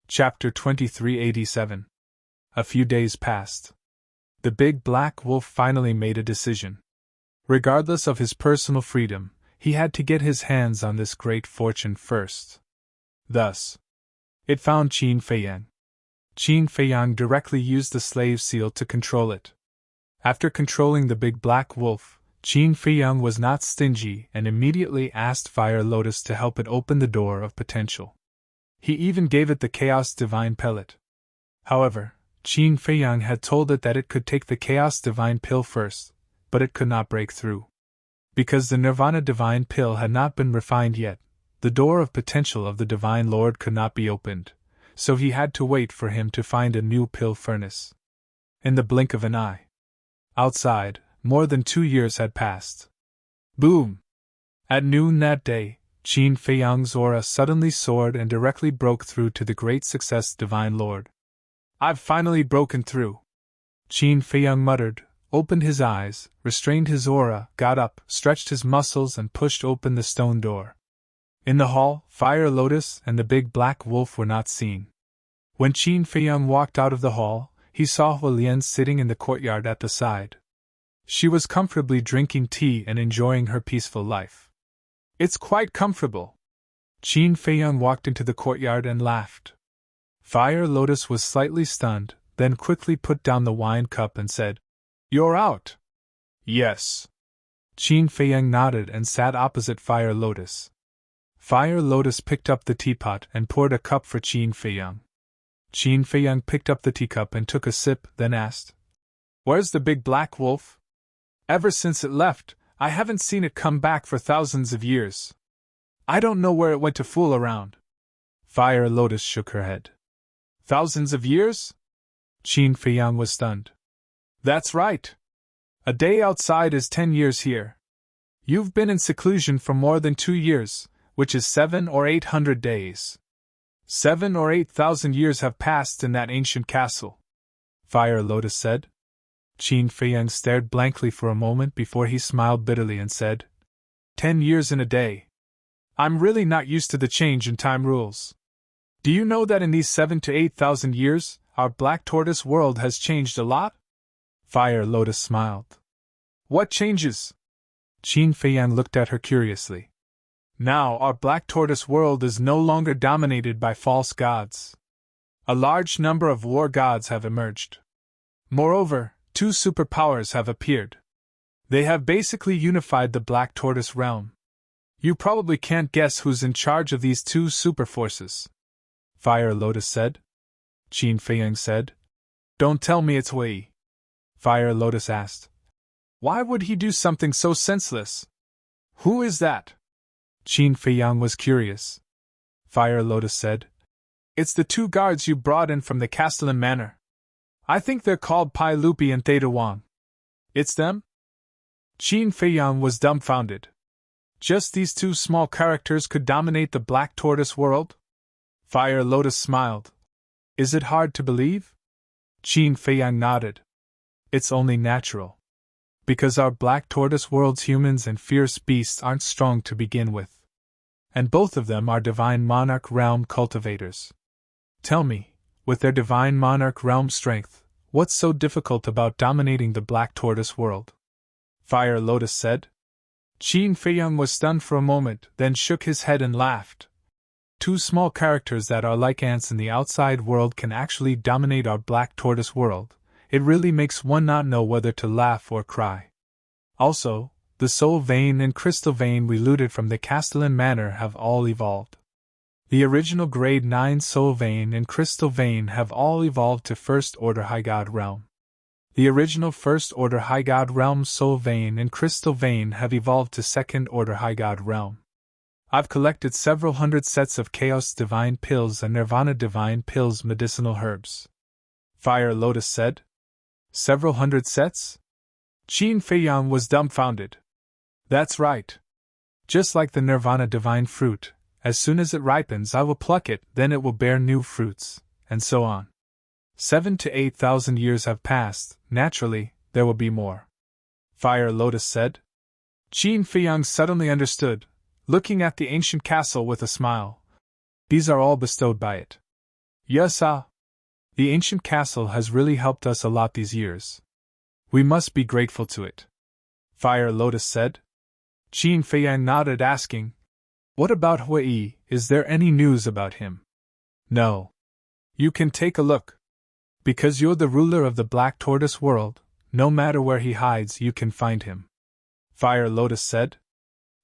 Chapter 2387. A few days passed. The big black wolf finally made a decision. Regardless of his personal freedom, he had to get his hands on this great fortune first. Thus, it found Qin Feiyang. Qin Feiyang directly used the slave seal to control it. After controlling the big black wolf, Qin Feiyang was not stingy and immediately asked Fire Lotus to help it open the door of potential. He even gave it the Chaos Divine Pellet. However, Qin Feiyang had told it that it could take the Chaos Divine Pill first, but it could not break through. Because the Nirvana Divine Pill had not been refined yet, the door of potential of the Divine Lord could not be opened, so he had to wait for him to find a new pill furnace. In the blink of an eye. Outside, more than 2 years had passed. Boom! At noon that day, Qin Feiyang's aura suddenly soared and directly broke through to the great success Divine Lord. I've finally broken through. Qin Feiyang muttered, opened his eyes, restrained his aura, got up, stretched his muscles and pushed open the stone door. In the hall, Fire Lotus and the big black wolf were not seen. When Qin Feiyang walked out of the hall, he saw Hualien sitting in the courtyard at the side. She was comfortably drinking tea and enjoying her peaceful life. It's quite comfortable. Qin Feiyang walked into the courtyard and laughed. Fire Lotus was slightly stunned, then quickly put down the wine cup and said, "You're out." "Yes." Qin Feiyang nodded and sat opposite Fire Lotus. Fire Lotus picked up the teapot and poured a cup for Qin Feiyang. Qin Feiyang picked up the teacup and took a sip, then asked, "Where's the big black wolf? Ever since it left, I haven't seen it come back for thousands of years. I don't know where it went to fool around." Fire Lotus shook her head. "Thousands of years?" Qin Feiyang was stunned. "That's right. A day outside is 10 years here. You've been in seclusion for more than 2 years, which is 700 or 800 days. 7,000 or 8,000 years have passed in that ancient castle," Fire Lotus said. Qin Feiyang stared blankly for a moment before he smiled bitterly and said, 10 years in a day. I'm really not used to the change in time rules. Do you know that in these 7,000 to 8,000 years, our Black Tortoise world has changed a lot?" Fire Lotus smiled. "What changes?" Qin Feiyang looked at her curiously. "Now our Black Tortoise world is no longer dominated by false gods. A large number of war gods have emerged. Moreover, 2 superpowers have appeared. They have basically unified the Black Tortoise realm. You probably can't guess who's in charge of these 2 superforces," Fire Lotus said. Qin Feiyang said, "Don't tell me it's Wei." Fire Lotus asked, "Why would he do something so senseless? Who is that?" Qin Feiyang was curious. Fire Lotus said, "It's the 2 guards you brought in from the Castellan Manor. I think they're called Pai Lupi and Theta Wang. It's them?" Qin Feiyang was dumbfounded. Just these 2 small characters could dominate the Black Tortoise world? Fire Lotus smiled. "Is it hard to believe?" Qin Feiyang nodded. "It's only natural. Because our Black Tortoise world's humans and fierce beasts aren't strong to begin with. And both of them are Divine Monarch Realm cultivators. Tell me, with their Divine Monarch Realm strength, what's so difficult about dominating the Black Tortoise world?" Fire Lotus said. Qin Feiyang was stunned for a moment, then shook his head and laughed. 2 small characters that are like ants in the outside world can actually dominate our Black Tortoise world. It really makes one not know whether to laugh or cry. Also, the Soul Vein and Crystal Vein we looted from the Castellan Manor have all evolved. The original Grade 9 Soul Vein and Crystal Vein have all evolved to First Order High God Realm. The original First Order High God Realm Soul Vein and Crystal Vein have evolved to Second Order High God Realm. I've collected several hundred sets of Chaos Divine Pills and Nirvana Divine Pills medicinal herbs," Fire Lotus said. "Several hundred sets?" Qin Feiyang was dumbfounded. "That's right. Just like the Nirvana Divine Fruit. As soon as it ripens, I will pluck it, then it will bear new fruits, and so on. 7,000 to 8,000 years have passed, naturally, there will be more," Fire Lotus said. Qin Feiyang suddenly understood, looking at the ancient castle with a smile. "These are all bestowed by it. Yes, the ancient castle has really helped us a lot these years. We must be grateful to it. Fire Lotus said. Qin Feiyang nodded, asking, What about Hui? Is there any news about him? No. You can take a look. Because you're the ruler of the Black Tortoise world, no matter where he hides, you can find him. Fire Lotus said.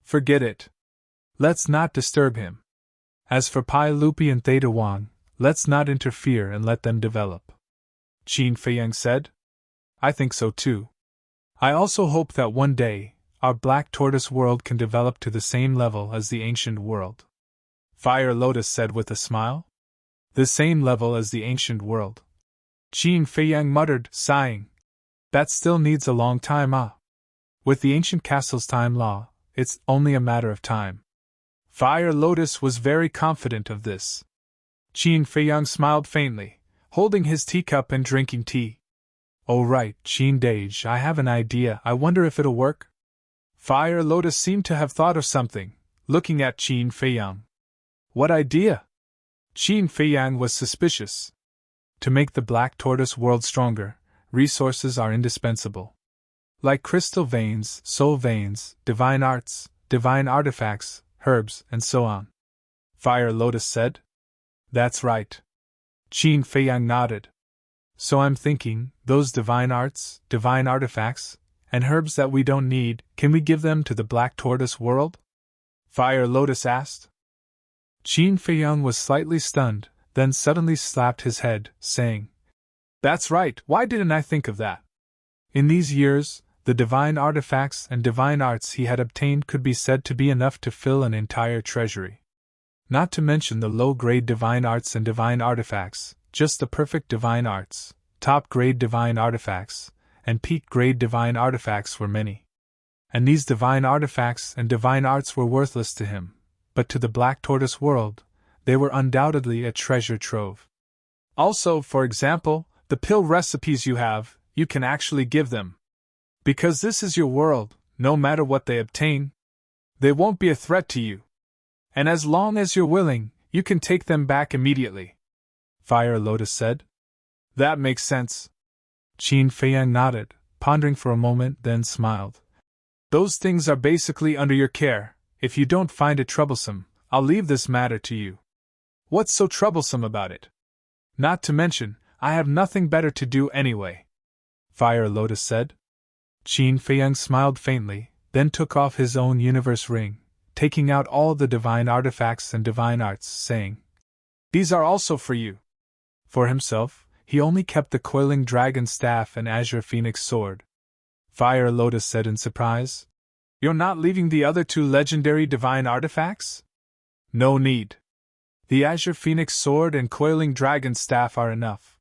Forget it. Let's not disturb him. As for Pai Lupi and Theta Wang, let's not interfere and let them develop. Qin Feiyang said. I think so too. I also hope that one day, our Black Tortoise world can develop to the same level as the ancient world. Fire Lotus said with a smile. The same level as the ancient world. Qin Feiyang muttered, sighing. That still needs a long time, With the ancient castle's time law, it's only a matter of time. Fire Lotus was very confident of this. Qin Feiyang smiled faintly, holding his teacup and drinking tea. Oh right, Qin Dage, I have an idea, I wonder if it'll work? Fire Lotus seemed to have thought of something, looking at Qin Feiyang. What idea? Qin Feiyang was suspicious. To make the Black Tortoise world stronger, resources are indispensable. Like crystal veins, soul veins, divine arts, divine artifacts, herbs, and so on. Fire Lotus said. That's right. Qin Feiyang nodded. So I'm thinking, those divine arts, divine artifacts, and herbs that we don't need, can we give them to the Black Tortoise world? Fire Lotus asked. Qin Feiyang was slightly stunned, then suddenly slapped his head, saying, That's right, why didn't I think of that? In these years, the divine artifacts and divine arts he had obtained could be said to be enough to fill an entire treasury. Not to mention the low-grade divine arts and divine artifacts, just the perfect divine arts, top-grade divine artifacts, and peak-grade divine artifacts were many. And these divine artifacts and divine arts were worthless to him, but to the Black Tortoise world, they were undoubtedly a treasure trove. Also, for example, the pill recipes you can actually give them. Because this is your world, no matter what they obtain, they won't be a threat to you. And as long as you're willing, you can take them back immediately. Fire Lotus said. That makes sense. Qin Feiyang nodded, pondering for a moment, then smiled. Those things are basically under your care. If you don't find it troublesome, I'll leave this matter to you. What's so troublesome about it? Not to mention, I have nothing better to do anyway. Fire Lotus said. Qin Feiyang smiled faintly, then took off his own universe ring, taking out all the divine artifacts and divine arts, saying, These are also for you. For himself, he only kept the coiling dragon staff and azure phoenix sword. Fire Lotus said in surprise, You're not leaving the other two legendary divine artifacts? No need. The azure phoenix sword and coiling dragon staff are enough.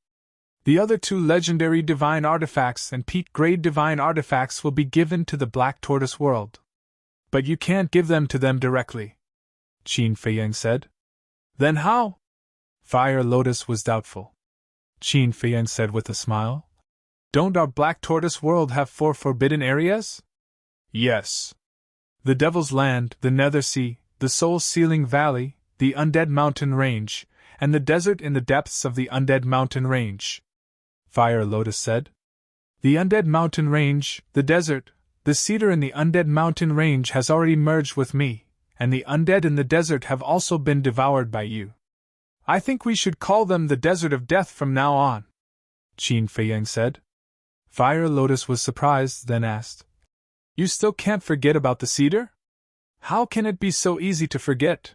The other two legendary divine artifacts and peak-grade divine artifacts will be given to the Black Tortoise world. But you can't give them to them directly, Qin Feiyang said. Then how? Fire Lotus was doubtful. Qin Feiyang said with a smile. Don't our Black Tortoise world have 4 forbidden areas? Yes. The Devil's Land, the Nether Sea, the Soul-Sealing Valley, the Undead Mountain Range, and the desert in the depths of the Undead Mountain Range. Fire Lotus said. The Undead Mountain Range, the desert, the cedar in the Undead Mountain Range has already merged with me, and the undead in the desert have also been devoured by you. I think we should call them the Desert of Death from now on, Qin Feiyang said. Fire Lotus was surprised, then asked, You still can't forget about the cedar? How can it be so easy to forget?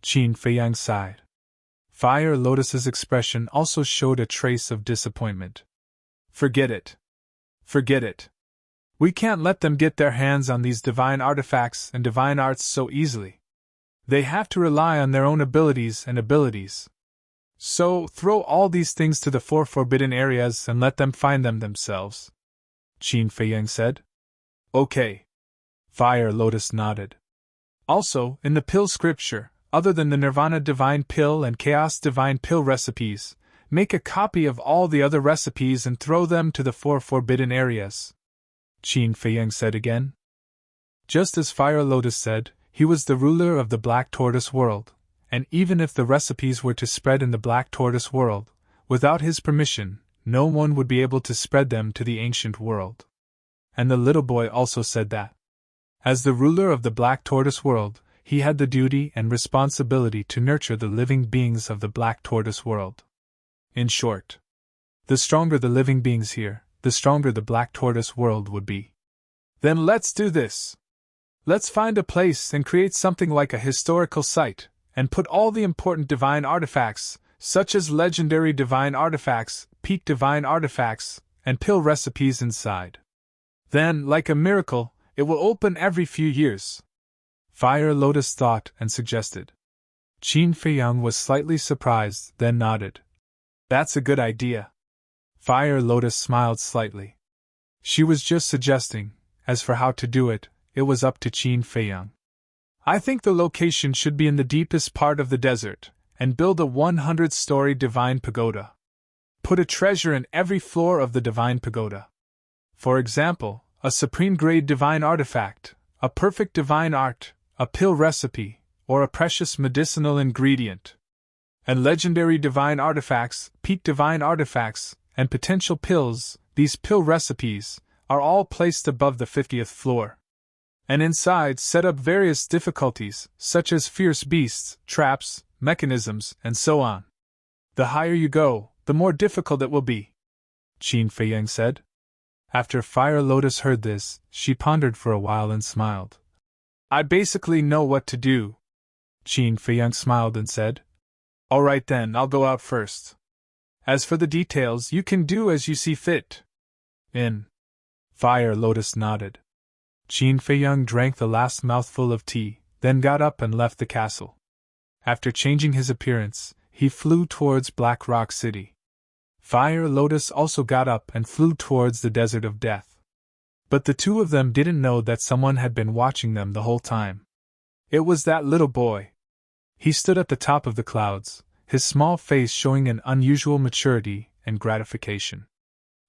Qin Feiyang sighed. Fire Lotus's expression also showed a trace of disappointment. Forget it. Forget it. We can't let them get their hands on these divine artifacts and divine arts so easily. They have to rely on their own abilities. So, throw all these things to the 4 forbidden areas and let them find them themselves, Qin Feiyang said. Okay. Fire Lotus nodded. Also, in the pill scripture, other than the Nirvana Divine Pill and Chaos Divine Pill recipes, make a copy of all the other recipes and throw them to the 4 forbidden areas, Qin Feiyang said again. Just as Fire Lotus said, he was the ruler of the Black Tortoise world, and even if the recipes were to spread in the Black Tortoise world, without his permission, no one would be able to spread them to the ancient world. And the little boy also said that, as the ruler of the Black Tortoise world, he had the duty and responsibility to nurture the living beings of the Black Tortoise world. In short, the stronger the living beings here, the stronger the Black Tortoise world would be. Then let's do this. Let's find a place and create something like a historical site, and put all the important divine artifacts, such as legendary divine artifacts, peak divine artifacts, and pill recipes inside. Then, like a miracle, it will open every few years. Fire Lotus thought and suggested. Qin Feiyang was slightly surprised, then nodded. That's a good idea. Fire Lotus smiled slightly. She was just suggesting. As for how to do it, it was up to Qin Feiyang. I think the location should be in the deepest part of the desert, and build a 100-story divine pagoda. Put a treasure in every floor of the divine pagoda. For example, a supreme-grade divine artifact, a perfect divine art, a pill recipe, or a precious medicinal ingredient. And legendary divine artifacts, peak divine artifacts, and potential pills, these pill recipes, are all placed above the 50th floor. And inside set up various difficulties, such as fierce beasts, traps, mechanisms, and so on. The higher you go, the more difficult it will be, Qin Feiyang said. After Fire Lotus heard this, she pondered for a while and smiled. I basically know what to do. Qin Feiyang smiled and said, All right then, I'll go out first. As for the details, you can do as you see fit. Fire Lotus nodded. Qin Feiyang drank the last mouthful of tea, then got up and left the castle. After changing his appearance, he flew towards Black Rock City. Fire Lotus also got up and flew towards the Desert of Death. But the two of them didn't know that someone had been watching them the whole time. It was that little boy. He stood at the top of the clouds, his small face showing an unusual maturity and gratification.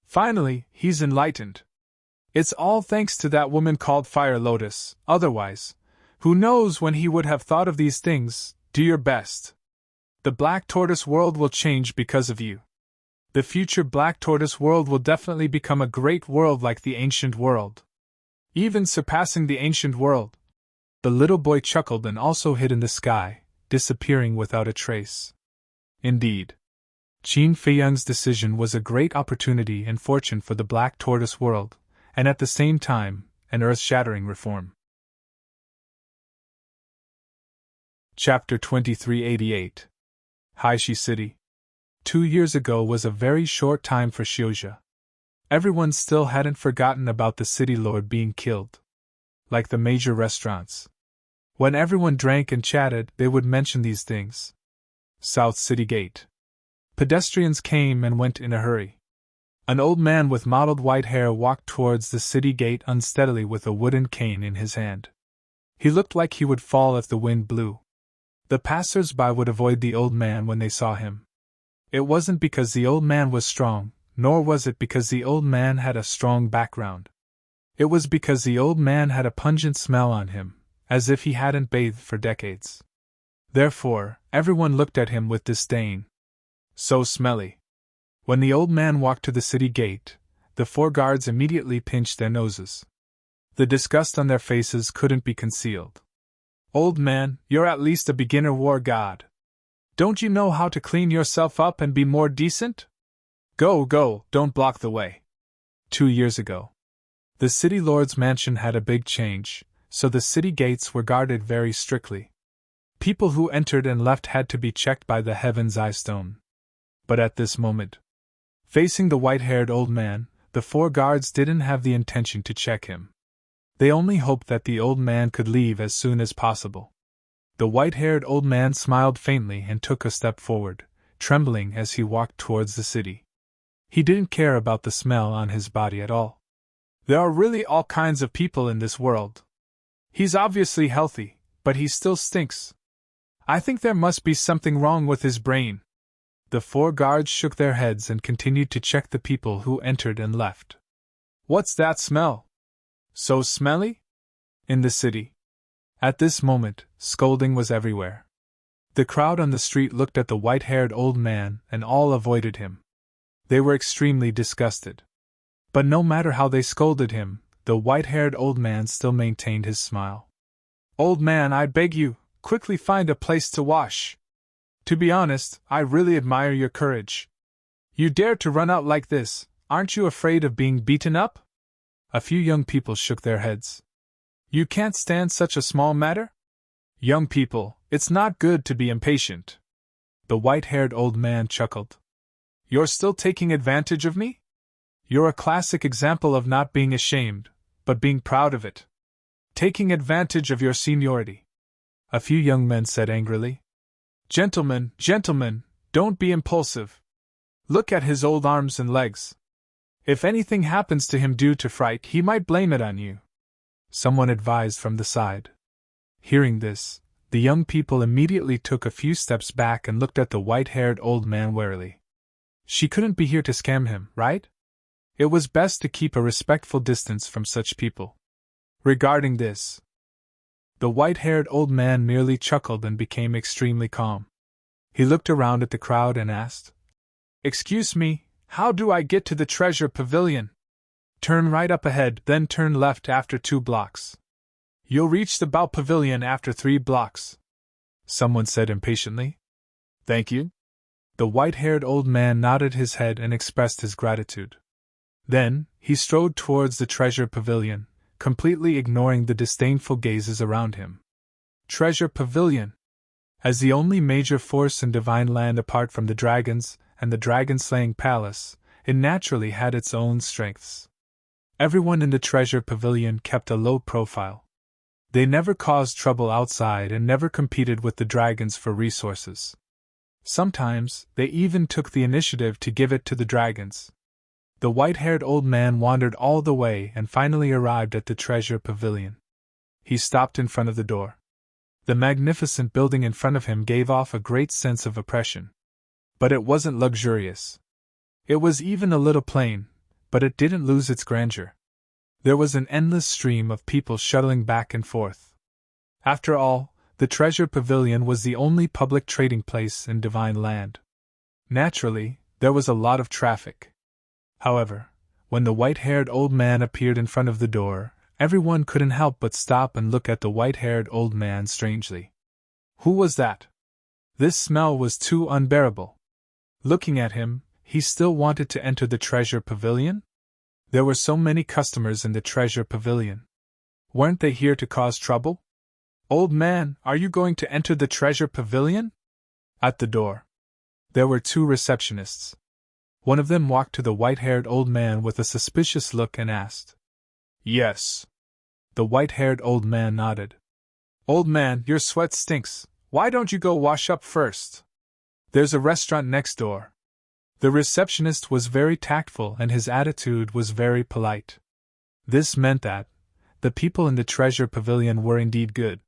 Finally, he's enlightened. It's all thanks to that woman called Fire Lotus, otherwise, who knows when he would have thought of these things. Do your best. The Black Tortoise world will change because of you. The future Black Tortoise world will definitely become a great world like the ancient world. Even surpassing the ancient world. The little boy chuckled and also hid in the sky, disappearing without a trace. Indeed, Qin Feiyang's decision was a great opportunity and fortune for the Black Tortoise world, and at the same time, an earth-shattering reform. Chapter 2388. Haishi City. 2 years ago was a very short time for Xiuzha. Everyone still hadn't forgotten about the city lord being killed. Like the major restaurants. When everyone drank and chatted, they would mention these things. South City Gate. Pedestrians came and went in a hurry. An old man with mottled white hair walked towards the city gate unsteadily with a wooden cane in his hand. He looked like he would fall if the wind blew. The passers-by would avoid the old man when they saw him. It wasn't because the old man was strong, nor was it because the old man had a strong background. It was because the old man had a pungent smell on him, as if he hadn't bathed for decades. Therefore, everyone looked at him with disdain. So smelly. When the old man walked to the city gate, the 4 guards immediately pinched their noses. The disgust on their faces couldn't be concealed. Old man, you're at least a beginner war god. Don't you know how to clean yourself up and be more decent? Go, don't block the way. 2 years ago. The city lord's mansion had a big change, so the city gates were guarded very strictly. People who entered and left had to be checked by the Heaven's Eye Stone. But at this moment, facing the white-haired old man, the 4 guards didn't have the intention to check him. They only hoped that the old man could leave as soon as possible. The white-haired old man smiled faintly and took a step forward, trembling as he walked towards the city. He didn't care about the smell on his body at all. There are really all kinds of people in this world. He's obviously healthy, but he still stinks. I think there must be something wrong with his brain. The 4 guards shook their heads and continued to check the people who entered and left. What's that smell? So smelly? In the city. At this moment, scolding was everywhere. The crowd on the street looked at the white-haired old man and all avoided him. They were extremely disgusted. But no matter how they scolded him, the white-haired old man still maintained his smile. "Old man, I beg you, quickly find a place to wash. To be honest, I really admire your courage. You dared to run out like this, aren't you afraid of being beaten up?" A few young people shook their heads. "You can't stand such a small matter? Young people, it's not good to be impatient." The white-haired old man chuckled. "You're still taking advantage of me? You're a classic example of not being ashamed, but being proud of it. Taking advantage of your seniority." A few young men said angrily. Gentlemen, don't be impulsive. Look at his old arms and legs. If anything happens to him due to fright, he might blame it on you," someone advised from the side. Hearing this, the young people immediately took a few steps back and looked at the white-haired old man warily. She couldn't be here to scam him, right? It was best to keep a respectful distance from such people. Regarding this, the white-haired old man merely chuckled and became extremely calm. He looked around at the crowd and asked, "Excuse me, how do I get to the treasure pavilion?" "Turn right up ahead, then turn left after 2 blocks. You'll reach the bow pavilion after 3 blocks," someone said impatiently. "Thank you." The white-haired old man nodded his head and expressed his gratitude. Then, he strode towards the treasure pavilion, completely ignoring the disdainful gazes around him. Treasure pavilion. As the only major force in divine land apart from the dragons and the dragon-slaying palace, it naturally had its own strengths. Everyone in the treasure pavilion kept a low profile. They never caused trouble outside and never competed with the dragons for resources. Sometimes, they even took the initiative to give it to the dragons. The white-haired old man wandered all the way and finally arrived at the treasure pavilion. He stopped in front of the door. The magnificent building in front of him gave off a great sense of oppression. But it wasn't luxurious. It was even a little plain, but it didn't lose its grandeur. There was an endless stream of people shuttling back and forth. After all, the treasure pavilion was the only public trading place in divine land. Naturally, there was a lot of traffic. However, when the white-haired old man appeared in front of the door, everyone couldn't help but stop and look at the white-haired old man strangely. Who was that? This smell was too unbearable. Looking at him, he still wanted to enter the treasure pavilion? There were so many customers in the treasure pavilion. Weren't they here to cause trouble? "Old man, are you going to enter the treasure pavilion?" At the door, there were 2 receptionists. One of them walked to the white-haired old man with a suspicious look and asked, "Yes." The white-haired old man nodded. "Old man, your sweat stinks. Why don't you go wash up first? There's a restaurant next door." The receptionist was very tactful and his attitude was very polite. This meant that the people in the treasure pavilion were indeed good.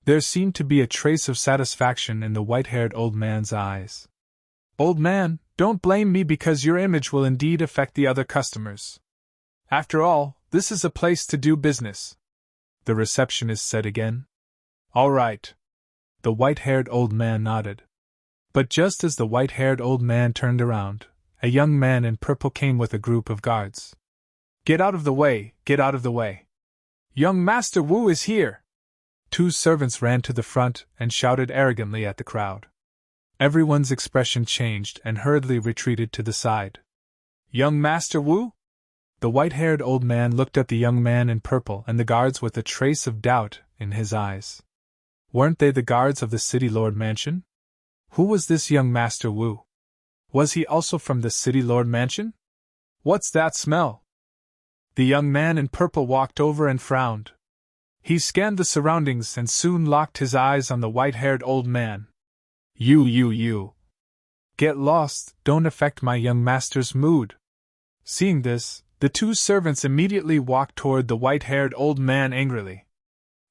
There seemed to be a trace of satisfaction in the white-haired old man's eyes. "Old man, don't blame me because your image will indeed affect the other customers. After all, this is a place to do business," the receptionist said again. "All right." The white-haired old man nodded. But just as the white-haired old man turned around, a young man in purple came with a group of guards. "Get out of the way, get out of the way. Young Master Wu is here." 2 servants ran to the front and shouted arrogantly at the crowd. Everyone's expression changed and hurriedly retreated to the side. "Young Master Wu?" The white-haired old man looked at the young man in purple and the guards with a trace of doubt in his eyes. Weren't they the guards of the City Lord Mansion? Who was this young Master Wu? Was he also from the City Lord Mansion? "What's that smell?" The young man in purple walked over and frowned. He scanned the surroundings and soon locked his eyes on the white-haired old man. You. Get lost, don't affect my young master's mood." Seeing this, the 2 servants immediately walked toward the white-haired old man angrily.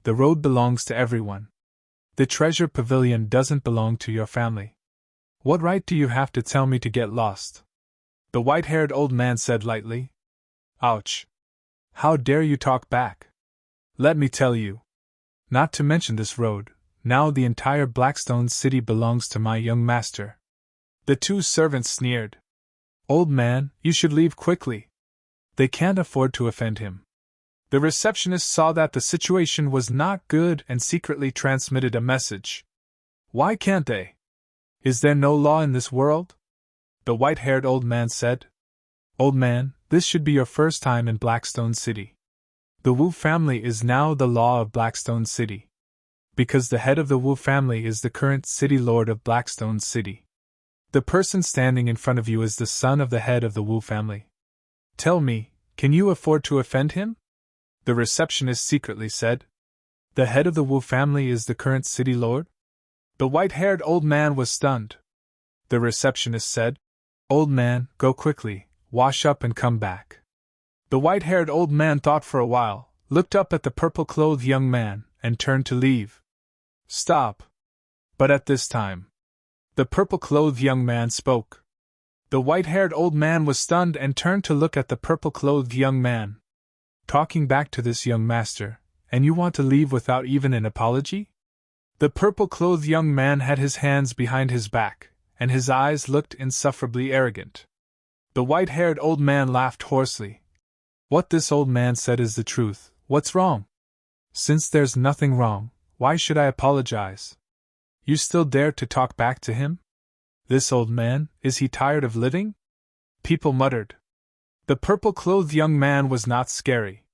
The road belongs to everyone. The treasure pavilion doesn't belong to your family. What right do you have to tell me to get lost? The white-haired old man said lightly. Ouch. How dare you talk back? Let me tell you. Not to mention this road, Now the entire Blackstone city belongs to my young master." The two servants sneered. "Old man, you should leave quickly. They can't afford to offend him." The receptionist saw that the situation was not good and secretly transmitted a message. "Why can't they? Is there no law in this world?" The white-haired old man said. "Old man, this should be your first time in Blackstone City. The Wu family is now the law of Blackstone City. Because the head of the Wu family is the current city lord of Blackstone City. The person standing in front of you is the son of the head of the Wu family. Tell me, can you afford to offend him?" The receptionist secretly said. "The head of the Wu family is the current city lord?" The white-haired old man was stunned. The receptionist said, "Old man, go quickly, wash up and come back." The white-haired old man thought for a while, looked up at the purple-clothed young man, and turned to leave. "Stop!" But at this time, the purple-clothed young man spoke. The white-haired old man was stunned and turned to look at the purple-clothed young man. "Talking back to this young master, and you want to leave without even an apology?" The purple-clothed young man had his hands behind his back, and his eyes looked insufferably arrogant. The white-haired old man laughed hoarsely. "What this old man said is the truth. What's wrong? Since there's nothing wrong, why should I apologize? You still dare to talk back to him? This old man, is he tired of living?" People muttered. The purple-clothed young man was not scary,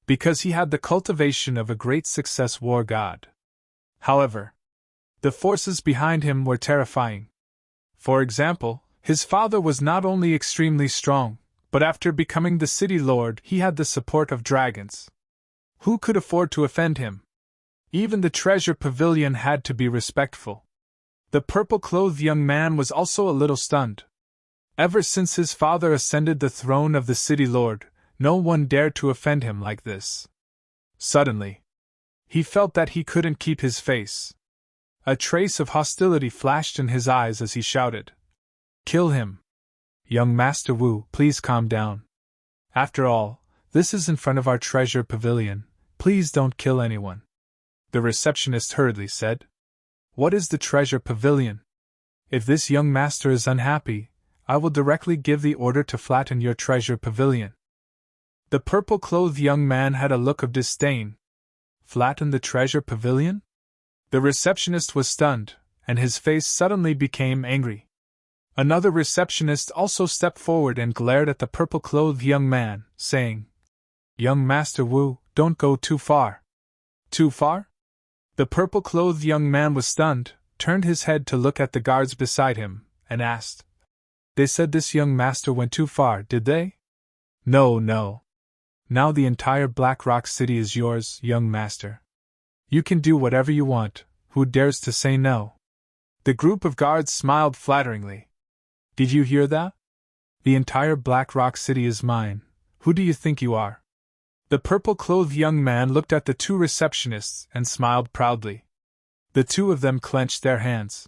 because he had the cultivation of a great success war god. However, the forces behind him were terrifying. For example, his father was not only extremely strong, but after becoming the city lord, he had the support of dragons. Who could afford to offend him? Even the treasure pavilion had to be respectful. The purple-clothed young man was also a little stunned. Ever since his father ascended the throne of the city lord, no one dared to offend him like this. Suddenly, he felt that he couldn't keep his face. A trace of hostility flashed in his eyes as he shouted, "Kill him! Young Master Wu, please calm down. After all, this is in front of our treasure pavilion. Please don't kill anyone." The receptionist hurriedly said, "What is the treasure pavilion? If this young master is unhappy, I will directly give the order to flatten your treasure pavilion." The purple-clothed young man had a look of disdain. Flatten the treasure pavilion? The receptionist was stunned, and his face suddenly became angry. Another receptionist also stepped forward and glared at the purple-clothed young man, saying, "Young Master Wu, don't go too far." "Too far?" The purple-clothed young man was stunned, turned his head to look at the guards beside him, and asked, "They said this young master went too far, did they?" "No, no. Now the entire Black Rock City is yours, young master. You can do whatever you want, who dares to say no?" The group of guards smiled flatteringly. "Did you hear that? The entire Black Rock City is mine. Who do you think you are?" The purple-clothed young man looked at the two receptionists and smiled proudly. The two of them clenched their hands.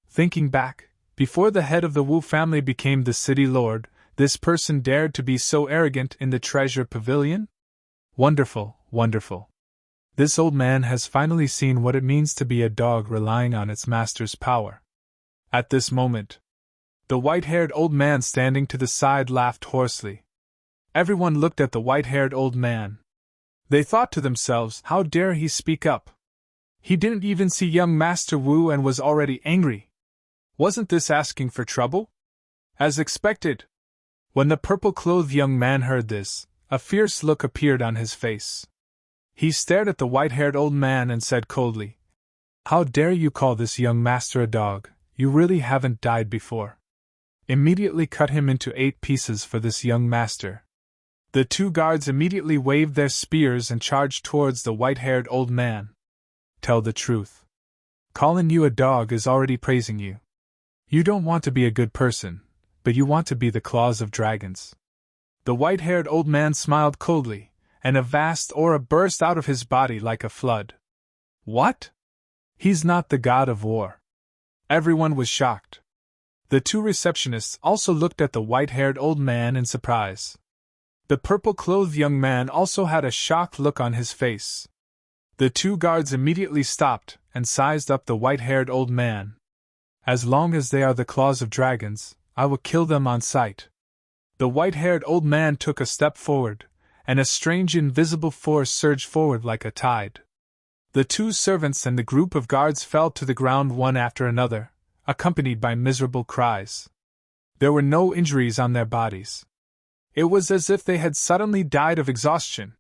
Thinking back, before the head of the Wu family became the city lord, this person dared to be so arrogant in the treasure pavilion? Wonderful, wonderful. This old man has finally seen what it means to be a dog relying on its master's power. At this moment, the white-haired old man standing to the side laughed hoarsely. Everyone looked at the white-haired old man. They thought to themselves, how dare he speak up? He didn't even see young Master Wu and was already angry. Wasn't this asking for trouble? As expected. When the purple-clothed young man heard this, a fierce look appeared on his face. He stared at the white-haired old man and said coldly, "How dare you call this young master a dog? You really haven't died before. Immediately cut him into 8 pieces for this young master." The two guards immediately waved their spears and charged towards the white-haired old man. "Tell the truth. Calling you a dog is already praising you. You don't want to be a good person, but you want to be the claws of dragons." The white-haired old man smiled coldly, and a vast aura burst out of his body like a flood. "What? He's not the god of war." Everyone was shocked. The two receptionists also looked at the white-haired old man in surprise. The purple-clothed young man also had a shocked look on his face. The two guards immediately stopped and sized up the white-haired old man. As long as they are the claws of dragons, I will kill them on sight. The white-haired old man took a step forward, and a strange invisible force surged forward like a tide. The two servants and the group of guards fell to the ground one after another, accompanied by miserable cries. There were no injuries on their bodies. It was as if they had suddenly died of exhaustion.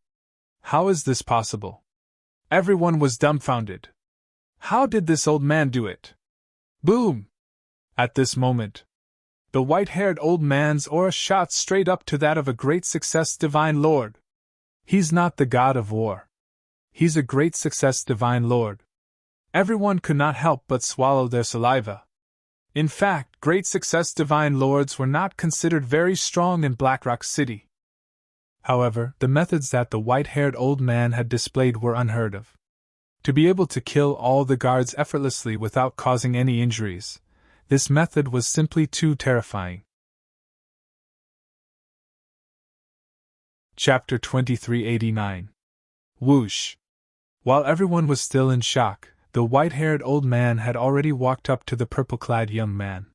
How is this possible? Everyone was dumbfounded. How did this old man do it? Boom! At this moment, the white-haired old man's aura shot straight up to that of a great success divine lord. He's not the god of war. He's a great success divine lord. Everyone could not help but swallow their saliva. In fact, great success divine lords were not considered very strong in Blackrock City. However, the methods that the white-haired old man had displayed were unheard of. To be able to kill all the guards effortlessly without causing any injuries, this method was simply too terrifying. Chapter 2389. Whoosh! While everyone was still in shock, the white-haired old man had already walked up to the purple-clad young man.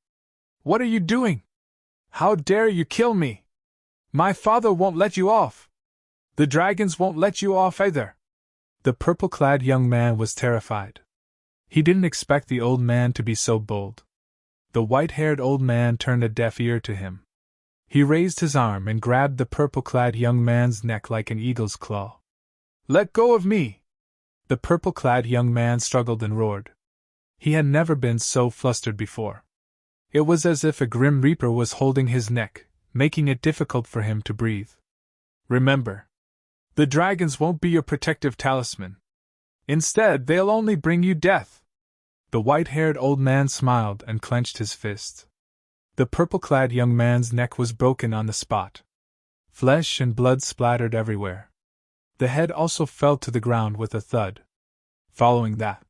What are you doing? How dare you kill me? My father won't let you off. The dragons won't let you off either. The purple-clad young man was terrified. He didn't expect the old man to be so bold. The white-haired old man turned a deaf ear to him. He raised his arm and grabbed the purple-clad young man's neck like an eagle's claw. Let go of me! The purple-clad young man struggled and roared. He had never been so flustered before. It was as if a grim reaper was holding his neck, making it difficult for him to breathe. Remember, the dragons won't be your protective talisman. Instead, they'll only bring you death. The white-haired old man smiled and clenched his fist. The purple-clad young man's neck was broken on the spot. Flesh and blood splattered everywhere. The head also fell to the ground with a thud. Following that,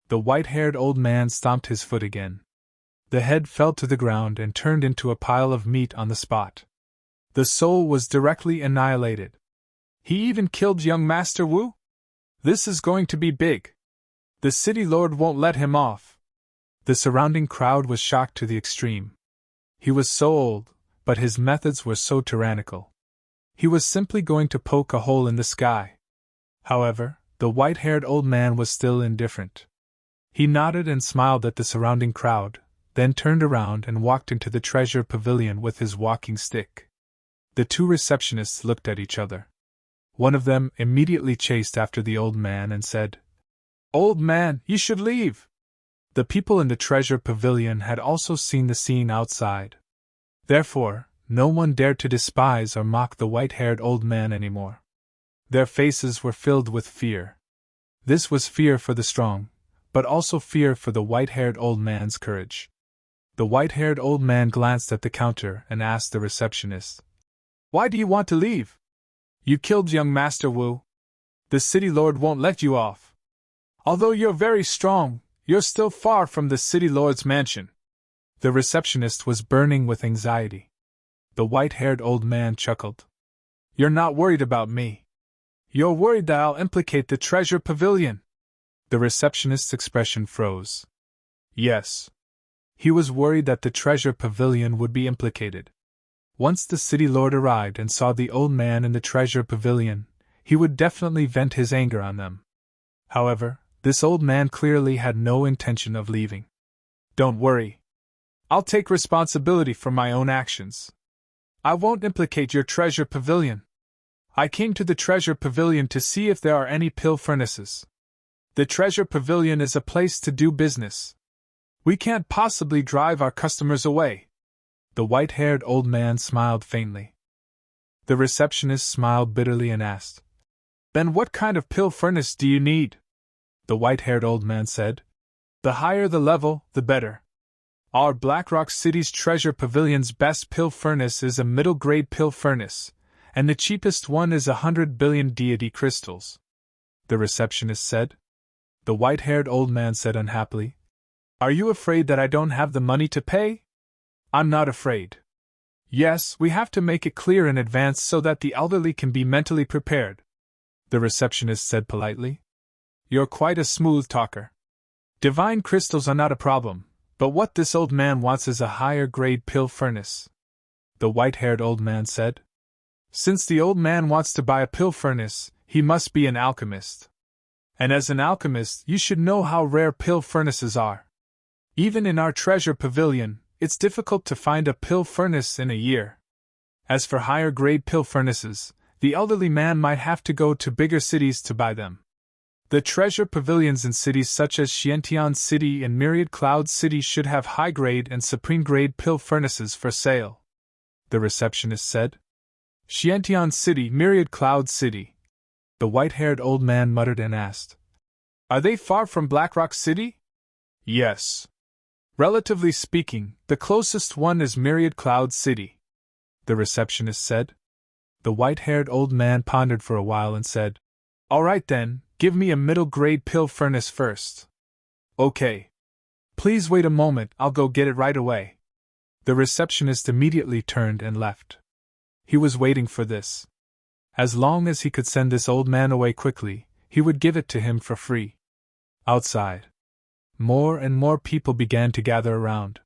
the white-haired old man stomped his foot again. The head fell to the ground and turned into a pile of meat on the spot. The soul was directly annihilated. He even killed young Master Wu? This is going to be big. The city lord won't let him off. The surrounding crowd was shocked to the extreme. He was so old, but his methods were so tyrannical. He was simply going to poke a hole in the sky. However, the white-haired old man was still indifferent. He nodded and smiled at the surrounding crowd, then turned around and walked into the treasure pavilion with his walking stick. The two receptionists looked at each other. One of them immediately chased after the old man and said, "Old man, you should leave!" The people in the treasure pavilion had also seen the scene outside. Therefore, no one dared to despise or mock the white-haired old man anymore. Their faces were filled with fear. This was fear for the strong, but also fear for the white-haired old man's courage. The white-haired old man glanced at the counter and asked the receptionist, "Why do you want to leave? You killed young Master Wu. The city lord won't let you off. Although you're very strong, you're still far from the city lord's mansion." The receptionist was burning with anxiety. The white-haired old man chuckled. "You're not worried about me. You're worried that I'll implicate the treasure pavilion." The receptionist's expression froze. Yes. He was worried that the treasure pavilion would be implicated. Once the city lord arrived and saw the old man in the treasure pavilion, he would definitely vent his anger on them. However, this old man clearly had no intention of leaving. "Don't worry. I'll take responsibility for my own actions. I won't implicate your treasure pavilion. I came to the treasure pavilion to see if there are any pill furnaces. The treasure pavilion is a place to do business. We can't possibly drive our customers away." The white-haired old man smiled faintly. The receptionist smiled bitterly and asked, "Then what kind of pill furnace do you need?" The white-haired old man said, "The higher the level, the better. Our Blackrock City's treasure pavilion's best pill furnace is a middle-grade pill furnace, and the cheapest one is 100 billion deity crystals," the receptionist said. The white-haired old man said unhappily, "Are you afraid that I don't have the money to pay?" "I'm not afraid. Yes, we have to make it clear in advance so that the elderly can be mentally prepared," the receptionist said politely. you're quite a smooth talker. Divine crystals are not a problem, but what this old man wants is a higher grade pill furnace. The white-haired old man said. Since the old man wants to buy a pill furnace, he must be an alchemist. And as an alchemist, you should know how rare pill furnaces are. Even in our treasure pavilion, it's difficult to find a pill furnace in a year. As for higher grade pill furnaces, the elderly man might have to go to bigger cities to buy them. The treasure pavilions in cities such as Xiantian City and Myriad Cloud City should have high-grade and supreme-grade pill furnaces for sale, the receptionist said. Xiantian City, Myriad Cloud City. The white-haired old man muttered and asked, Are they far from Blackrock City? Yes. Relatively speaking, the closest one is Myriad Cloud City, the receptionist said. The white-haired old man pondered for a while and said, All right then, give me a middle-grade pill furnace first. Okay. Please wait a moment, I'll go get it right away. The receptionist immediately turned and left. He was waiting for this. As long as he could send this old man away quickly, he would give it to him for free. Outside, more and more people began to gather around.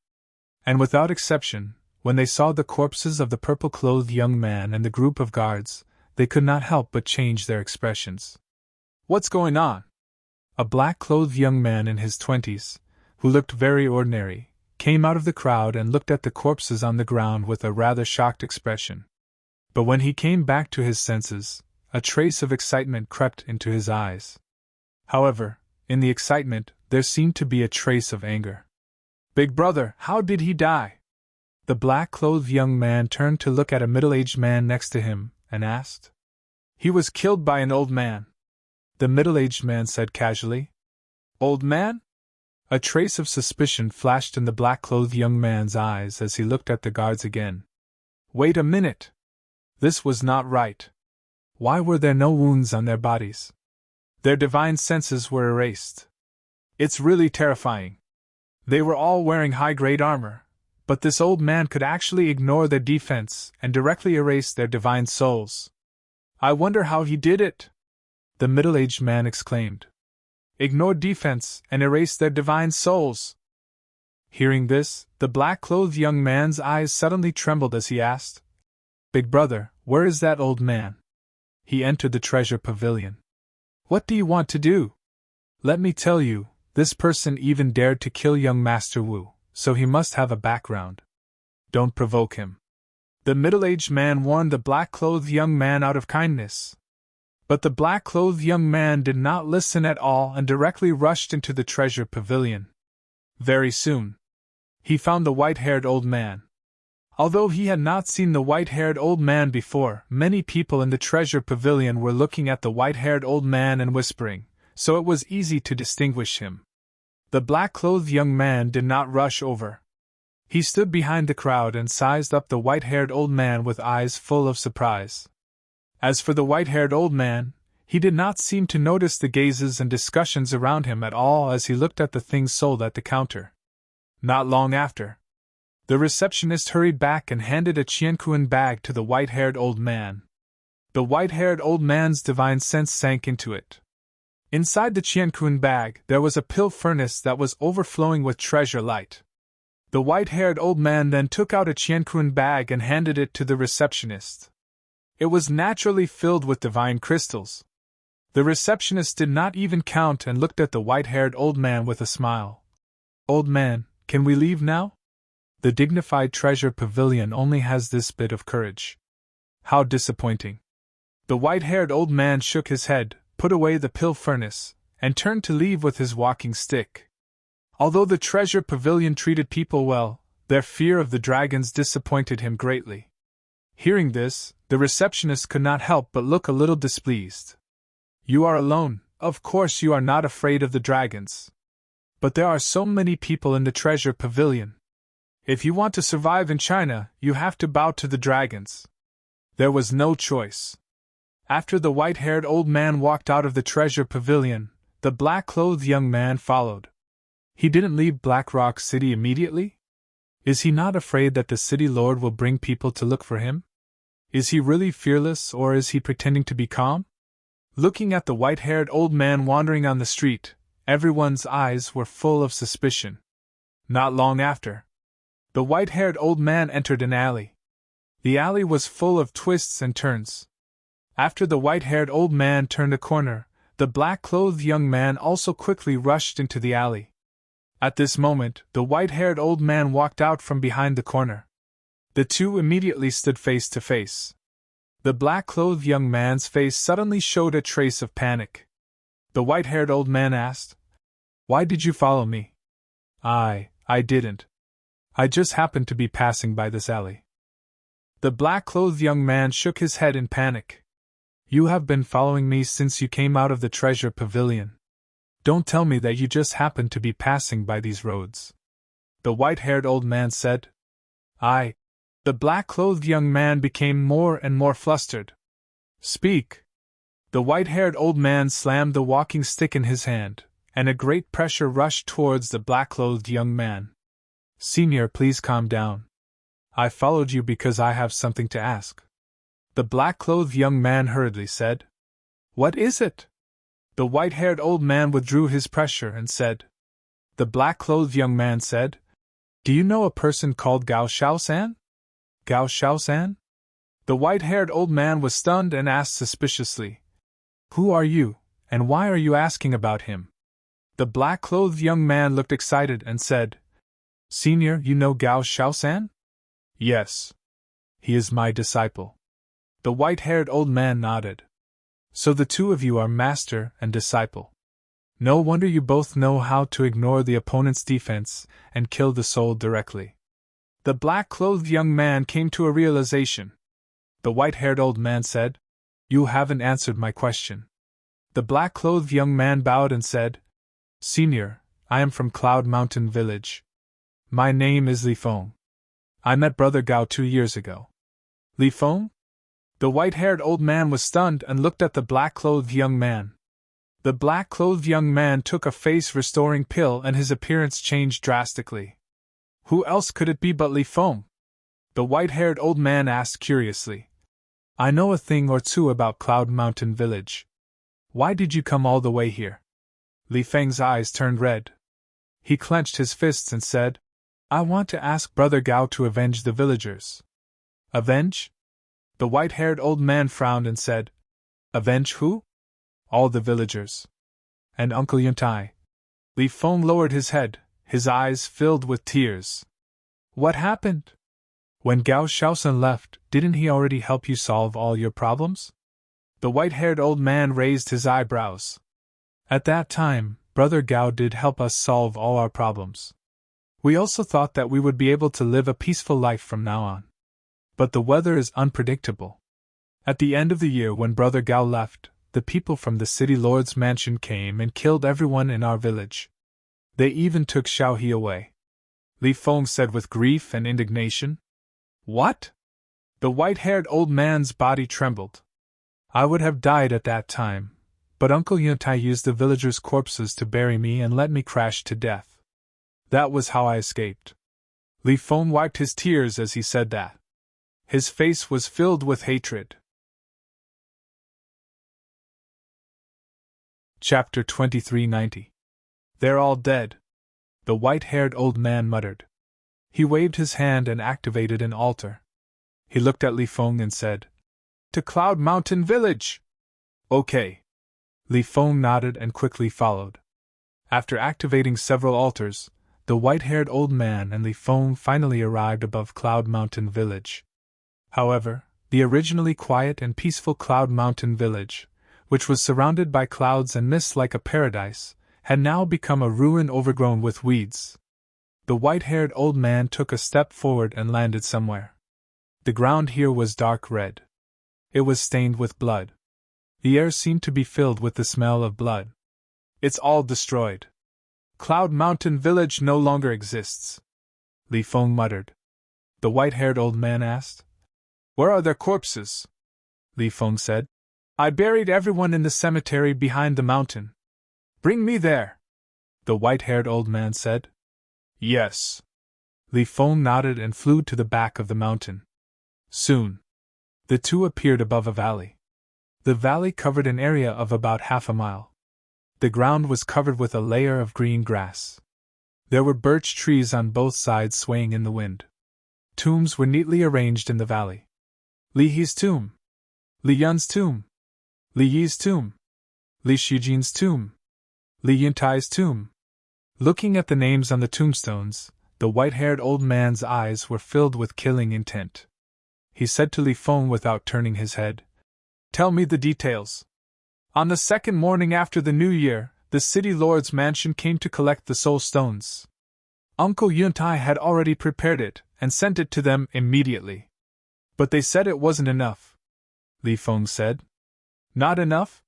And without exception, when they saw the corpses of the purple-clothed young man and the group of guards, they could not help but change their expressions. What's going on? A black-clothed young man in his 20s, who looked very ordinary, came out of the crowd and looked at the corpses on the ground with a rather shocked expression. But when he came back to his senses, a trace of excitement crept into his eyes. However, in the excitement, there seemed to be a trace of anger. Big brother, how did he die? The black-clothed young man turned to look at a middle-aged man next to him, and asked. He was killed by an old man, the middle-aged man said casually. Old man? A trace of suspicion flashed in the black-clothed young man's eyes as he looked at the guards again. Wait a minute. This was not right. Why were there no wounds on their bodies? Their divine senses were erased. It's really terrifying. They were all wearing high-grade armor, but this old man could actually ignore their defense and directly erase their divine souls. I wonder how he did it, the middle-aged man exclaimed. Ignore defense and erase their divine souls. Hearing this, the black-clothed young man's eyes suddenly trembled as he asked, Big brother, where is that old man? He entered the treasure pavilion. What do you want to do? Let me tell you, this person even dared to kill young Master Wu, so he must have a background. Don't provoke him. The middle-aged man warned the black-clothed young man out of kindness. But the black-clothed young man did not listen at all and directly rushed into the treasure pavilion. Very soon, he found the white-haired old man. Although he had not seen the white-haired old man before, many people in the treasure pavilion were looking at the white-haired old man and whispering, so it was easy to distinguish him. The black-clothed young man did not rush over. He stood behind the crowd and sized up the white-haired old man with eyes full of surprise. As for the white-haired old man, he did not seem to notice the gazes and discussions around him at all as he looked at the things sold at the counter. Not long after, the receptionist hurried back and handed a qianquan bag to the white-haired old man. The white-haired old man's divine sense sank into it. Inside the qianquan bag, there was a pill furnace that was overflowing with treasure light. The white-haired old man then took out a qianquan bag and handed it to the receptionist. It was naturally filled with divine crystals. The receptionist did not even count and looked at the white-haired old man with a smile. Old man, can we leave now? The dignified treasure pavilion only has this bit of courage. How disappointing. The white-haired old man shook his head, put away the pill furnace, and turned to leave with his walking stick. Although the treasure pavilion treated people well, their fear of the dragons disappointed him greatly. Hearing this, the receptionist could not help but look a little displeased. You are alone, of course you are not afraid of the dragons. But there are so many people in the treasure pavilion. If you want to survive in China, you have to bow to the dragons. There was no choice. After the white-haired old man walked out of the treasure pavilion, the black-clothed young man followed. He didn't leave Blackrock City immediately? Is he not afraid that the city lord will bring people to look for him? Is he really fearless or is he pretending to be calm? Looking at the white-haired old man wandering on the street, everyone's eyes were full of suspicion. Not long after, the white-haired old man entered an alley. The alley was full of twists and turns. After the white-haired old man turned a corner, the black-clothed young man also quickly rushed into the alley. At this moment, the white-haired old man walked out from behind the corner. The two immediately stood face to face. The black-clothed young man's face suddenly showed a trace of panic. The white-haired old man asked, "Why did you follow me?" I didn't. I just happened to be passing by this alley." The black-clothed young man shook his head in panic. "You have been following me since you came out of the treasure pavilion. Don't tell me that you just happened to be passing by these roads." The white-haired old man said. The black-clothed young man became more and more flustered. "Speak!" The white-haired old man slammed the walking stick in his hand, and a great pressure rushed towards the black-clothed young man. "Senior, please calm down. I followed you because I have something to ask." The black-clothed young man hurriedly said. "What is it?" The white-haired old man withdrew his pressure and said. The black-clothed young man said, "Do you know a person called Gao Shaosan?" "Gao Shaosan?" The white-haired old man was stunned and asked suspiciously, "Who are you, and why are you asking about him?" The black-clothed young man looked excited and said, "Senior, you know Gao Shaosan?" "Yes. He is my disciple." The white-haired old man nodded. "So the two of you are master and disciple. No wonder you both know how to ignore the opponent's defense and kill the soul directly." The black-clothed young man came to a realization. The white-haired old man said, "You haven't answered my question." The black-clothed young man bowed and said, "Senior, I am from Cloud Mountain Village. My name is Li Feng. I met Brother Gao 2 years ago." "Li Feng?" The white-haired old man was stunned and looked at the black-clothed young man. The black-clothed young man took a face-restoring pill and his appearance changed drastically. "Who else could it be but Li Feng?" the white-haired old man asked curiously. "I know a thing or two about Cloud Mountain Village. Why did you come all the way here?" Li Feng's eyes turned red. He clenched his fists and said, "I want to ask Brother Gao to avenge the villagers." "Avenge?" The white-haired old man frowned and said, "Avenge who?" "All the villagers. And Uncle Yuntai." Li Feng lowered his head, his eyes filled with tears. "What happened? When Gao Shaosan left, didn't he already help you solve all your problems?" The white-haired old man raised his eyebrows. "At that time, Brother Gao did help us solve all our problems. We also thought that we would be able to live a peaceful life from now on. But the weather is unpredictable. At the end of the year when Brother Gao left, the people from the city lord's mansion came and killed everyone in our village. They even took Xiao He away." Li Feng said with grief and indignation. "What?" The white-haired old man's body trembled. "I would have died at that time, but Uncle Yuntai used the villagers' corpses to bury me and let me crash to death. That was how I escaped." Li Feng wiped his tears as he said that. His face was filled with hatred. Chapter 2390. "They're all dead," the white-haired old man muttered. He waved his hand and activated an altar. He looked at Li Feng and said, "To Cloud Mountain Village!" "Okay." Li Feng nodded and quickly followed. After activating several altars, the white-haired old man and Li Feng finally arrived above Cloud Mountain Village. However, the originally quiet and peaceful Cloud Mountain Village, which was surrounded by clouds and mist like a paradise, had now become a ruin overgrown with weeds. The white-haired old man took a step forward and landed somewhere. The ground here was dark red. It was stained with blood. The air seemed to be filled with the smell of blood. "It's all destroyed. Cloud Mountain Village no longer exists," Li Feng muttered. The white-haired old man asked, "Where are their corpses?" Li Feng said, "I buried everyone in the cemetery behind the mountain." "Bring me there," the white-haired old man said. "Yes." Li Feng nodded and flew to the back of the mountain. Soon, the two appeared above a valley. The valley covered an area of about half a mile. The ground was covered with a layer of green grass. There were birch trees on both sides swaying in the wind. Tombs were neatly arranged in the valley. Li He's tomb. Li Yun's tomb. Li Yi's tomb. Li Shijin's tomb. Li Yuntai's tomb. Looking at the names on the tombstones, the white-haired old man's eyes were filled with killing intent. He said to Li Feng without turning his head, "Tell me the details." On the second morning after the New Year, the city lord's mansion came to collect the soul stones. Uncle Yuntai had already prepared it and sent it to them immediately. But they said it wasn't enough. Li Feng said. Not enough?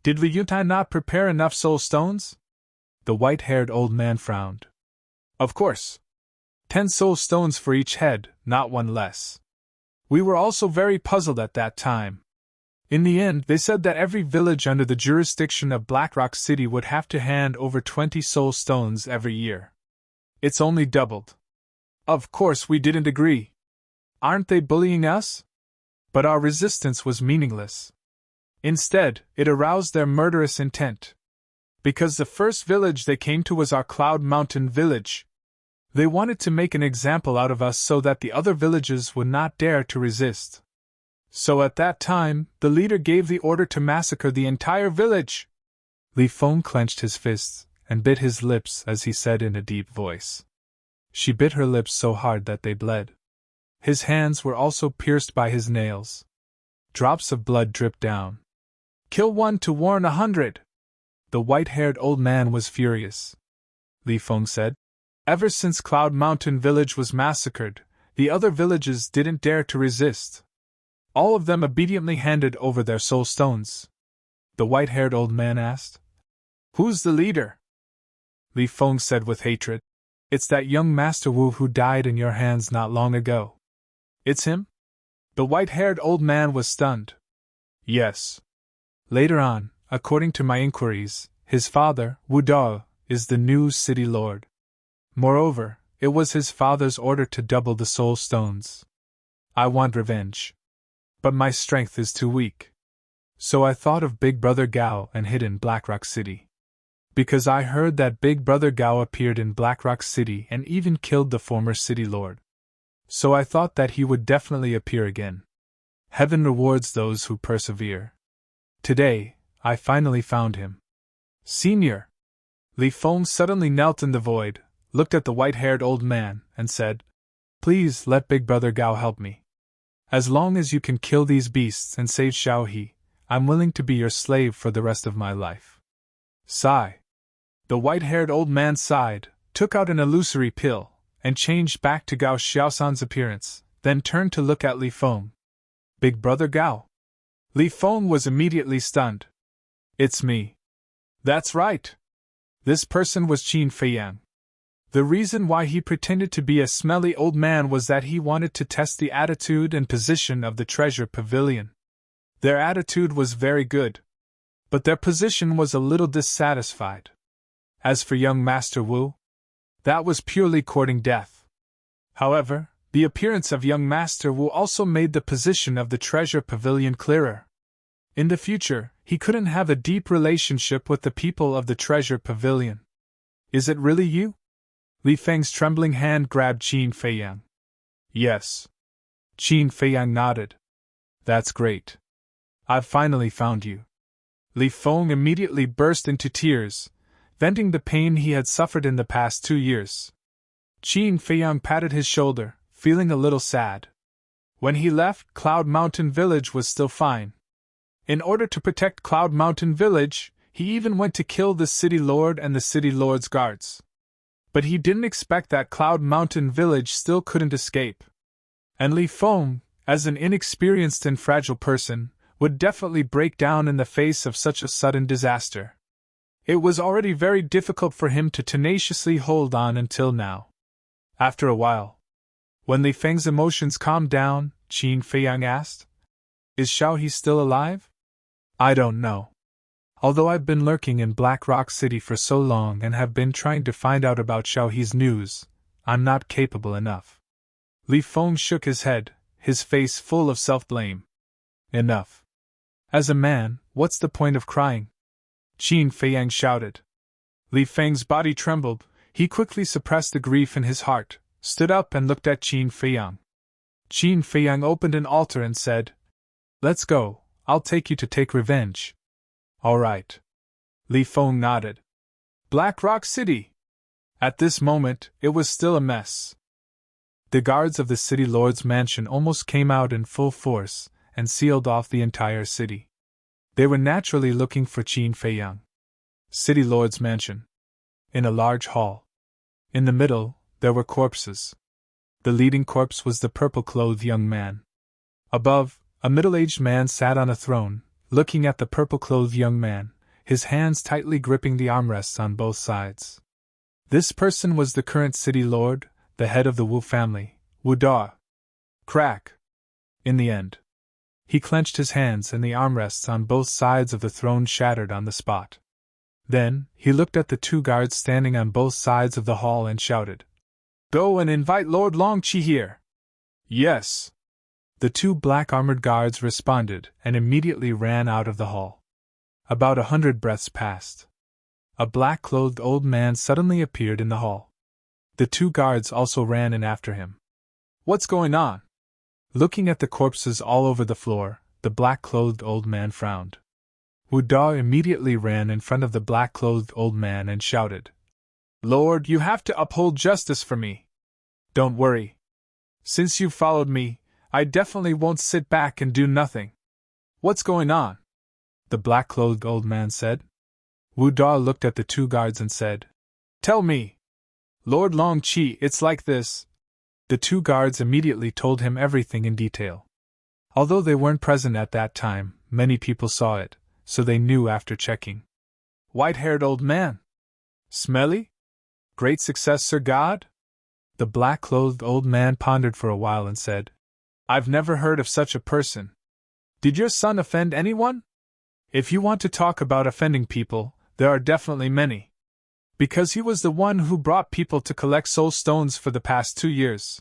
Did Li Yuntai not prepare enough soul stones? The white-haired old man frowned. Of course. 10 soul stones for each head, not one less. We were also very puzzled at that time. In the end, they said that every village under the jurisdiction of Blackrock City would have to hand over 20 soul stones every year. It's only doubled. Of course we didn't agree. Aren't they bullying us? But our resistance was meaningless. Instead, it aroused their murderous intent. Because the first village they came to was our Cloud Mountain village. They wanted to make an example out of us so that the other villages would not dare to resist. So at that time, the leader gave the order to massacre the entire village. Li Feng clenched his fists and bit his lips as he said in a deep voice. She bit her lips so hard that they bled. His hands were also pierced by his nails. Drops of blood dripped down. Kill 1 to warn 100. The white-haired old man was furious. Li Feng said, Ever since Cloud Mountain Village was massacred, the other villages didn't dare to resist. All of them obediently handed over their soul stones. The white-haired old man asked, Who's the leader? Li Feng said with hatred, It's that young Master Wu who died in your hands not long ago. It's him? The white-haired old man was stunned. Yes. Later on, according to my inquiries, his father, Wu Dao, is the new city lord. Moreover, it was his father's order to double the soul stones. I want revenge. But my strength is too weak. So I thought of Big Brother Gao and hid in Blackrock City. Because I heard that Big Brother Gao appeared in Blackrock City and even killed the former city lord. So I thought that he would definitely appear again. Heaven rewards those who persevere. Today, I finally found him. Senior! Li Feng suddenly knelt in the void, looked at the white-haired old man, and said, Please let Big Brother Gao help me. As long as you can kill these beasts and save Xiaohe, I'm willing to be your slave for the rest of my life. Sigh. The white-haired old man sighed, took out an illusory pill, and changed back to Gao Xiaosan's appearance, then turned to look at Li Feng. Big Brother Gao. Li Feng was immediately stunned. It's me. That's right. This person was Qin Feiyang. The reason why he pretended to be a smelly old man was that he wanted to test the attitude and position of the treasure pavilion. Their attitude was very good, but their position was a little dissatisfied. As for young Master Wu, that was purely courting death. However, the appearance of young Master Wu also made the position of the treasure pavilion clearer. In the future, he couldn't have a deep relationship with the people of the treasure pavilion. Is it really you? Li Feng's trembling hand grabbed Qin Feiyang. Yes. Qin Feiyang nodded. That's great. I've finally found you. Li Feng immediately burst into tears, venting the pain he had suffered in the past 2 years. Qin Feiyang patted his shoulder, feeling a little sad. When he left, Cloud Mountain Village was still fine. In order to protect Cloud Mountain Village, he even went to kill the city lord and the city lord's guards. But he didn't expect that Cloud Mountain Village still couldn't escape. And Li Feng, as an inexperienced and fragile person, would definitely break down in the face of such a sudden disaster. It was already very difficult for him to tenaciously hold on until now. After a while, when Li Feng's emotions calmed down, Qin Feiyang asked, Is Xiaohe still alive? I don't know. Although I've been lurking in Black Rock City for so long and have been trying to find out about Xiaohe's news, I'm not capable enough. Li Feng shook his head, his face full of self-blame. Enough. As a man, what's the point of crying? Qin Feiyang shouted. Li Feng's body trembled. He quickly suppressed the grief in his heart, stood up and looked at Qin Feiyang. Qin Feiyang opened an altar and said, "Let's go, I'll take you to take revenge." "All right." Li Feng nodded. Black Rock City. At this moment, it was still a mess. The guards of the city lord's mansion almost came out in full force and sealed off the entire city. They were naturally looking for Qin Feiyang. City lord's mansion. In a large hall. In the middle, there were corpses. The leading corpse was the purple-clothed young man. Above, a middle-aged man sat on a throne, looking at the purple-clothed young man, his hands tightly gripping the armrests on both sides. This person was the current city lord, the head of the Wu family, Wu Da. Crack! In the end. He clenched his hands and the armrests on both sides of the throne shattered on the spot. Then, he looked at the two guards standing on both sides of the hall and shouted, "Go and invite Lord Longqi here." "Yes." The two black-armored guards responded and immediately ran out of the hall. About 100 breaths passed. A black-clothed old man suddenly appeared in the hall. The two guards also ran in after him. "What's going on?" Looking at the corpses all over the floor, the black-clothed old man frowned. Wu Da immediately ran in front of the black-clothed old man and shouted, "Lord, you have to uphold justice for me. Don't worry. Since you followed me, I definitely won't sit back and do nothing." "What's going on?" the black-clothed old man said. Wu Da looked at the two guards and said, "Tell me." "Lord Longqi, it's like this." The two guards immediately told him everything in detail. Although they weren't present at that time, many people saw it, so they knew after checking. "White-haired old man. Smelly? Great success, Sir God?" The black-clothed old man pondered for a while and said, "I've never heard of such a person. Did your son offend anyone?" "If you want to talk about offending people, there are definitely many. Because he was the one who brought people to collect soul stones for the past 2 years.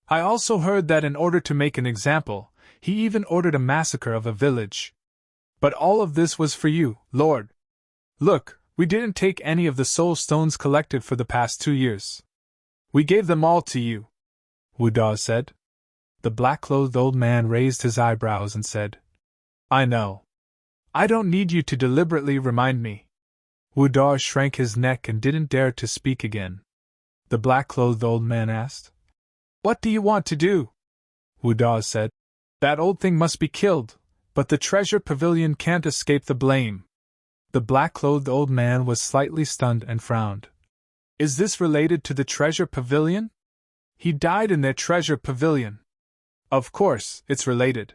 I also heard that in order to make an example, he even ordered a massacre of a village. But all of this was for you, Lord. Look, we didn't take any of the soul stones collected for the past 2 years. We gave them all to you," Wu Da said. The black-clothed old man raised his eyebrows and said, "I know. I don't need you to deliberately remind me." Wu Da shrank his neck and didn't dare to speak again. The black-clothed old man asked, "What do you want to do?" Wu Da said, "That old thing must be killed, but the treasure pavilion can't escape the blame." The black-clothed old man was slightly stunned and frowned. "Is this related to the treasure pavilion? He died in their treasure pavilion." "Of course, it's related.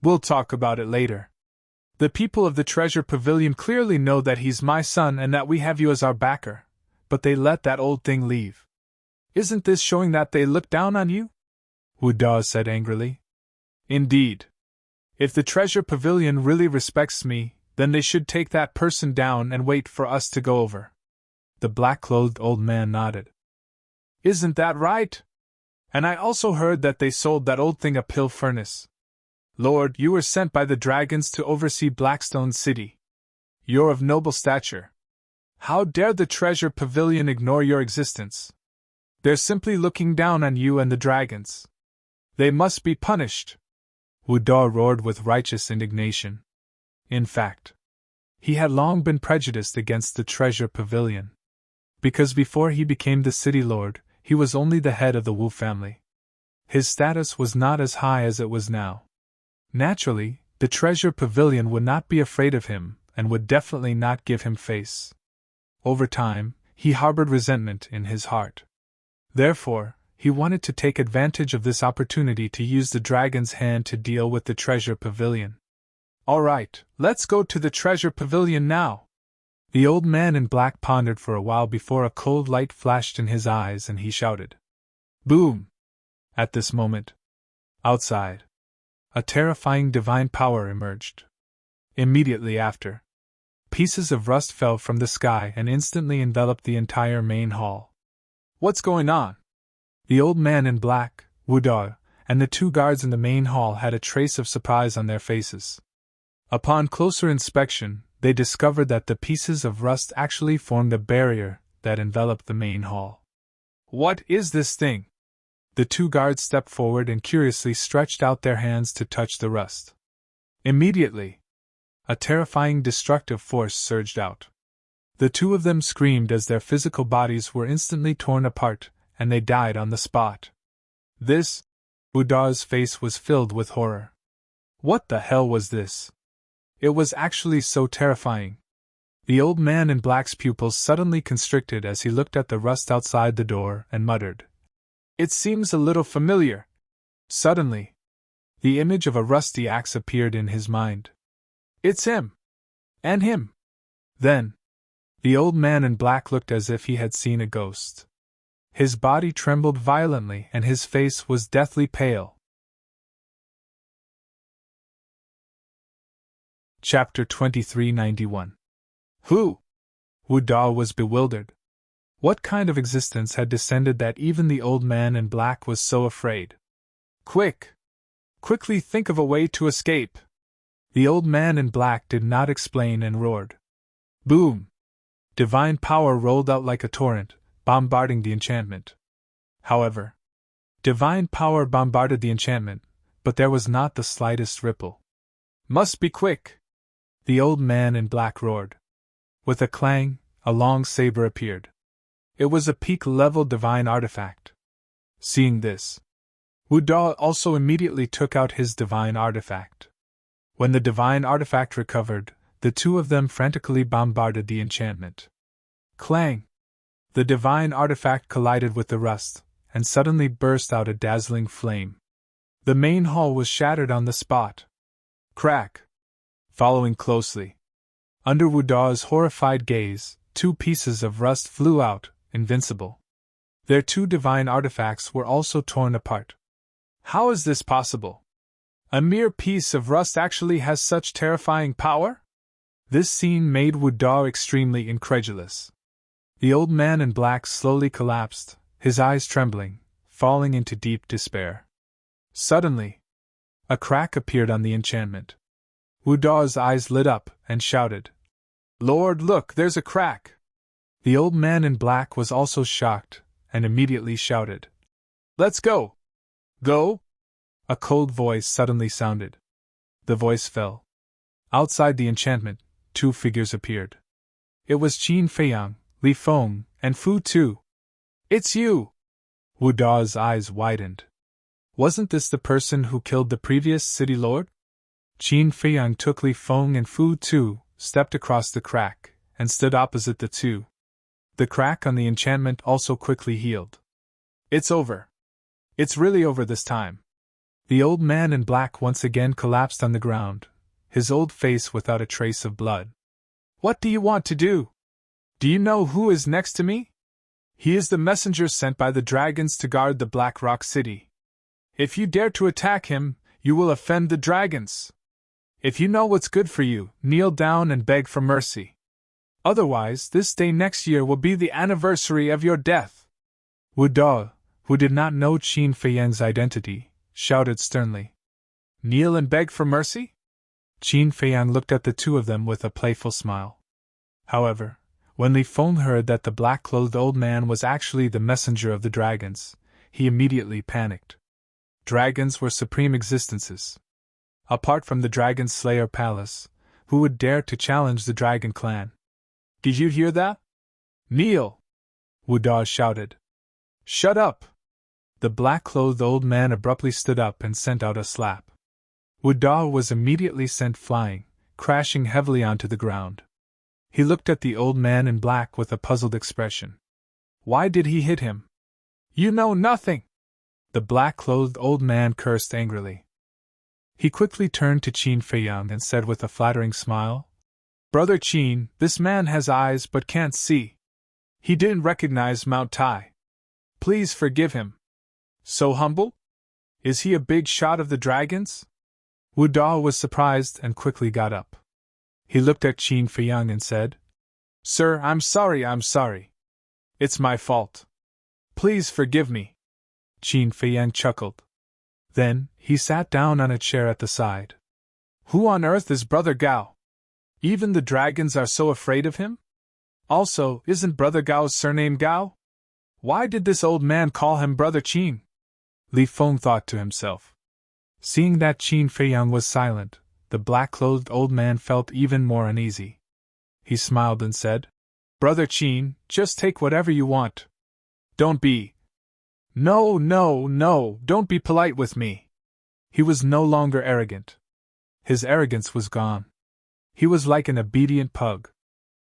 We'll talk about it later. The people of the treasure pavilion clearly know that he's my son and that we have you as our backer, but they let that old thing leave. Isn't this showing that they look down on you?" Wu Da said angrily. "Indeed. If the treasure pavilion really respects me, then they should take that person down and wait for us to go over." The black-clothed old man nodded. "Isn't that right? And I also heard that they sold that old thing a pill furnace. Lord, you were sent by the dragons to oversee Blackstone City. You're of noble stature. How dare the treasure pavilion ignore your existence? They're simply looking down on you and the dragons. They must be punished." Wu Da roared with righteous indignation. In fact, he had long been prejudiced against the treasure pavilion. Because before he became the city lord, he was only the head of the Wu family. His status was not as high as it was now. Naturally, the treasure pavilion would not be afraid of him and would definitely not give him face. Over time, he harbored resentment in his heart. Therefore, he wanted to take advantage of this opportunity to use the dragon's hand to deal with the treasure pavilion. "All right, let's go to the treasure pavilion now." The old man in black pondered for a while before a cold light flashed in his eyes and he shouted, "Boom!" At this moment, outside, a terrifying divine power emerged. Immediately after, pieces of rust fell from the sky and instantly enveloped the entire main hall. "What's going on?" The old man in black, Wu Da, and the two guards in the main hall had a trace of surprise on their faces. Upon closer inspection, they discovered that the pieces of rust actually formed a barrier that enveloped the main hall. "What is this thing?" The two guards stepped forward and curiously stretched out their hands to touch the rust. Immediately, a terrifying destructive force surged out. The two of them screamed as their physical bodies were instantly torn apart, and they died on the spot. This, Udar's face was filled with horror. What the hell was this? It was actually so terrifying. The old man in black's pupils suddenly constricted as he looked at the rust outside the door and muttered, "It seems a little familiar." Suddenly, the image of a rusty axe appeared in his mind. "It's him! And him!" Then, the old man in black looked as if he had seen a ghost. His body trembled violently and his face was deathly pale. Chapter 2391. Who? Wudar was bewildered. What kind of existence had descended that even the old man in black was so afraid? "Quick! Quickly think of a way to escape!" The old man in black did not explain and roared. Boom! Divine power rolled out like a torrent, bombarding the enchantment. However, divine power bombarded the enchantment, but there was not the slightest ripple. "Must be quick!" the old man in black roared. With a clang, a long saber appeared. It was a peak-level divine artifact. Seeing this, Wudar also immediately took out his divine artifact. When the divine artifact recovered, the two of them frantically bombarded the enchantment. Clang! The divine artifact collided with the rust, and suddenly burst out a dazzling flame. The main hall was shattered on the spot. Crack! Following closely, under Wudar's horrified gaze, two pieces of rust flew out, invincible. Their two divine artifacts were also torn apart. How is this possible? A mere piece of rust actually has such terrifying power? This scene made Wudar extremely incredulous. The old man in black slowly collapsed, his eyes trembling, falling into deep despair. Suddenly, a crack appeared on the enchantment. Wudar's eyes lit up and shouted, "Lord, look, there's a crack!" The old man in black was also shocked and immediately shouted, "Let's go!" "Go?" A cold voice suddenly sounded. The voice fell. Outside the enchantment, two figures appeared. It was Qin Feiyang, Li Feng, and Fu Tu. "It's you!" Wudar's eyes widened. Wasn't this the person who killed the previous city lord? Qin Feiyang took Li Feng and Fu Tu, stepped across the crack, and stood opposite the two. The crack on the enchantment also quickly healed. "It's over. It's really over this time." The old man in black once again collapsed on the ground, his old face without a trace of blood. "What do you want to do? Do you know who is next to me? He is the messenger sent by the dragons to guard the Black Rock City. If you dare to attack him, you will offend the dragons. If you know what's good for you, kneel down and beg for mercy. Otherwise, this day next year will be the anniversary of your death." Wudar, who did not know Qin Feiyang's identity, shouted sternly, "Kneel and beg for mercy?" Qin Feiyang looked at the two of them with a playful smile. However, when Li Feng heard that the black-clothed old man was actually the messenger of the dragons, he immediately panicked. Dragons were supreme existences. Apart from the Dragon Slayer Palace, who would dare to challenge the Dragon Clan? "Did you hear that? Kneel!" Wudar shouted. "Shut up!" The black-clothed old man abruptly stood up and sent out a slap. Wudar was immediately sent flying, crashing heavily onto the ground. He looked at the old man in black with a puzzled expression. Why did he hit him? "You know nothing!" The black-clothed old man cursed angrily. He quickly turned to Qin Feiyang and said with a flattering smile, "Brother Qin, this man has eyes but can't see. He didn't recognize Mount Tai. Please forgive him. So humble? Is he a big shot of the dragons?" Wudar was surprised and quickly got up. He looked at Qin Feiyang and said, "Sir, I'm sorry. It's my fault. Please forgive me." Qin Feiyang chuckled. Then, he sat down on a chair at the side. Who on earth is Brother Gao? Even the dragons are so afraid of him? Also, isn't Brother Gao's surname Gao? Why did this old man call him Brother Qin? Li Feng thought to himself. Seeing that Qin Feiyang was silent, the black-clothed old man felt even more uneasy. He smiled and said, Brother Qin, just take whatever you want. Don't be. No, don't be polite with me. He was no longer arrogant. His arrogance was gone. He was like an obedient pug.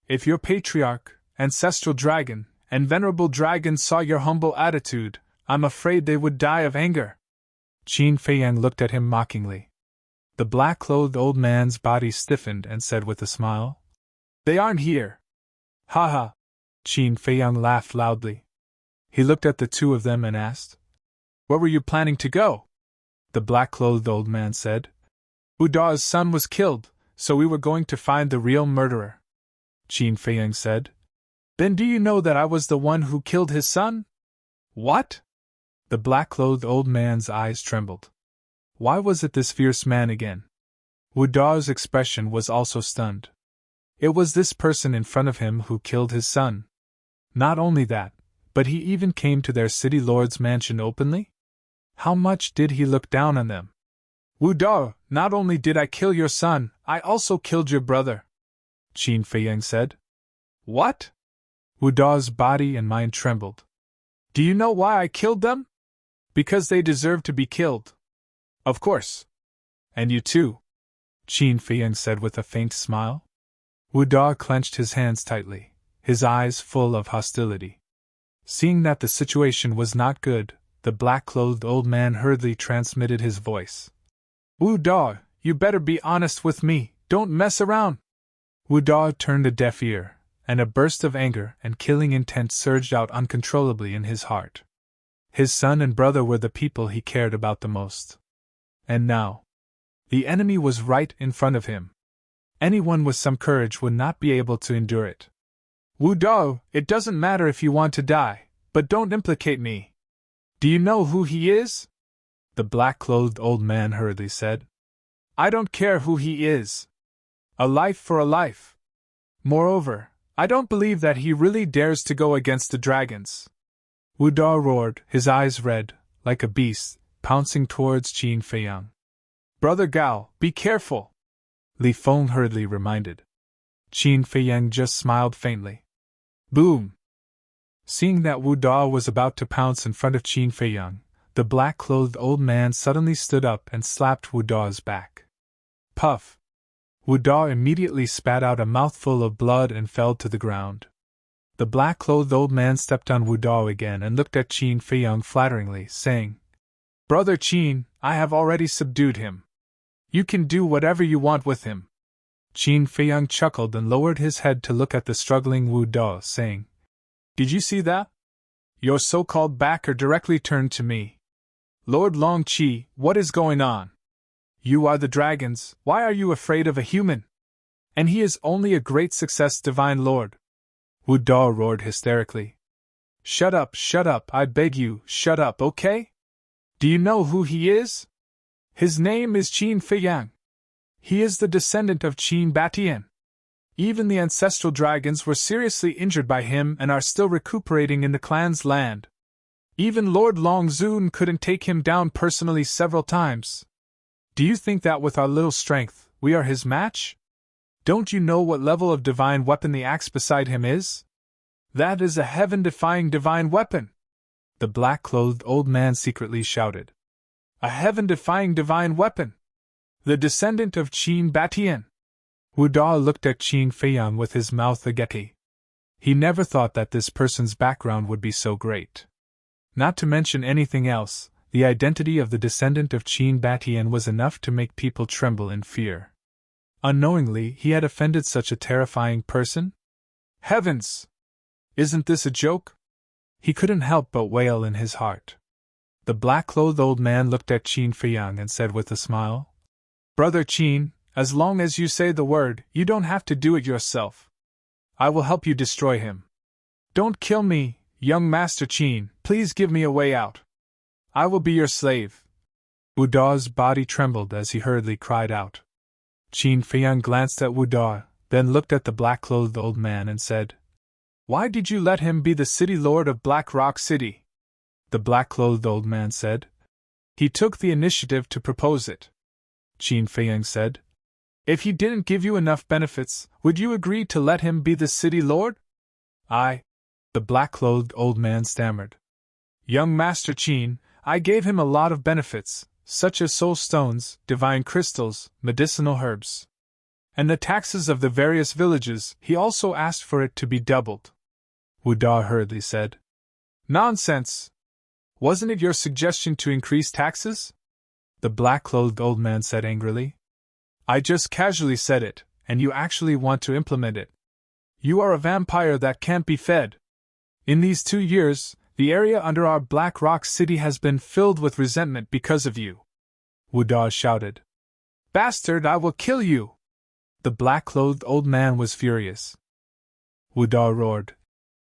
If your patriarch, ancestral dragon, and venerable dragon saw your humble attitude, I'm afraid they would die of anger. Qin Feiyang looked at him mockingly. The black-clothed old man's body stiffened and said with a smile, They aren't here. Ha ha! Qin Feiyang laughed loudly. He looked at the two of them and asked, Where were you planning to go? The black-clothed old man said, Wu Dao's son was killed, so we were going to find the real murderer. Qin Feiyang said, Then do you know that I was the one who killed his son? What? The black-clothed old man's eyes trembled. Why was it this fierce man again? Wu Dao's expression was also stunned. It was this person in front of him who killed his son. Not only that, but he even came to their city lord's mansion openly? How much did he look down on them? Wu Dao, not only did I kill your son, I also killed your brother, Qin Feiyang said. What? Wu Dao's body and mind trembled. Do you know why I killed them? Because they deserve to be killed. Of course. And you too, Qin Feiyang said with a faint smile. Wu Dao clenched his hands tightly, his eyes full of hostility. Seeing that the situation was not good, the black-clothed old man hurriedly transmitted his voice. Wu Dao, you better be honest with me, don't mess around. Wu Dao turned a deaf ear, and a burst of anger and killing intent surged out uncontrollably in his heart. His son and brother were the people he cared about the most. And now, the enemy was right in front of him. Anyone with some courage would not be able to endure it. Wu Dao, it doesn't matter if you want to die, but don't implicate me. Do you know who he is? The black-clothed old man hurriedly said. I don't care who he is. A life for a life. Moreover, I don't believe that he really dares to go against the dragons. Wu Dao roared, his eyes red, like a beast, pouncing towards Qin Feiyang. Brother Gao, be careful! Li Feng hurriedly reminded. Qin Feiyang just smiled faintly. Boom! Seeing that Wu Dao was about to pounce in front of Qin Feiyang, the black-clothed old man suddenly stood up and slapped Wu Dao's back. Puff! Wu Dao immediately spat out a mouthful of blood and fell to the ground. The black-clothed old man stepped on Wu Dao again and looked at Qin Feiyang flatteringly, saying, Brother Qin, I have already subdued him. You can do whatever you want with him. Qin Feiyang chuckled and lowered his head to look at the struggling Wu Dao, saying, Did you see that? Your so-called backer directly turned to me. Lord Long Qi, what is going on? You are the dragons, why are you afraid of a human? And he is only a great success, Divine Lord. Wu Dao roared hysterically. Shut up, I beg you, shut up, okay? Do you know who he is? His name is Qin Feiyang. He is the descendant of Qin Batian. Even the ancestral dragons were seriously injured by him and are still recuperating in the clan's land. Even Lord Long Zun couldn't take him down personally several times. Do you think that with our little strength, we are his match? Don't you know what level of divine weapon the axe beside him is? That is a heaven-defying divine weapon! The black-clothed old man secretly shouted. A heaven-defying divine weapon! The descendant of Qin Batian! Wu Dao looked at Qin Feiyang with his mouth agape. He never thought that this person's background would be so great. Not to mention anything else, the identity of the descendant of Qin Batian was enough to make people tremble in fear. Unknowingly, he had offended such a terrifying person? Heavens! Isn't this a joke? He couldn't help but wail in his heart. The black-clothed old man looked at Qin Feiyang and said with a smile, Brother Qin, as long as you say the word, you don't have to do it yourself. I will help you destroy him. Don't kill me, young Master Qin, please give me a way out. I will be your slave. Wu Dao's body trembled as he hurriedly cried out. Qin Feiyang glanced at Wu Da, then looked at the black-clothed old man and said, "Why did you let him be the city lord of Black Rock City?" The black-clothed old man said, "He took the initiative to propose it." Qin Feiyang said, "If he didn't give you enough benefits, would you agree to let him be the city lord?" The black-clothed old man stammered. "Young Master Qin, I gave him a lot of benefits, such as soul stones, divine crystals, medicinal herbs. And the taxes of the various villages, he also asked for it to be doubled." Wu Da hurriedly said, "Nonsense! Wasn't it your suggestion to increase taxes?" The black-clothed old man said angrily. "I just casually said it, and you actually want to implement it. You are a vampire that can't be fed. In these 2 years, the area under our Black Rock City has been filled with resentment because of you." Wu Da shouted. "Bastard, I will kill you!" The black-clothed old man was furious. Wu Da roared,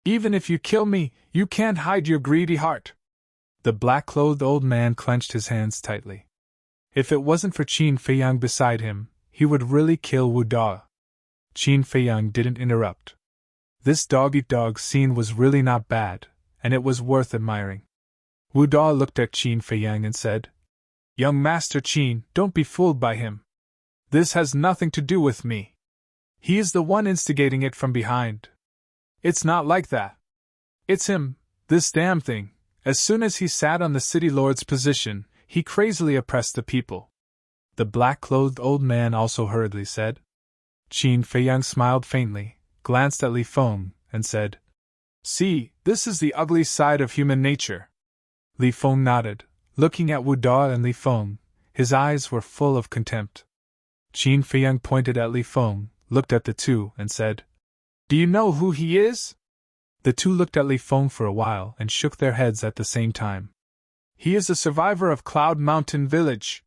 "Even if you kill me, you can't hide your greedy heart." The black-clothed old man clenched his hands tightly. If it wasn't for Qin Feiyang beside him, he would really kill Wu Da. Qin Feiyang didn't interrupt. This dog-eat-dog scene was really not bad, and it was worth admiring. Wu Da looked at Qin Feiyang and said, "Young Master Qin, don't be fooled by him. This has nothing to do with me. He is the one instigating it from behind. It's not like that. It's him, this damn thing. As soon as he sat on the city lord's position, he crazily oppressed the people." The black-clothed old man also hurriedly said. Qin Feiyang smiled faintly, glanced at Li Feng, and said, "See, this is the ugly side of human nature." Li Feng nodded, looking at Wu Da and Li Feng. His eyes were full of contempt. Qin Feiyang pointed at Li Feng, looked at the two, and said, "Do you know who he is?" The two looked at Li Feng for a while and shook their heads at the same time. "He is a survivor of Cloud Mountain Village.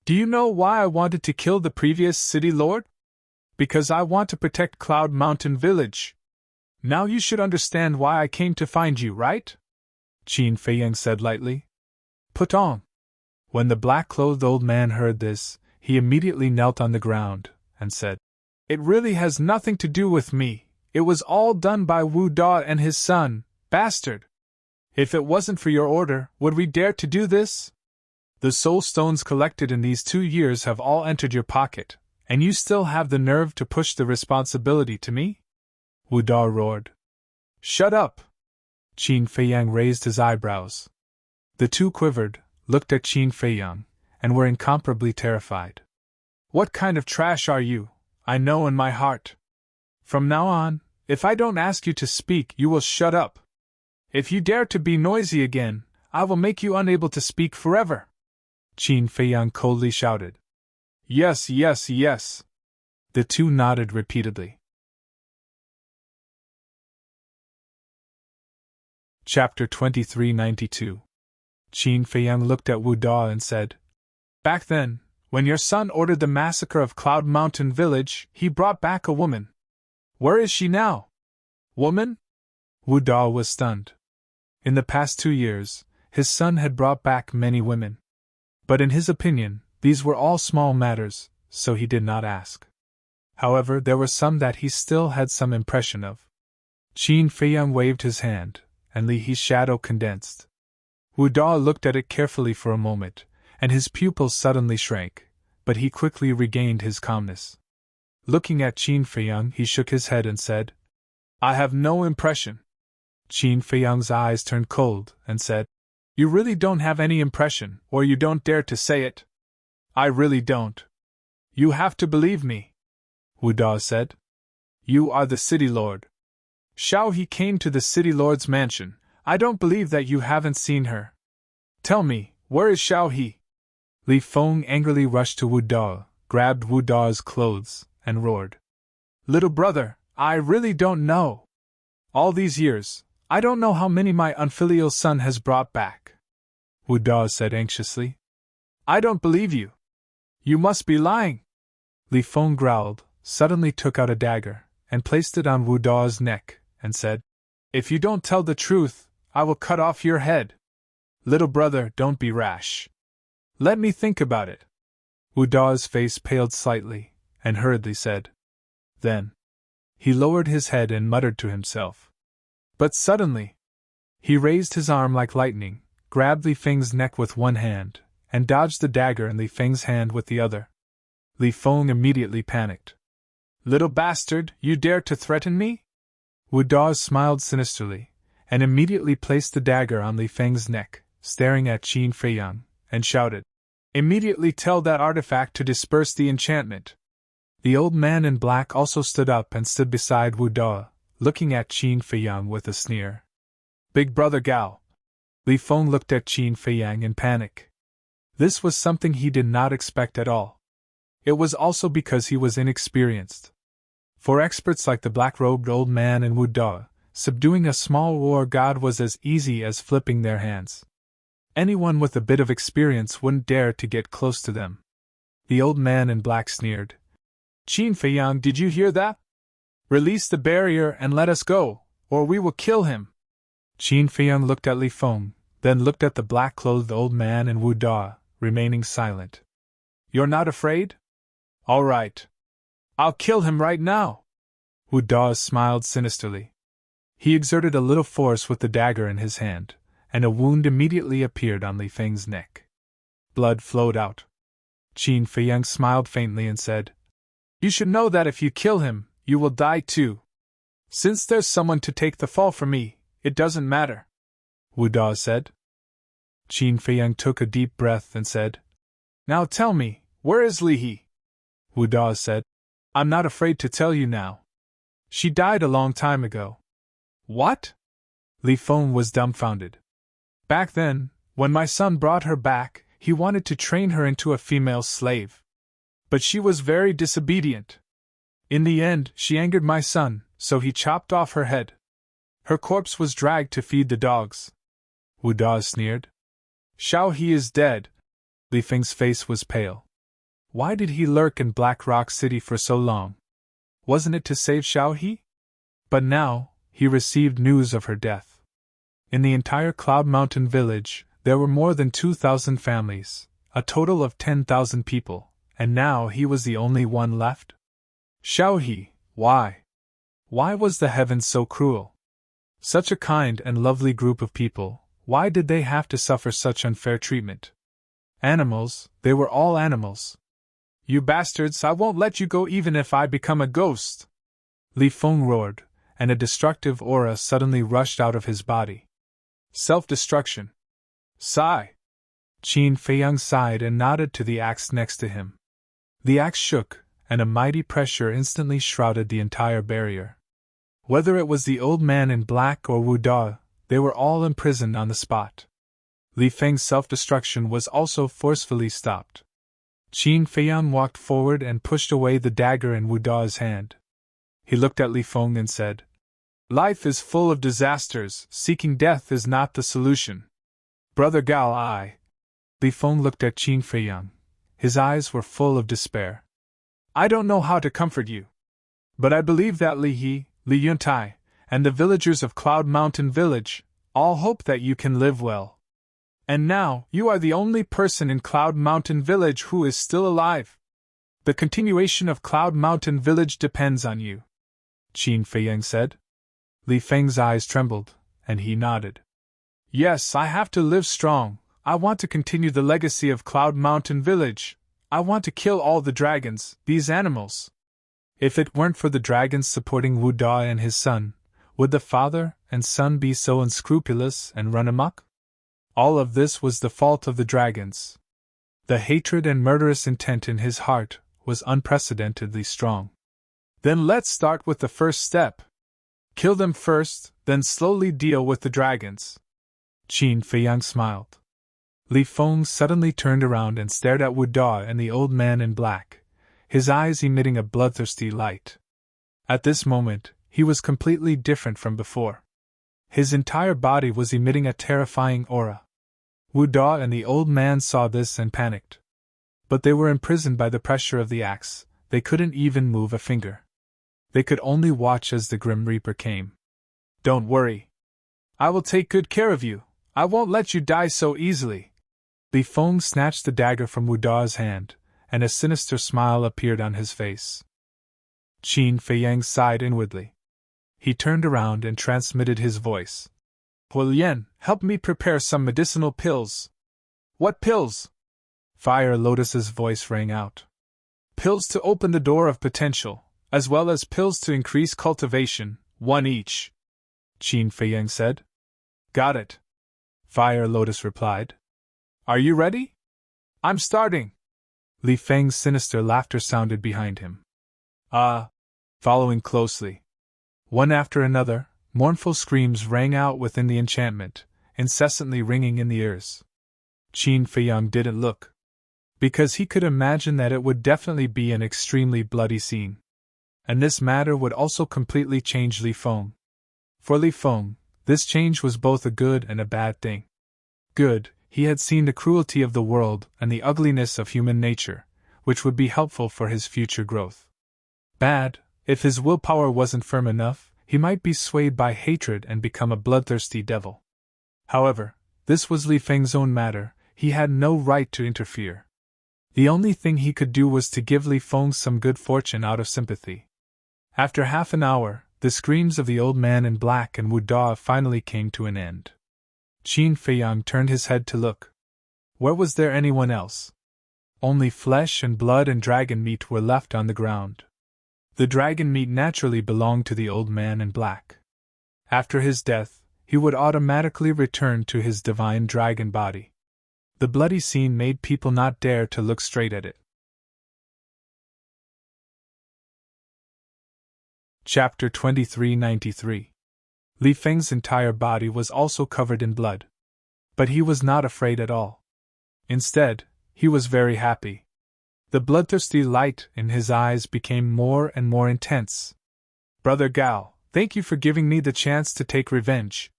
Do you know why I wanted to kill the previous city lord? Because I want to protect Cloud Mountain Village. Now you should understand why I came to find you, right?" Qin Feiyang said lightly. "Put on." When the black-clothed old man heard this, he immediately knelt on the ground, and said, "It really has nothing to do with me. It was all done by Wu Da and his son, bastard. If it wasn't for your order, would we dare to do this? The soul stones collected in these 2 years have all entered your pocket, and you still have the nerve to push the responsibility to me?" Wu Da roared. "Shut up!" Qin Feiyang raised his eyebrows. The two quivered, looked at Qin Feiyang, and were incomparably terrified. "What kind of trash are you? I know in my heart. From now on, if I don't ask you to speak, you will shut up. If you dare to be noisy again, I will make you unable to speak forever." Qin Feiyang coldly shouted. "Yes, yes, yes." The two nodded repeatedly. Chapter 2392. Qin Feiyang looked at Wu Da and said, "Back then, when your son ordered the massacre of Cloud Mountain Village, he brought back a woman. Where is she now?" "Woman?" Wu Da was stunned. In the past 2 years, his son had brought back many women. But in his opinion, these were all small matters, so he did not ask. However, there were some that he still had some impression of. Qin Feiyang waved his hand, and Li He's shadow condensed. Wu Da looked at it carefully for a moment, and his pupils suddenly shrank, but he quickly regained his calmness. Looking at Qin Feiyang, he shook his head and said, "I have no impression." Qin Feiyang's eyes turned cold, and said, "You really don't have any impression, or you don't dare to say it." "I really don't." "You have to believe me," Wu Da said. "You are the city lord. Xiao He came to the city lord's mansion. I don't believe that you haven't seen her. Tell me, where is Xiao He?" Li Feng angrily rushed to Wu Da, grabbed Wu Da's clothes, and roared, "Little brother, I really don't know. All these years, I don't know how many my unfilial son has brought back." Wu Da said anxiously. "I don't believe you. You must be lying." Li Feng growled, suddenly took out a dagger, and placed it on Wu Da's neck, and said, "If you don't tell the truth, I will cut off your head. Little brother, don't be rash. Let me think about it." Wu Da's face paled slightly, and hurriedly said. Then he lowered his head and muttered to himself. But suddenly, he raised his arm like lightning, grabbed Li Feng's neck with one hand, and dodged the dagger in Li Feng's hand with the other. Li Feng immediately panicked. Little bastard, you dare to threaten me? Wu Dao smiled sinisterly, and immediately placed the dagger on Li Feng's neck, staring at Qin Feiyang, and shouted, Immediately tell that artifact to disperse the enchantment. The old man in black also stood up and stood beside Wu Dao, looking at Qin Feiyang with a sneer. Big brother Gao. Li Feng looked at Qin Feiyang in panic. This was something he did not expect at all. It was also because he was inexperienced. For experts like the black-robed old man and Wu Dao, subduing a small war god was as easy as flipping their hands. Anyone with a bit of experience wouldn't dare to get close to them. The old man in black sneered. Qin Feiyang, did you hear that? Release the barrier and let us go, or we will kill him. Qin Feiyang looked at Li Feng, then looked at the black-clothed old man and Wu Dao, remaining silent. You're not afraid? All right. I'll kill him right now. Wu Dao smiled sinisterly. He exerted a little force with the dagger in his hand, and a wound immediately appeared on Li Feng's neck. Blood flowed out. Qin Feiyang smiled faintly and said, You should know that if you kill him, you will die too. Since there's someone to take the fall for me, it doesn't matter. Wu Dao said. Qin Feiyang took a deep breath and said, Now tell me, where is Li He? Wu Dao said, I'm not afraid to tell you now. She died a long time ago. What? Li Feng was dumbfounded. Back then, when my son brought her back, he wanted to train her into a female slave. But she was very disobedient. In the end, she angered my son, so he chopped off her head. Her corpse was dragged to feed the dogs. Wu Dao sneered. Xiao He is dead. Li Feng's face was pale. Why did he lurk in Black Rock City for so long? Wasn't it to save Xiao He? But now, he received news of her death. In the entire Cloud Mountain village, there were more than 2,000 families, a total of 10,000 people, and now he was the only one left? Xiao He, why? Why was the heavens so cruel? Such a kind and lovely group of people, why did they have to suffer such unfair treatment? Animals, they were all animals. You bastards, I won't let you go even if I become a ghost! Li Feng roared, and a destructive aura suddenly rushed out of his body. Self-destruction. Sigh. Qin Feiyang sighed and nodded to the axe next to him. The axe shook, and a mighty pressure instantly shrouded the entire barrier. Whether it was the old man in black or Wu Dao, they were all imprisoned on the spot. Li Feng's self-destruction was also forcefully stopped. Qin Feiyang walked forward and pushed away the dagger in Wu Dao's hand. He looked at Li Feng and said, Life is full of disasters, seeking death is not the solution. Brother Gao, Li Feng looked at Qin Feiyang. His eyes were full of despair. I don't know how to comfort you. But I believe that Li He, Li Yuntai, and the villagers of Cloud Mountain Village all hope that you can live well. And now, you are the only person in Cloud Mountain Village who is still alive. The continuation of Cloud Mountain Village depends on you. Qin Feiyang said. Li Feng's eyes trembled, and he nodded. Yes, I have to live strong. I want to continue the legacy of Cloud Mountain Village. I want to kill all the dragons, these animals. If it weren't for the dragons supporting Wu Dao and his son, would the father and son be so unscrupulous and run amok? All of this was the fault of the dragons. The hatred and murderous intent in his heart was unprecedentedly strong. Then let's start with the first step. Kill them first, then slowly deal with the dragons. Qin Feiyang smiled. Li Feng suddenly turned around and stared at Wu Dao and the old man in black, his eyes emitting a bloodthirsty light. At this moment, he was completely different from before. His entire body was emitting a terrifying aura. Wu Dao and the old man saw this and panicked. But they were imprisoned by the pressure of the axe, they couldn't even move a finger. They could only watch as the Grim Reaper came. Don't worry. I will take good care of you. I won't let you die so easily. Li Feng snatched the dagger from Wu Dao's hand, and a sinister smile appeared on his face. Qin Feiyang sighed inwardly. He turned around and transmitted his voice. Huolian, help me prepare some medicinal pills. What pills? Fire Lotus's voice rang out. Pills to open the door of potential, as well as pills to increase cultivation, one each. Qin Feiyang said. Got it. Fire Lotus replied. Are you ready? I'm starting. Li Feng's sinister laughter sounded behind him. Following closely. One after another, mournful screams rang out within the enchantment, incessantly ringing in the ears. Qin Feiyang didn't look, because he could imagine that it would definitely be an extremely bloody scene. And this matter would also completely change Li Feng. For Li Feng, this change was both a good and a bad thing. Good, he had seen the cruelty of the world and the ugliness of human nature, which would be helpful for his future growth. Bad, if his willpower wasn't firm enough, he might be swayed by hatred and become a bloodthirsty devil. However, this was Li Feng's own matter, he had no right to interfere. The only thing he could do was to give Li Feng some good fortune out of sympathy. After half an hour, the screams of the old man in black and Wu Da finally came to an end. Qin Feiyang turned his head to look. Where was there anyone else? Only flesh and blood and dragon meat were left on the ground. The dragon meat naturally belonged to the old man in black. After his death, he would automatically return to his divine dragon body. The bloody scene made people not dare to look straight at it. Chapter 2393. Li Feng's entire body was also covered in blood. But he was not afraid at all. Instead, he was very happy. The bloodthirsty light in his eyes became more and more intense. Brother Gao, thank you for giving me the chance to take revenge.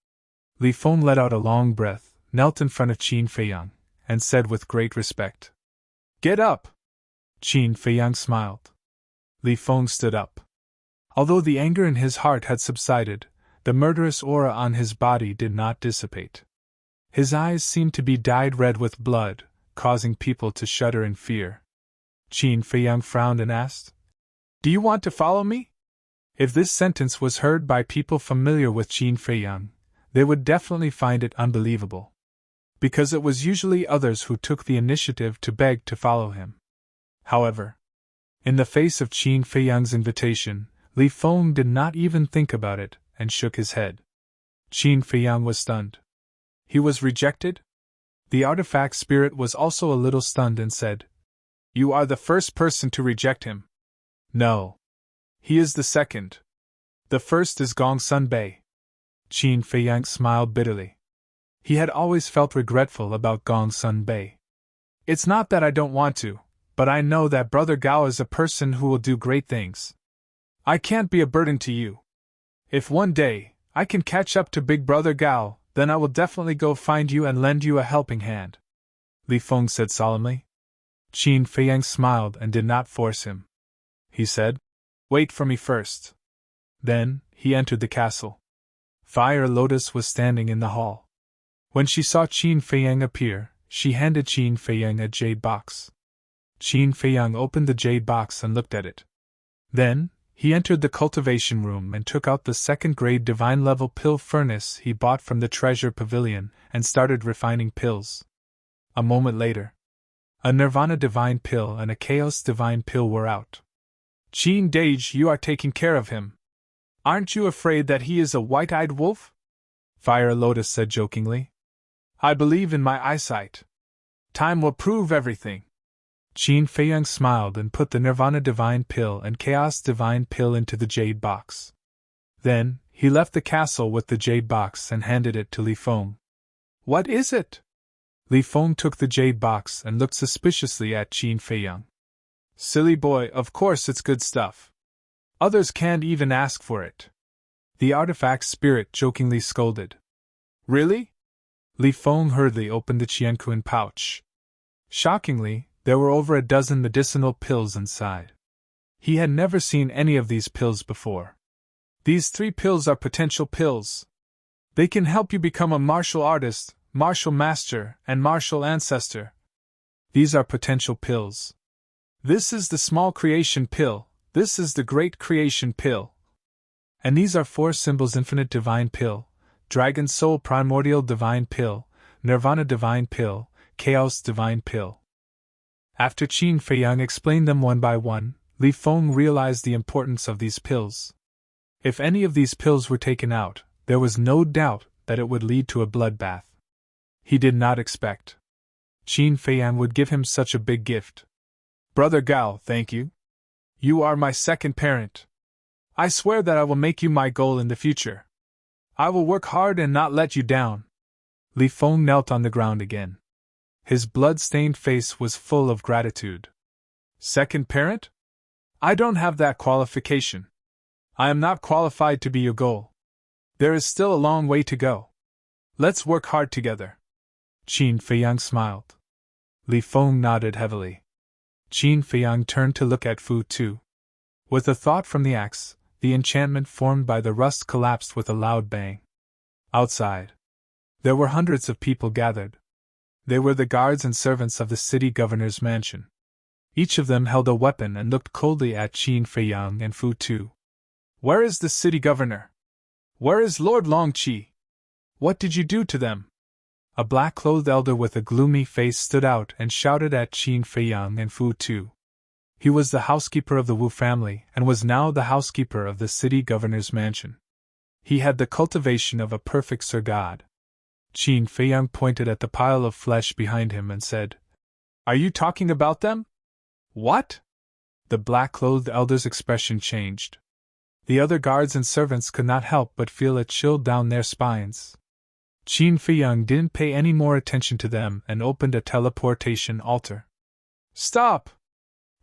Li Feng let out a long breath, knelt in front of Qin Feiyang, and said with great respect. Get up! Qin Feiyang smiled. Li Feng stood up. Although the anger in his heart had subsided, the murderous aura on his body did not dissipate. His eyes seemed to be dyed red with blood, causing people to shudder in fear. Qin Feiyang frowned and asked, Do you want to follow me? If this sentence was heard by people familiar with Qin Feiyang, they would definitely find it unbelievable. Because it was usually others who took the initiative to beg to follow him. However, in the face of Qin Feiyang's invitation, Li Feng did not even think about it, and shook his head. Qin Feiyang was stunned. He was rejected? The artifact spirit was also a little stunned and said, You are the first person to reject him. No. He is the second. The first is Gong Sun Bei. Qin Feiyang smiled bitterly. He had always felt regretful about Gong Sun Bei. It's not that I don't want to, but I know that Brother Gao is a person who will do great things. I can't be a burden to you. If one day I can catch up to Big Brother Gao, then I will definitely go find you and lend you a helping hand. Li Feng said solemnly. Qin Feiyang smiled and did not force him. He said, Wait for me first. Then, he entered the castle. Fire Lotus was standing in the hall. When she saw Qin Feiyang appear, she handed Qin Feiyang a jade box. Qin Feiyang opened the jade box and looked at it. Then, he entered the cultivation room and took out the second-grade divine-level pill furnace he bought from the treasure pavilion and started refining pills. A moment later, a Nirvana divine pill and a Chaos divine pill were out. Qin Dage, you are taking care of him. Aren't you afraid that he is a white-eyed wolf? Fire Lotus said jokingly. I believe in my eyesight. Time will prove everything. Qin Feiyang smiled and put the Nirvana divine pill and Chaos divine pill into the jade box. Then, he left the castle with the jade box and handed it to Li Feng. What is it? Li Feng took the jade box and looked suspiciously at Qin Feiyang. Silly boy, of course it's good stuff. Others can't even ask for it. The artifact spirit jokingly scolded. Really? Li Feng hurriedly opened the Qianquan pouch. Shockingly, there were over a dozen medicinal pills inside. He had never seen any of these pills before. These 3 pills are potential pills. They can help you become a martial artist, martial master, and martial ancestor. These are potential pills. This is the small creation pill, this is the great creation pill. And these are 4 symbols: infinite divine pill, dragon soul primordial divine pill, nirvana divine pill, chaos divine pill. After Qin Feiyang explained them one by one, Li Feng realized the importance of these pills. If any of these pills were taken out, there was no doubt that it would lead to a bloodbath. He did not expect Qin Feiyang would give him such a big gift. Brother Gao, thank you. You are my second parent. I swear that I will make you my goal in the future. I will work hard and not let you down. Li Feng knelt on the ground again. His blood-stained face was full of gratitude. Second parent? I don't have that qualification. I am not qualified to be your goal. There is still a long way to go. Let's work hard together. Qin Feiyang smiled. Li Feng nodded heavily. Qin Feiyang turned to look at Fu Tu. With a thought from the axe, the enchantment formed by the rust collapsed with a loud bang. Outside, there were hundreds of people gathered. They were the guards and servants of the city governor's mansion. Each of them held a weapon and looked coldly at Qin Feiyang and Fu Tu. Where is the city governor? Where is Lord Longqi? What did you do to them? A black-clothed elder with a gloomy face stood out and shouted at Qin Feiyang and Fu Tu. He was the housekeeper of the Wu family and was now the housekeeper of the city governor's mansion. He had the cultivation of a perfect Sir God. Qin Feiyang pointed at the pile of flesh behind him and said, Are you talking about them? What? The black-clothed elder's expression changed. The other guards and servants could not help but feel a chill down their spines. Qin Feiyang didn't pay any more attention to them and opened a teleportation altar. Stop!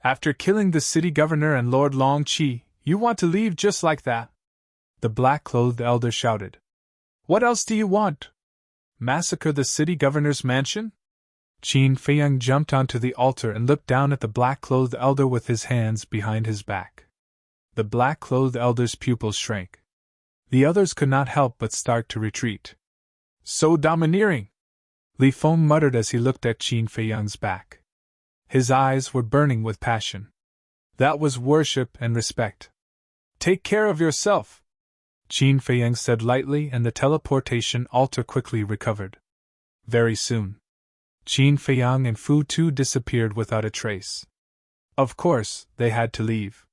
After killing the city governor and Lord Longqi, you want to leave just like that? The black-clothed elder shouted. What else do you want? Massacre the city governor's mansion? Qin Feiyang jumped onto the altar and looked down at the black-clothed elder with his hands behind his back. The black-clothed elder's pupils shrank. The others could not help but start to retreat. So domineering! Li Feng muttered as he looked at Qin Feiyang's back. His eyes were burning with passion. That was worship and respect. Take care of yourself, Qin Feiyang said lightly, and the teleportation altar quickly recovered. Very soon, Qin Feiyang and Fu Tu disappeared without a trace. Of course, they had to leave.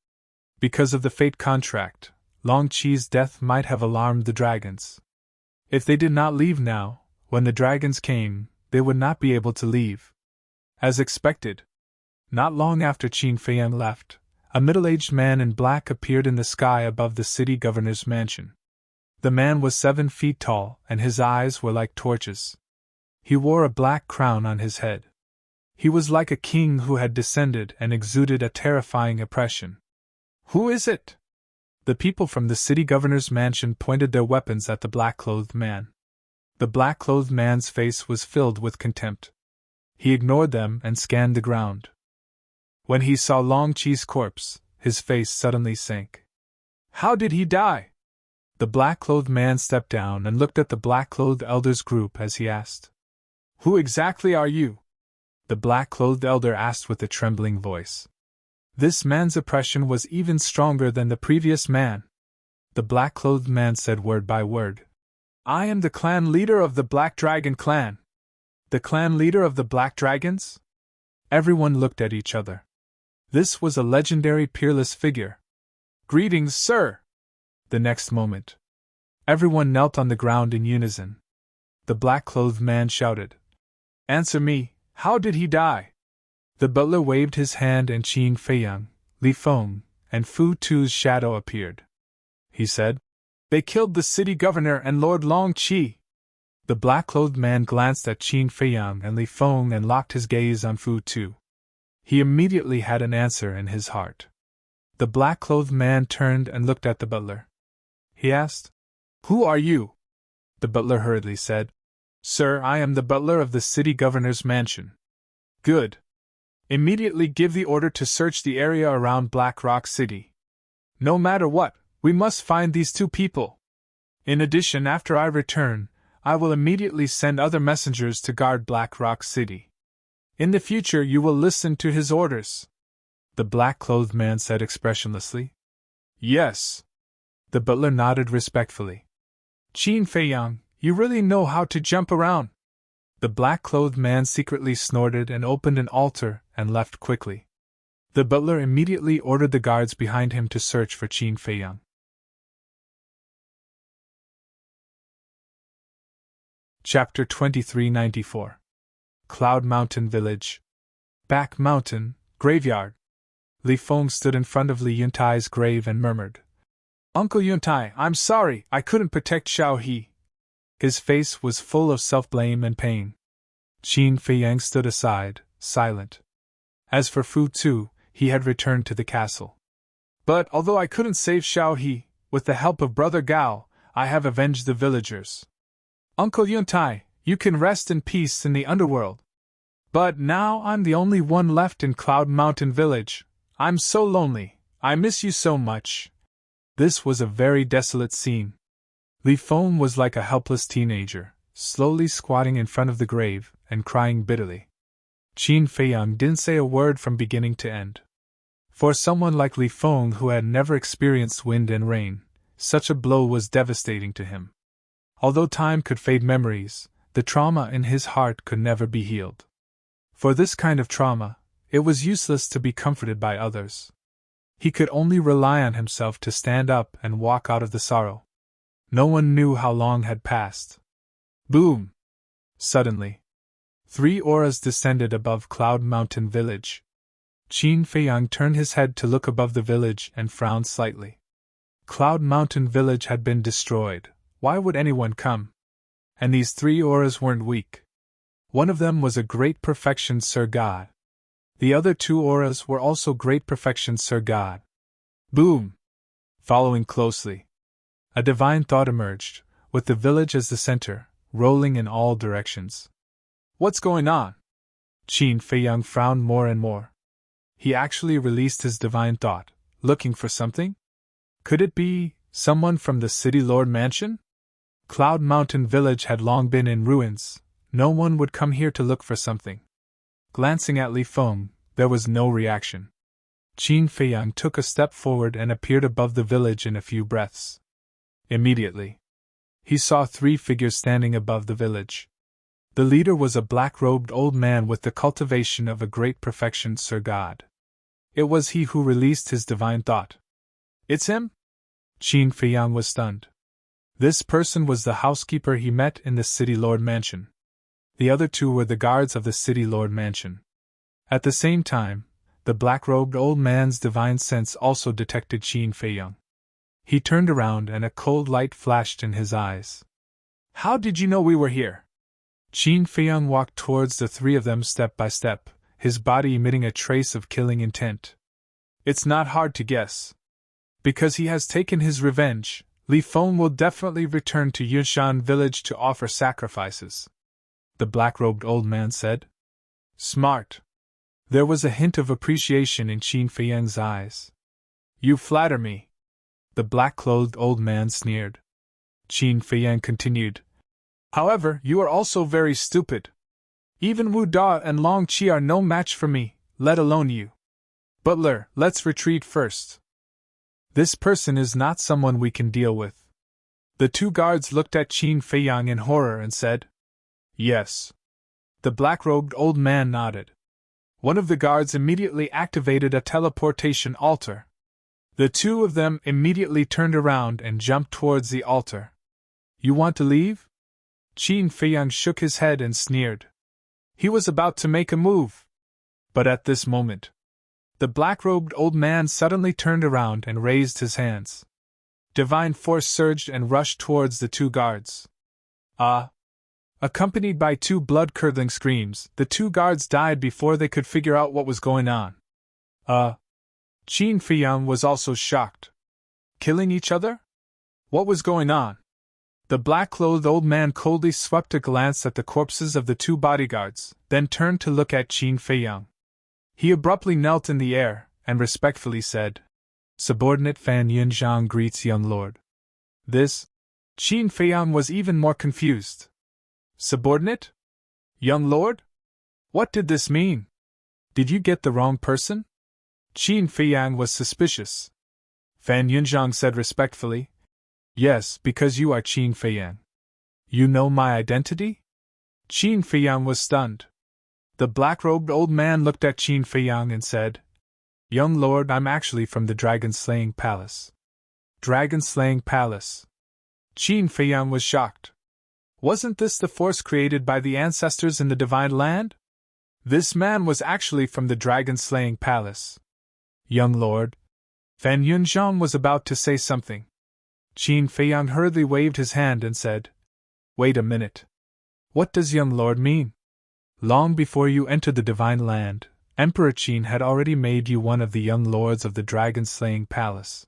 Because of the fate contract, Longqi's death might have alarmed the dragons. If they did not leave now, when the dragons came, they would not be able to leave. As expected, not long after Qin Feiyang left, a middle-aged man in black appeared in the sky above the city governor's mansion. The man was 7 feet tall, and his eyes were like torches. He wore a black crown on his head. He was like a king who had descended and exuded a terrifying oppression. Who is it? The people from the city governor's mansion pointed their weapons at the black-clothed man. The black-clothed man's face was filled with contempt. He ignored them and scanned the ground. When he saw Longqi's corpse, his face suddenly sank. How did he die? The black-clothed man stepped down and looked at the black-clothed elder's group as he asked. Who exactly are you? The black-clothed elder asked with a trembling voice. This man's oppression was even stronger than the previous man. The black-clothed man said word by word. I am the clan leader of the Black Dragon clan. The clan leader of the Black Dragons? Everyone looked at each other. This was a legendary peerless figure. Greetings, sir! The next moment, everyone knelt on the ground in unison. The black-clothed man shouted. Answer me, how did he die? The butler waved his hand and Qin Feiyang, Li Feng, and Fu Tu's shadow appeared. He said, They killed the city governor and Lord Longqi. The black-clothed man glanced at Qin Feiyang and Li Feng and locked his gaze on Fu Tu. He immediately had an answer in his heart. The black-clothed man turned and looked at the butler. He asked, Who are you? The butler hurriedly said, Sir, I am the butler of the city governor's mansion. Good. Immediately give the order to search the area around Black Rock City. No matter what, we must find these 2 people. In addition, after I return, I will immediately send other messengers to guard Black Rock City. In the future, you will listen to his orders. the black-clothed man said expressionlessly. Yes. The butler nodded respectfully. Qin Feiyang, you really know how to jump around. The black-clothed man secretly snorted and opened an altar and left quickly. The butler immediately ordered the guards behind him to search for Qin Feiyang. Chapter 2394. Cloud Mountain Village. Back Mountain, Graveyard. Li Feng stood in front of Li Yuntai's grave and murmured, Uncle Yuntai, I'm sorry, I couldn't protect Xiao He. His face was full of self-blame and pain. Qin Feiyang stood aside, silent. As for Fu Tu, he had returned to the castle. But although I couldn't save Xiao He, with the help of Brother Gao, I have avenged the villagers. Uncle Yuntai, you can rest in peace in the underworld. But now I'm the only one left in Cloud Mountain Village. I'm so lonely, I miss you so much. This was a very desolate scene. Li Feng was like a helpless teenager, slowly squatting in front of the grave and crying bitterly. Qin Feiyang didn't say a word from beginning to end. For someone like Li Feng who had never experienced wind and rain, such a blow was devastating to him. Although time could fade memories, the trauma in his heart could never be healed. For this kind of trauma, it was useless to be comforted by others. He could only rely on himself to stand up and walk out of the sorrow. No one knew how long had passed. Boom! Suddenly, 3 auras descended above Cloud Mountain Village. Qin Feiyang turned his head to look above the village and frowned slightly. Cloud Mountain Village had been destroyed. Why would anyone come? And these 3 auras weren't weak. One of them was a great perfection Sir God. The other 2 auras were also great perfection Sir God. Boom! Following closely, a divine thought emerged, with the village as the center, rolling in all directions. What's going on? Qin Feiyang frowned more and more. He actually released his divine thought, looking for something? Could it be someone from the City Lord Mansion? Cloud Mountain Village had long been in ruins. No one would come here to look for something. Glancing at Li Feng, there was no reaction. Qin Feiyang took a step forward and appeared above the village in a few breaths. Immediately, he saw 3 figures standing above the village. The leader was a black-robed old man with the cultivation of a great perfection Sir God. It was he who released his divine thought. It's him? Qin Feiyang was stunned. This person was the housekeeper he met in the City Lord Mansion. The other 2 were the guards of the City Lord Mansion. At the same time, the black-robed old man's divine sense also detected Qin Feiyang. He turned around and a cold light flashed in his eyes. How did you know we were here? Qin Feiyang walked towards the 3 of them step by step, his body emitting a trace of killing intent. It's not hard to guess. Because he has taken his revenge, Li Feng will definitely return to Yunshan village to offer sacrifices. The black-robed old man said. Smart. There was a hint of appreciation in Qin Feiyang's eyes. You flatter me. The black-clothed old man sneered. Qin Feiyang continued. However, you are also very stupid. Even Wu Da and Long Qi are no match for me, let alone you. Butler, let's retreat first. This person is not someone we can deal with. The 2 guards looked at Qin Feiyang in horror and said, Yes. The black-robed old man nodded. One of the guards immediately activated a teleportation altar. The 2 of them immediately turned around and jumped towards the altar. You want to leave? Qin Feiyang shook his head and sneered. He was about to make a move. But at this moment, the black-robed old man suddenly turned around and raised his hands. Divine force surged and rushed towards the 2 guards. Accompanied by 2 blood-curdling screams, the 2 guards died before they could figure out what was going on. Qin Feiyang was also shocked. Killing each other? What was going on? The black-clothed old man coldly swept a glance at the corpses of the 2 bodyguards, then turned to look at Qin Feiyang. He abruptly knelt in the air, and respectfully said, Subordinate Fan Yunzhang greets young lord. This? Qin Feiyang was even more confused. Subordinate? Young lord? What did this mean? Did you get the wrong person? Qin Feiyang was suspicious. Fan Yunzhang said respectfully, "Yes, because you are Qin Feiyang. You know my identity?" Qin Feiyang was stunned. The black-robed old man looked at Qin Feiyang and said, "Young lord, I'm actually from the dragon-slaying palace." Dragon-slaying palace. Qin Feiyang was shocked. Wasn't this the force created by the ancestors in the divine land? This man was actually from the dragon-slaying palace. "Young lord." Fan Yunzhang was about to say something. Qin Feiyang hurriedly waved his hand and said, "Wait a minute. What does young lord mean? Long before you entered the divine land, Emperor Qin had already made you one of the young lords of the dragon-slaying palace.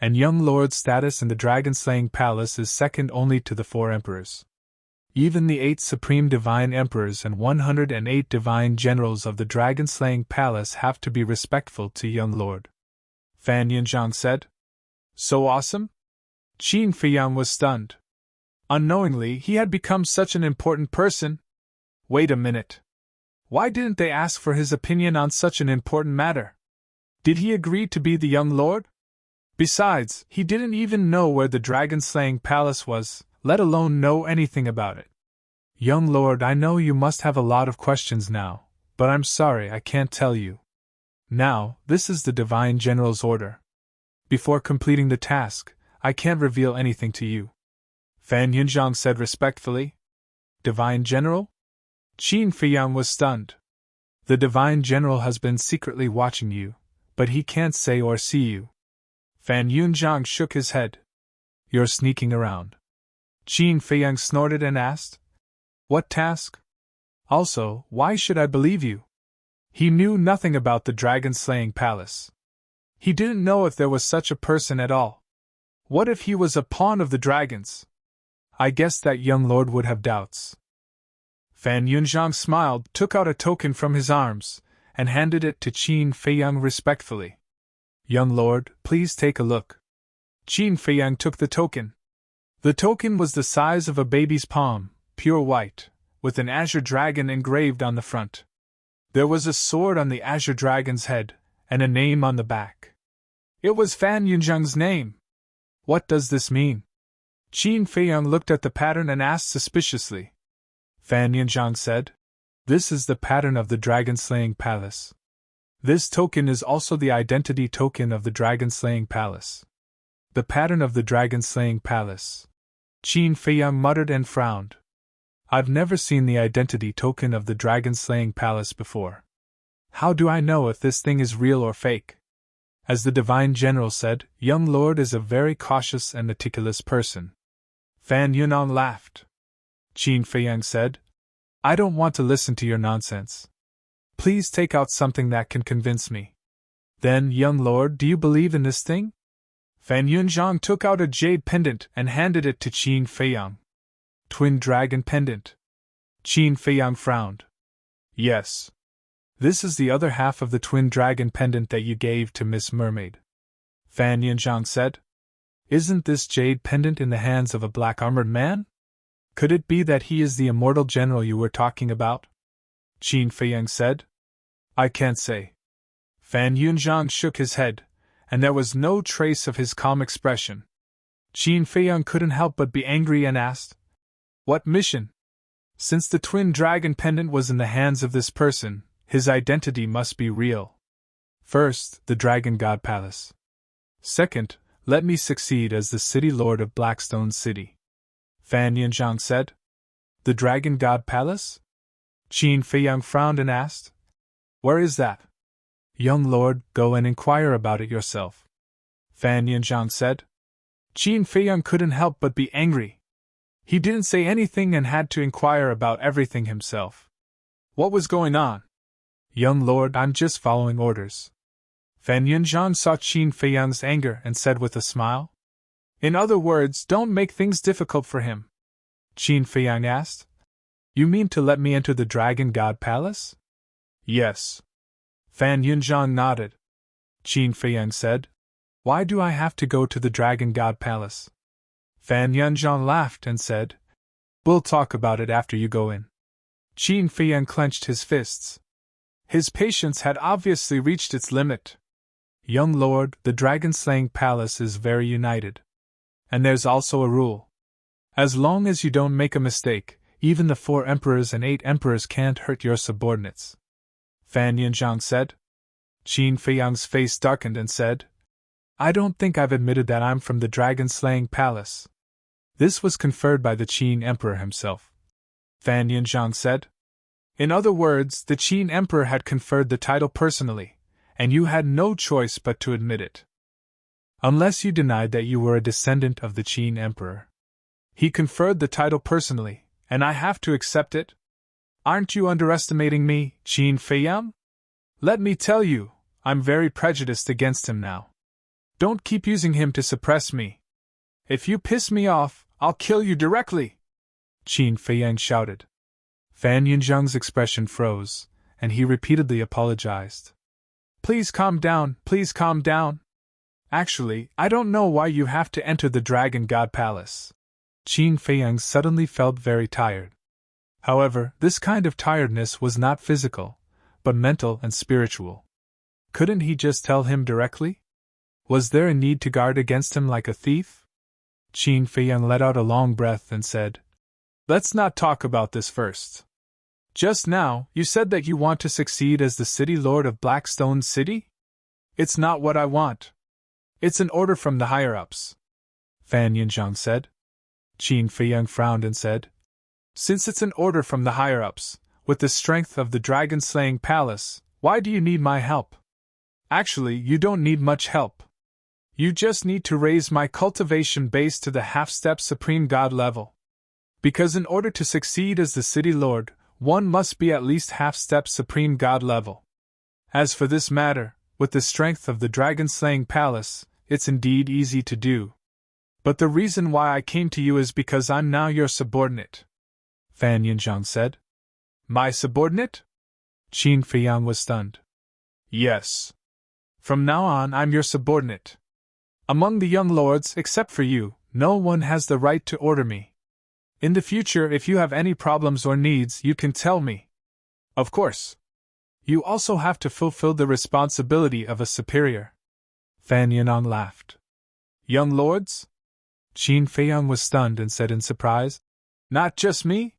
And young lord's status in the dragon-slaying palace is second only to the 4 emperors. Even the 8 supreme divine emperors and 108 divine generals of the dragon-slaying palace have to be respectful to young lord." Fan Yunzhang said. "So awesome?" Qin Feiyang was stunned. Unknowingly, he had become such an important person. Wait a minute. Why didn't they ask for his opinion on such an important matter? Did he agree to be the young lord? Besides, he didn't even know where the dragon-slaying palace was, let alone know anything about it. "Young lord, I know you must have a lot of questions now, but I'm sorry I can't tell you. Now, this is the divine general's order. Before completing the task, I can't reveal anything to you." Fan Yunzhang said respectfully. "Divine general?" Qin Feiyang was stunned. "The divine general has been secretly watching you, but he can't say or see you." Fan Yunzhang shook his head. "You're sneaking around." Qin Feiyang snorted and asked, "What task? Also, why should I believe you?" He knew nothing about the dragon-slaying palace. He didn't know if there was such a person at all. What if he was a pawn of the dragons? I guess that young lord would have doubts. Fan Yunzhang smiled, took out a token from his arms, and handed it to Qin Feiyang respectfully. "Young lord, please take a look." Qin Feiyang took the token. The token was the size of a baby's palm, pure white, with an azure dragon engraved on the front. There was a sword on the azure dragon's head, and a name on the back. It was Fan Yunzhang's name. What does this mean? Qin Feiyang looked at the pattern and asked suspiciously. Fan Yunzhang said, "This is the pattern of the dragon-slaying palace. This token is also the identity token of the dragon-slaying palace." The pattern of the dragon-slaying palace. Qin Feiyang muttered and frowned. "I've never seen the identity token of the dragon-slaying palace before. How do I know if this thing is real or fake?" As the divine general said, young lord is a very cautious and meticulous person. Fan Yunnan laughed. Qin Feiyang said, "I don't want to listen to your nonsense. Please take out something that can convince me." "Then, young lord, do you believe in this thing?" Fan Yunzhang took out a jade pendant and handed it to Qin Feiyang. "Twin dragon pendant." Qin Feiyang frowned. "Yes. This is the other half of the twin dragon pendant that you gave to Miss Mermaid." Fan Yunzhang said. "Isn't this jade pendant in the hands of a black-armored man? Could it be that he is the immortal general you were talking about?" Qin Feiyang said. "I can't say." Fan Yunzhang shook his head, and there was no trace of his calm expression. Qin Feiyang couldn't help but be angry and asked, "What mission? Since the twin dragon pendant was in the hands of this person, his identity must be real. First, the Dragon God Palace. Second, let me succeed as the City Lord of Blackstone City." Fan Yunzhang said. "The Dragon God Palace?" Qin Feiyang frowned and asked, "Where is that?" "Young lord, go and inquire about it yourself," Fan Yunzhang said. Qin Feiyang couldn't help but be angry. He didn't say anything and had to inquire about everything himself. What was going on? "Young lord, I'm just following orders." Fan Yunzhang saw Qin Feiyang's anger and said with a smile. "In other words, don't make things difficult for him." Qin Feiyang asked. "You mean to let me enter the Dragon God Palace?" "Yes." Fan Yunzhang nodded. Qin Feiyang said, "Why do I have to go to the Dragon God Palace?" Fan Yunzhang laughed and said, "We'll talk about it after you go in." Qin Feiyang clenched his fists. His patience had obviously reached its limit. Young lord, the dragon-slaying palace is very united. And there's also a rule. As long as you don't make a mistake, even the 4 emperors and 8 emperors can't hurt your subordinates. Fan Yinzhang said. Qin Feiyang's face darkened and said, I don't think I've admitted that I'm from the dragon-slaying palace. This was conferred by the Qin emperor himself. Fan Yinzhang said. In other words, the Qin emperor had conferred the title personally, and you had no choice but to admit it. Unless you denied that you were a descendant of the Qin emperor. He conferred the title personally, and I have to accept it? Aren't you underestimating me, Qin Feiyang? Let me tell you, I'm very prejudiced against him now. Don't keep using him to suppress me. If you piss me off, I'll kill you directly! Qin Feiyang shouted. Fan Yinzhang's expression froze, and he repeatedly apologized. Please calm down, please calm down. Actually, I don't know why you have to enter the Dragon God Palace. Qin Feiyang suddenly felt very tired. However, this kind of tiredness was not physical, but mental and spiritual. Couldn't he just tell him directly? Was there a need to guard against him like a thief? Qin Feiyang let out a long breath and said, Let's not talk about this first. Just now, you said that you want to succeed as the city lord of Blackstone City? It's not what I want. It's an order from the higher-ups. Fan Yinzhang said. Qin Feiyang frowned and said, Since it's an order from the higher-ups, with the strength of the dragon-slaying palace, why do you need my help? Actually, you don't need much help. You just need to raise my cultivation base to the half-step supreme god level. Because in order to succeed as the city lord, one must be at least half-step supreme god level. As for this matter, with the strength of the dragon-slaying palace, it's indeed easy to do. But the reason why I came to you is because I'm now your subordinate. Fan Yinzhang said. My subordinate? Qin Feiyang was stunned. Yes. From now on I'm your subordinate. Among the young lords, except for you, no one has the right to order me. In the future, if you have any problems or needs, you can tell me. Of course. You also have to fulfill the responsibility of a superior. Fan Yinzhang laughed. Young lords? Qin Feiyang was stunned and said in surprise, Not just me?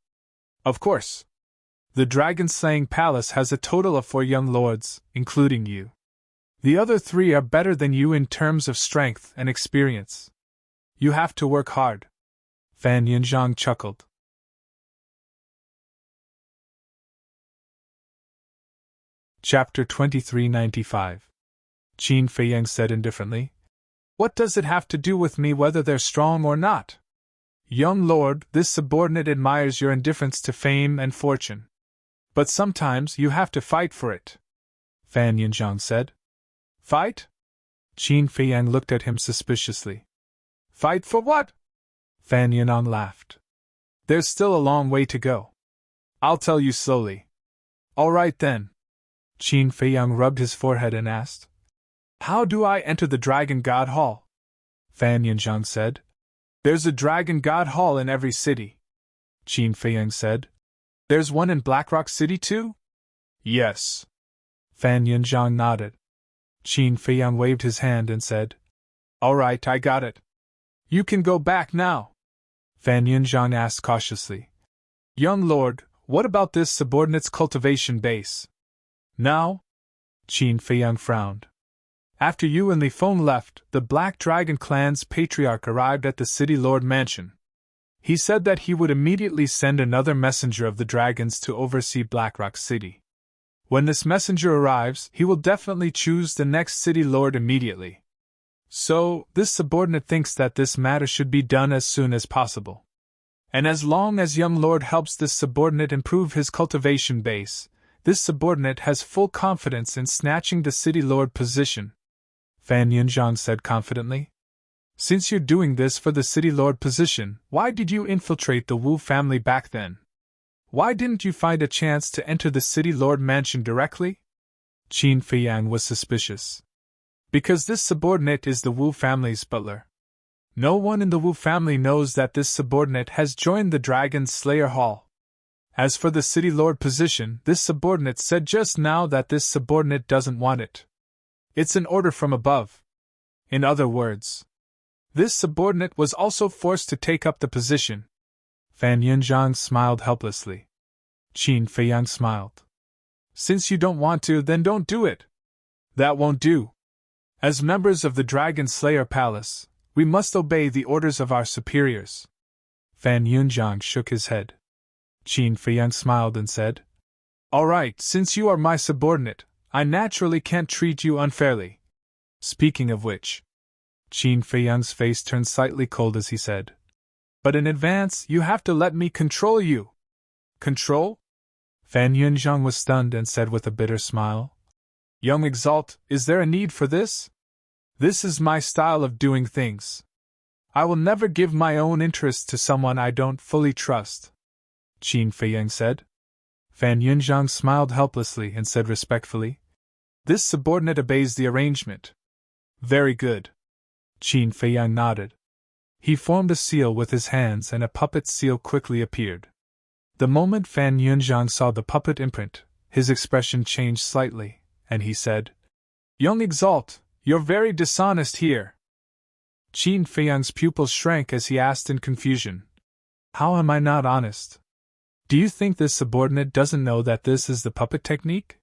Of course. The dragon-slaying palace has a total of 4 young lords, including you. The other 3 are better than you in terms of strength and experience. You have to work hard. Fan Yinzhang chuckled. Chapter 2395. Qin Feiyang said indifferently, What does it have to do with me whether they're strong or not? Young lord, this subordinate admires your indifference to fame and fortune. But sometimes you have to fight for it. Fan Yinzhang said. Fight? Qin Feiyang looked at him suspiciously. Fight for what? Fan Yinzhang laughed. There's still a long way to go. I'll tell you slowly. All right then. Qin Feiyang rubbed his forehead and asked, How do I enter the Dragon God Hall? Fan Yinzhang said. There's a Dragon God Hall in every city. Qin Feiyang said. There's one in Blackrock City too? Yes. Fan Yinzhang nodded. Qin Feiyang waved his hand and said, All right, I got it. You can go back now. Fan Yinzhang asked cautiously, Young lord, what about this subordinate's cultivation base? Now? Qin Feiyang frowned. After you and Li Feng left, the Black Dragon clan's patriarch arrived at the City Lord Mansion. He said that he would immediately send another messenger of the dragons to oversee Blackrock City. When this messenger arrives, he will definitely choose the next City Lord immediately. So, this subordinate thinks that this matter should be done as soon as possible. And as long as young lord helps this subordinate improve his cultivation base, this subordinate has full confidence in snatching the City Lord position. Fan Yinzhang said confidently. Since you're doing this for the City Lord position, why did you infiltrate the Wu family back then? Why didn't you find a chance to enter the City Lord mansion directly? Qin Feiyang was suspicious. Because this subordinate is the Wu family's butler. No one in the Wu family knows that this subordinate has joined the Dragon Slayer Hall. As for the City Lord position, this subordinate said just now that this subordinate doesn't want it. It's an order from above. In other words, this subordinate was also forced to take up the position. Fan Yunzhang smiled helplessly. Qin Feiyang smiled. Since you don't want to, then don't do it. That won't do. As members of the Dragon Slayer Palace, we must obey the orders of our superiors. Fan Yunzhang shook his head. Qin Feiyang smiled and said, All right, since you are my subordinate, I naturally can't treat you unfairly. Speaking of which, Qin Feiyang's face turned slightly cold as he said, But in advance, you have to let me control you. Control? Fan Yunzhang was stunned and said with a bitter smile, Young Exalt, is there a need for this? This is my style of doing things. I will never give my own interests to someone I don't fully trust. Qin Feiyang said. Fan Yunzhang smiled helplessly and said respectfully, This subordinate obeys the arrangement. Very good. Qin Feiyang nodded. He formed a seal with his hands and a puppet seal quickly appeared. The moment Fan Yunzhang saw the puppet imprint, his expression changed slightly, and he said, Young Exalt, you're very dishonest here. Qin Feiyang's pupils shrank as he asked in confusion, How am I not honest? Do you think this subordinate doesn't know that this is the puppet technique?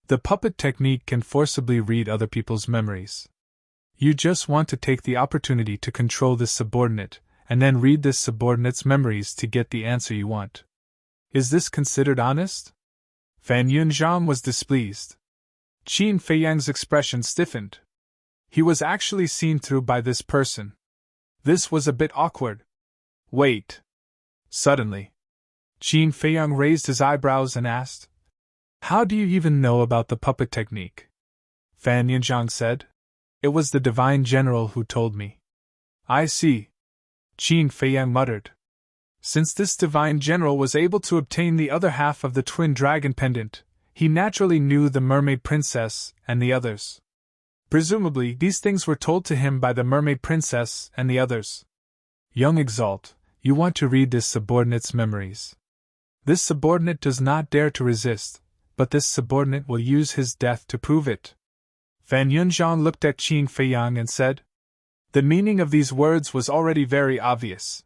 The puppet technique can forcibly read other people's memories. You just want to take the opportunity to control this subordinate, and then read this subordinate's memories to get the answer you want. Is this considered honest? Fan Yunzhang was displeased. Qin Feiyang's expression stiffened. He was actually seen through by this person. This was a bit awkward. Wait. Suddenly, Qin Feiyang raised his eyebrows and asked, How do you even know about the puppet technique? Fan Yunzhang said, It was the Divine General who told me. I see. Qin Feiyang muttered. Since this Divine General was able to obtain the other half of the Twin Dragon Pendant, he naturally knew the Mermaid Princess and the others. Presumably, these things were told to him by the Mermaid Princess and the others. Young Exalt, you want to read this subordinate's memories. This subordinate does not dare to resist, but this subordinate will use his death to prove it. Fan Yunzhang looked at Qin Feiyang and said, The meaning of these words was already very obvious.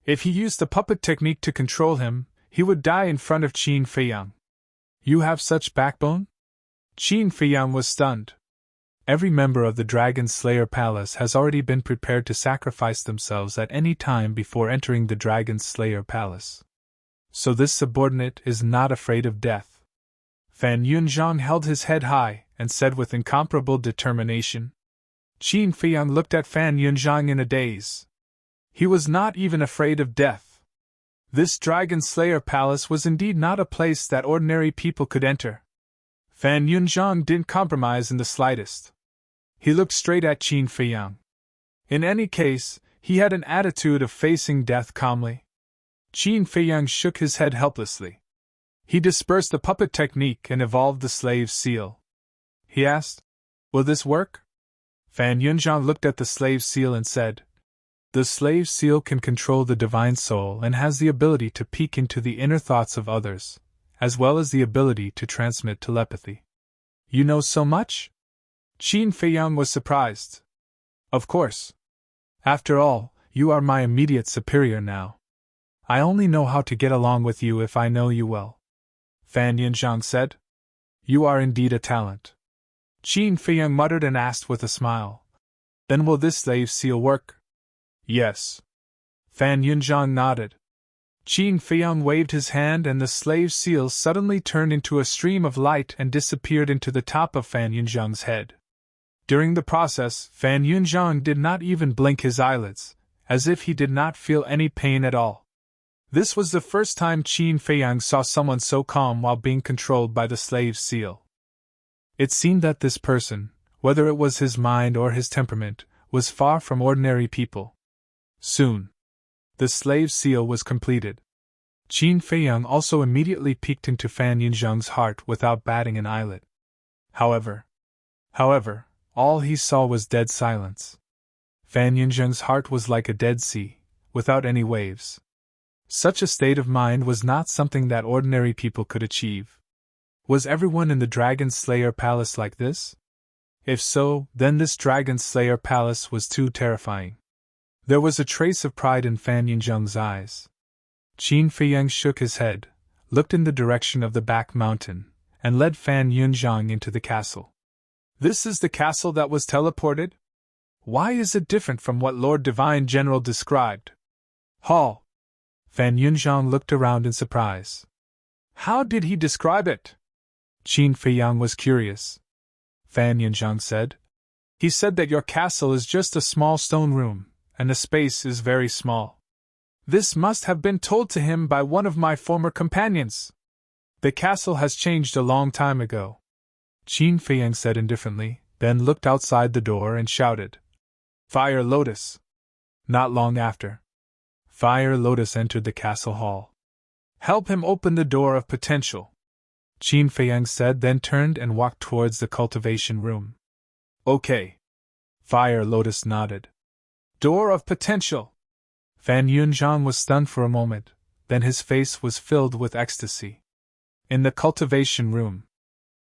If he used the puppet technique to control him, he would die in front of Qin Feiyang. You have such backbone? Qin Feiyang was stunned. Every member of the Dragon Slayer Palace has already been prepared to sacrifice themselves at any time before entering the Dragon Slayer Palace. So this subordinate is not afraid of death. Fan Yunzhang held his head high and said with incomparable determination. Qin Feiyang looked at Fan Yunzhang in a daze. He was not even afraid of death. This Dragon Slayer Palace was indeed not a place that ordinary people could enter. Fan Yunzhang didn't compromise in the slightest. He looked straight at Qin Feiyang. In any case, he had an attitude of facing death calmly. Qin Feiyang shook his head helplessly. He dispersed the puppet technique and evolved the slave seal. He asked, Will this work? Fan Yunzhang looked at the slave seal and said, The slave seal can control the divine soul and has the ability to peek into the inner thoughts of others, as well as the ability to transmit telepathy. You know so much? Qin Feiyang was surprised. Of course. After all, you are my immediate superior now. I only know how to get along with you if I know you well. Fan Yunzhang said. You are indeed a talent. Qin Feiyang muttered and asked with a smile. Then will this slave seal work? Yes. Fan Yunzhang nodded. Qin Feiyang waved his hand and the slave seal suddenly turned into a stream of light and disappeared into the top of Fan Yunzhang's head. During the process, Fan Yunzhang did not even blink his eyelids, as if he did not feel any pain at all. This was the first time Qin Feiyang saw someone so calm while being controlled by the slave seal. It seemed that this person, whether it was his mind or his temperament, was far from ordinary people. Soon, the slave seal was completed. Qin Feiyang also immediately peeked into Fan Yunzhang's heart without batting an eyelid. However, all he saw was dead silence. Fan Yunzhang's heart was like a dead sea, without any waves. Such a state of mind was not something that ordinary people could achieve. Was everyone in the Dragon Slayer Palace like this? If so, then this Dragon Slayer palace was too terrifying. There was a trace of pride in Fan Yunzhang's eyes. Qin Feiyang shook his head, looked in the direction of the back mountain, and led Fan Yunzhang into the castle. This is the castle that was teleported? Why is it different from what Lord Divine General described? Hall. Fan Yunzhang looked around in surprise. How did he describe it? Qin Feiyang was curious. Fan Yunzhang said. He said that your castle is just a small stone room, and the space is very small. This must have been told to him by one of my former companions. The castle has changed a long time ago. Qin Feiyang said indifferently, then looked outside the door and shouted, Fire Lotus! Not long after, Fire Lotus entered the castle hall. Help him open the door of potential, Qin Feiyang said, then turned and walked towards the cultivation room. Okay. Fire Lotus nodded. Door of potential! Fan Yunzhang was stunned for a moment, then his face was filled with ecstasy. In the cultivation room,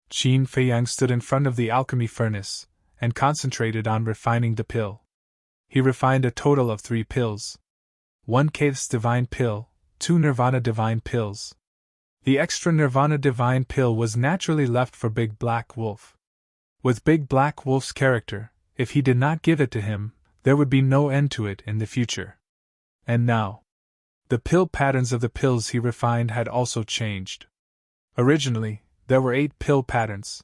Qin Feiyang stood in front of the alchemy furnace and concentrated on refining the pill. He refined a total of 3 pills. 1 Chaos Divine Pill, 2 Nirvana Divine Pills. The extra Nirvana Divine Pill was naturally left for Big Black Wolf. With Big Black Wolf's character, if he did not give it to him, there would be no end to it in the future. And now, the pill patterns of the pills he refined had also changed. Originally, there were 8 pill patterns.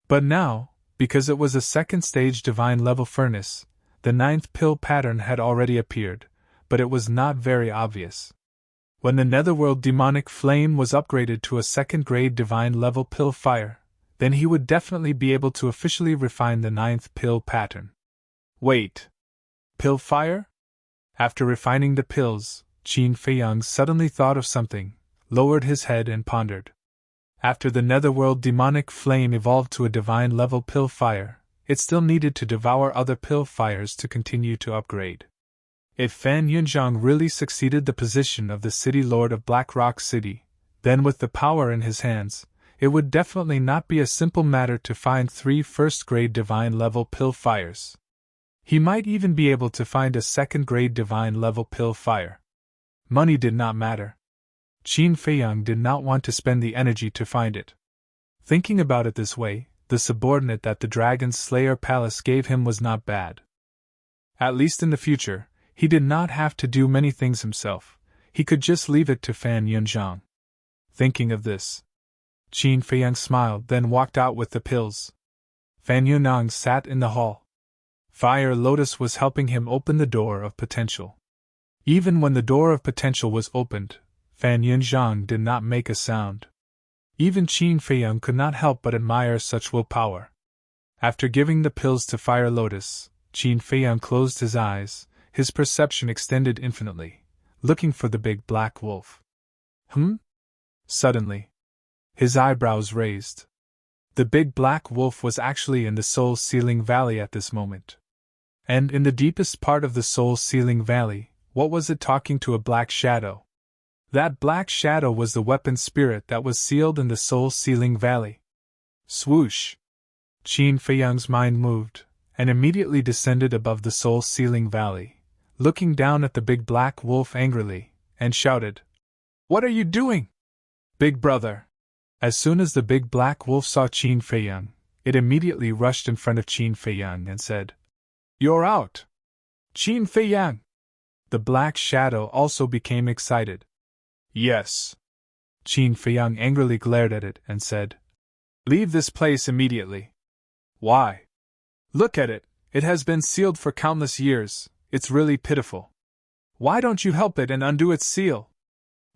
But now, because it was a second-stage divine-level furnace, the 9th pill pattern had already appeared, but it was not very obvious. When the Netherworld Demonic Flame was upgraded to a second-grade divine-level pill fire, then he would definitely be able to officially refine the 9th pill pattern. Wait. Pill fire? After refining the pills, Qin Feiyang suddenly thought of something, lowered his head and pondered. After the Netherworld Demonic Flame evolved to a divine-level pill fire, it still needed to devour other pill fires to continue to upgrade. If Fan Yunzhang really succeeded the position of the City Lord of Black Rock City, then with the power in his hands, it would definitely not be a simple matter to find 3 first-grade divine-level pill fires. He might even be able to find a second-grade divine-level pill fire. Money did not matter. Qin Feiyang did not want to spend the energy to find it. Thinking about it this way, the subordinate that the Dragon Slayer Palace gave him was not bad. At least in the future, he did not have to do many things himself. He could just leave it to Fan Yunzhang. Thinking of this, Qin Feiyang smiled, then walked out with the pills. Fan Yunzhang sat in the hall. Fire Lotus was helping him open the door of potential. Even when the door of potential was opened, Fan Yunzhang did not make a sound. Even Qin Feiyang could not help but admire such willpower. After giving the pills to Fire Lotus, Qin Feiyang closed his eyes, his perception extended infinitely, looking for the Big Black Wolf. Suddenly, his eyebrows raised. The Big Black Wolf was actually in the Soul Sealing Valley at this moment. And in the deepest part of the Soul Sealing Valley, what was it talking to a black shadow? That black shadow was the weapon spirit that was sealed in the Soul Sealing Valley. Swoosh! Qin Feiyang's mind moved, and immediately descended above the Soul Sealing Valley, looking down at the Big Black Wolf angrily, and shouted, What are you doing, Big Brother? As soon as the Big Black Wolf saw Qin Feiyang, it immediately rushed in front of Qin Feiyang and said, You're out! Qin Feiyang! The black shadow also became excited. Yes. Qin Feiyang angrily glared at it and said, Leave this place immediately. Why? Look at it, it has been sealed for countless years, it's really pitiful. Why don't you help it and undo its seal?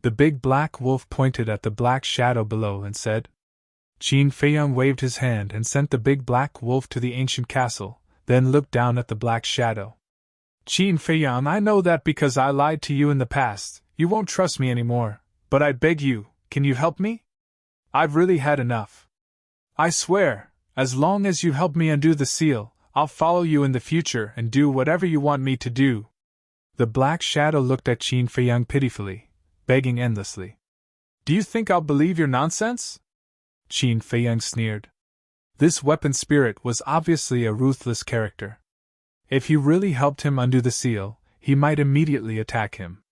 The Big Black Wolf pointed at the black shadow below and said. Qin Feiyang waved his hand and sent the Big Black Wolf to the ancient castle, then looked down at the black shadow. Qin Feiyang, I know that because I lied to you in the past, you won't trust me anymore, but I beg you, can you help me? I've really had enough. I swear, as long as you help me undo the seal, I'll follow you in the future and do whatever you want me to do. The black shadow looked at Qin Feiyang pitifully, begging endlessly. Do you think I'll believe your nonsense? Qin Feiyang sneered. This weapon spirit was obviously a ruthless character. If he really helped him undo the seal, he might immediately attack him.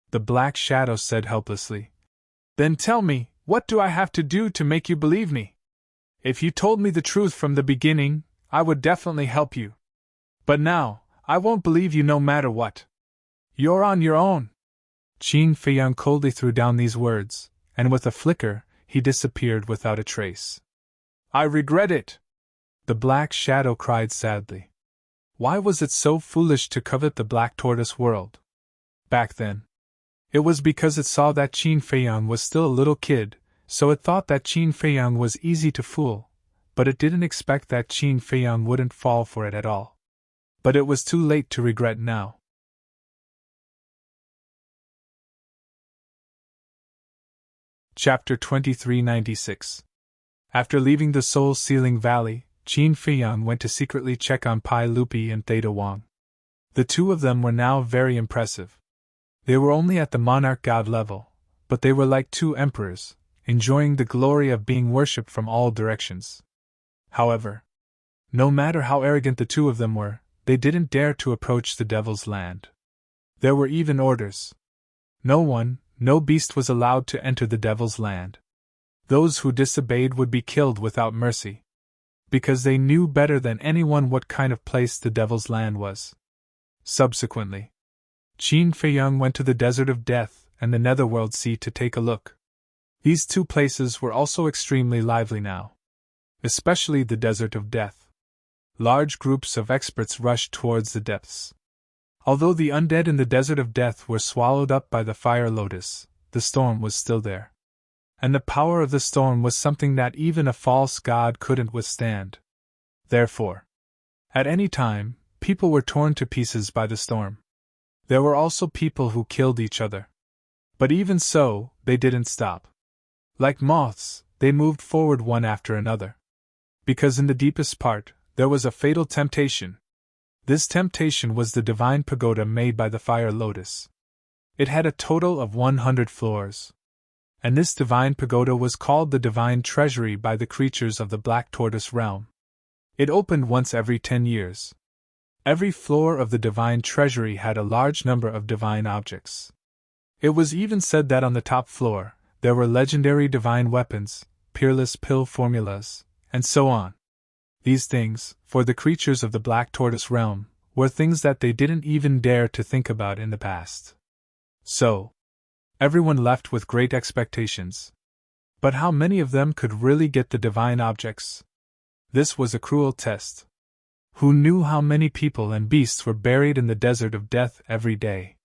The Black Shadow said helplessly. Then tell me, what do I have to do to make you believe me? If you told me the truth from the beginning, I would definitely help you. But now, I won't believe you no matter what. You're on your own. Qin Feiyang coldly threw down these words, and with a flicker, he disappeared without a trace. I regret it, the Black Shadow cried sadly. Why was it so foolish to covet the Black Tortoise world? Back then. It was because it saw that Qin Feiyang was still a little kid, so it thought that Qin Feiyang was easy to fool, but it didn't expect that Qin Feiyang wouldn't fall for it at all. But it was too late to regret now. Chapter 2396. After leaving the Soul-Sealing Valley, Qin Feiyang went to secretly check on Pai Lupi and Theta Wang. The two of them were now very impressive. They were only at the monarch god level, but they were like two emperors, enjoying the glory of being worshipped from all directions. However, no matter how arrogant the two of them were, they didn't dare to approach the Devil's Land. There were even orders. No beast was allowed to enter the Devil's Land. Those who disobeyed would be killed without mercy. Because they knew better than anyone what kind of place the Devil's Land was. Subsequently, Qin Feiyang went to the Desert of Death and the Netherworld Sea to take a look. These two places were also extremely lively now. Especially the Desert of Death. Large groups of experts rushed towards the depths. Although the undead in the Desert of Death were swallowed up by the fire lotus, the storm was still there. And the power of the storm was something that even a false god couldn't withstand. Therefore, at any time, people were torn to pieces by the storm. There were also people who killed each other. But even so, they didn't stop. Like moths, they moved forward one after another. Because in the deepest part, there was a fatal temptation. This temptation was the divine pagoda made by the fire lotus. It had a total of 100 floors. And this divine pagoda was called the divine treasury by the creatures of the Black Tortoise realm. It opened once every 10 years. Every floor of the divine treasury had a large number of divine objects. It was even said that on the top floor, there were legendary divine weapons, peerless pill formulas, and so on. These things, for the creatures of the Black Tortoise realm, were things that they didn't even dare to think about in the past. So, everyone left with great expectations. But how many of them could really get the divine objects? This was a cruel test. Who knew how many people and beasts were buried in the Desert of Death every day?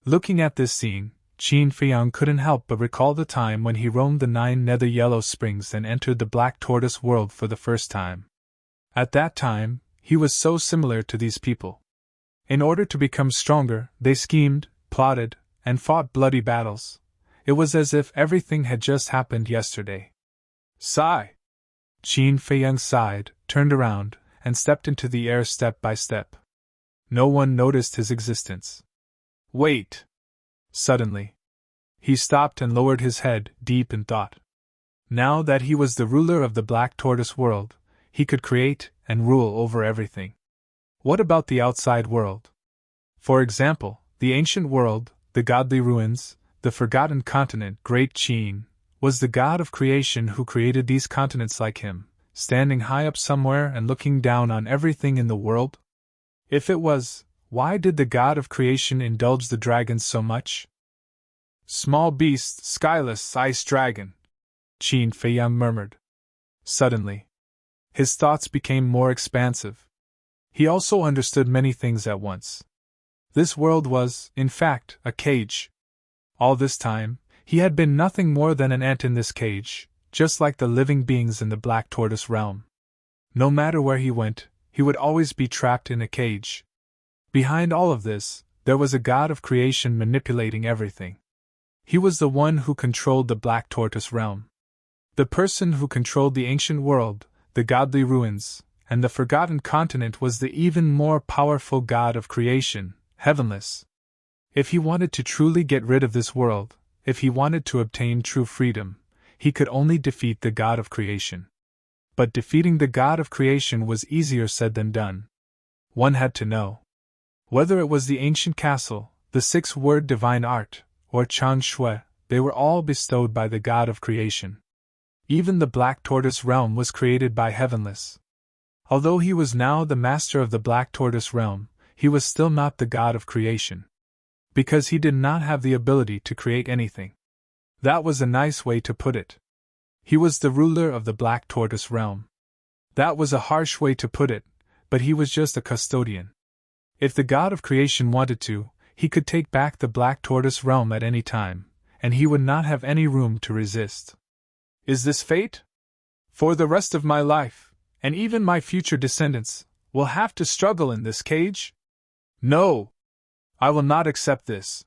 Looking at this scene, Qin Feiyang couldn't help but recall the time when he roamed the 9 nether yellow springs and entered the Black Tortoise world for the first time. At that time, he was so similar to these people. In order to become stronger, they schemed, plotted, and fought bloody battles. It was as if everything had just happened yesterday. Sigh! Qin Feiyang sighed, turned around, and stepped into the air step by step. No one noticed his existence. Wait! Suddenly, he stopped and lowered his head, deep in thought. Now that he was the ruler of the Black Tortoise world, he could create and rule over everything. What about the outside world? For example, the ancient world, the godly ruins, the forgotten continent. Great Qin was the god of creation who created these continents like him, standing high up somewhere and looking down on everything in the world? If it was, why did the god of creation indulge the dragons so much? Small beast, skyless ice dragon, Qin Feiyang murmured. Suddenly, his thoughts became more expansive. He also understood many things at once. This world was, in fact, a cage. All this time, he had been nothing more than an ant in this cage, just like the living beings in the Black Tortoise realm. No matter where he went, he would always be trapped in a cage. Behind all of this, there was a god of creation manipulating everything. He was the one who controlled the Black Tortoise realm. The person who controlled the ancient world, the godly ruins, and the forgotten continent was the even more powerful god of creation, heavenless. If he wanted to truly get rid of this world, if he wanted to obtain true freedom, he could only defeat the god of creation. But defeating the god of creation was easier said than done. One had to know whether it was the ancient castle, the six-word divine art, or Chang Shui. They were all bestowed by the god of creation. Even the Black Tortoise realm was created by Heavenless. Although he was now the master of the Black Tortoise realm, he was still not the god of creation, because he did not have the ability to create anything. That was a nice way to put it. He was the ruler of the Black Tortoise realm. That was a harsh way to put it, but he was just a custodian. If the god of creation wanted to, he could take back the Black Tortoise realm at any time, and he would not have any room to resist. Is this fate? For the rest of my life, and even my future descendants, will have to struggle in this cage? No! I will not accept this.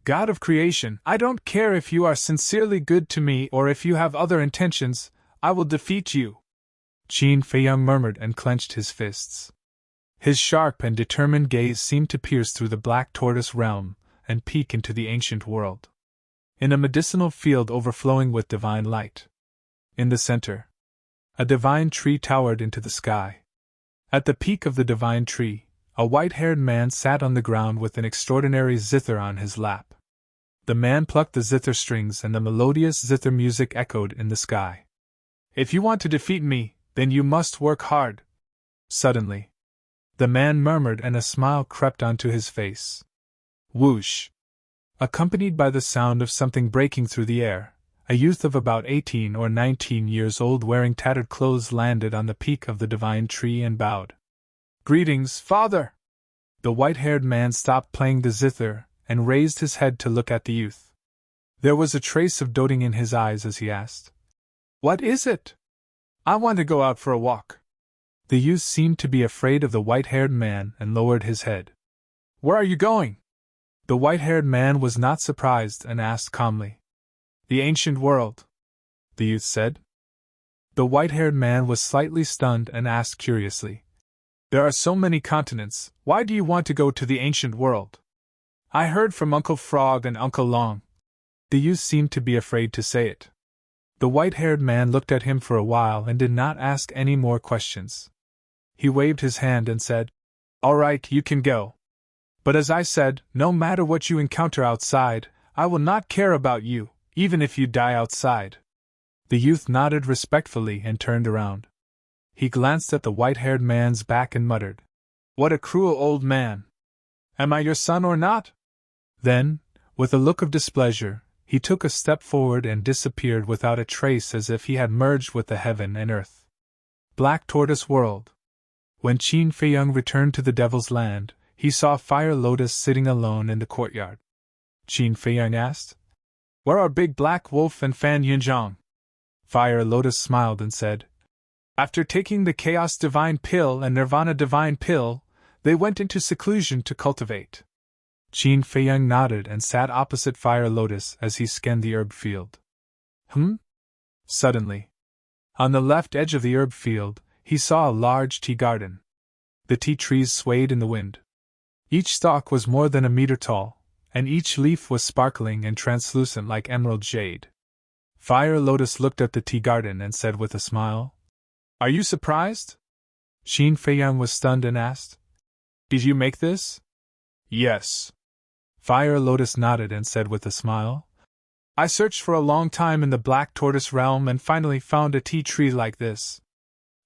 God of creation, I don't care if you are sincerely good to me or if you have other intentions, I will defeat you. Qin Feiyang murmured and clenched his fists. His sharp and determined gaze seemed to pierce through the Black Tortoise realm and peek into the ancient world. In a medicinal field overflowing with divine light. In the center, a divine tree towered into the sky. At the peak of the divine tree, a white-haired man sat on the ground with an extraordinary zither on his lap. The man plucked the zither strings and the melodious zither music echoed in the sky. If you want to defeat me, then you must work hard. Suddenly, the man murmured and a smile crept onto his face. Whoosh! Accompanied by the sound of something breaking through the air, a youth of about 18 or 19 years old wearing tattered clothes landed on the peak of the divine tree and bowed. Greetings, father! The white-haired man stopped playing the zither and raised his head to look at the youth. There was a trace of doting in his eyes as he asked, What is it? I want to go out for a walk. The youth seemed to be afraid of the white-haired man and lowered his head. Where are you going? The white-haired man was not surprised and asked calmly. The ancient world, the youth said. The white-haired man was slightly stunned and asked curiously. There are so many continents, why do you want to go to the ancient world? I heard from Uncle Frog and Uncle Long. The youth seemed to be afraid to say it. The white-haired man looked at him for a while and did not ask any more questions. He waved his hand and said, All right, you can go. But as I said, no matter what you encounter outside, I will not care about you, even if you die outside. The youth nodded respectfully and turned around. He glanced at the white-haired man's back and muttered, What a cruel old man! Am I your son or not? Then, with a look of displeasure, he took a step forward and disappeared without a trace as if he had merged with the heaven and earth. Black Tortoise World. When Qin Feiyang returned to the Devil's Land, he saw Fire Lotus sitting alone in the courtyard. Qin Feiyang asked, Where are Big Black Wolf and Fan Yunzhang? Fire Lotus smiled and said, After taking the Chaos Divine Pill and Nirvana Divine Pill, they went into seclusion to cultivate. Qin Feiyang nodded and sat opposite Fire Lotus as he scanned the herb field. Suddenly, on the left edge of the herb field, he saw a large tea garden. The tea trees swayed in the wind. Each stalk was more than a meter tall, and each leaf was sparkling and translucent like emerald jade. Fire Lotus looked at the tea garden and said with a smile, Are you surprised? Qin Feiyang was stunned and asked, Did you make this? Yes. Fire Lotus nodded and said with a smile, I searched for a long time in the Black Tortoise realm and finally found a tea tree like this.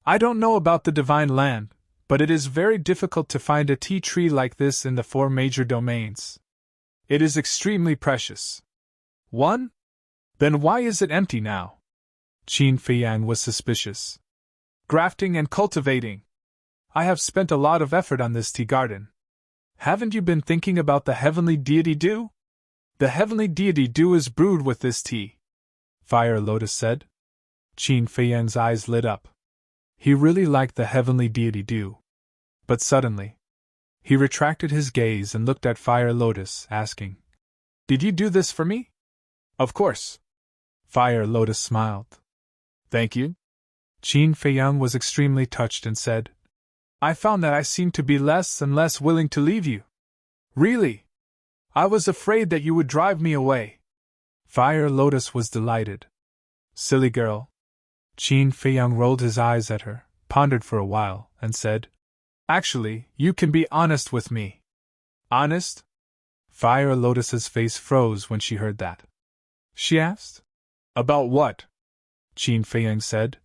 I don't know about the Divine Land, but it is very difficult to find a tea tree like this in the 4 major domains. It is extremely precious. 1? Then why is it empty now? Qin Feiyang was suspicious. Grafting and cultivating. I have spent a lot of effort on this tea garden. Haven't you been thinking about the heavenly deity dew? The heavenly deity dew is brewed with this tea, Fire Lotus said. Qin Feiyang's eyes lit up. He really liked the heavenly deity dew. But suddenly, he retracted his gaze and looked at Fire Lotus, asking, Did you do this for me? Of course. Fire Lotus smiled. Thank you. Qin Feiyang was extremely touched and said, I found that I seemed to be less and less willing to leave you. Really? I was afraid that you would drive me away. Fire Lotus was delighted. Silly girl. Qin Feiyang rolled his eyes at her, pondered for a while, and said, "Actually, you can be honest with me." "Honest?" Fire Lotus's face froze when she heard that. She asked. "About what?" Qin Feiyang said.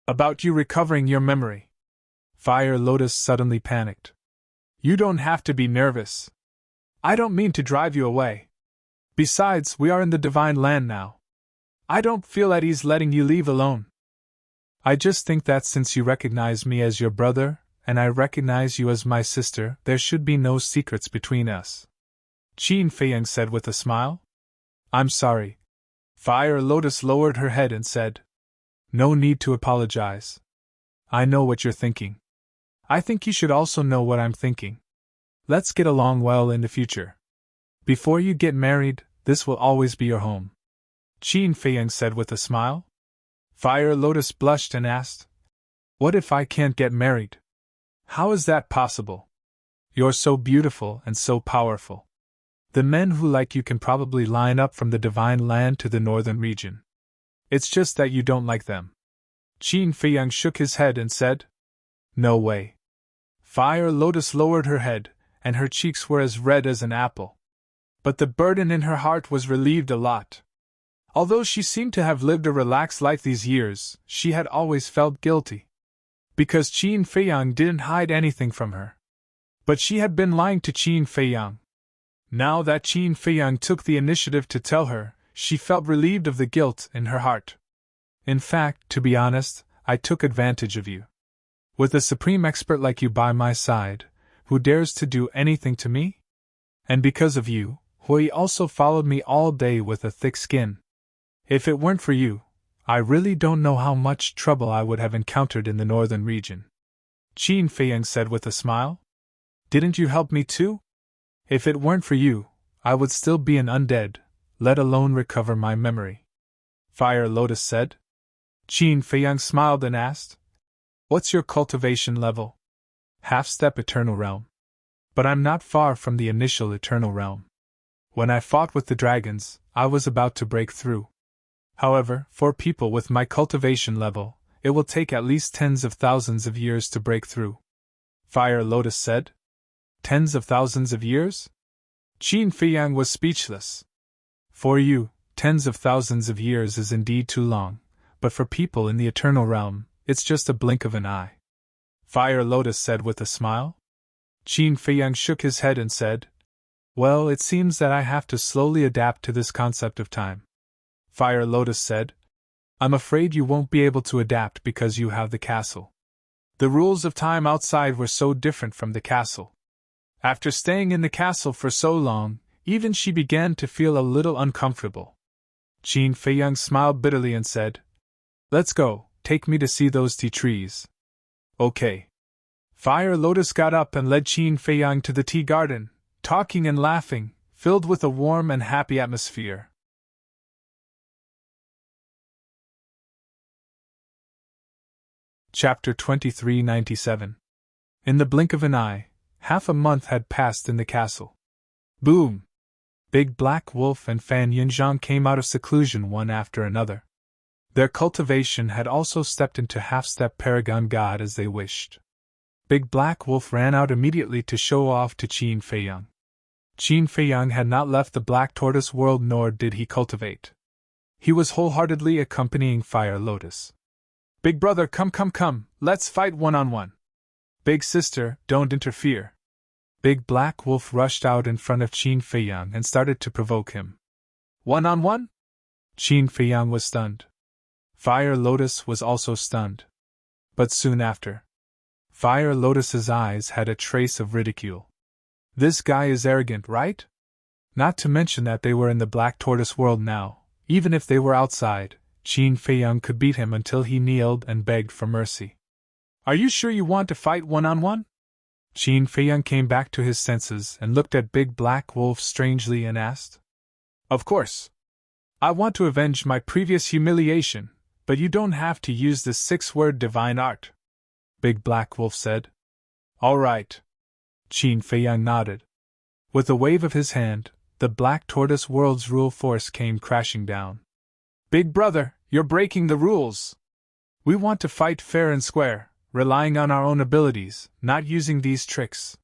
"About you recovering your memory." Fire Lotus suddenly panicked. "You don't have to be nervous. I don't mean to drive you away. Besides, we are in the divine land now. I don't feel at ease letting you leave alone. I just think that since you recognize me as your brother, and I recognize you as my sister, there should be no secrets between us." Qin Feiyang said with a smile. "I'm sorry." Fire Lotus lowered her head and said, "No need to apologize. I know what you're thinking. I think you should also know what I'm thinking. Let's get along well in the future. Before you get married, this will always be your home." Qin Feiyang said with a smile. Fire Lotus blushed and asked, "What if I can't get married? How is that possible? You're so beautiful and so powerful. The men who like you can probably line up from the divine land to the northern region. It's just that you don't like them." Qin Feiyang shook his head and said, "No way." Fire Lotus lowered her head, and her cheeks were as red as an apple. But the burden in her heart was relieved a lot. Although she seemed to have lived a relaxed life these years, she had always felt guilty. Because Qin Feiyang didn't hide anything from her. But she had been lying to Qin Feiyang. Now that Qin Feiyang took the initiative to tell her, she felt relieved of the guilt in her heart. "In fact, to be honest, I took advantage of you. With a supreme expert like you by my side, who dares to do anything to me? And because of you, Hui also followed me all day with a thick skin. If it weren't for you, I really don't know how much trouble I would have encountered in the northern region." Qin Feiyang said with a smile. "Didn't you help me too? If it weren't for you, I would still be an undead, let alone recover my memory." Fire Lotus said. Qin Feiyang smiled and asked, "What's your cultivation level?" "Half-step Eternal Realm. But I'm not far from the initial Eternal Realm. When I fought with the dragons, I was about to break through. However, for people with my cultivation level, it will take at least tens of thousands of years to break through." Fire Lotus said. "Tens of thousands of years?" Qin Feiyang was speechless. "For you, tens of thousands of years is indeed too long, but for people in the Eternal Realm, it's just a blink of an eye." Fire Lotus said with a smile. Qin Feiyang shook his head and said, "Well, it seems that I have to slowly adapt to this concept of time." Fire Lotus said, "I'm afraid you won't be able to adapt because you have the castle. The rules of time outside were so different from the castle." After staying in the castle for so long, even she began to feel a little uncomfortable. Qin Feiyang smiled bitterly and said, "Let's go, take me to see those tea trees." "Okay." Fire Lotus got up and led Qin Feiyang to the tea garden, talking and laughing, filled with a warm and happy atmosphere. Chapter 2397. In the blink of an eye, half a month had passed in the castle. Boom! Big Black Wolf and Fan Yinzhang came out of seclusion one after another. Their cultivation had also stepped into half-step Paragon God as they wished. Big Black Wolf ran out immediately to show off to Qin Feiyang. Qin Feiyang had not left the Black Tortoise world, nor did he cultivate. He was wholeheartedly accompanying Fire Lotus. "Big brother, come, let's fight one-on-one. Big sister, don't interfere." Big Black Wolf rushed out in front of Qin Feiyang and started to provoke him. "One-on-one?" Qin Feiyang was stunned. Fire Lotus was also stunned. But soon after, Fire Lotus's eyes had a trace of ridicule. "This guy is arrogant, right?" Not to mention that they were in the Black Tortoise world now. Even if they were outside, Qin Feiyang could beat him until he kneeled and begged for mercy. "Are you sure you want to fight one-on-one?" Qin Feiyang came back to his senses and looked at Big Black Wolf strangely and asked, "Of course. I want to avenge my previous humiliation, but you don't have to use this 6-word divine art," Big Black Wolf said. "All right." Qin Feiyang nodded. With a wave of his hand, the Black Tortoise world's rule force came crashing down. "Big brother, you're breaking the rules!" We want to fight fair and square, relying on our own abilities, not using these tricks.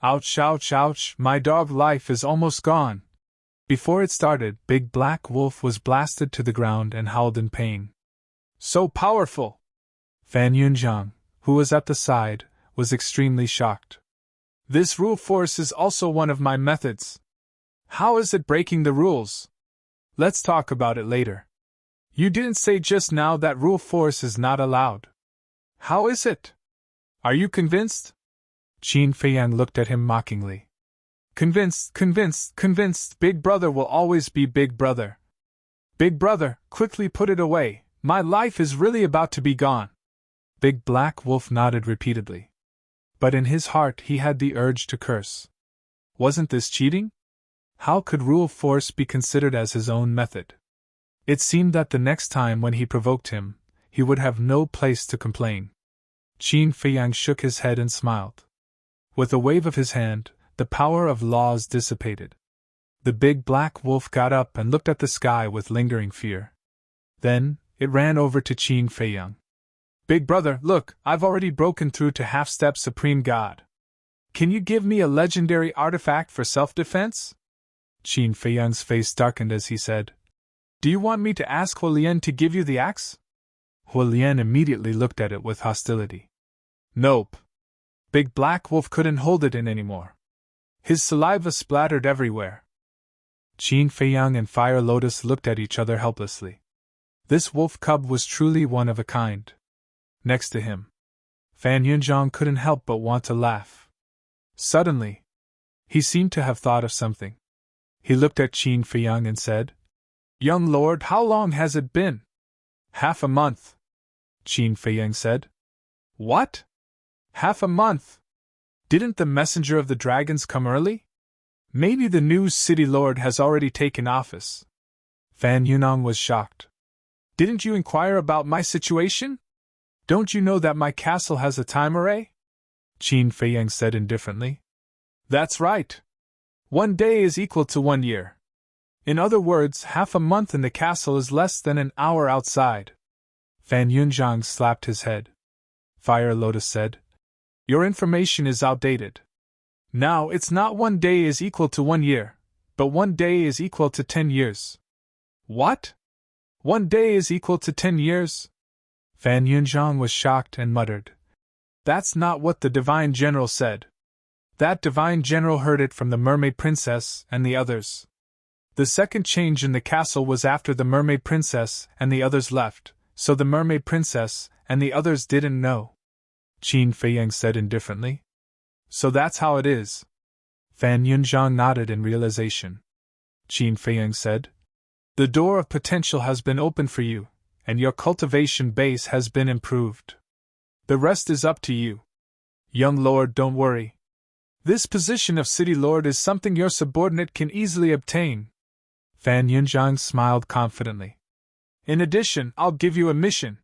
Ouch, ouch, ouch, my dog life is almost gone. Before it started, Big Black Wolf was blasted to the ground and howled in pain. So powerful! Fan Yunjiang, who was at the side, was extremely shocked. This rule force is also one of my methods. How is it breaking the rules? Let's talk about it later. You didn't say just now that rule force is not allowed. How is it? Are you convinced? Qin Feiyang looked at him mockingly. Convinced, convinced, convinced, Big Brother will always be Big Brother. Big Brother, quickly put it away, my life is really about to be gone. Big Black Wolf nodded repeatedly. But in his heart he had the urge to curse. Wasn't this cheating? How could rule force be considered as his own method? It seemed that the next time when he provoked him, he would have no place to complain. Qin Feiyang shook his head and smiled. With a wave of his hand, the power of laws dissipated. The Big Black Wolf got up and looked at the sky with lingering fear. Then, it ran over to Qin Feiyang. Big Brother, look, I've already broken through to half-step Supreme God. Can you give me a legendary artifact for self-defense? Qin Feiyang's face darkened as he said, Do you want me to ask Huolian to give you the axe? Huolian immediately looked at it with hostility. Nope. Big Black Wolf couldn't hold it in anymore. His saliva splattered everywhere. Qin Feiyang and Fire Lotus looked at each other helplessly. This wolf cub was truly one of a kind. Next to him, Fan Yunjiang couldn't help but want to laugh. Suddenly, he seemed to have thought of something. He looked at Qin Feiyang and said, Young lord, how long has it been? Half a month, Qin Feiyang said. What? Half a month? Didn't the messenger of the dragons come early? Maybe the new city lord has already taken office. Fan Yunong was shocked. Didn't you inquire about my situation? Don't you know that my castle has a time array? Qin Feiyang said indifferently. That's right. 1 day is equal to 1 year. In other words, half a month in the castle is less than an hour outside. Fan Yunjiang slapped his head. Fire Lotus said, Your information is outdated. Now it's not 1 day is equal to 1 year, but 1 day is equal to 10 years. What? 1 day is equal to 10 years? Fan Yunjiang was shocked and muttered. That's not what the Divine General said. That Divine General heard it from the Mermaid Princess and the others. The second change in the castle was after the Mermaid Princess and the others left, so the Mermaid Princess and the others didn't know. Qin Feiyang said indifferently. So that's how it is. Fan Yunjiang nodded in realization. Qin Feiyang said, The door of potential has been opened for you, and your cultivation base has been improved. The rest is up to you. Young lord, don't worry. This position of city lord is something your subordinate can easily obtain. Fan Yunjiang smiled confidently. In addition, I'll give you a mission.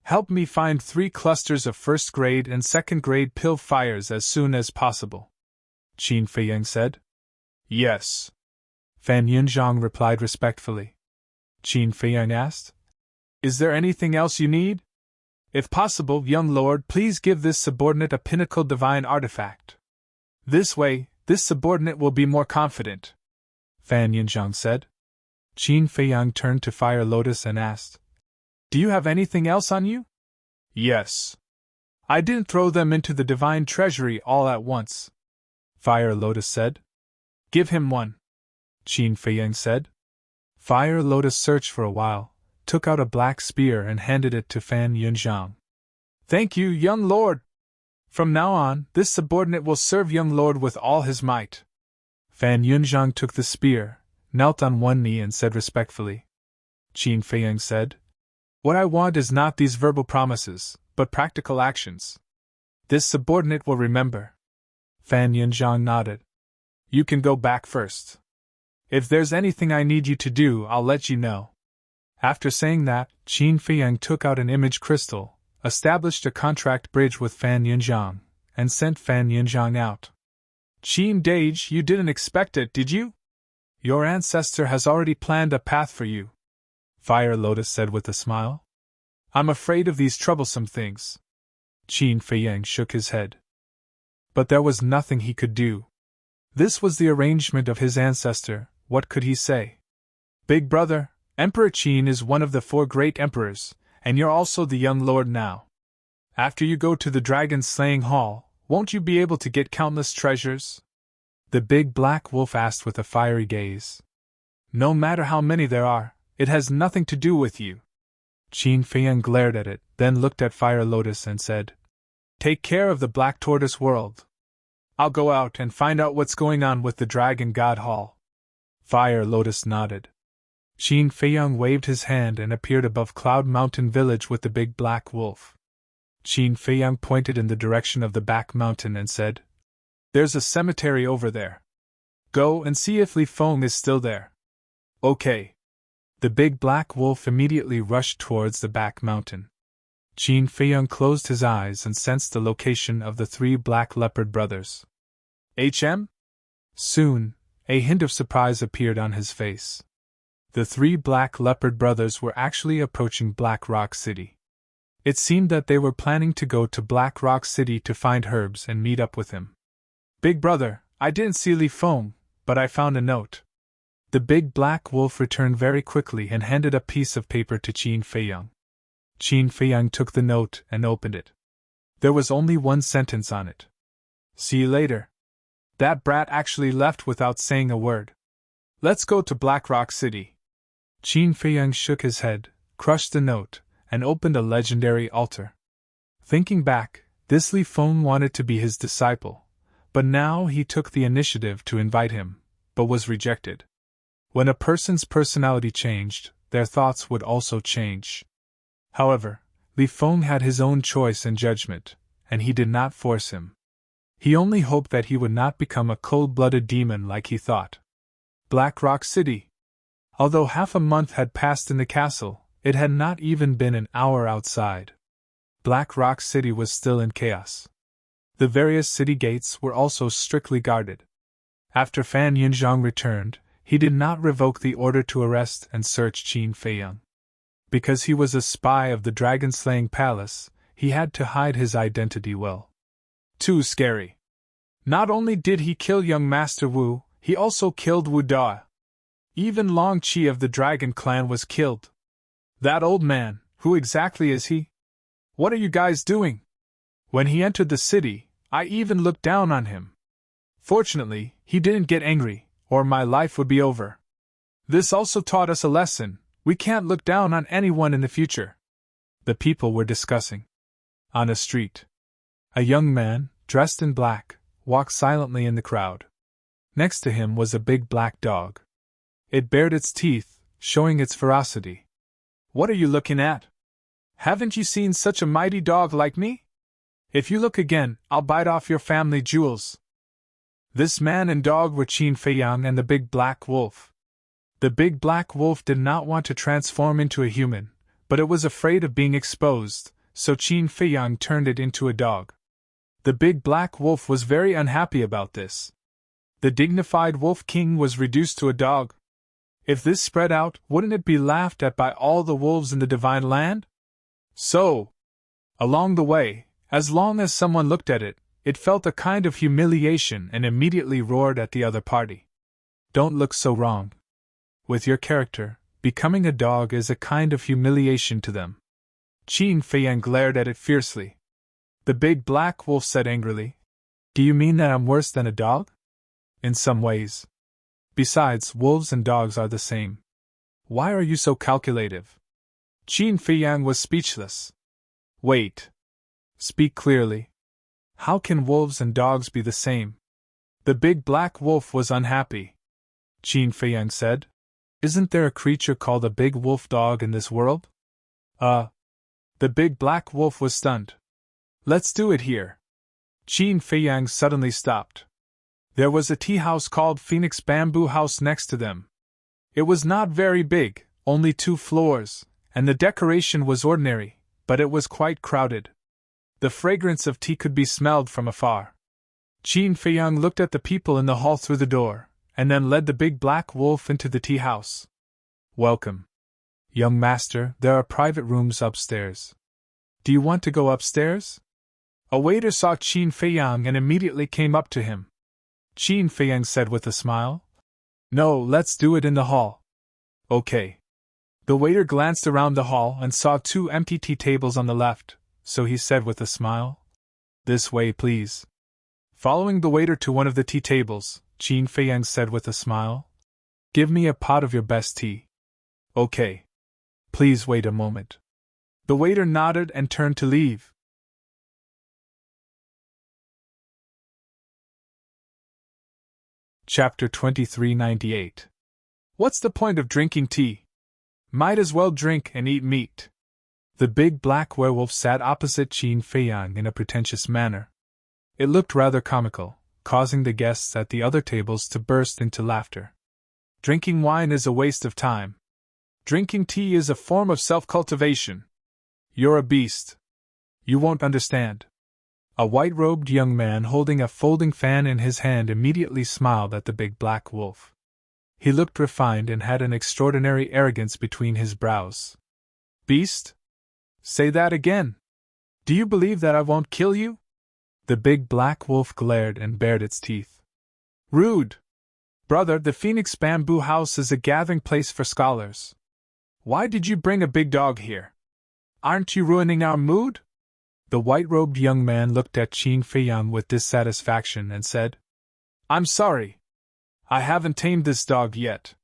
Help me find 3 clusters of first-grade and second-grade pill fires as soon as possible. Qin Feiyang said. Yes. Fan Yunjiang replied respectfully. Qin Feiyang asked, Is there anything else you need? If possible, young lord, please give this subordinate a pinnacle divine artifact. This way, this subordinate will be more confident. Fan Yunjiang said. Qin Feiyang turned to Fire Lotus and asked, Do you have anything else on you? Yes. I didn't throw them into the divine treasury all at once. Fire Lotus said. Give him one. Qin Feiyang said. Fire Lotus searched for a while, took out a black spear and handed it to Fan Yunjiang. Thank you, young lord. From now on, this subordinate will serve young lord with all his might. Fan Yunjiang took the spear, knelt on one knee and said respectfully. Qin Feiyang said, What I want is not these verbal promises, but practical actions. This subordinate will remember. Fan Yunjiang nodded. You can go back first. If there's anything I need you to do, I'll let you know. After saying that, Qin Feiyang took out an image crystal, established a contract bridge with Fan Yunjiang, and sent Fan Yunjiang out. Qin Dage, you didn't expect it, did you? Your ancestor has already planned a path for you, Fire Lotus said with a smile. I'm afraid of these troublesome things. Qin Feiyang shook his head. But there was nothing he could do. This was the arrangement of his ancestor, what could he say? Big brother, Emperor Qin is one of the 4 great emperors, and you're also the young lord now. After you go to the dragon-slaying hall, won't you be able to get countless treasures? The big black wolf asked with a fiery gaze. No matter how many there are, it has nothing to do with you. Qin Feiyang glared at it, then looked at Fire Lotus and said, Take care of the Black Tortoise world. I'll go out and find out what's going on with the Dragon God Hall. Fire Lotus nodded. Qin Feiyang waved his hand and appeared above Cloud Mountain Village with the big black wolf. Qin Feiyang pointed in the direction of the back mountain and said, There's a cemetery over there. Go and see if Li Feng is still there. Okay. The big black wolf immediately rushed towards the back mountain. Qin Feiyang closed his eyes and sensed the location of the 3 black leopard brothers. HM? Soon, a hint of surprise appeared on his face. The 3 black leopard brothers were actually approaching Black Rock City. It seemed that they were planning to go to Black Rock City to find Herbs and meet up with him. Big brother, I didn't see Li Feng, but I found a note. The big black wolf returned very quickly and handed a piece of paper to Qin Feiyang. Qin Feiyang took the note and opened it. There was only 1 sentence on it. See you later. That brat actually left without saying a word. Let's go to Black Rock City. Qin Feiyang shook his head, crushed the note, and opened a legendary altar. Thinking back, this Li Feng wanted to be his disciple, but now he took the initiative to invite him, but was rejected. When a person's personality changed, their thoughts would also change. However, Li Feng had his own choice and judgment, and he did not force him. He only hoped that he would not become a cold-blooded demon like he thought. Black Rock City. Although half a month had passed in the castle, it had not even been an hour outside. Black Rock City was still in chaos. The various city gates were also strictly guarded. After Fan Yunzhang returned, he did not revoke the order to arrest and search Qin Feiyang. Because he was a spy of the dragon-slaying palace, he had to hide his identity well. Too scary. Not only did he kill young Master Wu, he also killed Wu Da. Even Long Qi of the Dragon Clan was killed. That old man, who exactly is he? What are you guys doing? When he entered the city, I even looked down on him. Fortunately, he didn't get angry, or my life would be over. This also taught us a lesson: we can't look down on anyone in the future. The people were discussing. On a street, a young man, dressed in black, walked silently in the crowd. Next to him was a big black dog. It bared its teeth, showing its ferocity. What are you looking at? Haven't you seen such a mighty dog like me? If you look again, I'll bite off your family jewels. This man and dog were Qin Feiyang and the big black wolf. The big black wolf did not want to transform into a human, but it was afraid of being exposed, so Qin Feiyang turned it into a dog. The big black wolf was very unhappy about this. The dignified wolf king was reduced to a dog. If this spread out, wouldn't it be laughed at by all the wolves in the divine land? So, along the way, as long as someone looked at it, it felt a kind of humiliation and immediately roared at the other party. Don't look so wrong. With your character, becoming a dog is a kind of humiliation to them. Qin Feiyang glared at it fiercely. The big black wolf said angrily, Do you mean that I'm worse than a dog? In some ways. Besides, wolves and dogs are the same. Why are you so calculative? Qin Feiyang was speechless. Wait. Speak clearly. How can wolves and dogs be the same? The big black wolf was unhappy. Qin Feiyang said, Isn't there a creature called a big wolf dog in this world? The big black wolf was stunned. Let's do it here. Qin Feiyang suddenly stopped. There was a tea house called Phoenix Bamboo House next to them. It was not very big, only 2 floors, and the decoration was ordinary, but it was quite crowded. The fragrance of tea could be smelled from afar. Qin Feiyang looked at the people in the hall through the door, and then led the big black wolf into the tea house. Welcome. Young master, there are private rooms upstairs. Do you want to go upstairs? A waiter saw Qin Feiyang and immediately came up to him. Qin Feiyang said with a smile, "No, let's do it in the hall." "Okay." The waiter glanced around the hall and saw 2 empty tea tables on the left, so he said with a smile, "This way, please." Following the waiter to one of the tea tables, Qin Feiyang said with a smile, "Give me a pot of your best tea." "Okay. Please wait a moment." The waiter nodded and turned to leave. Chapter 2398. What's the point of drinking tea? Might as well drink and eat meat. The big black werewolf sat opposite Qin Feiyang in a pretentious manner. It looked rather comical, causing the guests at the other tables to burst into laughter. Drinking wine is a waste of time. Drinking tea is a form of self-cultivation. You're a beast. You won't understand. A white-robed young man holding a folding fan in his hand immediately smiled at the big black wolf. He looked refined and had an extraordinary arrogance between his brows. "Beast? Say that again. Do you believe that I won't kill you?" The big black wolf glared and bared its teeth. "Rude! Brother, the Phoenix Bamboo House is a gathering place for scholars. Why did you bring a big dog here? Aren't you ruining our mood?" The white-robed young man looked at Qin Feiyang with dissatisfaction and said, "I'm sorry. I haven't tamed this dog yet.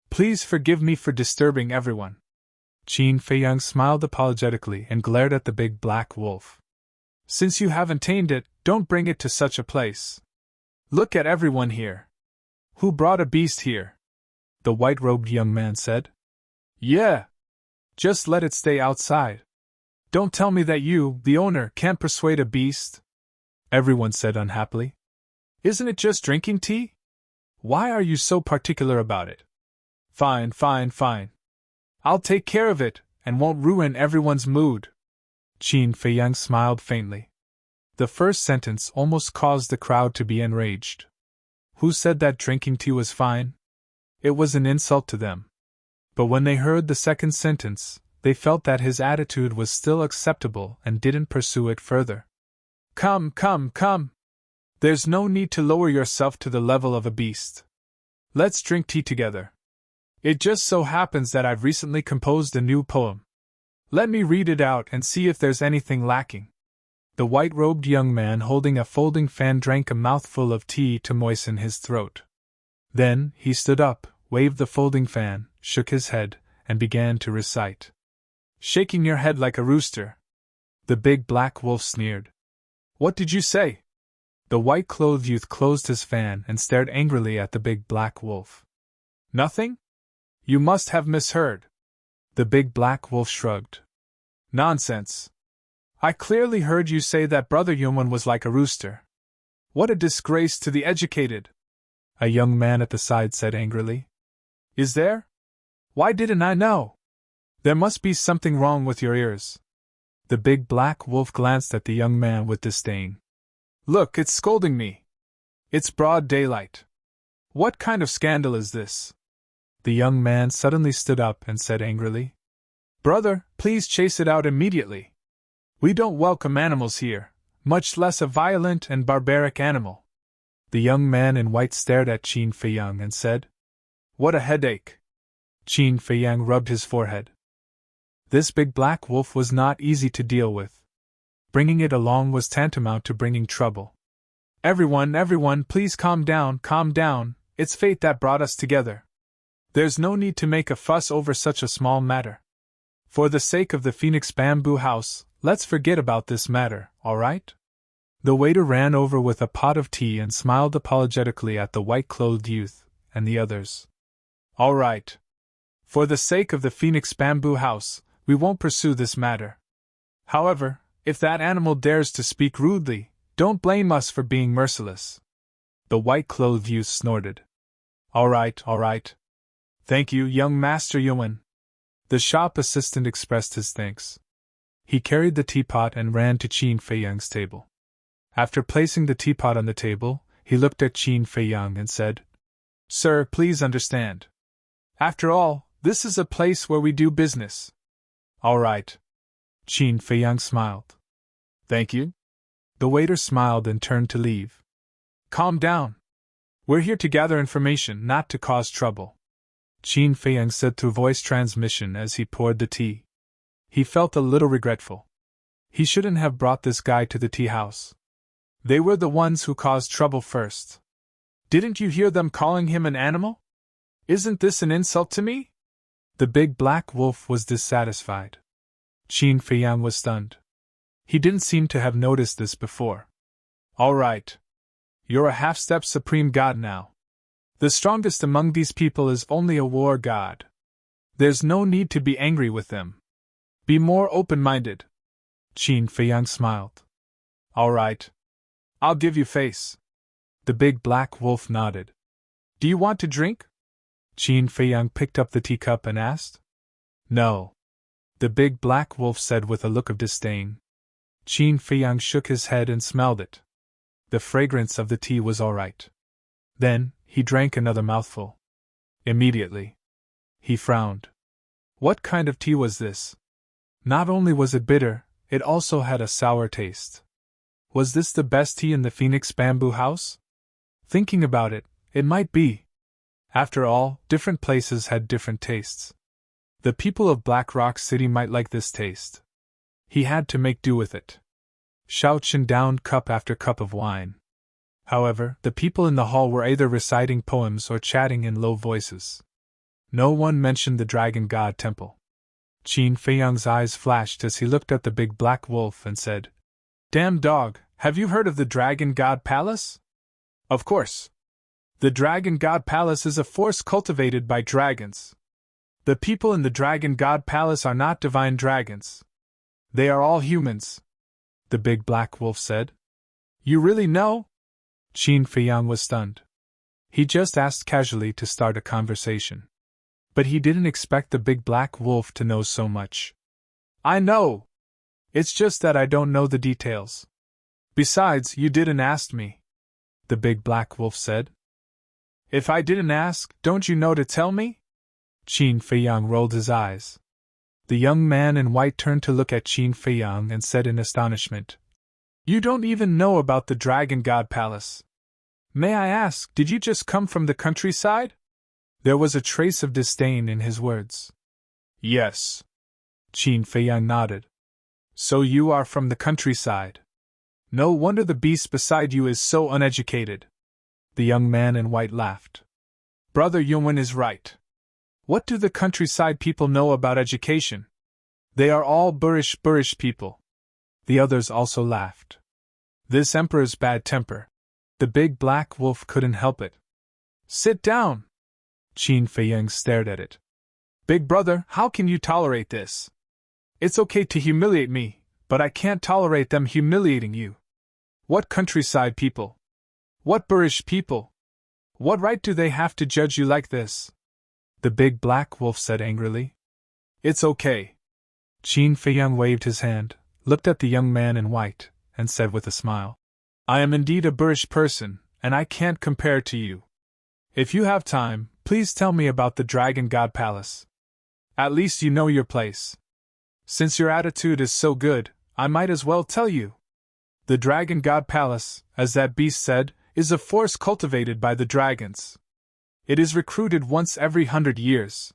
Please forgive me for disturbing everyone." Qin Feiyang smiled apologetically and glared at the big black wolf. "Since you haven't tamed it, don't bring it to such a place. Look at everyone here. Who brought a beast here?" The white-robed young man said. "Yeah. Just let it stay outside. Don't tell me that you, the owner, can't persuade a beast," everyone said unhappily. "Isn't it just drinking tea? Why are you so particular about it?" Fine. I'll take care of it, and won't ruin everyone's mood." Qin Feiyang smiled faintly. The first sentence almost caused the crowd to be enraged. Who said that drinking tea was fine? It was an insult to them. But when they heard the second sentence, they felt that his attitude was still acceptable and didn't pursue it further. Come. There's no need to lower yourself to the level of a beast. Let's drink tea together. It just so happens that I've recently composed a new poem. Let me read it out and see if there's anything lacking." The white-robed young man holding a folding fan drank a mouthful of tea to moisten his throat. Then he stood up, waved the folding fan, shook his head, and began to recite. "Shaking your head like a rooster." The big black wolf sneered. "What did you say?" The white-clothed youth closed his fan and stared angrily at the big black wolf. "Nothing? You must have misheard." The big black wolf shrugged. "Nonsense. I clearly heard you say that Brother Yunwen was like a rooster. What a disgrace to the educated," a young man at the side said angrily. "Is there? Why didn't I know? There must be something wrong with your ears." The big black wolf glanced at the young man with disdain. "Look, it's scolding me. It's broad daylight. What kind of scandal is this?" The young man suddenly stood up and said angrily, "Brother, please chase it out immediately. We don't welcome animals here, much less a violent and barbaric animal." The young man in white stared at Qin Feiyang and said, "What a headache." Qin Feiyang rubbed his forehead. This big black wolf was not easy to deal with. Bringing it along was tantamount to bringing trouble. Everyone, please calm down, it's fate that brought us together. There's no need to make a fuss over such a small matter. For the sake of the Phoenix Bamboo House, let's forget about this matter, all right?" The waiter ran over with a pot of tea and smiled apologetically at the white-clothed youth and the others. "All right. For the sake of the Phoenix Bamboo House, we won't pursue this matter. However, if that animal dares to speak rudely, don't blame us for being merciless." The white-clothed youth snorted. All right. Thank you, young Master Yunwen." The shop assistant expressed his thanks. He carried the teapot and ran to Qin Feiyang's table. After placing the teapot on the table, he looked at Qin Feiyang and said, "Sir, please understand. After all, This is a place where we do business. All right. Qin Feiyang smiled. Thank you. The waiter smiled and turned to leave. Calm down. We're here to gather information, not to cause trouble, Qin Feiyang said through voice transmission as he poured the tea. He felt a little regretful. He shouldn't have brought this guy to the tea house. They were the ones who caused trouble first. Didn't you hear them calling him an animal? Isn't this an insult to me? The big black wolf was dissatisfied. Qin Feiyang was stunned. He didn't seem to have noticed this before. All right. You're a half-step supreme god now. The strongest among these people is only a war god. There's no need to be angry with them. Be more open-minded. Qin Feiyang smiled. All right. I'll give you face. The big black wolf nodded. Do you want to drink? Qin Feiyang picked up the teacup and asked. No. The big black wolf said with a look of disdain. Qin Feiyang shook his head and smelled it. The fragrance of the tea was all right. Then, he drank another mouthful. Immediately, he frowned. What kind of tea was this? Not only was it bitter, it also had a sour taste. Was this the best tea in the Phoenix Bamboo House? Thinking about it, it might be. After all, different places had different tastes. The people of Black Rock City might like this taste. He had to make do with it. Shao Chen downed cup after cup of wine. However, the people in the hall were either reciting poems or chatting in low voices. No one mentioned the Dragon God Temple. Qin Feiyang's eyes flashed as he looked at the big black wolf and said, Damn dog, have you heard of the Dragon God Palace? Of course. The Dragon God Palace is a force cultivated by dragons. The people in the Dragon God Palace are not divine dragons. They are all humans, the big black wolf said. You really know? Qin Feiyang was stunned. He just asked casually to start a conversation. But he didn't expect the big black wolf to know so much. I know. It's just that I don't know the details. Besides, you didn't ask me, the big black wolf said. If I didn't ask, don't you know to tell me? Qin Feiyang rolled his eyes. The young man in white turned to look at Qin Feiyang and said in astonishment, You don't even know about the Dragon God Palace. May I ask, did you just come from the countryside? There was a trace of disdain in his words. Yes. Qin Feiyang nodded. So you are from the countryside. No wonder the beast beside you is so uneducated. The young man in white laughed. Brother Yunwen is right. What do the countryside people know about education? They are all boorish people. The others also laughed. This emperor's bad temper. The big black wolf couldn't help it. Sit down. Qin Feiyang stared at it. Big brother, how can you tolerate this? It's okay to humiliate me, but I can't tolerate them humiliating you. What countryside people? What boorish people? What right do they have to judge you like this? The big black wolf said angrily. It's okay. Qin Feiyang waved his hand, looked at the young man in white, and said with a smile. I am indeed a boorish person, and I can't compare to you. If you have time, please tell me about the Dragon God Palace. At least you know your place. Since your attitude is so good, I might as well tell you. The Dragon God Palace, as that beast said, is a force cultivated by the dragons. It is recruited once every 100 years.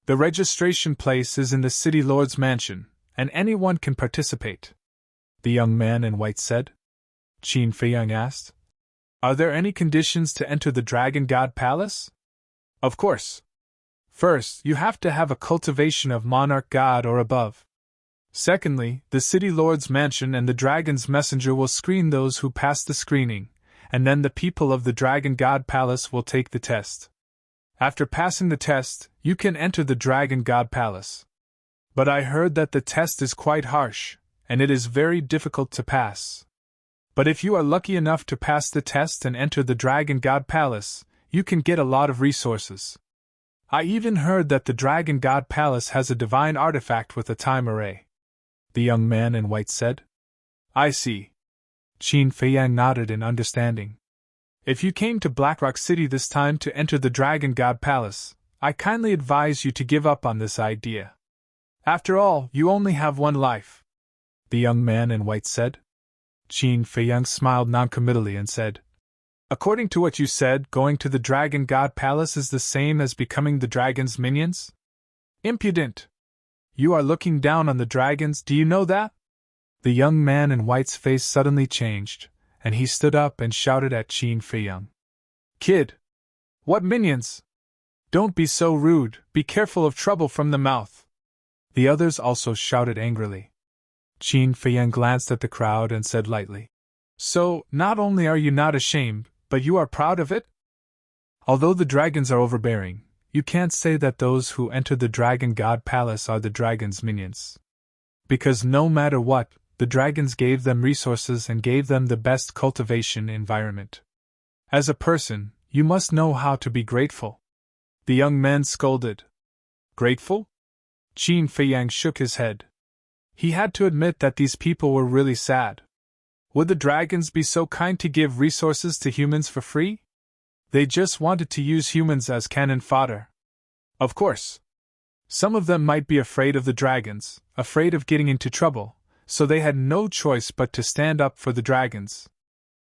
The registration place is in the City Lord's mansion, and anyone can participate. The young man in white said. Qin Feiyang asked. Are there any conditions to enter the Dragon God Palace? Of course. First, you have to have a cultivation of Monarch God or above. Secondly, the City Lord's mansion and the Dragon's messenger will screen those who pass the screening, and then the people of the Dragon God Palace will take the test. After passing the test, you can enter the Dragon God Palace. But I heard that the test is quite harsh, and it is very difficult to pass. But if you are lucky enough to pass the test and enter the Dragon God Palace, you can get a lot of resources. I even heard that the Dragon God Palace has a divine artifact with a time array. The young man in white said. I see. Qin Feiyang nodded in understanding. If you came to Blackrock City this time to enter the Dragon God Palace, I kindly advise you to give up on this idea. After all, you only have one life," the young man in white said. Qin Feiyang smiled noncommittally and said, "According to what you said, going to the Dragon God Palace is the same as becoming the dragon's minions? Impudent! You are looking down on the dragons, do you know that?" The young man in white's face suddenly changed, and he stood up and shouted at Qin Feiyang. "Kid! What minions? Don't be so rude, be careful of trouble from the mouth." The others also shouted angrily. Qin Feiyang glanced at the crowd and said lightly, "So, not only are you not ashamed, but you are proud of it? Although the dragons are overbearing, you can't say that those who enter the Dragon God Palace are the dragon's minions. Because no matter what, the dragons gave them resources and gave them the best cultivation environment. As a person, you must know how to be grateful." The young man scolded. "Grateful?" Qin Feiyang shook his head. He had to admit that these people were really sad. Would the dragons be so kind to give resources to humans for free? They just wanted to use humans as cannon fodder. Of course. Some of them might be afraid of the dragons, afraid of getting into trouble, so they had no choice but to stand up for the dragons.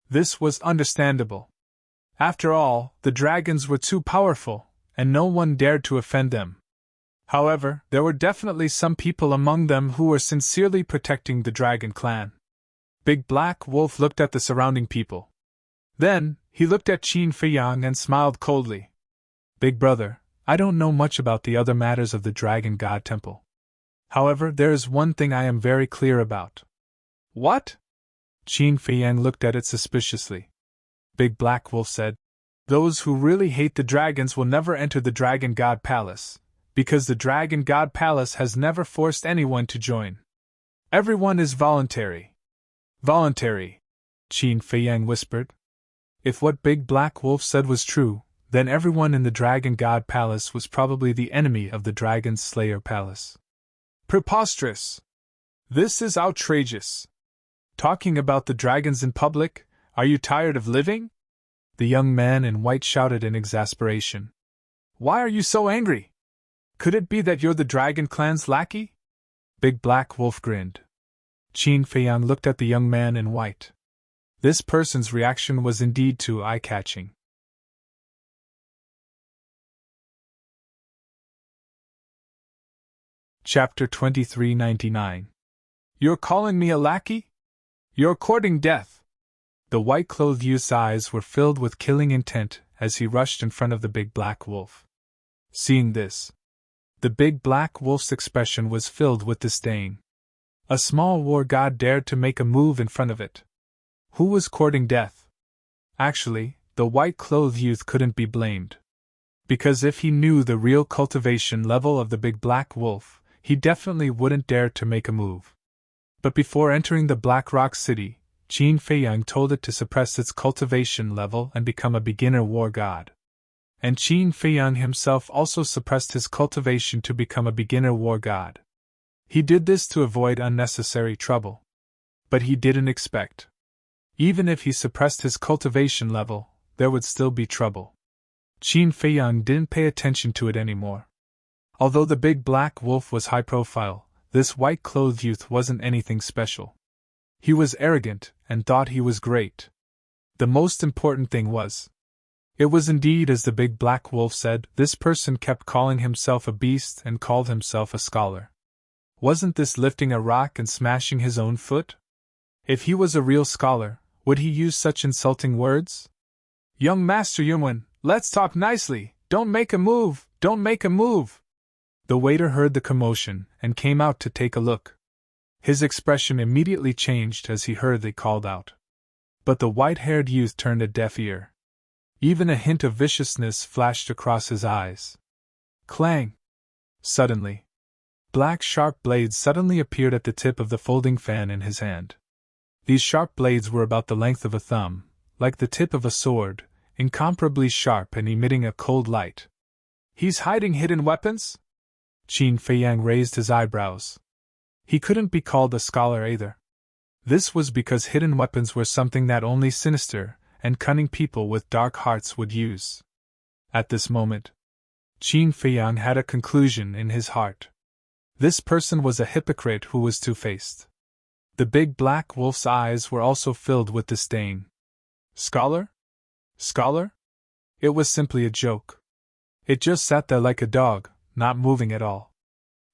This was understandable. After all, the dragons were too powerful, and no one dared to offend them. However, there were definitely some people among them who were sincerely protecting the dragon clan. Big Black Wolf looked at the surrounding people. Then, he looked at Qin Feiyang and smiled coldly. "Big brother, I don't know much about the other matters of the Dragon God Temple. However, there is one thing I am very clear about." "What?" Qin Feiyang looked at it suspiciously. Big Black Wolf said, "Those who really hate the dragons will never enter the Dragon God Palace, because the Dragon God Palace has never forced anyone to join. Everyone is voluntary." "Voluntary," Qin Feiyang whispered. If what Big Black Wolf said was true, then everyone in the Dragon God Palace was probably the enemy of the Dragon Slayer Palace. Preposterous! This is outrageous! Talking about the dragons in public, are you tired of living? The young man in white shouted in exasperation. "Why are you so angry? Could it be that you're the Dragon Clan's lackey?" Big Black Wolf grinned. Qin Feiyang looked at the young man in white. This person's reaction was indeed too eye-catching. Chapter 2399. "You're calling me a lackey? You're courting death!" The white-clothed youth's eyes were filled with killing intent as he rushed in front of the Big Black Wolf. Seeing this, the Big Black Wolf's expression was filled with disdain. A small war god dared to make a move in front of it. Who was courting death? Actually, the white-clothed youth couldn't be blamed. Because if he knew the real cultivation level of the Big Black Wolf, he definitely wouldn't dare to make a move. But before entering the Black Rock City, Qin Feiyang told it to suppress its cultivation level and become a beginner war god. And Qin Feiyang himself also suppressed his cultivation to become a beginner war god. He did this to avoid unnecessary trouble. But he didn't expect. Even if he suppressed his cultivation level, there would still be trouble. Qin Feiyang didn't pay attention to it anymore. Although the Big Black Wolf was high profile, this white-clothed youth wasn't anything special. He was arrogant and thought he was great. The most important thing was, it was indeed as the Big Black Wolf said, this person kept calling himself a beast and called himself a scholar. Wasn't this lifting a rock and smashing his own foot? If he was a real scholar, would he use such insulting words? "Young Master Yunwen, let's talk nicely, don't make a move, don't make a move!" The waiter heard the commotion and came out to take a look. His expression immediately changed as he hurriedly called out. But the white-haired youth turned a deaf ear. Even a hint of viciousness flashed across his eyes. Clang! Suddenly, black sharp blades suddenly appeared at the tip of the folding fan in his hand. These sharp blades were about the length of a thumb, like the tip of a sword, incomparably sharp and emitting a cold light. "He's hiding hidden weapons?" Qin Feiyang raised his eyebrows. He couldn't be called a scholar either. This was because hidden weapons were something that only sinister and cunning people with dark hearts would use. At this moment, Qin Feiyang had a conclusion in his heart. This person was a hypocrite who was two-faced. The big black wolf's eyes were also filled with disdain. Scholar? Scholar? It was simply a joke. It just sat there like a dog, not moving at all.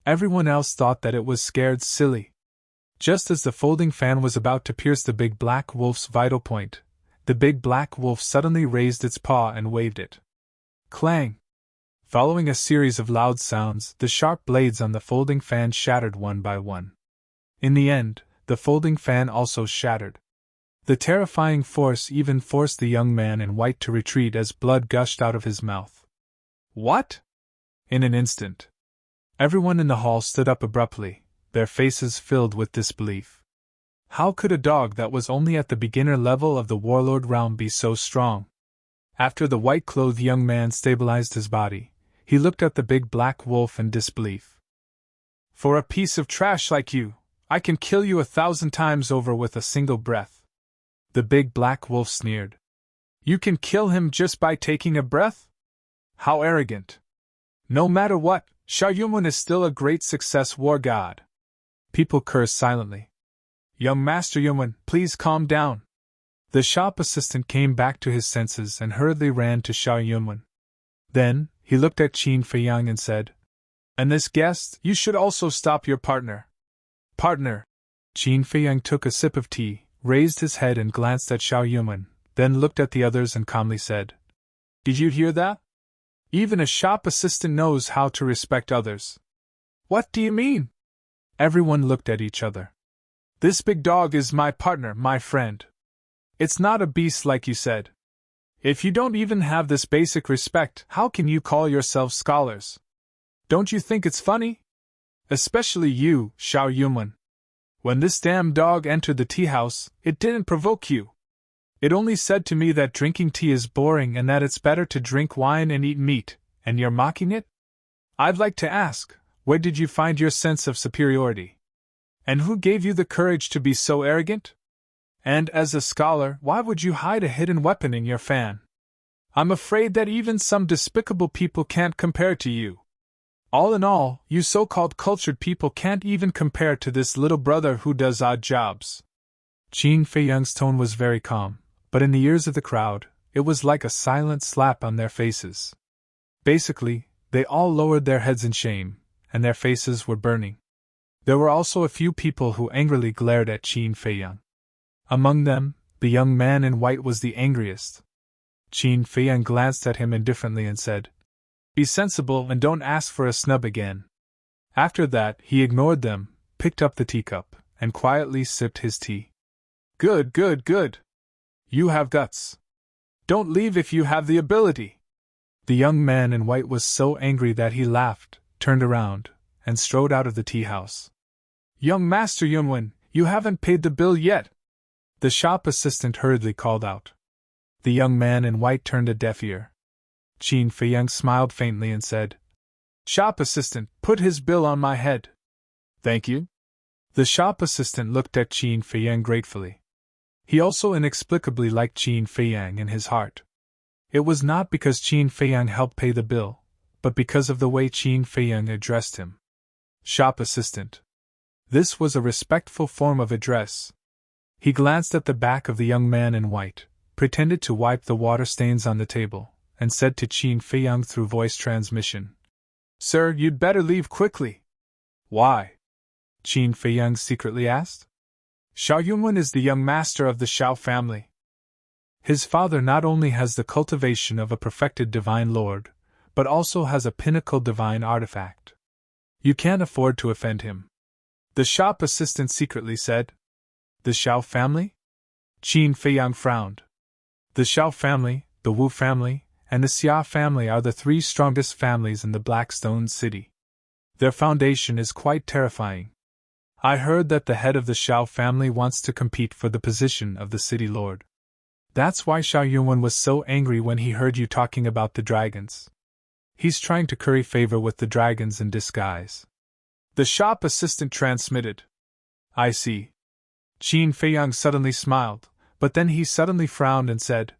Everyone else thought that it was scared silly. Just as the folding fan was about to pierce the big black wolf's vital point, the big black wolf suddenly raised its paw and waved it. Clang! Following a series of loud sounds, the sharp blades on the folding fan shattered one by one. In the end, the folding fan also shattered. The terrifying force even forced the young man in white to retreat as blood gushed out of his mouth. What? In an instant, everyone in the hall stood up abruptly, their faces filled with disbelief. How could a dog that was only at the beginner level of the warlord realm be so strong? After the white-clothed young man stabilized his body, he looked at the big black wolf in disbelief. For a piece of trash like you, I can kill you 1,000 times over with a single breath. The big black wolf sneered. You can kill him just by taking a breath? How arrogant. No matter what, Xiao Yunwen is still a great success war god. People cursed silently. Young Master Yunwen, please calm down. The shop assistant came back to his senses and hurriedly ran to Xiao Yunwen. Then, he looked at Qin Feiyang and said, And this guest, you should also stop your partner. Partner. Qin Feiyang took a sip of tea, raised his head and glanced at Xiao Yunwen, then looked at the others and calmly said, Did you hear that? Even a shop assistant knows how to respect others. What do you mean? Everyone looked at each other. This big dog is my partner, my friend. It's not a beast like you said. If you don't even have this basic respect, how can you call yourselves scholars? Don't you think it's funny? Especially you, Xiao Yunwen. When this damn dog entered the tea house, it didn't provoke you. It only said to me that drinking tea is boring and that it's better to drink wine and eat meat, and you're mocking it? I'd like to ask, where did you find your sense of superiority? And who gave you the courage to be so arrogant? And as a scholar, why would you hide a hidden weapon in your fan? I'm afraid that even some despicable people can't compare to you. All in all, you so-called cultured people can't even compare to this little brother who does odd jobs. Qin Feiyang's tone was very calm, but in the ears of the crowd, it was like a silent slap on their faces. Basically, they all lowered their heads in shame, and their faces were burning. There were also a few people who angrily glared at Qin Feiyang. Among them, the young man in white was the angriest. Qin Feiyang glanced at him indifferently and said, Be sensible and don't ask for a snub again. After that, he ignored them, picked up the teacup, and quietly sipped his tea. Good, good, good. You have guts. Don't leave if you have the ability. The young man in white was so angry that he laughed, turned around, and strode out of the tea house. Young Master Yunwen, you haven't paid the bill yet. The shop assistant hurriedly called out. The young man in white turned a deaf ear. Qin Feiyang smiled faintly and said, Shop assistant, put his bill on my head. Thank you. The shop assistant looked at Qin Feiyang gratefully. He also inexplicably liked Qin Feiyang in his heart. It was not because Qin Feiyang helped pay the bill, but because of the way Qin Feiyang addressed him. Shop assistant. This was a respectful form of address. He glanced at the back of the young man in white, pretended to wipe the water stains on the table, and said to Qin Feiyang through voice transmission, Sir, you'd better leave quickly. Why? Qin Feiyang secretly asked. Xiao Yunwen is the young master of the Xiao family. His father not only has the cultivation of a perfected divine lord, but also has a pinnacle divine artifact. You can't afford to offend him. The shop assistant secretly said. The Xiao family? Qin Feiyang frowned. The Xiao family, the Wu family, and the Xia family are the three strongest families in the Blackstone City. Their foundation is quite terrifying. I heard that the head of the Xiao family wants to compete for the position of the city lord. That's why Xiao Yunwen was so angry when he heard you talking about the dragons. He's trying to curry favor with the dragons in disguise. The shop assistant transmitted. I see. Qin Feiyang suddenly smiled, but then he suddenly frowned and said,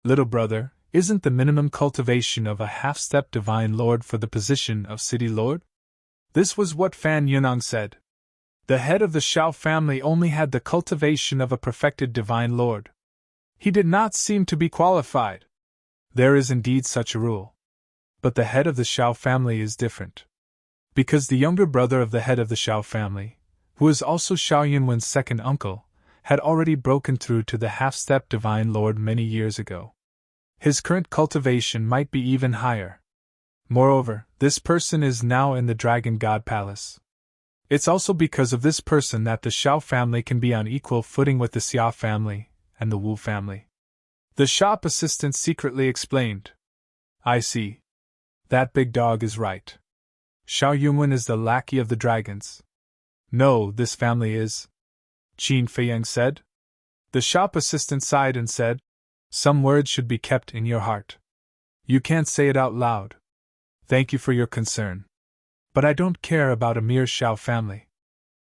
Little brother, Isn't the minimum cultivation of a half-step divine lord for the position of city lord? This was what Fan Yunong said. The head of the Shao family only had the cultivation of a perfected divine lord. He did not seem to be qualified. There is indeed such a rule. But the head of the Shao family is different. Because the younger brother of the head of the Shao family, who is also Shao Yunwen's second uncle, had already broken through to the half-step divine lord many years ago. His current cultivation might be even higher. Moreover, this person is now in the Dragon God Palace. It's also because of this person that the Shao family can be on equal footing with the Xia family and the Wu family. The shop assistant secretly explained. I see. That big dog is right. Shao Yunwen is the lackey of the dragons. No, this family is. Qin Feiyang said. The shop assistant sighed and said, some words should be kept in your heart. You can't say it out loud. Thank you for your concern. But I don't care about a mere Shao family.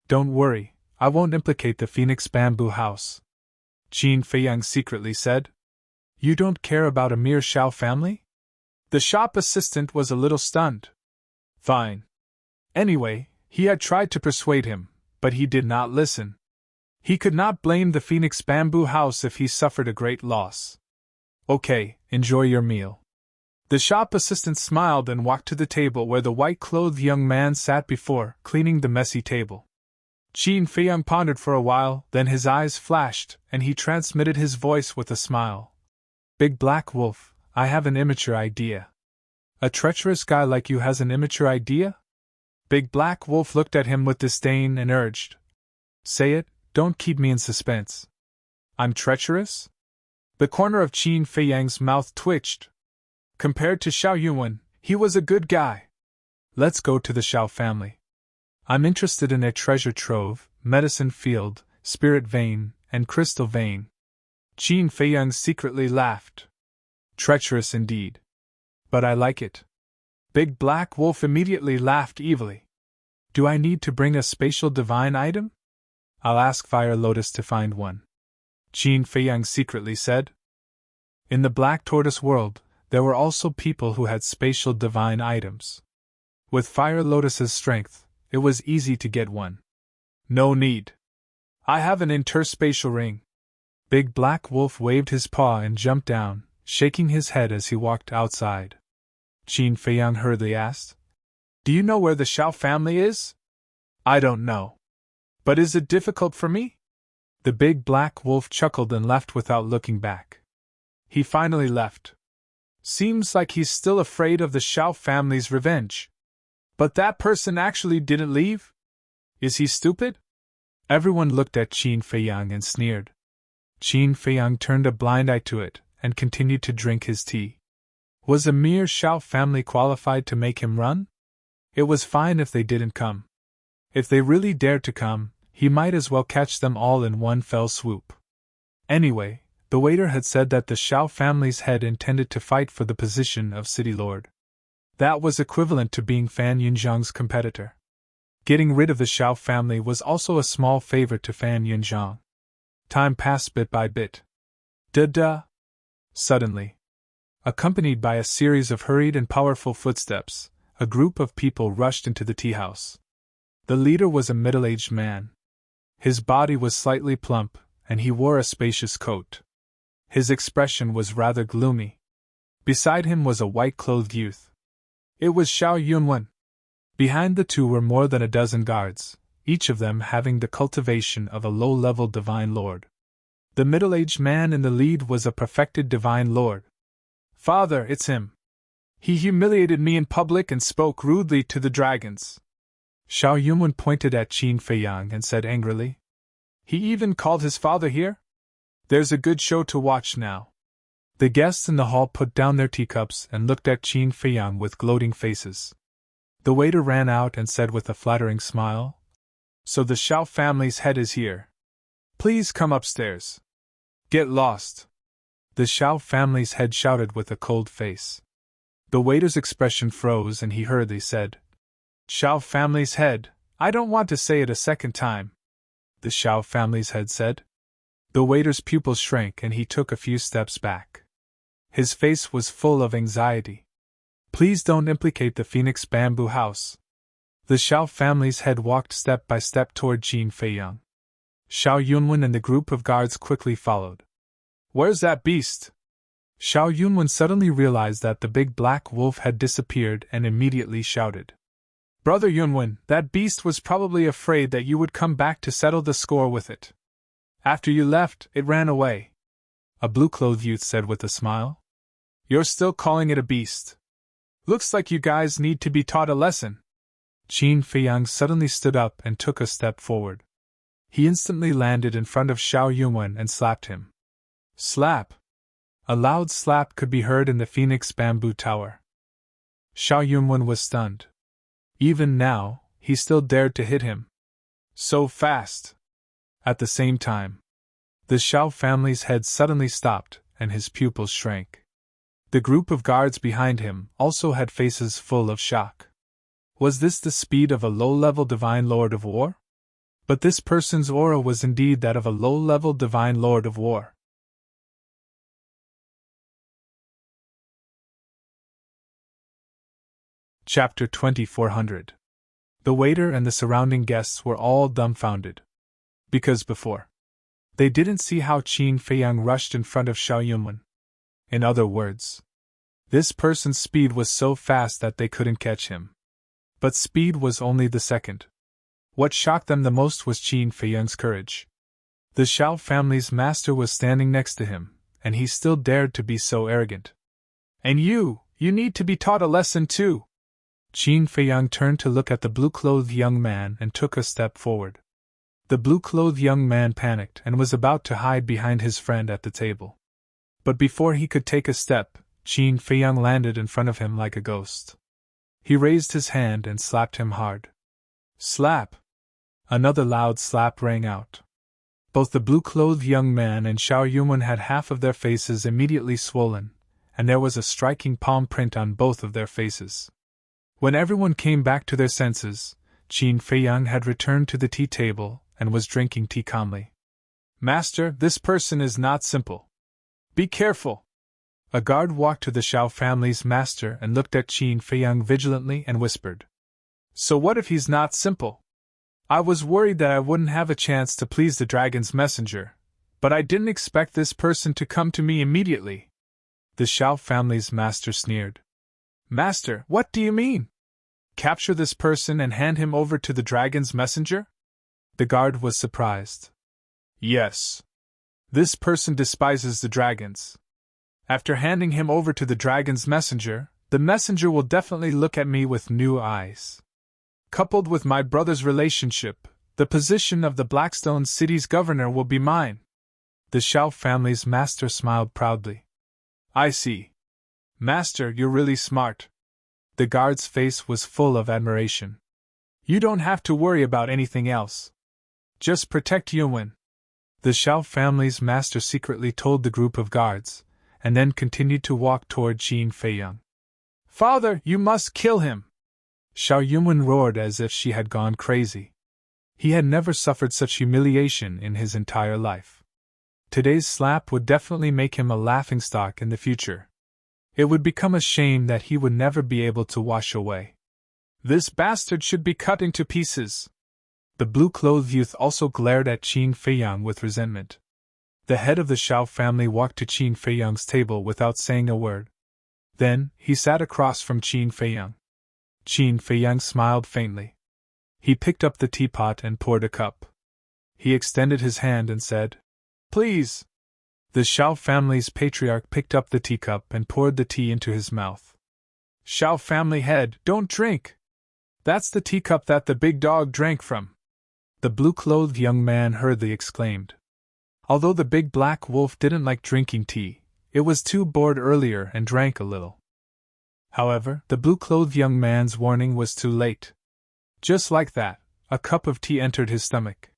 Don't worry, I won't implicate the Phoenix Bamboo House. Qin Feiyang secretly said. You don't care about a mere Shao family? The shop assistant was a little stunned. Fine. Anyway, he had tried to persuade him, but he did not listen. He could not blame the Phoenix Bamboo House if he suffered a great loss. Okay, enjoy your meal. The shop assistant smiled and walked to the table where the white-clothed young man sat before, cleaning the messy table. Qin Feiyang pondered for a while, then his eyes flashed, and he transmitted his voice with a smile. Big Black Wolf, I have an immature idea. A treacherous guy like you has an immature idea? Big Black Wolf looked at him with disdain and urged. Say it, don't keep me in suspense. I'm treacherous? The corner of Qin Feiyang's mouth twitched. Compared to Shao Yunwen, he was a good guy. Let's go to the Shao family. I'm interested in a treasure trove, medicine field, spirit vein, and crystal vein. Qin Feiyang secretly laughed. Treacherous indeed. But I like it. Big Black Wolf immediately laughed evilly. Do I need to bring a spatial divine item? I'll ask Fire Lotus to find one. Qin Feiyang secretly said. In the Black Tortoise world, there were also people who had spatial divine items. With Fire Lotus's strength, it was easy to get one. No need. I have an interspatial ring. Big Black Wolf waved his paw and jumped down, shaking his head as he walked outside. Qin Feiyang hurriedly asked, Do you know where the Shao family is? I don't know. But is it difficult for me? The Big Black Wolf chuckled and left without looking back. He finally left. Seems like he's still afraid of the Shao family's revenge. But that person actually didn't leave? Is he stupid? Everyone looked at Qin Feiyang and sneered. Qin Feiyang turned a blind eye to it and continued to drink his tea. Was a mere Shao family qualified to make him run? It was fine if they didn't come. If they really dared to come, he might as well catch them all in one fell swoop. Anyway, the waiter had said that the Shao family's head intended to fight for the position of city lord. That was equivalent to being Fan Yunzhang's competitor. Getting rid of the Shao family was also a small favor to Fan Yunzhang. Time passed bit by bit. Da-da! Suddenly, accompanied by a series of hurried and powerful footsteps, a group of people rushed into the tea house. The leader was a middle-aged man. His body was slightly plump, and he wore a spacious coat. His expression was rather gloomy. Beside him was a white-clothed youth. It was Shao Yunwen. Behind the two were more than a dozen guards, each of them having the cultivation of a low-level divine lord. The middle-aged man in the lead was a perfected divine lord. Father, it's him. He humiliated me in public and spoke rudely to the dragons. Shao Yunwen pointed at Qin Feiyang and said angrily. He even called his father here? There's a good show to watch now. The guests in the hall put down their teacups and looked at Qin Feiyang with gloating faces. The waiter ran out and said with a flattering smile, So the Shao family's head is here. Please come upstairs. Get lost. The Shao family's head shouted with a cold face. The waiter's expression froze and he hurriedly said, Shao family's head, I don't want to say it a second time. The Shao family's head said. The waiter's pupils shrank and he took a few steps back. His face was full of anxiety. Please don't implicate the Phoenix Bamboo House. The Xiao family's head walked step by step toward Qin Feiyang. Xiao Yunwen and the group of guards quickly followed. Where's that beast? Xiao Yunwen suddenly realized that the big black wolf had disappeared and immediately shouted. Brother Yunwen, that beast was probably afraid that you would come back to settle the score with it. After you left, it ran away. A blue-clothed youth said with a smile. You're still calling it a beast. Looks like you guys need to be taught a lesson. Qin Feiyang suddenly stood up and took a step forward. He instantly landed in front of Xiao Yunwen and slapped him. Slap! A loud slap could be heard in the Phoenix Bamboo Tower. Xiao Yunwen was stunned. Even now, he still dared to hit him. So fast! At the same time, the Xiao family's head suddenly stopped, and his pupils shrank. The group of guards behind him also had faces full of shock. Was this the speed of a low-level divine lord of war? But this person's aura was indeed that of a low-level divine lord of war. Chapter 2400. The waiter and the surrounding guests were all dumbfounded. Because before, they didn't see how Qin Feiyang rushed in front of Xiao Yunwen. In other words, this person's speed was so fast that they couldn't catch him. But speed was only the second. What shocked them the most was Qin Feiyang's courage. The Xiao family's master was standing next to him, and he still dared to be so arrogant. And you need to be taught a lesson too. Qin Feiyang turned to look at the blue-clothed young man and took a step forward. The blue-clothed young man panicked and was about to hide behind his friend at the table. But before he could take a step, Qin Feiyang landed in front of him like a ghost. He raised his hand and slapped him hard. Slap! Another loud slap rang out. Both the blue-clothed young man and Xiao Yunwen had half of their faces immediately swollen, and there was a striking palm print on both of their faces. When everyone came back to their senses, Qin Feiyang had returned to the tea table and was drinking tea calmly. Master, this person is not simple. Be careful. A guard walked to the Xiao family's master and looked at Qin Feiyang vigilantly and whispered. So what if he's not simple? I was worried that I wouldn't have a chance to please the dragon's messenger, but I didn't expect this person to come to me immediately. The Xiao family's master sneered. Master, what do you mean? Capture this person and hand him over to the dragon's messenger? The guard was surprised. Yes. This person despises the dragons. After handing him over to the dragon's messenger, the messenger will definitely look at me with new eyes. Coupled with my brother's relationship, the position of the Blackstone City's governor will be mine. The Xiao family's master smiled proudly. I see. Master, you're really smart. The guard's face was full of admiration. You don't have to worry about anything else. Just protect Yunwen. The Xiao family's master secretly told the group of guards, and then continued to walk toward Qin Feiyang. Father, you must kill him! Xiao Yunwen roared as if she had gone crazy. He had never suffered such humiliation in his entire life. Today's slap would definitely make him a laughingstock in the future. It would become a shame that he would never be able to wash away. This bastard should be cut into pieces. The blue-clothed youth also glared at Qin Feiyang with resentment. The head of the Xiao family walked to Qin Feiyang's table without saying a word. Then, he sat across from Qin Feiyang. Qin Feiyang smiled faintly. He picked up the teapot and poured a cup. He extended his hand and said, Please. The Xiao family's patriarch picked up the teacup and poured the tea into his mouth. Xiao family head, don't drink. That's the teacup that the big dog drank from. The blue-clothed young man hurriedly exclaimed. Although the big black wolf didn't like drinking tea, it was too bored earlier and drank a little. However, the blue-clothed young man's warning was too late. Just like that, a cup of tea entered his stomach.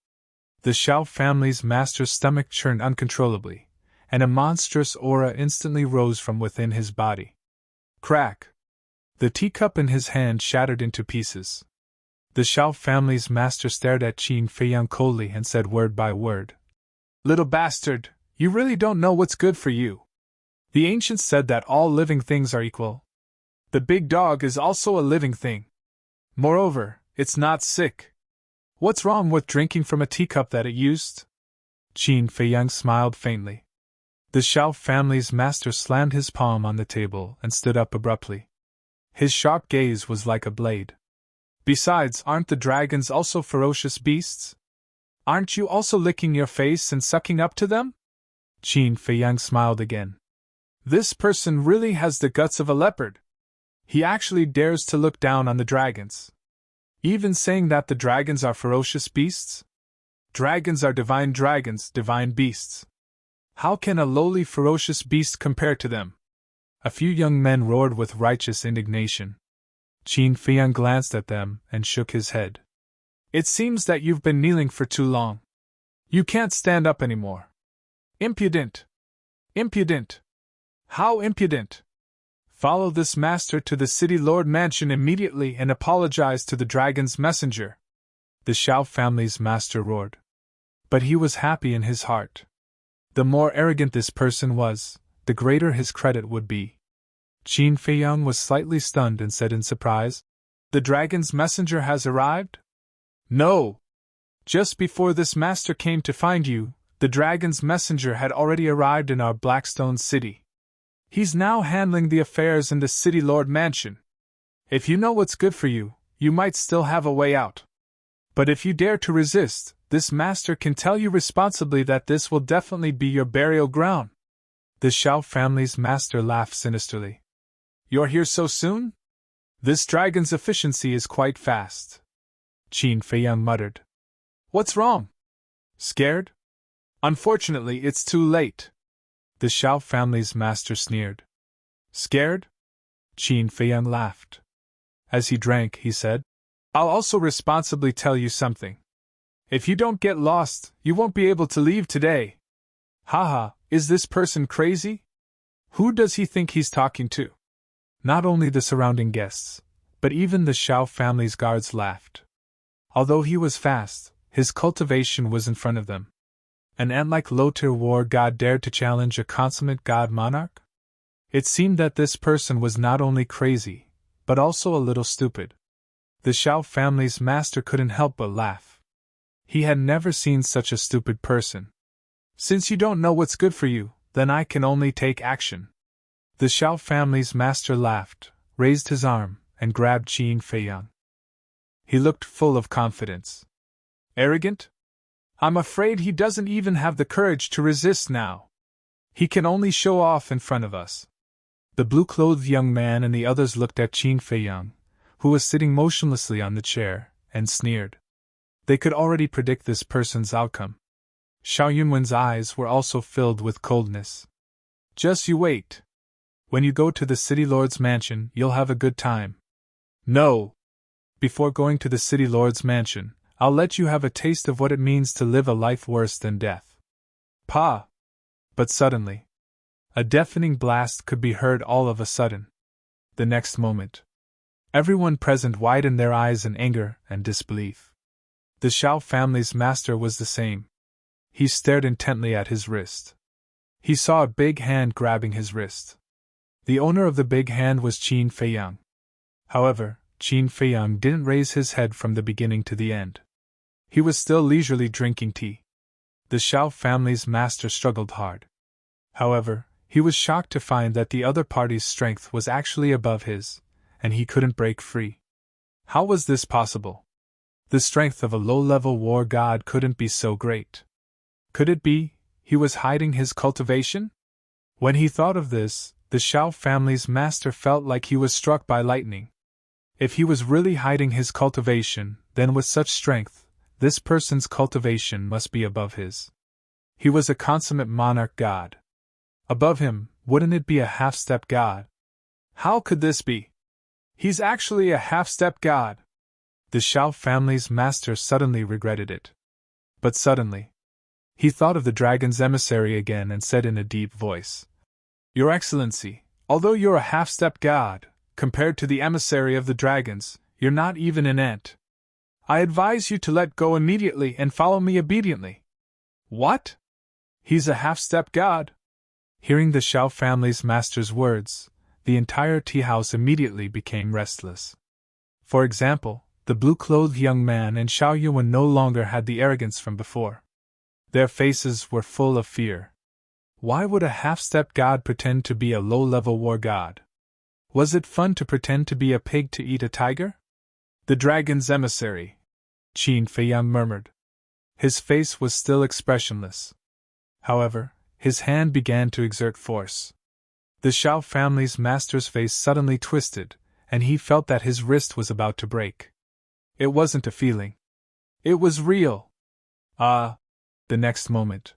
The Xiao family's master's stomach churned uncontrollably, and a monstrous aura instantly rose from within his body. Crack! The teacup in his hand shattered into pieces. The Xiao family's master stared at Qin Feiyang coldly and said word by word, Little bastard, you really don't know what's good for you. The ancients said that all living things are equal. The big dog is also a living thing. Moreover, it's not sick. What's wrong with drinking from a teacup that it used? Qin Feiyang smiled faintly. The Xiao family's master slammed his palm on the table and stood up abruptly. His sharp gaze was like a blade. Besides, aren't the dragons also ferocious beasts? Aren't you also licking your face and sucking up to them? Qin Feiyang smiled again. This person really has the guts of a leopard. He actually dares to look down on the dragons. Even saying that the dragons are ferocious beasts? Dragons are divine beasts. How can a lowly ferocious beast compare to them? A few young men roared with righteous indignation. Qin Feiyang glanced at them and shook his head. It seems that you've been kneeling for too long. You can't stand up anymore. Impudent! Impudent! How impudent! Follow this master to the city lord mansion immediately and apologize to the dragon's messenger. The Xiao family's master roared. But he was happy in his heart. The more arrogant this person was, the greater his credit would be. Qin Feiyang was slightly stunned and said in surprise, "The dragon's messenger has arrived?" "No! Just before this master came to find you, the dragon's messenger had already arrived in our Blackstone city. He's now handling the affairs in the city lord mansion. If you know what's good for you, you might still have a way out. But if you dare to resist, this master can tell you responsibly that this will definitely be your burial ground." The Xiao family's master laughed sinisterly. "You're here so soon? This dragon's efficiency is quite fast." Qin Feiyang muttered. "What's wrong? Scared? Unfortunately, it's too late." The Xiao family's master sneered. "Scared?" Qin Feiyang laughed. As he drank, he said, "I'll also responsibly tell you something. If you don't get lost, you won't be able to leave today." "Haha, is this person crazy? Who does he think he's talking to?" Not only the surrounding guests, but even the Xiao family's guards laughed. Although he was fast, his cultivation was in front of them. An ant-like low-tier war god dared to challenge a consummate god monarch? It seemed that this person was not only crazy, but also a little stupid. The Xiao family's master couldn't help but laugh. He had never seen such a stupid person. "Since you don't know what's good for you, then I can only take action." The Xiao family's master laughed, raised his arm, and grabbed Qin Feiyang. He looked full of confidence. "Arrogant? I'm afraid he doesn't even have the courage to resist now. He can only show off in front of us." The blue-clothed young man and the others looked at Qin Feiyang, who was sitting motionlessly on the chair, and sneered. They could already predict this person's outcome. Xiao Yunwen's eyes were also filled with coldness. "Just you wait. When you go to the city lord's mansion, you'll have a good time." "No! Before going to the city lord's mansion, I'll let you have a taste of what it means to live a life worse than death." "Pa!" But suddenly, a deafening blast could be heard all of a sudden. The next moment, everyone present widened their eyes in anger and disbelief. The Xiao family's master was the same. He stared intently at his wrist. He saw a big hand grabbing his wrist. The owner of the big hand was Qin Feiyang. However, Qin Feiyang didn't raise his head from the beginning to the end. He was still leisurely drinking tea. The Xiao family's master struggled hard. However, he was shocked to find that the other party's strength was actually above his, and he couldn't break free. How was this possible? The strength of a low-level war god couldn't be so great. Could it be he was hiding his cultivation? When he thought of this, the Xiao family's master felt like he was struck by lightning. If he was really hiding his cultivation, then with such strength, this person's cultivation must be above his. He was a consummate monarch god. Above him, wouldn't it be a half-step god? How could this be? He's actually a half-step god. The Xiao family's master suddenly regretted it. But suddenly, he thought of the dragon's emissary again and said in a deep voice, "Your Excellency, although you're a half-step god, compared to the emissary of the dragons, you're not even an ant. I advise you to let go immediately and follow me obediently." "What? He's a half-step god?" Hearing the Xiao family's master's words, the entire tea house immediately became restless. For example, the blue-clothed young man and Xiao Yuan no longer had the arrogance from before. Their faces were full of fear. Why would a half-stepped god pretend to be a low-level war god? Was it fun to pretend to be a pig to eat a tiger? The dragon's emissary, Qin Feiyang murmured. His face was still expressionless. However, his hand began to exert force. The Xiao family's master's face suddenly twisted, and he felt that his wrist was about to break. It wasn't a feeling. It was real. The next moment.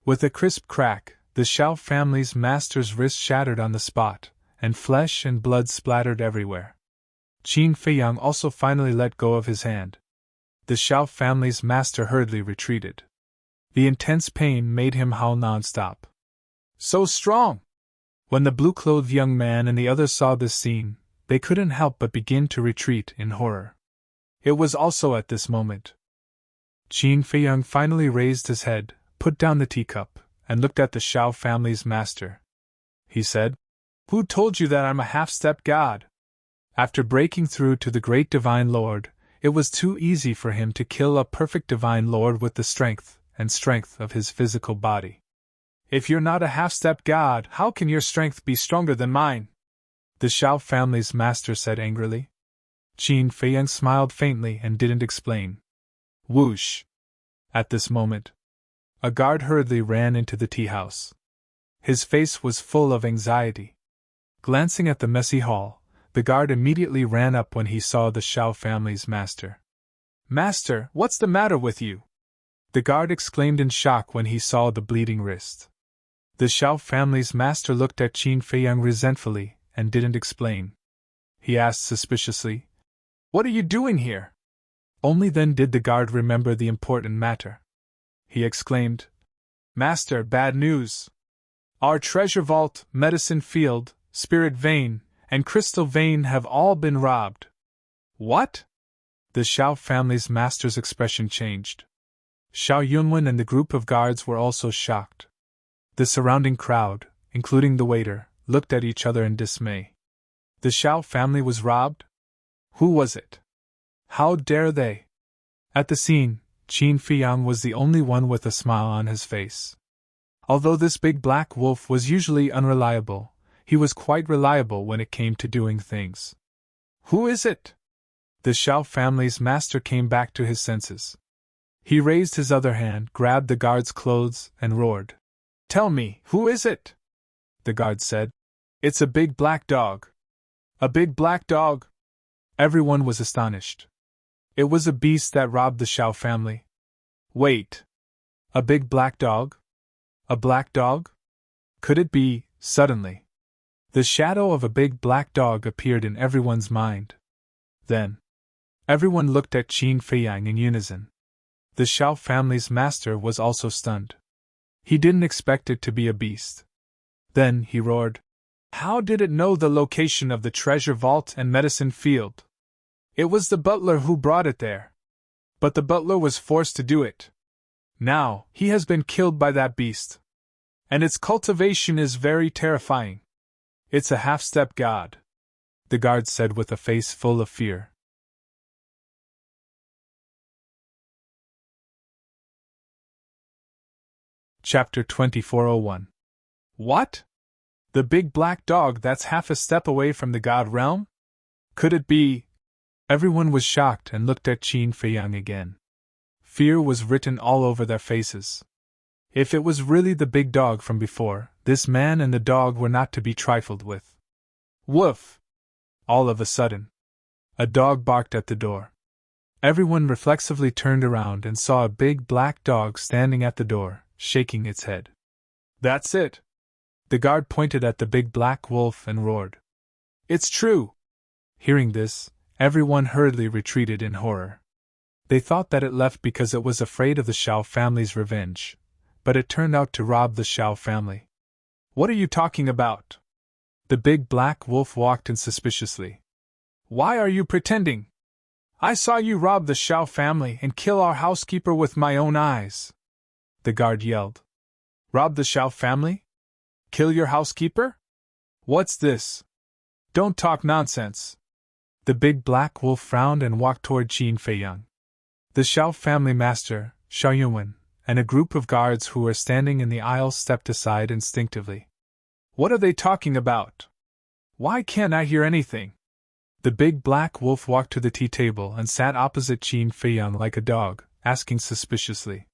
With a crisp crack, the Xiao family's master's wrist shattered on the spot, and flesh and blood splattered everywhere. Qin Feiyang also finally let go of his hand. The Xiao family's master hurriedly retreated. The intense pain made him howl non-stop. So strong! When the blue-clothed young man and the others saw this scene, they couldn't help but begin to retreat in horror. It was also at this moment. Qin Feiyang finally raised his head, put down the teacup, and looked at the Xiao family's master. He said, "Who told you that I'm a half-stepped god?" After breaking through to the great divine lord, it was too easy for him to kill a perfect divine lord with the strength of his physical body. If you're not a half-stepped god, how can your strength be stronger than mine? The Xiao family's master said angrily. Qin Feiyang smiled faintly and didn't explain. Whoosh! At this moment, a guard hurriedly ran into the tea house. His face was full of anxiety. Glancing at the messy hall, the guard immediately ran up when he saw the Xiao family's master. "Master, what's the matter with you?" The guard exclaimed in shock when he saw the bleeding wrist. The Xiao family's master looked at Qin Feiyang resentfully and didn't explain. He asked suspiciously, "What are you doing here?" Only then did the guard remember the important matter. He exclaimed, "Master, bad news! Our treasure vault, medicine field, spirit vein, and crystal vein have all been robbed." "What?" The Xiao family's master's expression changed. Xiao Yunwen and the group of guards were also shocked. The surrounding crowd, including the waiter, looked at each other in dismay. The Xiao family was robbed? Who was it? How dare they? At the scene, Qin Feiyang was the only one with a smile on his face. Although this big black wolf was usually unreliable, he was quite reliable when it came to doing things. "Who is it?" The Xiao family's master came back to his senses. He raised his other hand, grabbed the guard's clothes, and roared. "Tell me, who is it?" The guard said, "It's a big black dog." "A big black dog?" Everyone was astonished. It was a beast that robbed the Xiao family. Wait. A big black dog? A black dog? Could it be? Suddenly, the shadow of a big black dog appeared in everyone's mind. Then, everyone looked at Qin Feiyang in unison. The Xiao family's master was also stunned. He didn't expect it to be a beast. Then he roared, "How did it know the location of the treasure vault and medicine field?" "It was the butler who brought it there. But the butler was forced to do it. Now, he has been killed by that beast. And its cultivation is very terrifying. It's a half-step god," the guard said with a face full of fear. Chapter 2401. What? The big black dog that's half a step away from the god realm? Could it be? Everyone was shocked and looked at Qin Feiyang again. Fear was written all over their faces. If it was really the big dog from before, this man and the dog were not to be trifled with. Woof! All of a sudden, a dog barked at the door. Everyone reflexively turned around and saw a big black dog standing at the door, shaking its head. "That's it!" The guard pointed at the big black wolf and roared. "It's true!" Hearing this, everyone hurriedly retreated in horror. They thought that it left because it was afraid of the Xiao family's revenge, but it turned out to rob the Xiao family. "What are you talking about?" The big black wolf walked in suspiciously. "Why are you pretending? I saw you rob the Xiao family and kill our housekeeper with my own eyes," the guard yelled. "Rob the Xiao family? Kill your housekeeper? What's this? Don't talk nonsense. The big black wolf frowned and walked toward Qin Feiyang. The Xiao family master, Xiao Yunwen, and a group of guards who were standing in the aisle stepped aside instinctively. What are they talking about? Why can't I hear anything? The big black wolf walked to the tea table and sat opposite Qin Feiyang like a dog, asking suspiciously.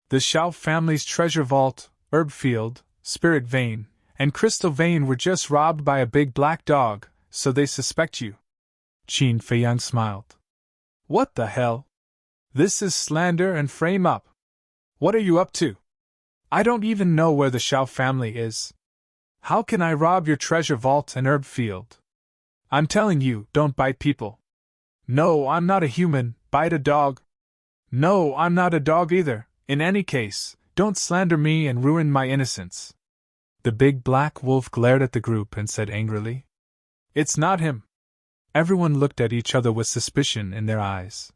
The Xiao family's treasure vault, herb field, spirit vein, and crystal vein were just robbed by a big black dog, so they suspect you. Qin Feiyang smiled. What the hell? This is slander and frame up. What are you up to? I don't even know where the Xiao family is. How can I rob your treasure vault and herb field? I'm telling you, don't bite people. No, I'm not a human, bite a dog. No, I'm not a dog either. In any case, don't slander me and ruin my innocence. The big black wolf glared at the group and said angrily. It's not him. Everyone looked at each other with suspicion in their eyes.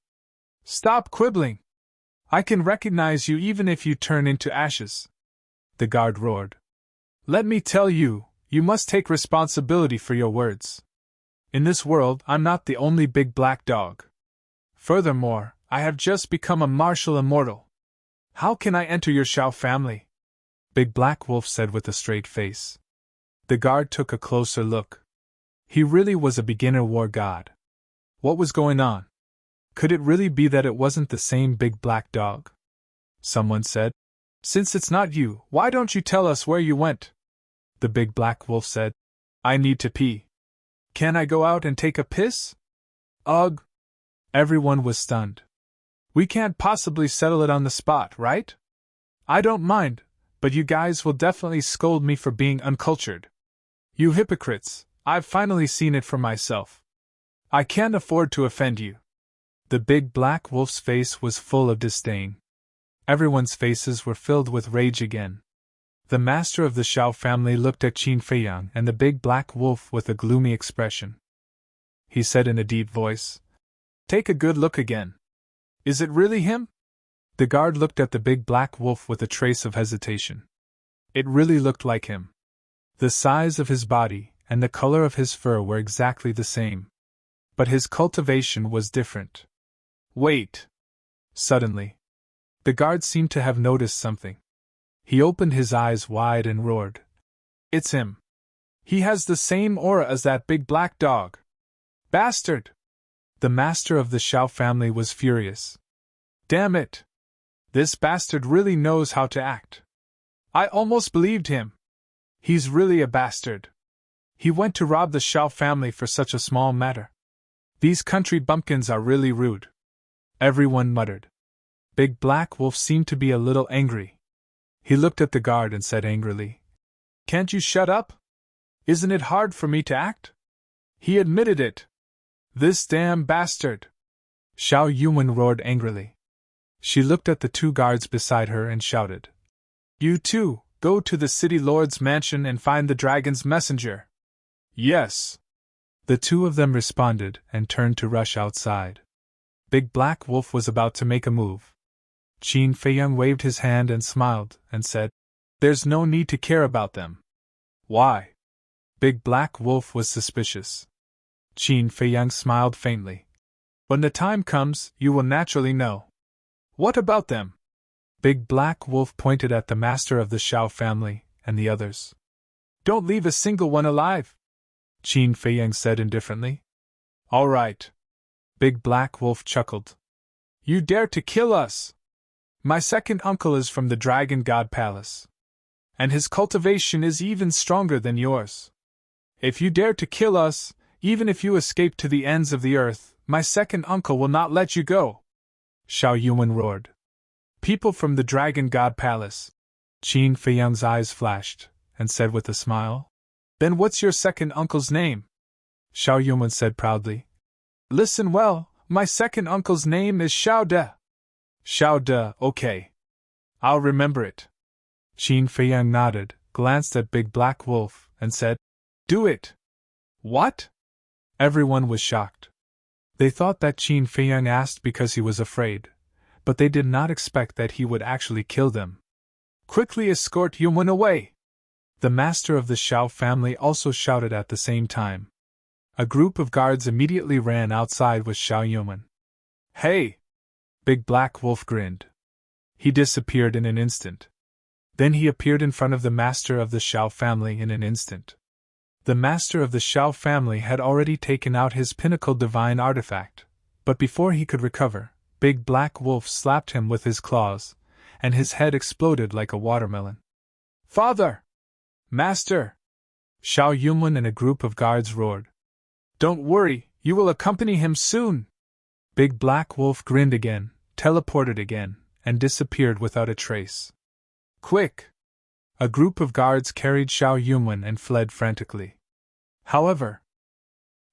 Stop quibbling. I can recognize you even if you turn into ashes. The guard roared. Let me tell you, you must take responsibility for your words. In this world, I'm not the only big black dog. Furthermore, I have just become a martial immortal. How can I enter your Xiao family? Big Black Wolf said with a straight face. The guard took a closer look. He really was a beginner war god. What was going on? Could it really be that it wasn't the same big black dog? Someone said. Since it's not you, why don't you tell us where you went? The big black wolf said. I need to pee. Can I go out and take a piss? Ugh! Everyone was stunned. We can't possibly settle it on the spot, right? I don't mind, but you guys will definitely scold me for being uncultured. You hypocrites, I've finally seen it for myself. I can't afford to offend you. The big black wolf's face was full of disdain. Everyone's faces were filled with rage again. The master of the Xiao family looked at Qin Feiyang and the big black wolf with a gloomy expression. He said in a deep voice, Take a good look again. Is it really him? The guard looked at the big black wolf with a trace of hesitation. It really looked like him. The size of his body and the color of his fur were exactly the same. But his cultivation was different. Wait! Suddenly, the guard seemed to have noticed something. He opened his eyes wide and roared. It's him. He has the same aura as that big black dog. Bastard! The master of the Xiao family was furious. Damn it! This bastard really knows how to act. I almost believed him. He's really a bastard. He went to rob the Xiao family for such a small matter. These country bumpkins are really rude. Everyone muttered. Big Black Wolf seemed to be a little angry. He looked at the guard and said angrily, Can't you shut up? Isn't it hard for me to act? He admitted it. This damn bastard! Xiao Yuan roared angrily. She looked at the two guards beside her and shouted, You two, go to the city lord's mansion and find the dragon's messenger. Yes. The two of them responded and turned to rush outside. Big Black Wolf was about to make a move. Qin Feiyang waved his hand and smiled and said, There's no need to care about them. Why? Big Black Wolf was suspicious. Qin Feiyang smiled faintly. When the time comes, you will naturally know. What about them? Big Black Wolf pointed at the master of the Xiao family and the others. Don't leave a single one alive, Qin Feiyang said indifferently. All right. Big Black Wolf chuckled. You dare to kill us? My second uncle is from the Dragon God Palace. And his cultivation is even stronger than yours. If you dare to kill us, even if you escape to the ends of the earth, my second uncle will not let you go. Xiao Yuan roared. People from the Dragon God Palace. Qin Feiyang's eyes flashed, and said with a smile, Then what's your second uncle's name? Xiao Yuan said proudly. Listen well, my second uncle's name is Xiao De. Xiao De, okay. I'll remember it. Qin Feiyang nodded, glanced at Big Black Wolf, and said, Do it. What? Everyone was shocked. They thought that Qin Feiyang asked because he was afraid, but they did not expect that he would actually kill them. Quickly escort Yuan away. The master of the Xiao family also shouted at the same time. A group of guards immediately ran outside with Xiao Yuan. "Hey!" Big Black Wolf grinned. He disappeared in an instant. Then he appeared in front of the master of the Xiao family in an instant. The master of the Xiao family had already taken out his pinnacle divine artifact, but before he could recover, Big Black Wolf slapped him with his claws, and his head exploded like a watermelon. "Father! Master!" Xiao Yunwen and a group of guards roared. "Don't worry, you will accompany him soon!" Big Black Wolf grinned again, teleported again, and disappeared without a trace. "Quick!" A group of guards carried Xiao Yunwen and fled frantically. However,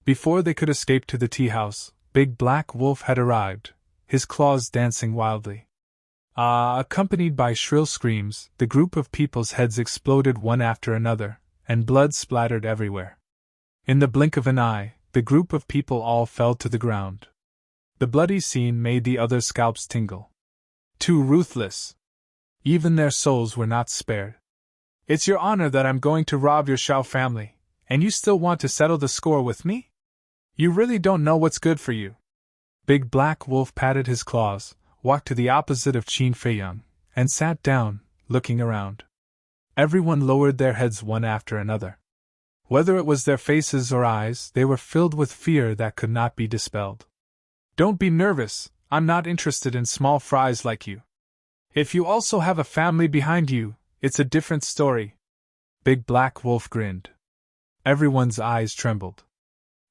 before they could escape to the tea house, Big Black Wolf had arrived, his claws dancing wildly. Accompanied by shrill screams, the group of people's heads exploded one after another, and blood splattered everywhere. In the blink of an eye, the group of people all fell to the ground. The bloody scene made the other scalps tingle. Too ruthless! Even their souls were not spared. "It's your honor that I'm going to rob your Xiao family, and you still want to settle the score with me? You really don't know what's good for you." Big Black Wolf patted his claws, walked to the opposite of Qin Feiyang, and sat down, looking around. Everyone lowered their heads one after another. Whether it was their faces or eyes, they were filled with fear that could not be dispelled. "Don't be nervous, I'm not interested in small fries like you. If you also have a family behind you, it's a different story." Big Black Wolf grinned. Everyone's eyes trembled.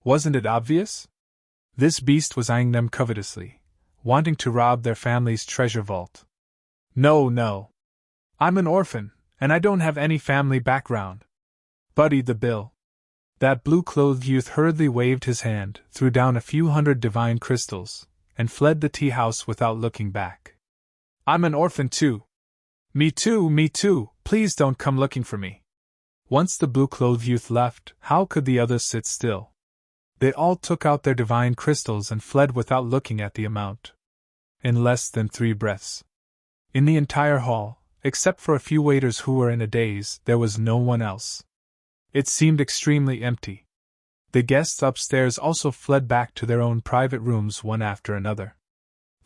Wasn't it obvious? This beast was eyeing them covetously, wanting to rob their family's treasure vault. No. I'm an orphan, and I don't have any family background. Buddy the Bill. That blue-clothed youth hurriedly waved his hand, threw down a few hundred divine crystals, and fled the tea house without looking back. "I'm an orphan too." Me too, please don't come looking for me." Once the blue-clothed youth left, how could the others sit still? They all took out their divine crystals and fled without looking at the amount. In less than 3 breaths. In the entire hall, except for a few waiters who were in a daze, there was no one else. It seemed extremely empty. The guests upstairs also fled back to their own private rooms one after another.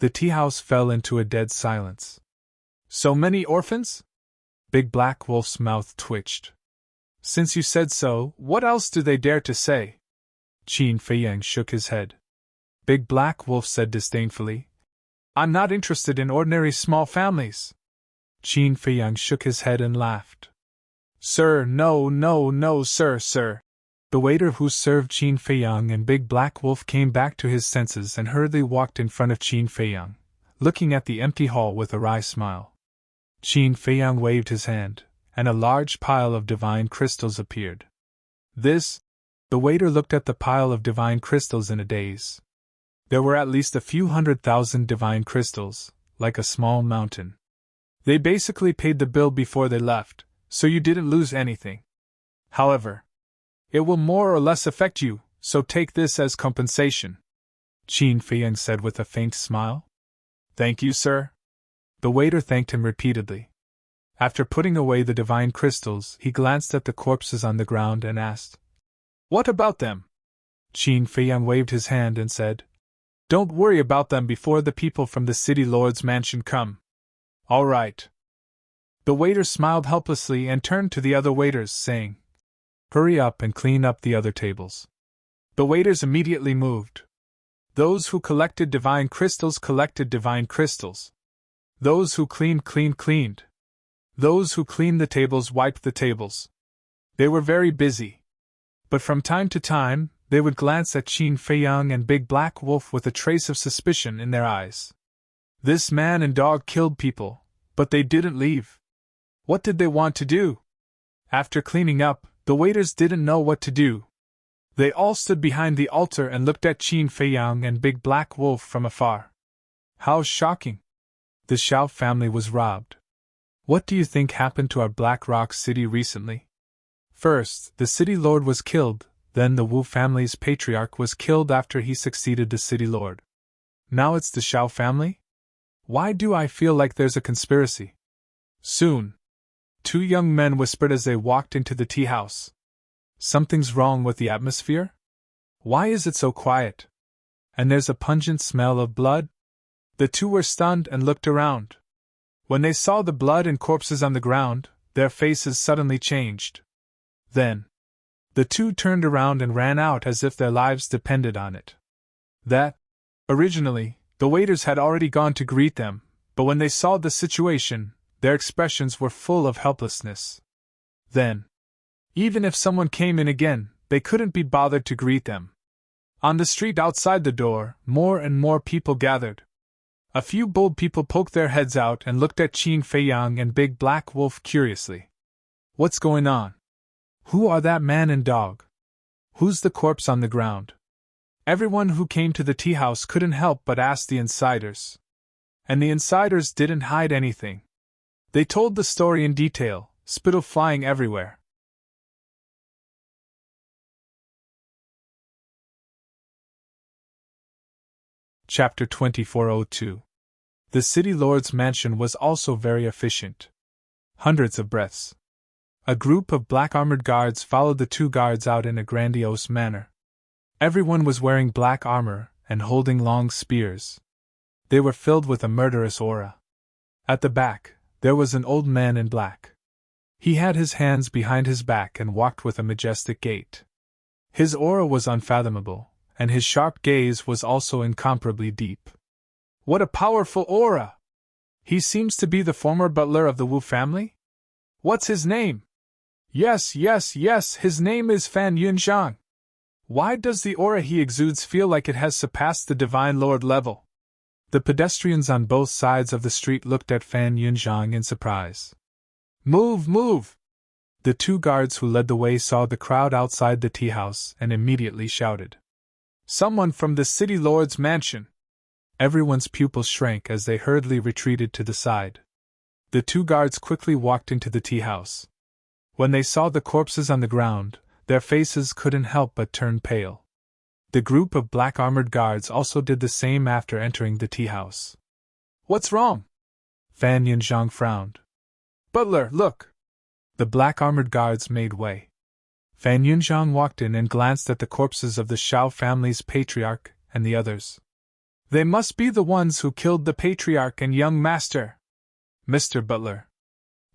The tea house fell into a dead silence. "So many orphans?" Big Black Wolf's mouth twitched. "Since you said so, what else do they dare to say?" Qin Feiyang shook his head. Big Black Wolf said disdainfully, "I'm not interested in ordinary small families." Qin Feiyang shook his head and laughed. "Sir, no, sir. The waiter who served Qin Feiyang and Big Black Wolf came back to his senses and hurriedly walked in front of Qin Feiyang, looking at the empty hall with a wry smile. Qin Feiyang waved his hand, and a large pile of divine crystals appeared. "This?" The waiter looked at the pile of divine crystals in a daze. There were at least a few 100,000 divine crystals, like a small mountain. "They basically paid the bill before they left, so you didn't lose anything. However, it will more or less affect you, so take this as compensation," Qin Feiyang said with a faint smile. "Thank you, sir." The waiter thanked him repeatedly. After putting away the divine crystals, he glanced at the corpses on the ground and asked, "What about them?" Qin Feiyang waved his hand and said, "Don't worry about them before the people from the city lord's mansion come." "All right." The waiter smiled helplessly and turned to the other waiters, saying, "Hurry up and clean up the other tables." The waiters immediately moved. Those who collected divine crystals collected divine crystals. Those who cleaned cleaned. Those who cleaned the tables wiped the tables. They were very busy. But from time to time, they would glance at Qin Feiyang and Big Black Wolf with a trace of suspicion in their eyes. This man and dog killed people, but they didn't leave. What did they want to do? After cleaning up, the waiters didn't know what to do. They all stood behind the altar and looked at Qin Feiyang and Big Black Wolf from afar. How shocking! The Xiao family was robbed. What do you think happened to our Black Rock city recently? First, the city lord was killed, then the Wu family's patriarch was killed after he succeeded the city lord. Now it's the Xiao family? Why do I feel like there's a conspiracy? Soon, 2 young men whispered as they walked into the tea house. Something's wrong with the atmosphere? Why is it so quiet? And there's a pungent smell of blood? The 2 were stunned and looked around. When they saw the blood and corpses on the ground, their faces suddenly changed. Then, the 2 turned around and ran out as if their lives depended on it. Originally, the waiters had already gone to greet them, but when they saw the situation, their expressions were full of helplessness. Then, even if someone came in again, they couldn't be bothered to greet them. On the street outside the door, more and more people gathered. A few bold people poked their heads out and looked at Qin Feiyang and Big Black Wolf curiously. What's going on? Who are that man and dog? Who's the corpse on the ground? Everyone who came to the tea house couldn't help but ask the insiders. And the insiders didn't hide anything. They told the story in detail, spittle flying everywhere. Chapter 2402. The city lord's mansion was also very efficient. Hundreds of breaths. A group of black armored guards followed the 2 guards out in a grandiose manner. Everyone was wearing black armor and holding long spears. They were filled with a murderous aura. At the back, there was an old man in black. He had his hands behind his back and walked with a majestic gait. His aura was unfathomable, and his sharp gaze was also incomparably deep. What a powerful aura! He seems to be the former butler of the Wu family? What's his name? Yes, his name is Fan Yunzhang. Why does the aura he exudes feel like it has surpassed the Divine Lord level? The pedestrians on both sides of the street looked at Fan Yunzhang in surprise. Move! The 2 guards who led the way saw the crowd outside the tea house and immediately shouted. Someone from the city lord's mansion! Everyone's pupils shrank as they hurriedly retreated to the side. The 2 guards quickly walked into the tea house. When they saw the corpses on the ground, their faces couldn't help but turn pale. The group of black armored guards also did the same after entering the tea house. What's wrong? Fan Yunzhang frowned. Butler, look! The black armored guards made way. Fan Yunzhang walked in and glanced at the corpses of the Shao family's patriarch and the others. They must be the ones who killed the patriarch and young master. Mr. Butler,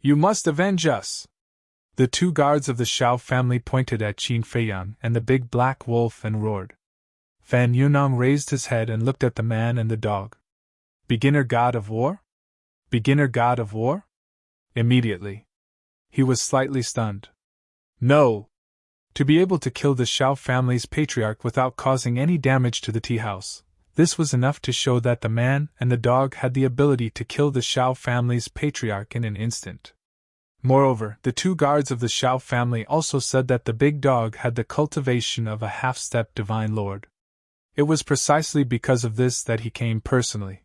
you must avenge us. The 2 guards of the Shao family pointed at Qin Feiyang and the Big Black Wolf and roared. Fan Yunzhang raised his head and looked at the man and the dog. Beginner god of war? Beginner god of war? Immediately, he was slightly stunned. No! To be able to kill the Shao family's patriarch without causing any damage to the tea house, this was enough to show that the man and the dog had the ability to kill the Shao family's patriarch in an instant. Moreover, the 2 guards of the Shao family also said that the big dog had the cultivation of a half-step divine lord. It was precisely because of this that he came personally.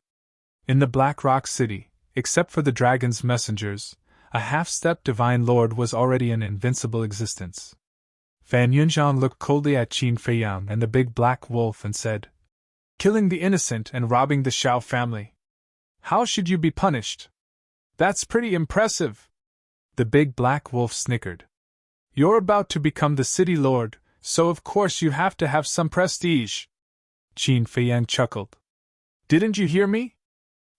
In the Black Rock City, except for the dragon's messengers, a half-step divine lord was already an invincible existence. Fan Yunzhang looked coldly at Qin Feiyang and the Big Black Wolf and said, Killing the innocent and robbing the Shao family. How should you be punished? That's pretty impressive. The Big Black Wolf snickered. You're about to become the city lord, so of course you have to have some prestige. Qin Feiyang chuckled. Didn't you hear me?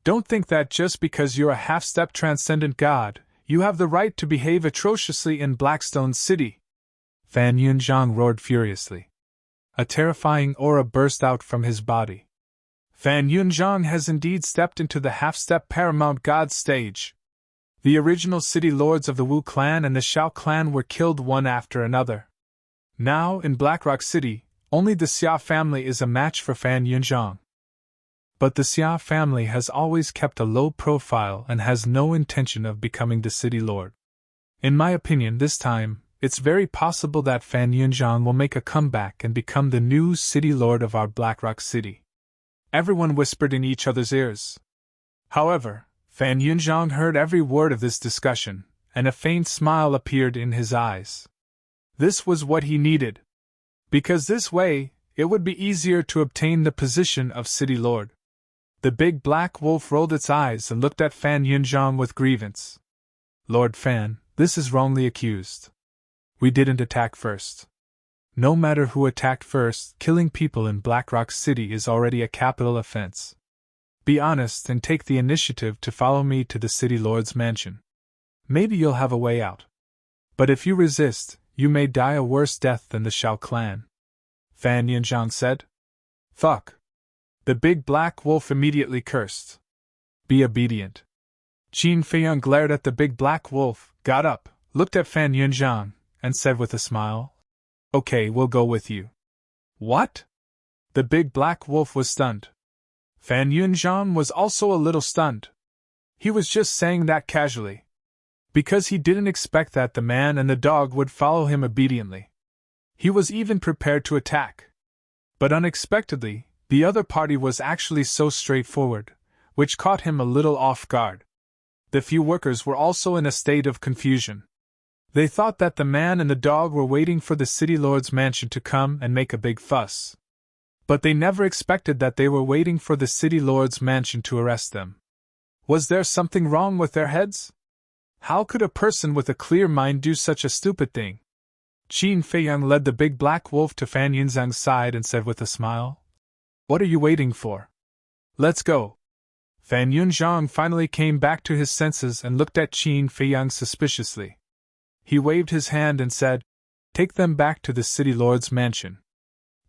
Don't think that just because you're a half-step transcendent god, you have the right to behave atrociously in Blackstone City. Fan Yunzhang roared furiously. A terrifying aura burst out from his body. Fan Yunzhang has indeed stepped into the half-step paramount god stage. The original city lords of the Wu clan and the Shao clan were killed one after another. Now, in Blackrock City, only the Xia family is a match for Fan Yunzhang. But the Xia family has always kept a low profile and has no intention of becoming the city lord. In my opinion, this time, it's very possible that Fan Yunzhang will make a comeback and become the new city lord of our Blackrock City. Everyone whispered in each other's ears. However, Fan Yunzhang heard every word of this discussion, and a faint smile appeared in his eyes. This was what he needed. Because this way, it would be easier to obtain the position of city lord. The Big Black Wolf rolled its eyes and looked at Fan Yunzhang with grievance. Lord Fan, This is wrongly accused. We didn't attack first. No matter who attacked first, killing people in Black Rock City is already a capital offense. Be honest and take the initiative to follow me to the City Lord's mansion. Maybe you'll have a way out. But if you resist, you may die a worse death than the Shao clan. Fan Yunzhang said. Fuck. The big black wolf immediately cursed. Be obedient. Qin Feiyang glared at the big black wolf, got up, looked at Fan Yunzhang, and said with a smile, Okay, we'll go with you. What? The big black wolf was stunned. Fan Yunzhang was also a little stunned. He was just saying that casually, because he didn't expect that the man and the dog would follow him obediently. He was even prepared to attack. But unexpectedly, the other party was actually so straightforward, which caught him a little off guard. The few workers were also in a state of confusion. They thought that the man and the dog were waiting for the City Lord's mansion to come and make a big fuss. But they never expected that they were waiting for the City Lord's mansion to arrest them. Was there something wrong with their heads? How could a person with a clear mind do such a stupid thing? Qin Feiyang led the big black wolf to Fan Yunzhang's side and said with a smile, What are you waiting for? Let's go. Fan Yunzhang finally came back to his senses and looked at Qin Feiyang suspiciously. He waved his hand and said, Take them back to the City Lord's mansion.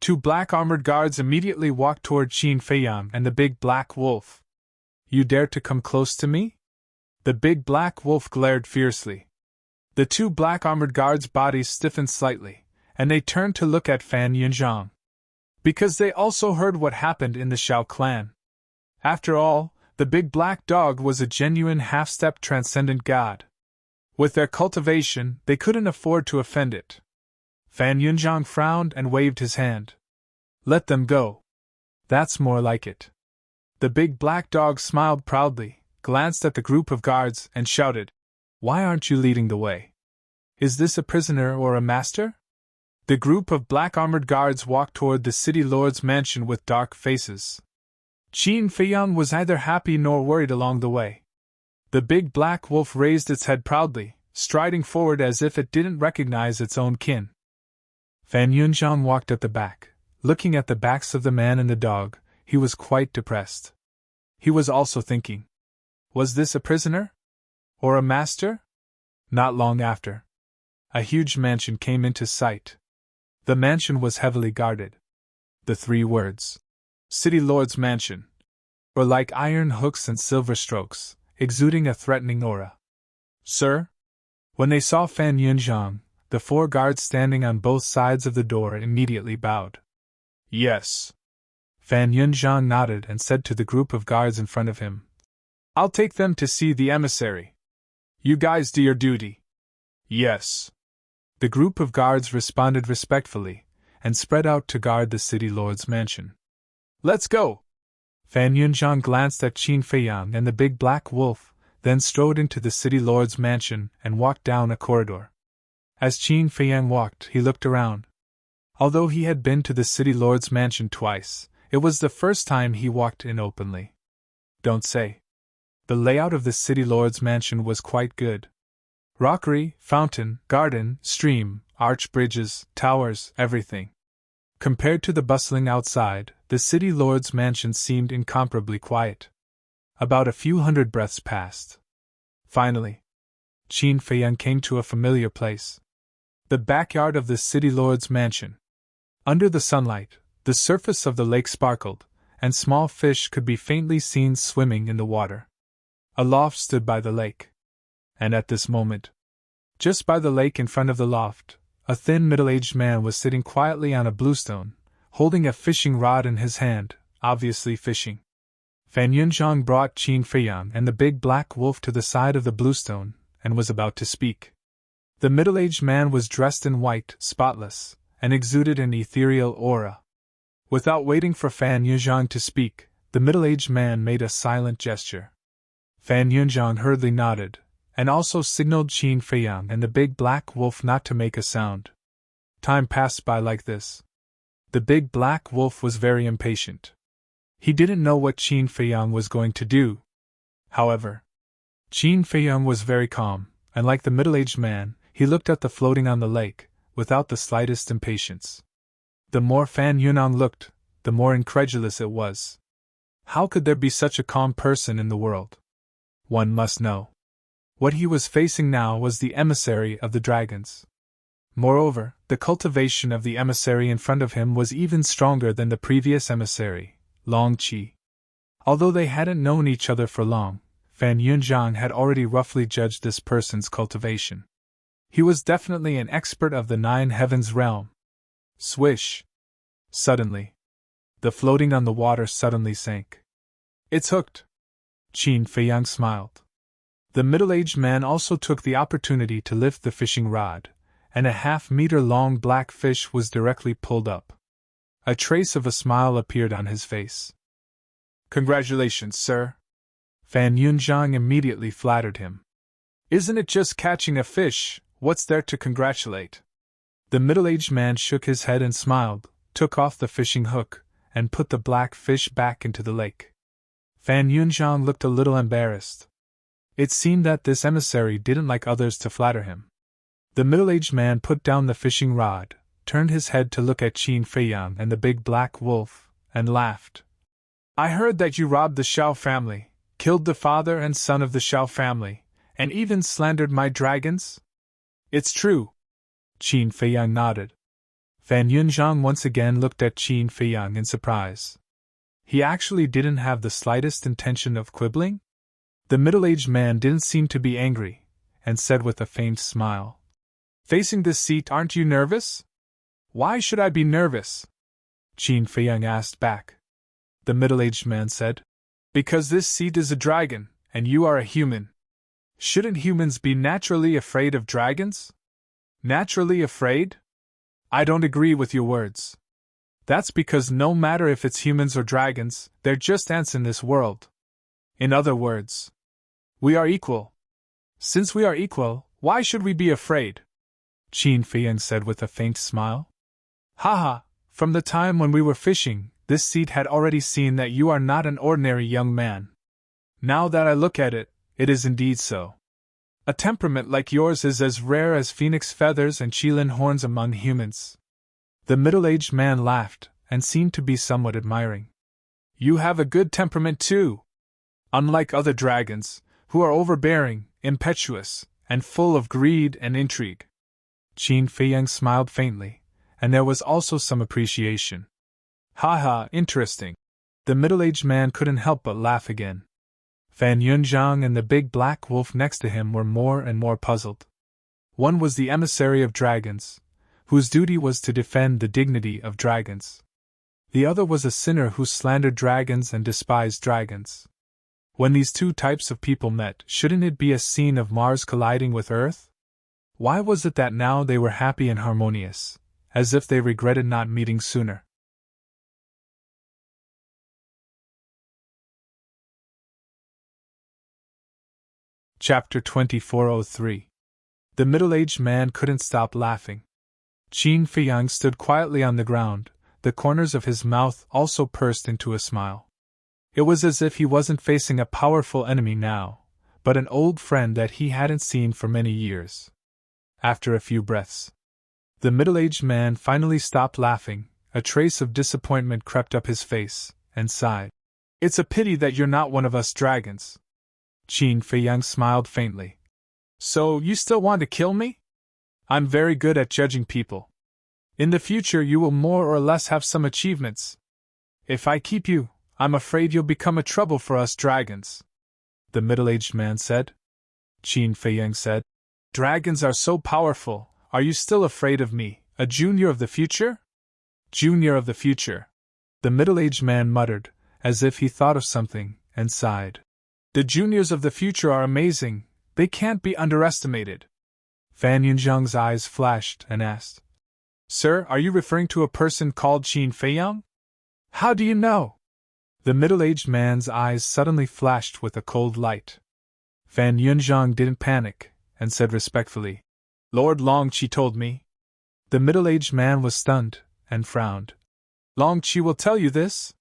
Two black armored guards immediately walked toward Qin Feiyang and the big black wolf. You dare to come close to me? The big black wolf glared fiercely. The two black armored guards' bodies stiffened slightly, and they turned to look at Fan Yunzhang. Because they also heard what happened in the Shao clan. After all, the big black dog was a genuine half-step transcendent god. With their cultivation, they couldn't afford to offend it. Fan Yunzhang frowned and waved his hand. Let them go. That's more like it. The big black dog smiled proudly, glanced at the group of guards, and shouted, Why aren't you leading the way? Is this a prisoner or a master? The group of black armored guards walked toward the City Lord's mansion with dark faces. Qin Feiyang was neither happy nor worried along the way. The big black wolf raised its head proudly, striding forward as if it didn't recognize its own kin. Fan Yunzhang walked at the back, looking at the backs of the man and the dog. He was quite depressed. He was also thinking, was this a prisoner? Or a master? Not long after, a huge mansion came into sight. The mansion was heavily guarded. The three words, City Lord's Mansion, were like iron hooks and silver strokes, exuding a threatening aura. Sir? When they saw Fan Yunzhang, the four guards standing on both sides of the door immediately bowed. Yes. Fan Yunzhang nodded and said to the group of guards in front of him, I'll take them to see the emissary. You guys do your duty. Yes. The group of guards responded respectfully, and spread out to guard the City Lord's mansion. Let's go! Fan Yunzhang glanced at Qin Feiyang and the big black wolf, then strode into the City Lord's mansion and walked down a corridor. As Qin Feiyang walked, he looked around. Although he had been to the City Lord's mansion twice, it was the first time he walked in openly. Don't say. The layout of the City Lord's mansion was quite good. Rockery, fountain, garden, stream, arch bridges, towers, everything. Compared to the bustling outside, the City Lord's mansion seemed incomparably quiet. About a few hundred breaths passed. Finally, Qin Feiyang came to a familiar place. The backyard of the City Lord's mansion. Under the sunlight, the surface of the lake sparkled, and small fish could be faintly seen swimming in the water. A loft stood by the lake. And at this moment, just by the lake in front of the loft, a thin middle-aged man was sitting quietly on a bluestone, holding a fishing rod in his hand, obviously fishing. Fan Yunzhang brought Qin Feiyang and the big black wolf to the side of the bluestone, and was about to speak. The middle-aged man was dressed in white, spotless, and exuded an ethereal aura. Without waiting for Fan Yunzhang to speak, the middle-aged man made a silent gesture. Fan Yunzhang hurriedly nodded, and also signaled Qin Feiyang and the big black wolf not to make a sound. Time passed by like this. The big black wolf was very impatient. He didn't know what Qin Feiyang was going to do. However, Qin Feiyang was very calm, and like the middle-aged man, he looked at the floating on the lake, without the slightest impatience. The more Fan Yunong looked, the more incredulous it was. How could there be such a calm person in the world? One must know. What he was facing now was the emissary of the dragons. Moreover, the cultivation of the emissary in front of him was even stronger than the previous emissary, Long Qi. Although they hadn't known each other for long, Fan Yunzhang had already roughly judged this person's cultivation. He was definitely an expert of the Nine Heavens realm. Swish! Suddenly, the floating on the water suddenly sank. It's hooked. Qin Feiyang smiled. The middle-aged man also took the opportunity to lift the fishing rod, and a half-meter-long black fish was directly pulled up. A trace of a smile appeared on his face. Congratulations, sir. Fan Yunzhang immediately flattered him. Isn't it just catching a fish? What's there to congratulate? The middle-aged man shook his head and smiled, took off the fishing hook, and put the black fish back into the lake. Fan Yunzhang looked a little embarrassed. It seemed that this emissary didn't like others to flatter him. The middle-aged man put down the fishing rod, turned his head to look at Qin Feiyang and the big black wolf, and laughed. I heard that you robbed the Xiao family, killed the father and son of the Xiao family, and even slandered my dragons? It's true. Qin Feiyang nodded. Fan Yunzhang once again looked at Qin Feiyang in surprise. He actually didn't have the slightest intention of quibbling? The middle-aged man didn't seem to be angry, and said with a faint smile. Facing this seat, aren't you nervous? Why should I be nervous? Qin Feiyang asked back. The middle-aged man said, Because this seat is a dragon, and you are a human. Shouldn't humans be naturally afraid of dragons? Naturally afraid? I don't agree with your words. That's because no matter if it's humans or dragons, they're just ants in this world. In other words, we are equal. Since we are equal, why should we be afraid? Qin Feiyang said with a faint smile. Haha, from the time when we were fishing, this seat had already seen that you are not an ordinary young man. Now that I look at it, it is indeed so. A temperament like yours is as rare as phoenix feathers and qilin horns among humans. The middle-aged man laughed, and seemed to be somewhat admiring. You have a good temperament too. Unlike other dragons, who are overbearing, impetuous, and full of greed and intrigue. Qin Feiyang smiled faintly, and there was also some appreciation. Ha, interesting. The middle-aged man couldn't help but laugh again. Fan Yunzhang and the big black wolf next to him were more and more puzzled. One was the emissary of dragons, whose duty was to defend the dignity of dragons. The other was a sinner who slandered dragons and despised dragons. When these two types of people met, shouldn't it be a scene of Mars colliding with Earth? Why was it that now they were happy and harmonious, as if they regretted not meeting sooner? Chapter 2403. The middle-aged man couldn't stop laughing. Qin Feiyang stood quietly on the ground, the corners of his mouth also pursed into a smile. It was as if he wasn't facing a powerful enemy now, but an old friend that he hadn't seen for many years. After a few breaths, the middle-aged man finally stopped laughing, a trace of disappointment crept up his face, and sighed. It's a pity that you're not one of us dragons. Qin Feiyang smiled faintly. So, you still want to kill me? I'm very good at judging people. In the future you will more or less have some achievements. If I keep you, I'm afraid you'll become a trouble for us dragons. The middle-aged man said. Qin Feiyang said, Dragons are so powerful, are you still afraid of me, a junior of the future? Junior of the future. The middle-aged man muttered, as if he thought of something, and sighed. The juniors of the future are amazing, they can't be underestimated. Fan Yunzhang's eyes flashed and asked, Sir, are you referring to a person called Qin Feiyang? How do you know? The middle-aged man's eyes suddenly flashed with a cold light. Fan Yunzhang didn't panic, and said respectfully, Lord Longqi told me. The middle-aged man was stunned, and frowned. Longqi will tell you this?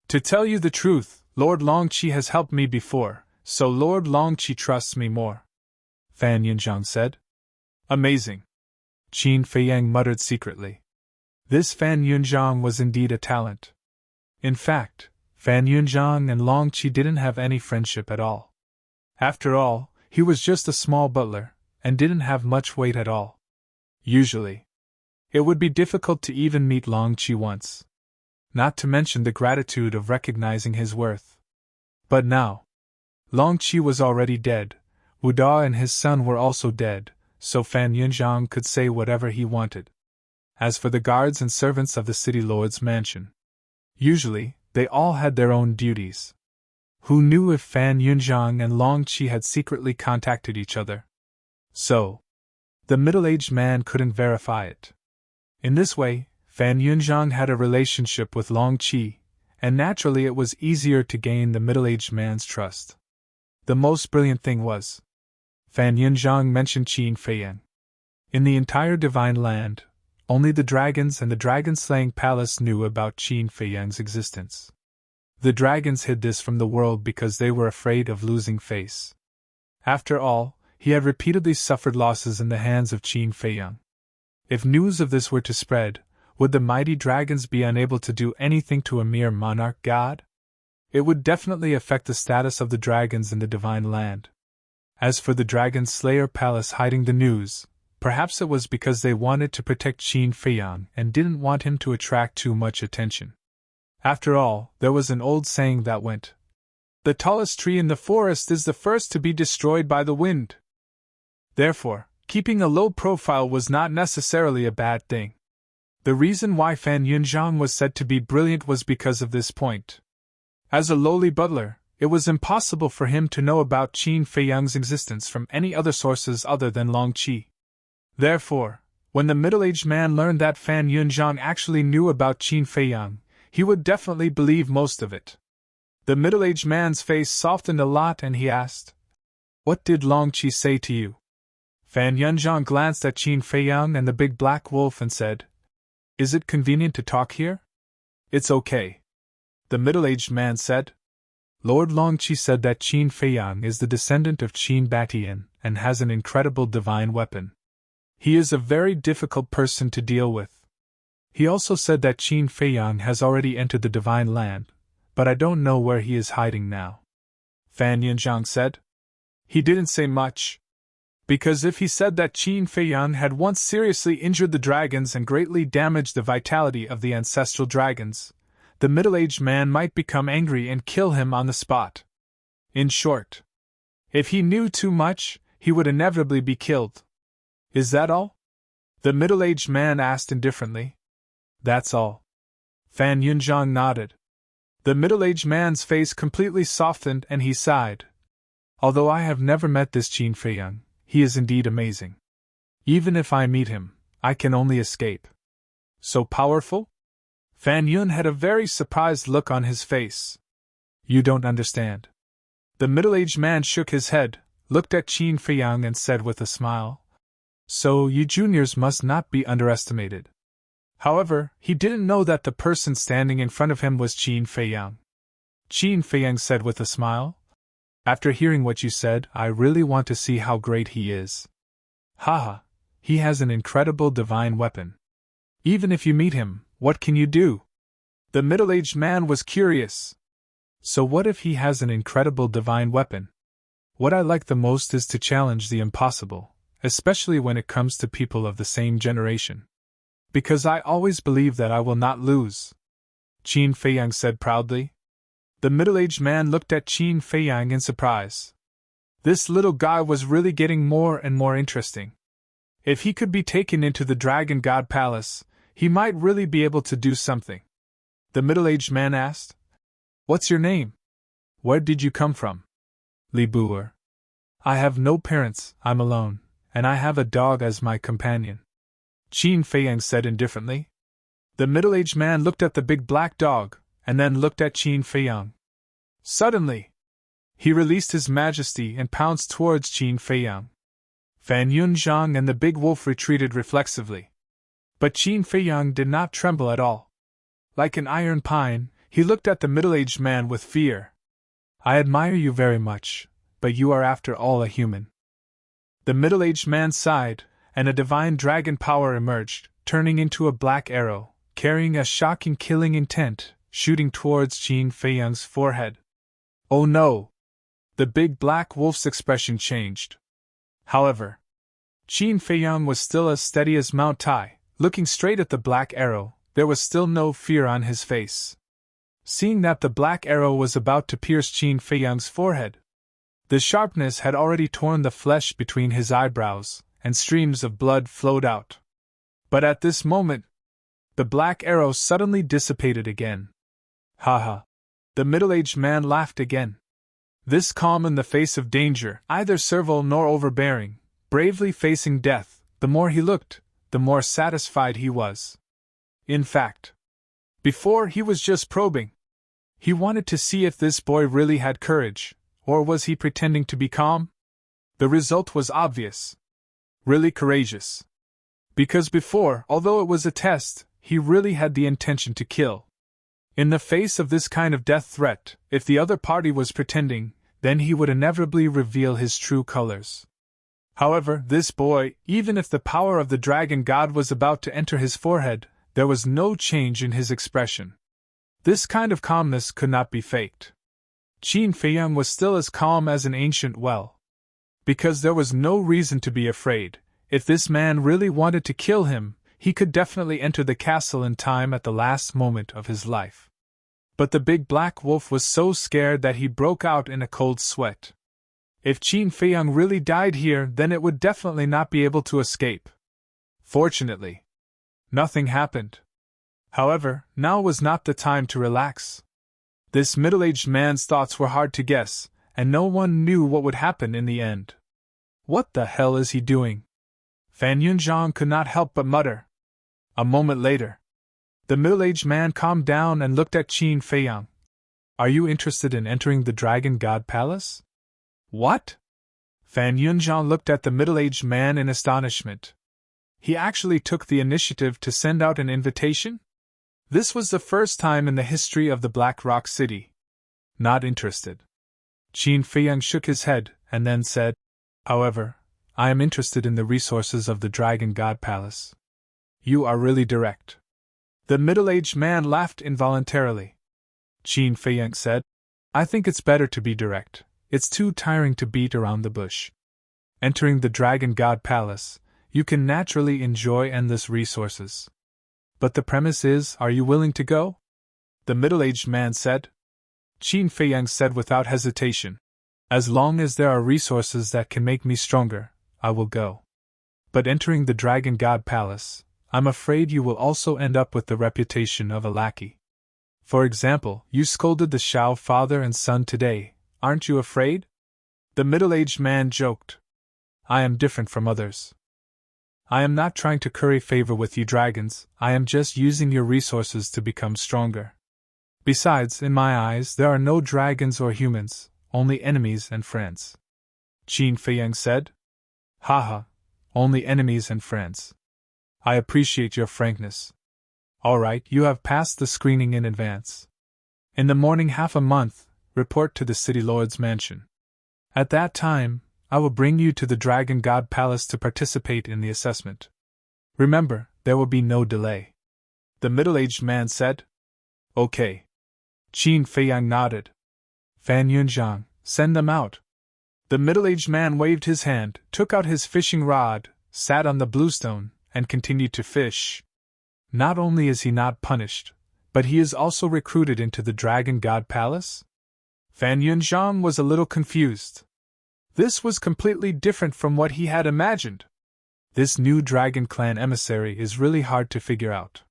To tell you the truth, Lord Longqi has helped me before, so Lord Longqi trusts me more. Fan Yunzhang said. Amazing. Qin Feiyang muttered secretly. This Fan Yunzhang was indeed a talent. In fact, Fan Yunzhang and Long Qi didn't have any friendship at all. After all, he was just a small butler, and didn't have much weight at all. Usually, it would be difficult to even meet Long Qi once. Not to mention the gratitude of recognizing his worth. But now, Long Qi was already dead, Wu Da and his son were also dead, so Fan Yunzhang could say whatever he wanted. As for the guards and servants of the city lord's mansion, usually, they all had their own duties. Who knew if Fan Yunzhang and Long Qi had secretly contacted each other? So, the middle-aged man couldn't verify it. In this way, Fan Yunzhang had a relationship with Long Qi, and naturally it was easier to gain the middle-aged man's trust. The most brilliant thing was, Fan Yunzhang mentioned Qin Feiyang. In the entire Divine Land, only the dragons and the dragon-slaying palace knew about Qin Feiyang's existence. The dragons hid this from the world because they were afraid of losing face. After all, he had repeatedly suffered losses in the hands of Qin Feiyang. If news of this were to spread, would the mighty dragons be unable to do anything to a mere monarch god? It would definitely affect the status of the dragons in the Divine Land. As for the Dragon Slayer Palace hiding the news, perhaps it was because they wanted to protect Qin Feiyang and didn't want him to attract too much attention. After all, there was an old saying that went, "The tallest tree in the forest is the first to be destroyed by the wind." Therefore, keeping a low profile was not necessarily a bad thing. The reason why Fan Yunzhang was said to be brilliant was because of this point. As a lowly butler, it was impossible for him to know about Qin Feiyang's existence from any other sources other than Long Qi. Therefore, when the middle-aged man learned that Fan Yunzhang actually knew about Qin Feiyang, he would definitely believe most of it. The middle-aged man's face softened a lot and he asked, "What did Long Qi say to you?" Fan Yunzhang glanced at Qin Feiyang and the big black wolf and said, "Is it convenient to talk here?" "It's okay," the middle-aged man said. Lord Long Qi said that Qin Feiyang is the descendant of Qin Batian and has an incredible divine weapon. He is a very difficult person to deal with. He also said that Qin Feiyang has already entered the Divine Land, but I don't know where he is hiding now. Fan Yunzhang said. He didn't say much. Because if he said that Qin Feiyang had once seriously injured the dragons and greatly damaged the vitality of the ancestral dragons, the middle-aged man might become angry and kill him on the spot. In short, if he knew too much, he would inevitably be killed. Is that all? The middle-aged man asked indifferently. That's all. Fan Yunzhang nodded. The middle-aged man's face completely softened and he sighed. Although I have never met this Qin Feiyang, he is indeed amazing. Even if I meet him, I can only escape. So powerful? Fan Yun had a very surprised look on his face. You don't understand. The middle-aged man shook his head, looked at Qin Feiyang and said with a smile, "So you juniors must not be underestimated." However, he didn't know that the person standing in front of him was Qin Feiyang. Qin Feiyang said with a smile, "After hearing what you said, I really want to see how great he is. Haha, he has an incredible divine weapon. Even if you meet him, what can you do?" The middle-aged man was curious. So what if he has an incredible divine weapon? What I like the most is to challenge the impossible, especially when it comes to people of the same generation. Because I always believe that I will not lose. Qin Feiyang said proudly. The middle-aged man looked at Qin Feiyang in surprise. This little guy was really getting more and more interesting. If he could be taken into the Dragon God Palace, he might really be able to do something. The middle-aged man asked, "What's your name? Where did you come from?" Li Buer. "I have no parents, I'm alone, and I have a dog as my companion," Qin Feiyang said indifferently. The middle-aged man looked at the big black dog, and then looked at Qin Feiyang. Suddenly, he released his majesty and pounced towards Qin Feiyang. Fan Yunzhang and the big wolf retreated reflexively. But Qin Feiyang did not tremble at all. Like an iron pine, he looked at the middle-aged man with fear. "I admire you very much, but you are after all a human." The middle-aged man sighed, and a divine dragon power emerged, turning into a black arrow, carrying a shocking killing intent, shooting towards Qin Feiyang's forehead. Oh no! The big black wolf's expression changed. However, Qin Feiyang was still as steady as Mount Tai, looking straight at the black arrow. There was still no fear on his face. Seeing that the black arrow was about to pierce Qin Feiyang's forehead, the sharpness had already torn the flesh between his eyebrows, and streams of blood flowed out. But at this moment, the black arrow suddenly dissipated again. Ha ha! The middle-aged man laughed again. This calm in the face of danger, either servile nor overbearing, bravely facing death, the more he looked, the more satisfied he was. In fact, before he was just probing. He wanted to see if this boy really had courage, or was he pretending to be calm? The result was obvious. Really courageous. Because before, although it was a test, he really had the intention to kill. In the face of this kind of death threat, if the other party was pretending, then he would inevitably reveal his true colors. However, this boy, even if the power of the dragon god was about to enter his forehead, there was no change in his expression. This kind of calmness could not be faked. Qin Feiyang was still as calm as an ancient well. Because there was no reason to be afraid. If this man really wanted to kill him, he could definitely enter the castle in time at the last moment of his life. But the big black wolf was so scared that he broke out in a cold sweat. If Qin Feiyang really died here, then it would definitely not be able to escape. Fortunately, nothing happened. However, now was not the time to relax. This middle-aged man's thoughts were hard to guess, and no one knew what would happen in the end. What the hell is he doing? Fan Yunzhang could not help but mutter. A moment later, the middle-aged man calmed down and looked at Qin Feiyang. Are you interested in entering the Dragon God Palace? What? Fan Yunzhang looked at the middle-aged man in astonishment. He actually took the initiative to send out an invitation? This was the first time in the history of the Black Rock City. Not interested. Qin Feiyang shook his head, and then said, However, I am interested in the resources of the Dragon God Palace. You are really direct. The middle-aged man laughed involuntarily. Qin Feiyang said, I think it's better to be direct. It's too tiring to beat around the bush. Entering the Dragon God Palace, you can naturally enjoy endless resources. But the premise is, are you willing to go? The middle-aged man said. Qin Feiyang said without hesitation, As long as there are resources that can make me stronger, I will go. But entering the Dragon God Palace, I'm afraid you will also end up with the reputation of a lackey. For example, you scolded the Shao father and son today, aren't you afraid? The middle-aged man joked. I am different from others. I am not trying to curry favor with you dragons, I am just using your resources to become stronger. Besides, in my eyes, there are no dragons or humans, only enemies and friends. Qin Feiyang said. Haha, only enemies and friends. I appreciate your frankness. All right, you have passed the screening in advance. In the morning half a month, report to the City Lord's mansion. At that time, I will bring you to the Dragon God Palace to participate in the assessment. Remember, there will be no delay. The middle-aged man said. Okay. Qin Feiyang nodded. Fan Yunzhang, send them out. The middle-aged man waved his hand, took out his fishing rod, sat on the bluestone, and continued to fish. Not only is he not punished, but he is also recruited into the Dragon God Palace? Fan Yunzhang was a little confused. This was completely different from what he had imagined. This new Dragon Clan emissary is really hard to figure out.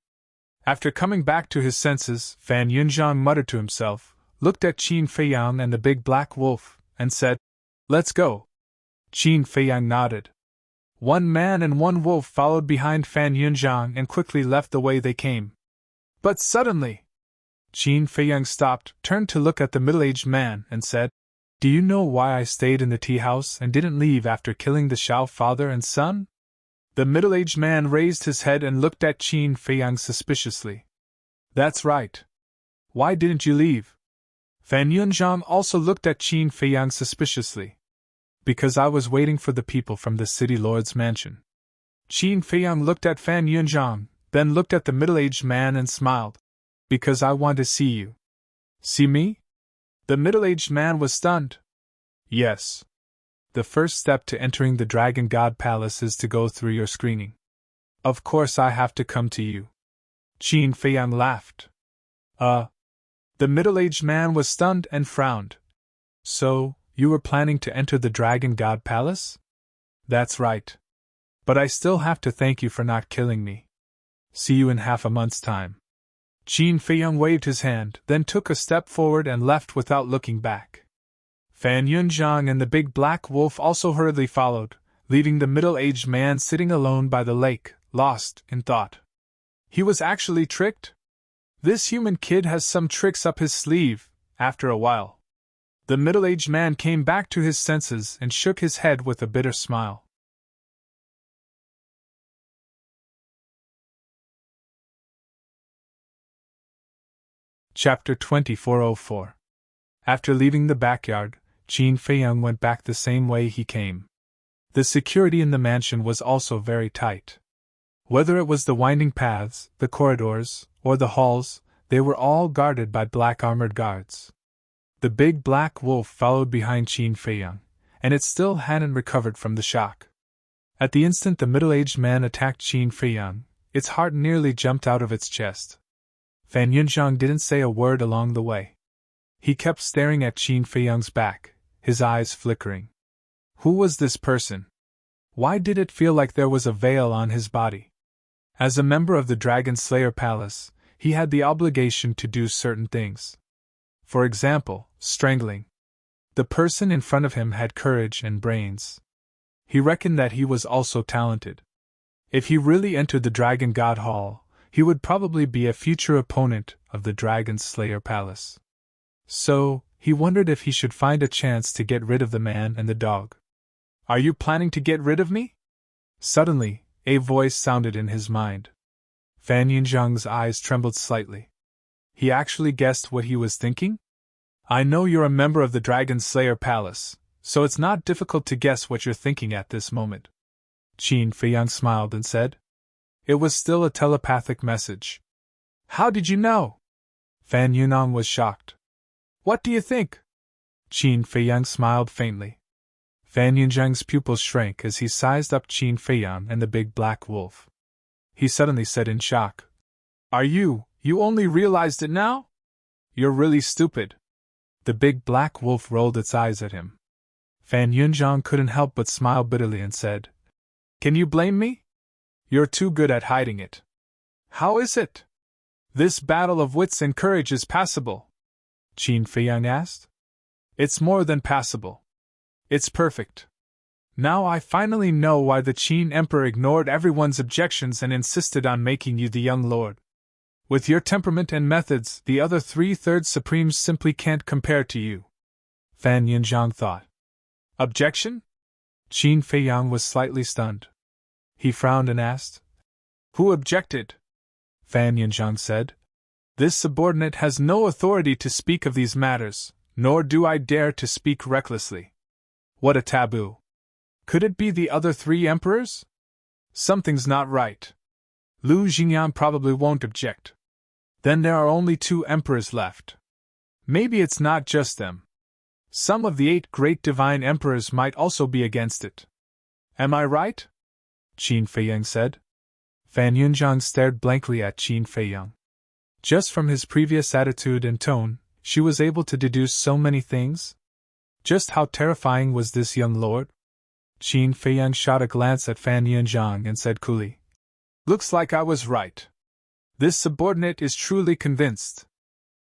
After coming back to his senses, Fan Yunzhang muttered to himself, looked at Qin Feiyang and the big black wolf, and said, Let's go. Qin Feiyang nodded. One man and one wolf followed behind Fan Yunzhang and quickly left the way they came. But suddenly, Qin Feiyang stopped, turned to look at the middle-aged man, and said, Do you know why I stayed in the tea house and didn't leave after killing the Shao father and son? The middle-aged man raised his head and looked at Qin Feiyang suspiciously. That's right. Why didn't you leave? Fan Yunzhang also looked at Qin Feiyang suspiciously. Because I was waiting for the people from the city lord's mansion. Qin Feiyang looked at Fan Yunzhang, then looked at the middle-aged man and smiled. Because I want to see you. See me? The middle-aged man was stunned. Yes. The first step to entering the Dragon God Palace is to go through your screening. Of course I have to come to you. Qin Feiyang laughed. The middle-aged man was stunned and frowned. So, you were planning to enter the Dragon God Palace? That's right. But I still have to thank you for not killing me. See you in half a month's time. Qin Feiyang waved his hand, then took a step forward and left without looking back. Fan Yunzhang and the big black wolf also hurriedly followed, leaving the middle-aged man sitting alone by the lake, lost in thought. He was actually tricked? This human kid has some tricks up his sleeve. After a while, the middle-aged man came back to his senses and shook his head with a bitter smile. Chapter 2404. After leaving the backyard, Qin Feiyang went back the same way he came. The security in the mansion was also very tight. Whether it was the winding paths, the corridors, or the halls, they were all guarded by black armored guards. The big black wolf followed behind Qin Feiyang, and it still hadn't recovered from the shock. At the instant the middle-aged man attacked Qin Feiyang, its heart nearly jumped out of its chest. Fan Yunzhang didn't say a word along the way. He kept staring at Qin Feiyang's back, his eyes flickering. Who was this person? Why did it feel like there was a veil on his body? As a member of the Dragon Slayer Palace, he had the obligation to do certain things. For example, strangling. The person in front of him had courage and brains. He reckoned that he was also talented. If he really entered the Dragon God Hall, he would probably be a future opponent of the Dragon Slayer Palace. So, he wondered if he should find a chance to get rid of the man and the dog. Are you planning to get rid of me? Suddenly, a voice sounded in his mind. Fan Yunzhang's eyes trembled slightly. He actually guessed what he was thinking? I know you're a member of the Dragon Slayer Palace, so it's not difficult to guess what you're thinking at this moment. Qin Feiyang smiled and said. It was still a telepathic message. How did you know? Fan Yunong was shocked. What do you think? Qin Feiyang smiled faintly. Fan Yunzhang's pupils shrank as he sized up Qin Feiyang and the big black wolf. He suddenly said in shock. You only realized it now? You're really stupid. The big black wolf rolled its eyes at him. Fan Yunzhang couldn't help but smile bitterly and said, Can you blame me? You're too good at hiding it. How is it? This battle of wits and courage is passable? Qin Feiyang asked. It's more than passable. It's perfect. Now I finally know why the Qin Emperor ignored everyone's objections and insisted on making you the young lord. With your temperament and methods, the other 3/3 Supremes simply can't compare to you. Fan Yunzhang thought. Objection? Qin Feiyang was slightly stunned. He frowned and asked. Who objected? Fan Yunzhang said. This subordinate has no authority to speak of these matters, nor do I dare to speak recklessly. What a taboo. Could it be the other 3 emperors? Something's not right. Lu Jingyan probably won't object. Then there are only 2 emperors left. Maybe it's not just them. Some of the 8 great divine emperors might also be against it. Am I right? Qin Feiyang said. Fan Yunzhang stared blankly at Qin Feiyang. Just from his previous attitude and tone, she was able to deduce so many things. Just how terrifying was this young lord? Qin Feiyang shot a glance at Fan Yunzhang and said coolly, Looks like I was right. This subordinate is truly convinced.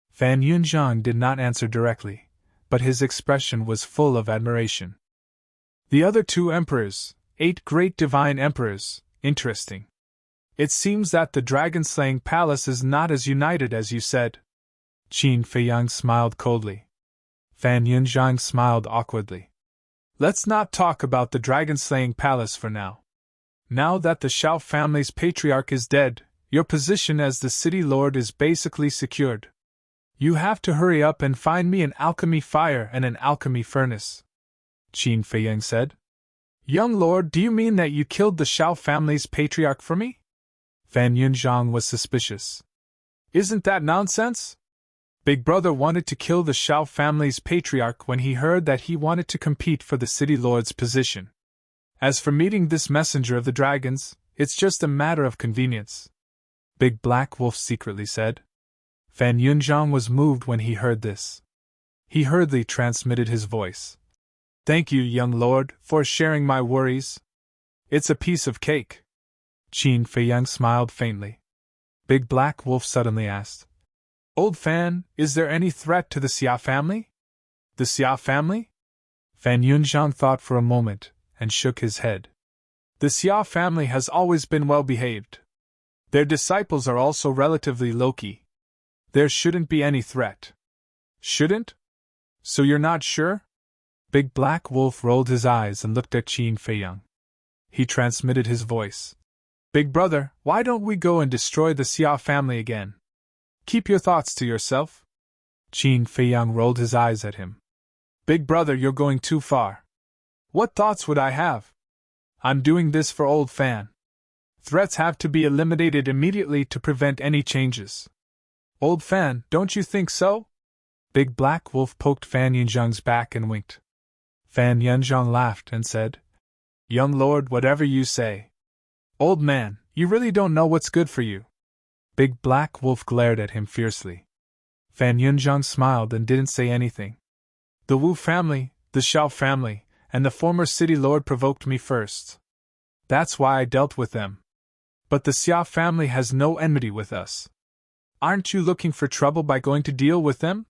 Fan Yunzhang did not answer directly, but his expression was full of admiration. The other 2 emperors, 8 great divine emperors, interesting. It seems that the dragon-slaying palace is not as united as you said. Qin Feiyang smiled coldly. Fan Yunzhang smiled awkwardly. Let's not talk about the dragon-slaying palace for now. Now that the Shao family's patriarch is dead, your position as the city lord is basically secured. You have to hurry up and find me an alchemy fire and an alchemy furnace. Qin Feiyang said. Young lord, do you mean that you killed the Shao family's patriarch for me? Fan Yunzhang was suspicious. Isn't that nonsense? Big brother wanted to kill the Shao family's patriarch when he heard that he wanted to compete for the city lord's position. As for meeting this messenger of the dragons, it's just a matter of convenience. Big Black Wolf secretly said. Fan Yunzhang was moved when he heard this. He hurriedly transmitted his voice. Thank you, young lord, for sharing my worries. It's a piece of cake. Qin Feiyang smiled faintly. Big Black Wolf suddenly asked, Old Fan, is there any threat to the Xia family? The Xia family? Fan Yunzhang thought for a moment, and shook his head. The Xia family has always been well behaved. Their disciples are also relatively low-key. There shouldn't be any threat. Shouldn't? So you're not sure? Big Black Wolf rolled his eyes and looked at Qin Feiyang. He transmitted his voice. Big brother, why don't we go and destroy the Xia family again? Keep your thoughts to yourself. Qin Feiyang rolled his eyes at him. Big brother, you're going too far. What thoughts would I have? I'm doing this for Old Fan. Threats have to be eliminated immediately to prevent any changes. Old Fan, don't you think so? Big Black Wolf poked Fan Yunzhang's back and winked. Fan Yunzhang laughed and said, Young lord, whatever you say. Old man, you really don't know what's good for you. Big Black Wolf glared at him fiercely. Fan Yunzhang smiled and didn't say anything. The Wu family, the Shao family, and the former city lord provoked me first. That's why I dealt with them. But the Xia family has no enmity with us. Aren't you looking for trouble by going to deal with them?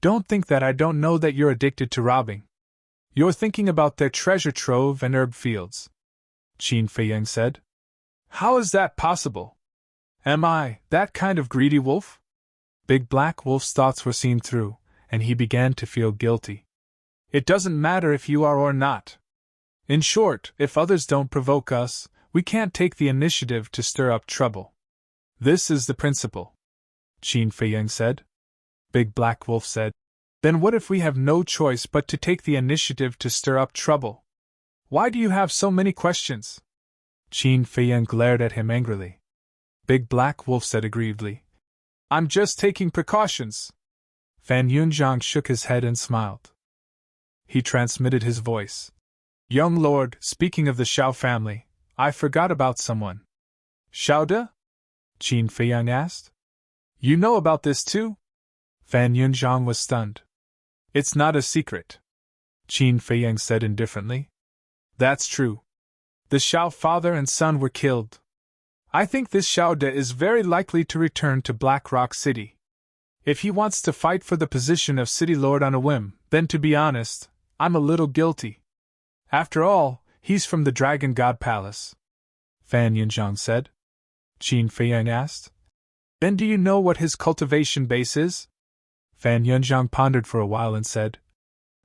Don't think that I don't know that you're addicted to robbing. You're thinking about their treasure trove and herb fields. Qin Feiyang said. How is that possible? Am I that kind of greedy wolf? Big Black Wolf's thoughts were seen through, and he began to feel guilty. It doesn't matter if you are or not. In short, if others don't provoke us, we can't take the initiative to stir up trouble. This is the principle. Qin Feiyang said. Big Black Wolf said. Then what if we have no choice but to take the initiative to stir up trouble? Why do you have so many questions? Qin Feiyang glared at him angrily. Big Black Wolf said aggrievedly. I'm just taking precautions. Fan Yunzhang shook his head and smiled. He transmitted his voice. Young lord, speaking of the Shao family, I forgot about someone. Shao De? Qin Feiyang asked. You know about this too? Fan Yunzhang was stunned. It's not a secret. Qin Feiyang said indifferently. That's true. The Shao father and son were killed. I think this Shao De is very likely to return to Black Rock City. If he wants to fight for the position of City Lord on a whim, then to be honest, I'm a little guilty. After all, he's from the Dragon God Palace. Fan Yunzhang said. Qin Feiyang asked. Then do you know what his cultivation base is? Fan Yunzhang pondered for a while and said,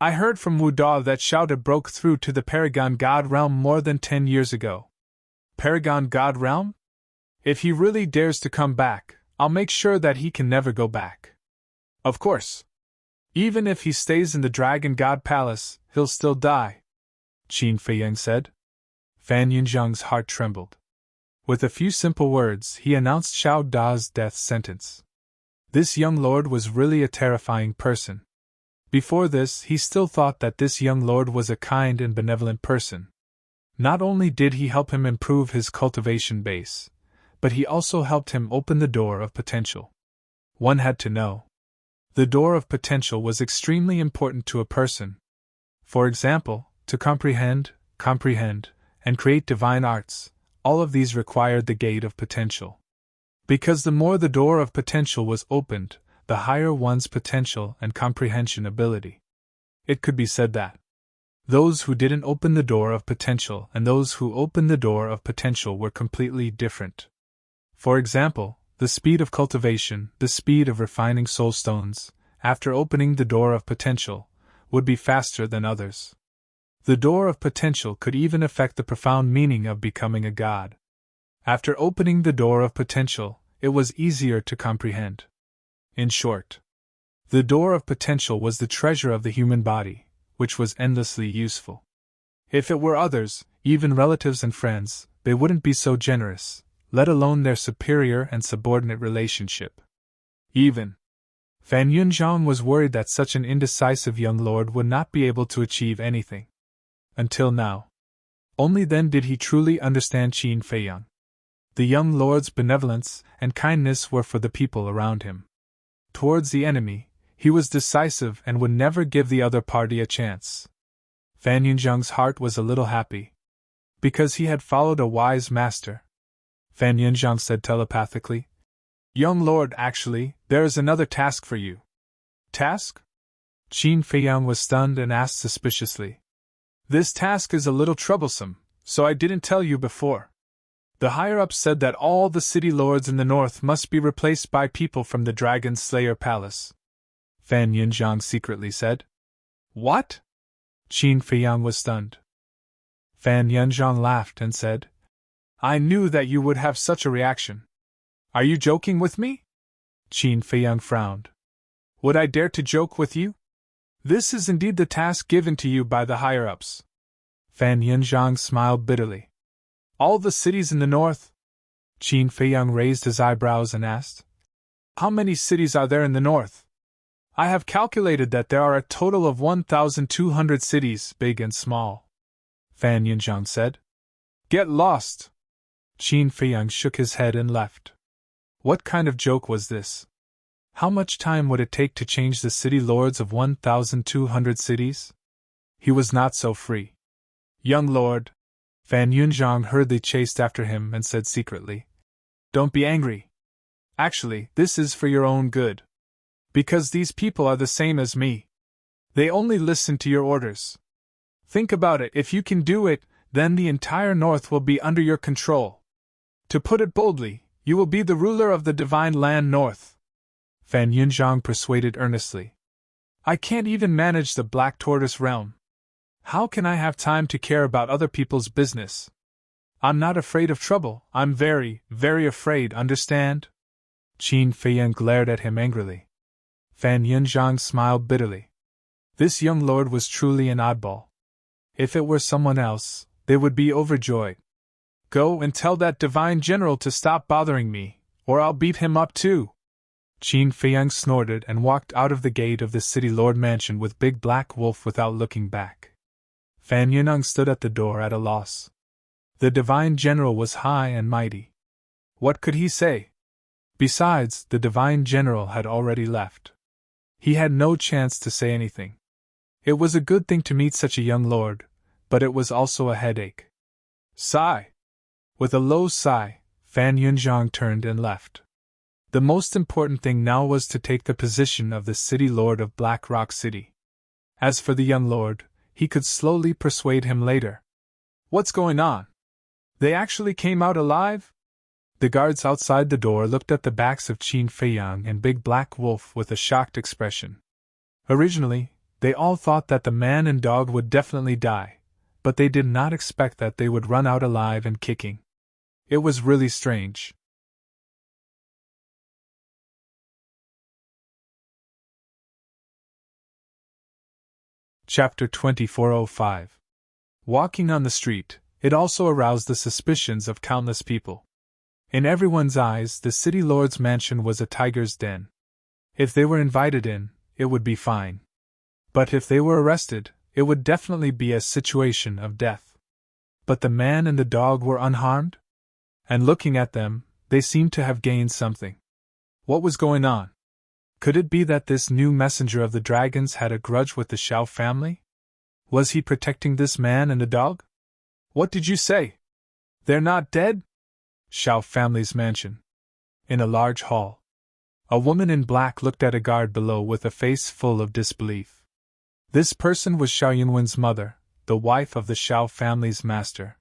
I heard from Wu Da that Shao De broke through to the Paragon God Realm more than 10 years ago. Paragon God Realm? If he really dares to come back, I'll make sure that he can never go back. Of course. Even if he stays in the Dragon God Palace, he'll still die, Qin Feiyang said. Fan Yunzhang's heart trembled. With a few simple words, he announced Shao Da's death sentence. This young lord was really a terrifying person. Before this, he still thought that this young lord was a kind and benevolent person. Not only did he help him improve his cultivation base, but he also helped him open the door of potential. One had to know. The door of potential was extremely important to a person. For example, to comprehend, and create divine arts, all of these required the gate of potential. Because the more the door of potential was opened, the higher one's potential and comprehension ability. It could be said that those who didn't open the door of potential and those who opened the door of potential were completely different. For example, the speed of cultivation, the speed of refining soul stones, after opening the door of potential, would be faster than others. The door of potential could even affect the profound meaning of becoming a god. After opening the door of potential, it was easier to comprehend. In short, the door of potential was the treasure of the human body, which was endlessly useful. If it were others, even relatives and friends, they wouldn't be so generous, let alone their superior and subordinate relationship. Even Fan Yunzhang was worried that such an indecisive young lord would not be able to achieve anything. Until now. Only then did he truly understand Qin Feiyang. The young lord's benevolence and kindness were for the people around him. Towards the enemy, he was decisive and would never give the other party a chance. Fan Yunzhang's heart was a little happy. Because he had followed a wise master. Fan Yunzhang said telepathically, "Young lord, actually, there is another task for you." "Task?" Qin Feiyang was stunned and asked suspiciously. "This task is a little troublesome, so I didn't tell you before. The higher-ups said that all the city lords in the north must be replaced by people from the Dragon Slayer Palace." Fan Yunzhang secretly said. "What?" Qin Feiyang was stunned. Fan Yunzhang laughed and said, "I knew that you would have such a reaction. Are you joking with me?" Qin Feiyang frowned. "Would I dare to joke with you? This is indeed the task given to you by the higher-ups." Fan Yunzhang smiled bitterly. "All the cities in the north?" Qin Feiyang raised his eyebrows and asked, "How many cities are there in the north?" "I have calculated that there are a total of 1,200 cities, big and small," Fan Yunzhang said. "Get lost!" Qin Feiyang shook his head and left. What kind of joke was this? How much time would it take to change the city lords of 1,200 cities? He was not so free. "Young lord," Fan Yunzhang hurriedly chased after him and said secretly, "Don't be angry. Actually, this is for your own good. Because these people are the same as me. They only listen to your orders. Think about it, if you can do it, then the entire north will be under your control. To put it boldly, you will be the ruler of the divine land north." Fan Yunzhang persuaded earnestly. "I can't even manage the Black Tortoise realm. How can I have time to care about other people's business? I'm not afraid of trouble, I'm very, very afraid, understand?" Qin Feiyang glared at him angrily. Fan Yunzhang smiled bitterly. This young lord was truly an oddball. If it were someone else, they would be overjoyed. "Go and tell that divine general to stop bothering me, or I'll beat him up too." Qin Feiyang snorted and walked out of the gate of the city lord mansion with Big Black Wolf without looking back. Fan Yunzhang stood at the door at a loss. The divine general was high and mighty. What could he say? Besides, the divine general had already left. He had no chance to say anything. It was a good thing to meet such a young lord, but it was also a headache. Sigh. With a low sigh, Fan Yunzhang turned and left. The most important thing now was to take the position of the city lord of Black Rock City. As for the young lord, he could slowly persuade him later. What's going on? They actually came out alive? The guards outside the door looked at the backs of Qin Feiyang and Big Black Wolf with a shocked expression. Originally, they all thought that the man and dog would definitely die, but they did not expect that they would run out alive and kicking. It was really strange. Chapter 2405. Walking on the street, it also aroused the suspicions of countless people. In everyone's eyes, the city lord's mansion was a tiger's den. If they were invited in, it would be fine. But if they were arrested, it would definitely be a situation of death. But the man and the dog were unharmed? And looking at them, they seemed to have gained something. What was going on? Could it be that this new messenger of the dragons had a grudge with the Shao family? Was he protecting this man and the dog? What did you say? They're not dead? Shao family's mansion. In a large hall. A woman in black looked at a guard below with a face full of disbelief. This person was Shao Yunwen's mother, the wife of the Shao family's master.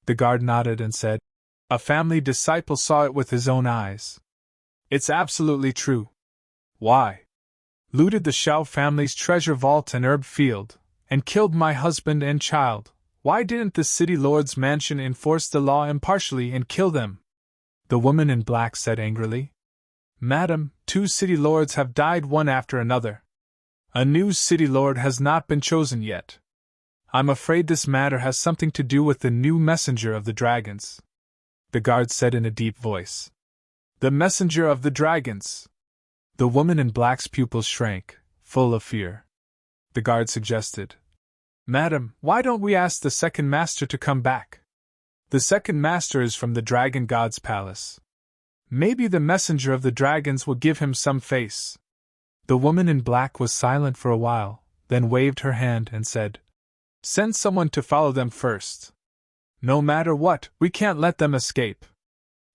The guard nodded and said, "A family disciple saw it with his own eyes. It's absolutely true." "Why?" "Looted the Shao family's treasure vault and herb field, and killed my husband and child. Why didn't the city lord's mansion enforce the law impartially and kill them?" The woman in black said angrily. "Madam, 2 city lords have died one after another." A new city lord has not been chosen yet. I'm afraid this matter has something to do with the new messenger of the dragons, the guard said in a deep voice. The messenger of the dragons! The woman in black's pupils shrank, full of fear. The guard suggested, Madam, why don't we ask the second master to come back? The second master is from the dragon god's palace. Maybe the messenger of the dragons will give him some face. The woman in black was silent for a while, then waved her hand and said, Send someone to follow them first. No matter what, we can't let them escape.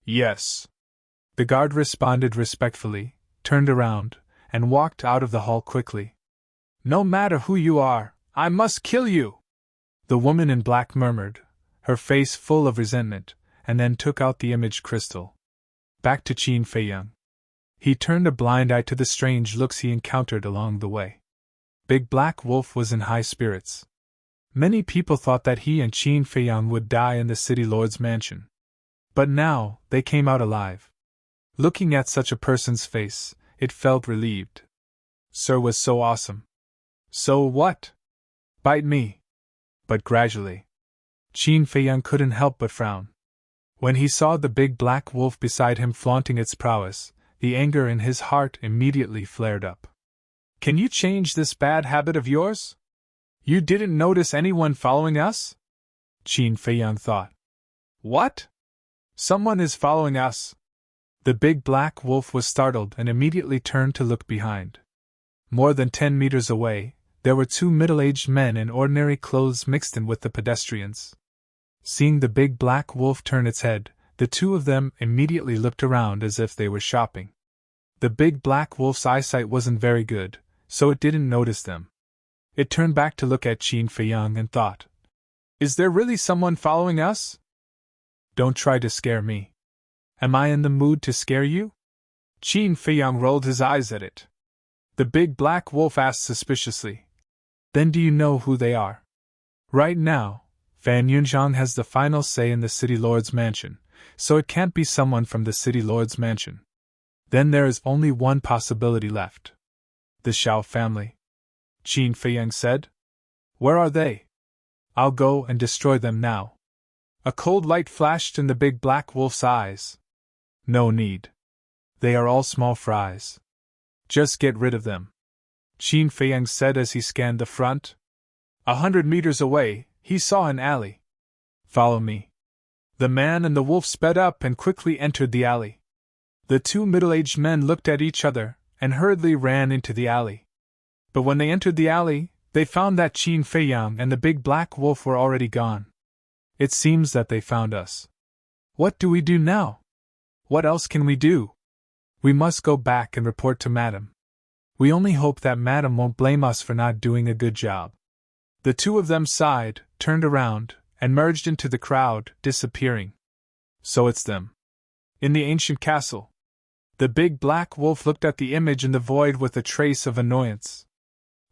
Yes. The guard responded respectfully, turned around, and walked out of the hall quickly. No matter who you are, I must kill you! The woman in black murmured, her face full of resentment, and then took out the image crystal. Back to Qin Feiyang. He turned a blind eye to the strange looks he encountered along the way. Big Black Wolf was in high spirits. Many people thought that he and Qin Feiyang would die in the city lord's mansion. But now, they came out alive. Looking at such a person's face, it felt relieved. Sir was so awesome. So what? Bite me. But gradually, Qin Feiyang couldn't help but frown. When he saw the big black wolf beside him flaunting its prowess, the anger in his heart immediately flared up. Can you change this bad habit of yours? You didn't notice anyone following us? Qin Feiyang thought. What? Someone is following us. The big black wolf was startled and immediately turned to look behind. More than 10 meters away, there were 2 middle-aged men in ordinary clothes mixed in with the pedestrians. Seeing the big black wolf turn its head, the two of them immediately looked around as if they were shopping. The big black wolf's eyesight wasn't very good, so it didn't notice them. It turned back to look at Qin Feiyang and thought, Is there really someone following us? Don't try to scare me. Am I in the mood to scare you? Qin Feiyang rolled his eyes at it. The big black wolf asked suspiciously, Then do you know who they are? Right now, Fan Yunzhang has the final say in the city lord's mansion, so it can't be someone from the city lord's mansion. Then there is only one possibility left. The Xiao family. Qin Feiyang said. Where are they? I'll go and destroy them now. A cold light flashed in the big black wolf's eyes. No need. They are all small fries. Just get rid of them. Qin Feiyang said as he scanned the front. 100 meters away, he saw an alley. Follow me. The man and the wolf sped up and quickly entered the alley. The 2 middle-aged men looked at each other and hurriedly ran into the alley. But when they entered the alley, they found that Qin Feiyang and the big black wolf were already gone. It seems that they found us. What do we do now? What else can we do? We must go back and report to Madam. We only hope that Madam won't blame us for not doing a good job. The two of them sighed, turned around, and merged into the crowd, disappearing. So it's them. In the ancient castle. The big black wolf looked at the image in the void with a trace of annoyance.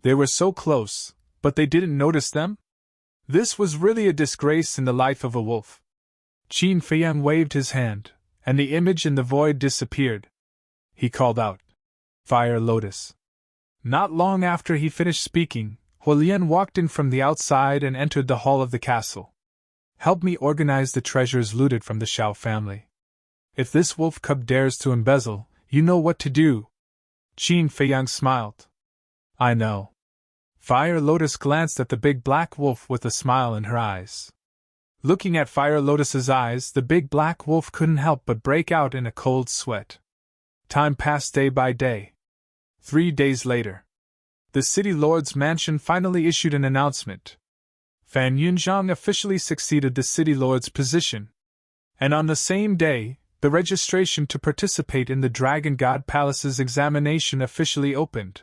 They were so close, but they didn't notice them? This was really a disgrace in the life of a wolf. Qin Feiyang waved his hand, and the image in the void disappeared. He called out, Fire Lotus. Not long after he finished speaking, Huolian walked in from the outside and entered the hall of the castle. Help me organize the treasures looted from the Xiao family. If this wolf cub dares to embezzle, you know what to do. Qin Feiyang smiled. I know. Fire Lotus glanced at the big black wolf with a smile in her eyes. Looking at Fire Lotus's eyes, the big black wolf couldn't help but break out in a cold sweat. Time passed day by day. 3 days later, the city lord's mansion finally issued an announcement. Fan Yunzhang officially succeeded the city lord's position. And on the same day, the registration to participate in the Dragon God Palace's examination officially opened.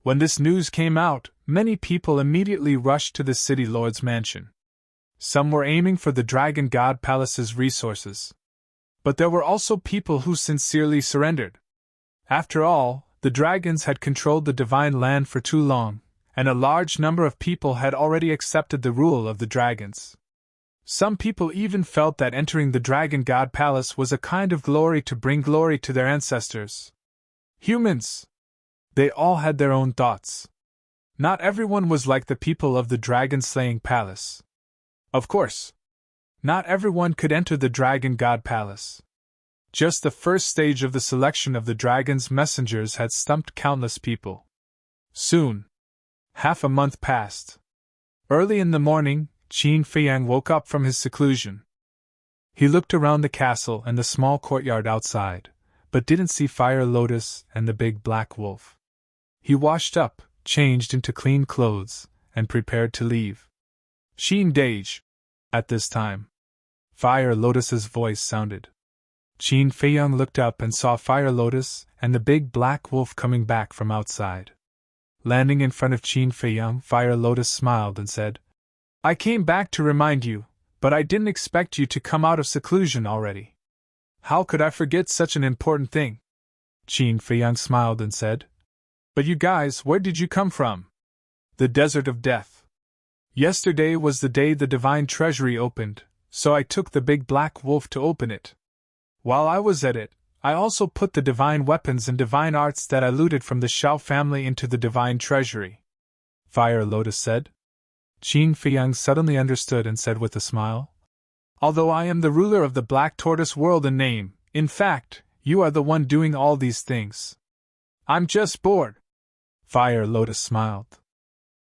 When this news came out, many people immediately rushed to the city lord's mansion. Some were aiming for the Dragon God Palace's resources. But there were also people who sincerely surrendered. After all, the dragons had controlled the divine land for too long, and a large number of people had already accepted the rule of the dragons. Some people even felt that entering the Dragon God Palace was a kind of glory to bring glory to their ancestors. Humans! They all had their own thoughts. Not everyone was like the people of the dragon-slaying palace. Of course, not everyone could enter the Dragon God Palace. Just the first stage of the selection of the dragon's messengers had stumped countless people. Soon, half a month passed. Early in the morning, Qin Feiyang woke up from his seclusion. He looked around the castle and the small courtyard outside, but didn't see Fire Lotus and the big black wolf. He washed up, changed into clean clothes, and prepared to leave. Qin Dage. At this time, Fire Lotus's voice sounded. Qin Feiyang looked up and saw Fire Lotus and the big black wolf coming back from outside. Landing in front of Qin Feiyang, Fire Lotus smiled and said, "I came back to remind you, but I didn't expect you to come out of seclusion already. How could I forget such an important thing?" Qin Feiyang smiled and said, "But you guys, where did you come from?" "The Desert of Death. Yesterday was the day the Divine Treasury opened, so I took the big black wolf to open it. While I was at it, I also put the divine weapons and divine arts that I looted from the Shao family into the Divine Treasury," Fire Lotus said. Qin Feiyang suddenly understood and said with a smile, "Although I am the ruler of the Black Tortoise world in name, in fact, you are the one doing all these things." "I'm just bored." Fire Lotus smiled.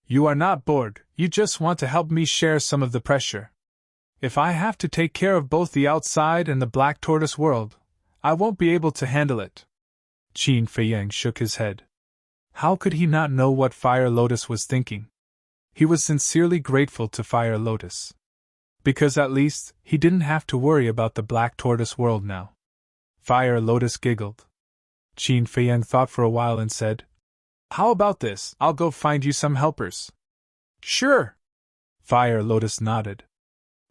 "You are not bored, you just want to help me share some of the pressure. If I have to take care of both the outside and the Black Tortoise world, I won't be able to handle it." Qin Feiyang shook his head. How could he not know what Fire Lotus was thinking? He was sincerely grateful to Fire Lotus. Because at least, he didn't have to worry about the Black Tortoise world now. Fire Lotus giggled. Qin Feiyang thought for a while and said, "How about this? I'll go find you some helpers." "Sure." Fire Lotus nodded.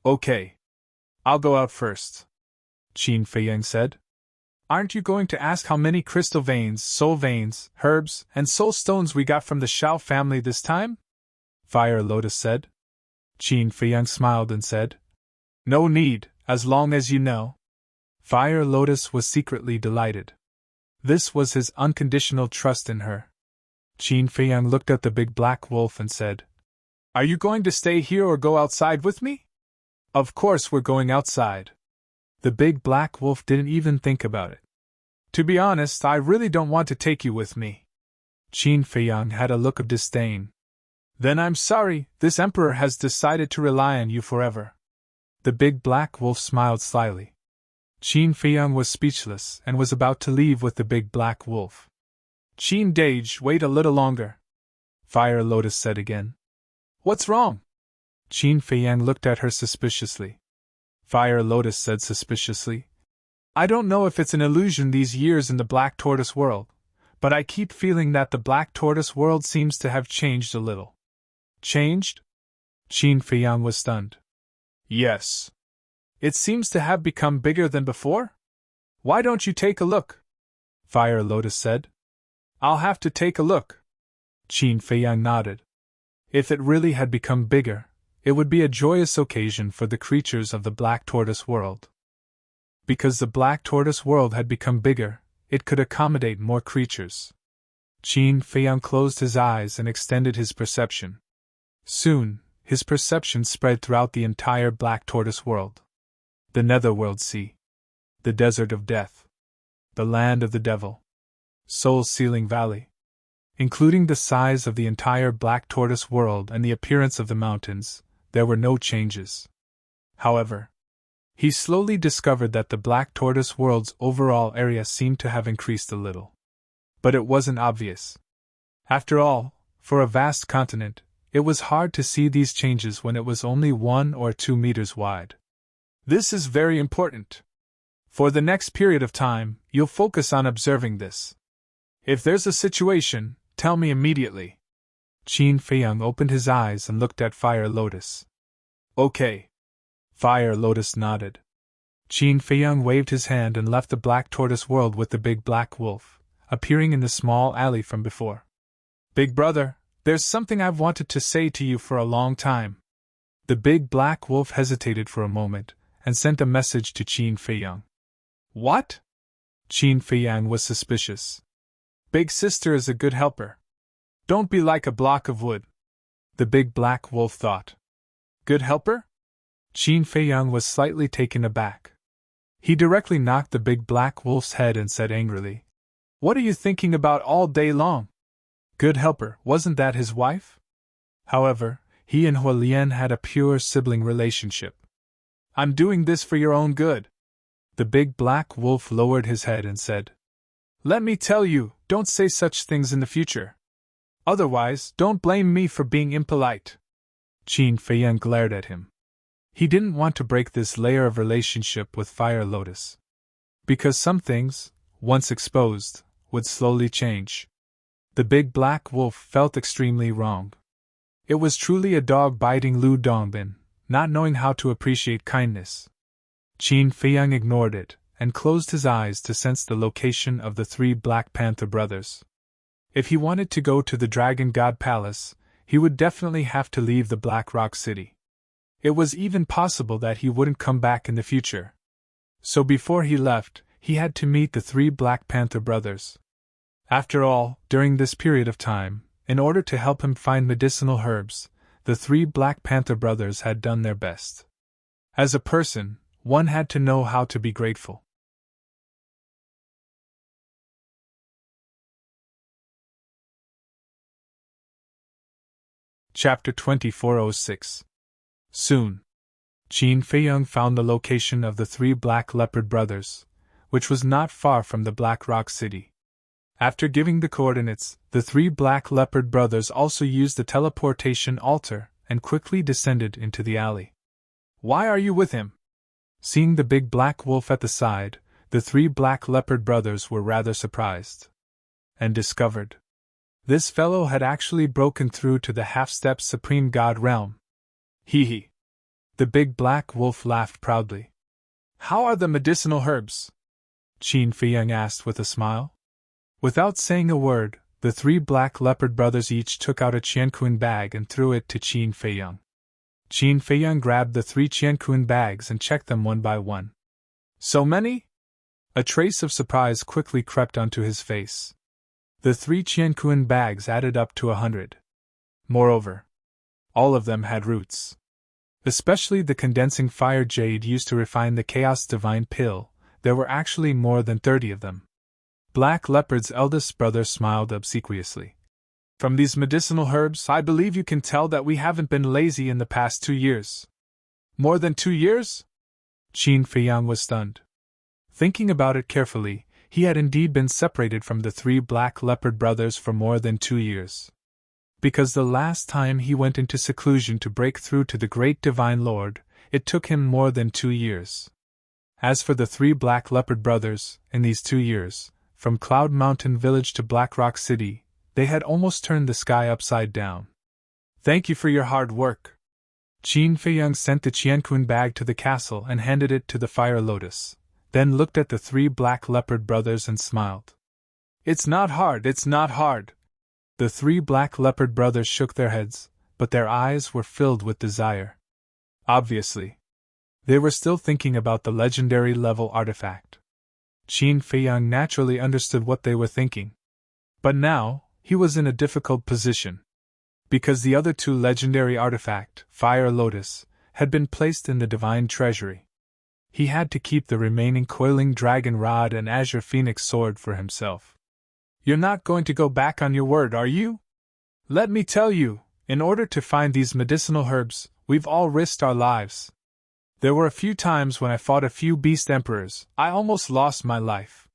"Okay. I'll go out first," Qin Feiyang said. "Aren't you going to ask how many crystal veins, soul veins, herbs, and soul stones we got from the Shao family this time?" Fire Lotus said. Qin Feiyang smiled and said, "No need, as long as you know." Fire Lotus was secretly delighted. This was his unconditional trust in her. Qin Feiyang looked at the big black wolf and said, "Are you going to stay here or go outside with me?" "Of course we're going outside." The big black wolf didn't even think about it. "To be honest, I really don't want to take you with me." Qin Feiyang had a look of disdain. "Then I'm sorry, this emperor has decided to rely on you forever." The big black wolf smiled slyly. Qin Feiyang was speechless and was about to leave with the big black wolf. "Qin Dage, wait a little longer," Fire Lotus said again. "What's wrong?" Qin Feiyang looked at her suspiciously. Fire Lotus said suspiciously, "I don't know if it's an illusion these years in the Black Tortoise world, but I keep feeling that the Black Tortoise world seems to have changed a little." "Changed?" Qin Feiyang was stunned. "Yes. It seems to have become bigger than before? Why don't you take a look?" Fire Lotus said. "I'll have to take a look." Qin Feiyang nodded. If it really had become bigger, it would be a joyous occasion for the creatures of the Black Tortoise world. Because the Black Tortoise world had become bigger, it could accommodate more creatures. Qin Feiyang closed his eyes and extended his perception. Soon, his perception spread throughout the entire Black Tortoise world. The Netherworld Sea. The Desert of Death. The Land of the Devil. Soul Sealing Valley. Including the size of the entire Black Tortoise world and the appearance of the mountains, there were no changes. However, he slowly discovered that the Black Tortoise world's overall area seemed to have increased a little. But it wasn't obvious. After all, for a vast continent, it was hard to see these changes when it was only 1 or 2 meters wide. This is very important. For the next period of time, you'll focus on observing this. If there's a situation, tell me immediately. Qin Feiyang opened his eyes and looked at Fire Lotus. Okay. Fire Lotus nodded. Qin Feiyang waved his hand and left the Black Tortoise world with the big black wolf, appearing in the small alley from before. "Big brother, there's something I've wanted to say to you for a long time." The big black wolf hesitated for a moment, and sent a message to Qin Feiyang. "What?" Qin Feiyang was suspicious. "Big sister is a good helper. Don't be like a block of wood, the big black wolf thought. Good helper? Qin Feiyang was slightly taken aback. He directly knocked the big black wolf's head and said angrily, What are you thinking about all day long? Good helper, wasn't that his wife? However, he and Hualien had a pure sibling relationship. I'm doing this for your own good. The big black wolf lowered his head and said, Let me tell you, don't say such things in the future. Otherwise, don't blame me for being impolite. Qin Feiyang glared at him. He didn't want to break this layer of relationship with Fire Lotus. Because some things, once exposed, would slowly change. The big black wolf felt extremely wrong. It was truly a dog biting Lu Dongbin, not knowing how to appreciate kindness. Qin Feiyang ignored it, and closed his eyes to sense the location of the 3 Black Panther brothers. If he wanted to go to the Dragon God Palace, he would definitely have to leave the Black Rock City. It was even possible that he wouldn't come back in the future. So before he left, he had to meet the 3 Black Panther brothers. After all, during this period of time, in order to help him find medicinal herbs, the 3 Black Panther brothers had done their best. As a person, one had to know how to be grateful. Chapter 2406. Soon, Qin Feiyang found the location of the 3 Black Leopard brothers, which was not far from the Black Rock City. After giving the coordinates, the 3 Black Leopard brothers also used the teleportation altar and quickly descended into the alley. Why are you with him? Seeing the big black wolf at the side, the 3 Black Leopard brothers were rather surprised. And discovered. This fellow had actually broken through to the half-step Supreme God realm. Hee hee. The big black wolf laughed proudly. How are the medicinal herbs? Qin Feiyang asked with a smile. Without saying a word, the 3 Black Leopard brothers each took out a Qianquan bag and threw it to Qin Feiyang. Qin Feiyang grabbed the 3 Qianquan bags and checked them one by one. So many? A trace of surprise quickly crept onto his face. The 3 Qianquan bags added up to 100. Moreover, all of them had roots. Especially the condensing fire jade used to refine the Chaos Divine Pill, there were actually more than 30 of them. Black Leopard's eldest brother smiled obsequiously. From these medicinal herbs, I believe you can tell that we haven't been lazy in the past 2 years. More than 2 years? Qin Feiyang was stunned. Thinking about it carefully, he had indeed been separated from the 3 Black Leopard brothers for more than 2 years. Because the last time he went into seclusion to break through to the Great Divine Lord, it took him more than 2 years. As for the 3 Black Leopard brothers, in these 2 years, from Cloud Mountain Village to Black Rock City, they had almost turned the sky upside down. Thank you for your hard work. Qin Feiyang sent the Qianquan bag to the castle and handed it to the Fire Lotus, then looked at the 3 Black Leopard brothers and smiled. It's not hard, it's not hard. The 3 Black Leopard brothers shook their heads, but their eyes were filled with desire. Obviously, they were still thinking about the legendary level artifact. Qin Feiyang naturally understood what they were thinking. But now, he was in a difficult position. Because the other 2 legendary artifact, Fire Lotus, had been placed in the Divine Treasury. He had to keep the remaining Coiling Dragon Rod and Azure Phoenix Sword for himself. You're not going to go back on your word, are you? Let me tell you, in order to find these medicinal herbs, we've all risked our lives. There were a few times when I fought a few beast emperors, I almost lost my life.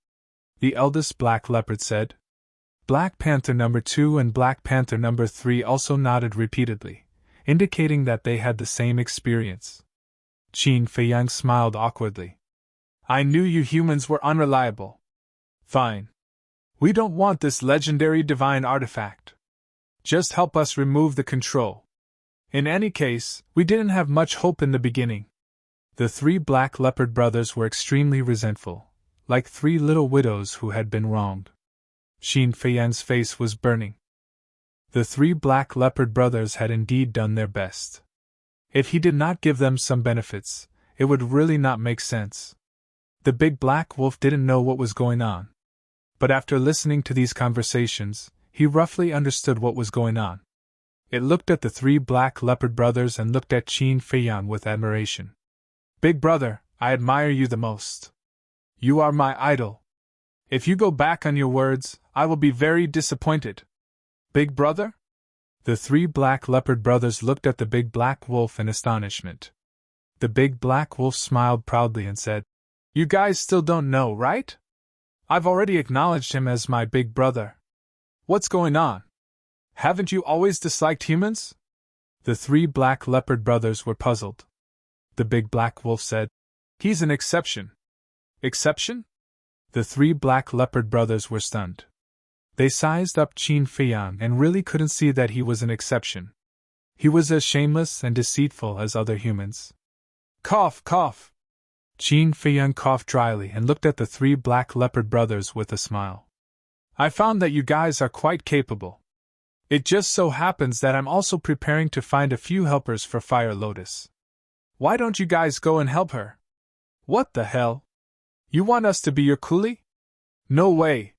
The eldest Black Leopard said. Black Panther number 2 and Black Panther number 3 also nodded repeatedly, indicating that they had the same experience. Qin Feiyang smiled awkwardly. I knew you humans were unreliable. Fine. We don't want this legendary divine artifact. Just help us remove the control. In any case, we didn't have much hope in the beginning. The 3 Black Leopard brothers were extremely resentful, like 3 little widows who had been wronged. Qin Feiyang's face was burning. The 3 Black Leopard brothers had indeed done their best. If he did not give them some benefits, it would really not make sense. The big black wolf didn't know what was going on. But after listening to these conversations, he roughly understood what was going on. It looked at the three black leopard brothers and looked at Qin Feiyan with admiration. Big brother, I admire you the most. You are my idol. If you go back on your words, I will be very disappointed. Big brother? The three black leopard brothers looked at the big black wolf in astonishment. The big black wolf smiled proudly and said, You guys still don't know, right? I've already acknowledged him as my big brother. What's going on? Haven't you always disliked humans? The three black leopard brothers were puzzled. The big black wolf said, He's an exception. Exception? The three black leopard brothers were stunned. They sized up Qin Feiyan and really couldn't see that he was an exception. He was as shameless and deceitful as other humans. Cough, cough. Qin Feiyan coughed dryly and looked at the three black leopard brothers with a smile. I found that you guys are quite capable. It just so happens that I'm also preparing to find a few helpers for Fire Lotus. Why don't you guys go and help her? What the hell? You want us to be your coolie? No way!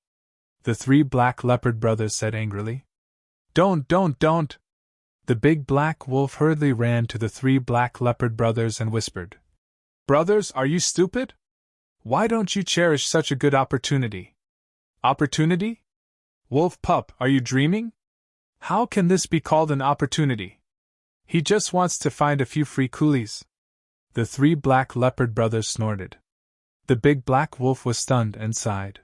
The three black leopard brothers said angrily. Don't! The big black wolf hurriedly ran to the three black leopard brothers and whispered. Brothers, are you stupid? Why don't you cherish such a good opportunity? Opportunity? Wolf pup, are you dreaming? How can this be called an opportunity? He just wants to find a few free coolies. The three black leopard brothers snorted. The big black wolf was stunned and sighed.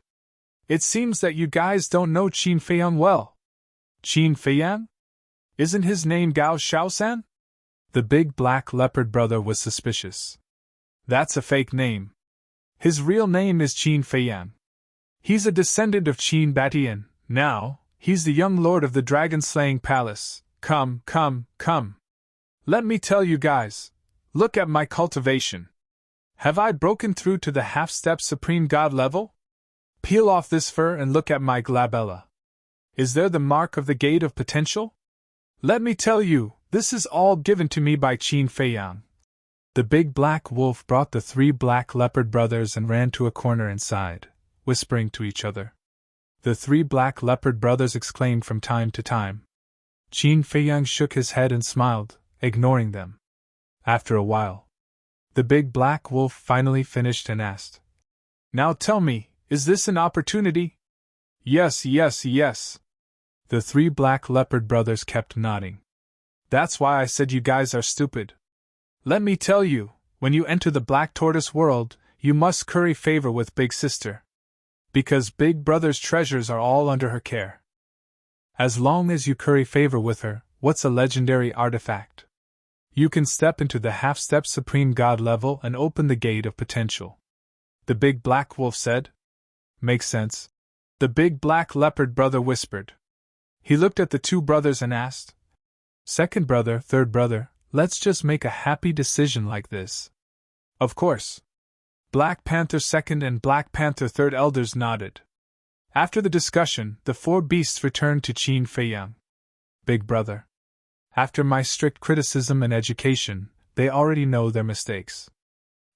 It seems that you guys don't know Qin Feiyan well. Qin Feiyan? Isn't his name Gao Shaosan? The big black leopard brother was suspicious. That's a fake name. His real name is Qin Feiyan. He's a descendant of Qin Batian. Now, he's the young lord of the dragon-slaying palace. Come. Let me tell you guys, look at my cultivation. Have I broken through to the half-step supreme god level? Peel off this fur and look at my glabella. Is there the mark of the gate of potential? Let me tell you, this is all given to me by Qin Feiyan. The big black wolf brought the three black leopard brothers and ran to a corner and sighed, whispering to each other. The three black leopard brothers exclaimed from time to time. Qin Feiyan shook his head and smiled, ignoring them. After a while, the big black wolf finally finished and asked, Now tell me, is this an opportunity? Yes. The three black leopard brothers kept nodding. That's why I said you guys are stupid. Let me tell you, when you enter the black tortoise world, you must curry favor with Big Sister. Because Big Brother's treasures are all under her care. As long as you curry favor with her, what's a legendary artifact? You can step into the half-step supreme god level and open the gate of potential. The big black wolf said. Makes sense. The big black leopard brother whispered. He looked at the two brothers and asked, Second brother, third brother, let's just make a happy decision like this. Of course. Black Panther second and Black Panther third elders nodded. After the discussion, the four beasts returned to Qin Feiyan. Big brother. After my strict criticism and education, they already know their mistakes.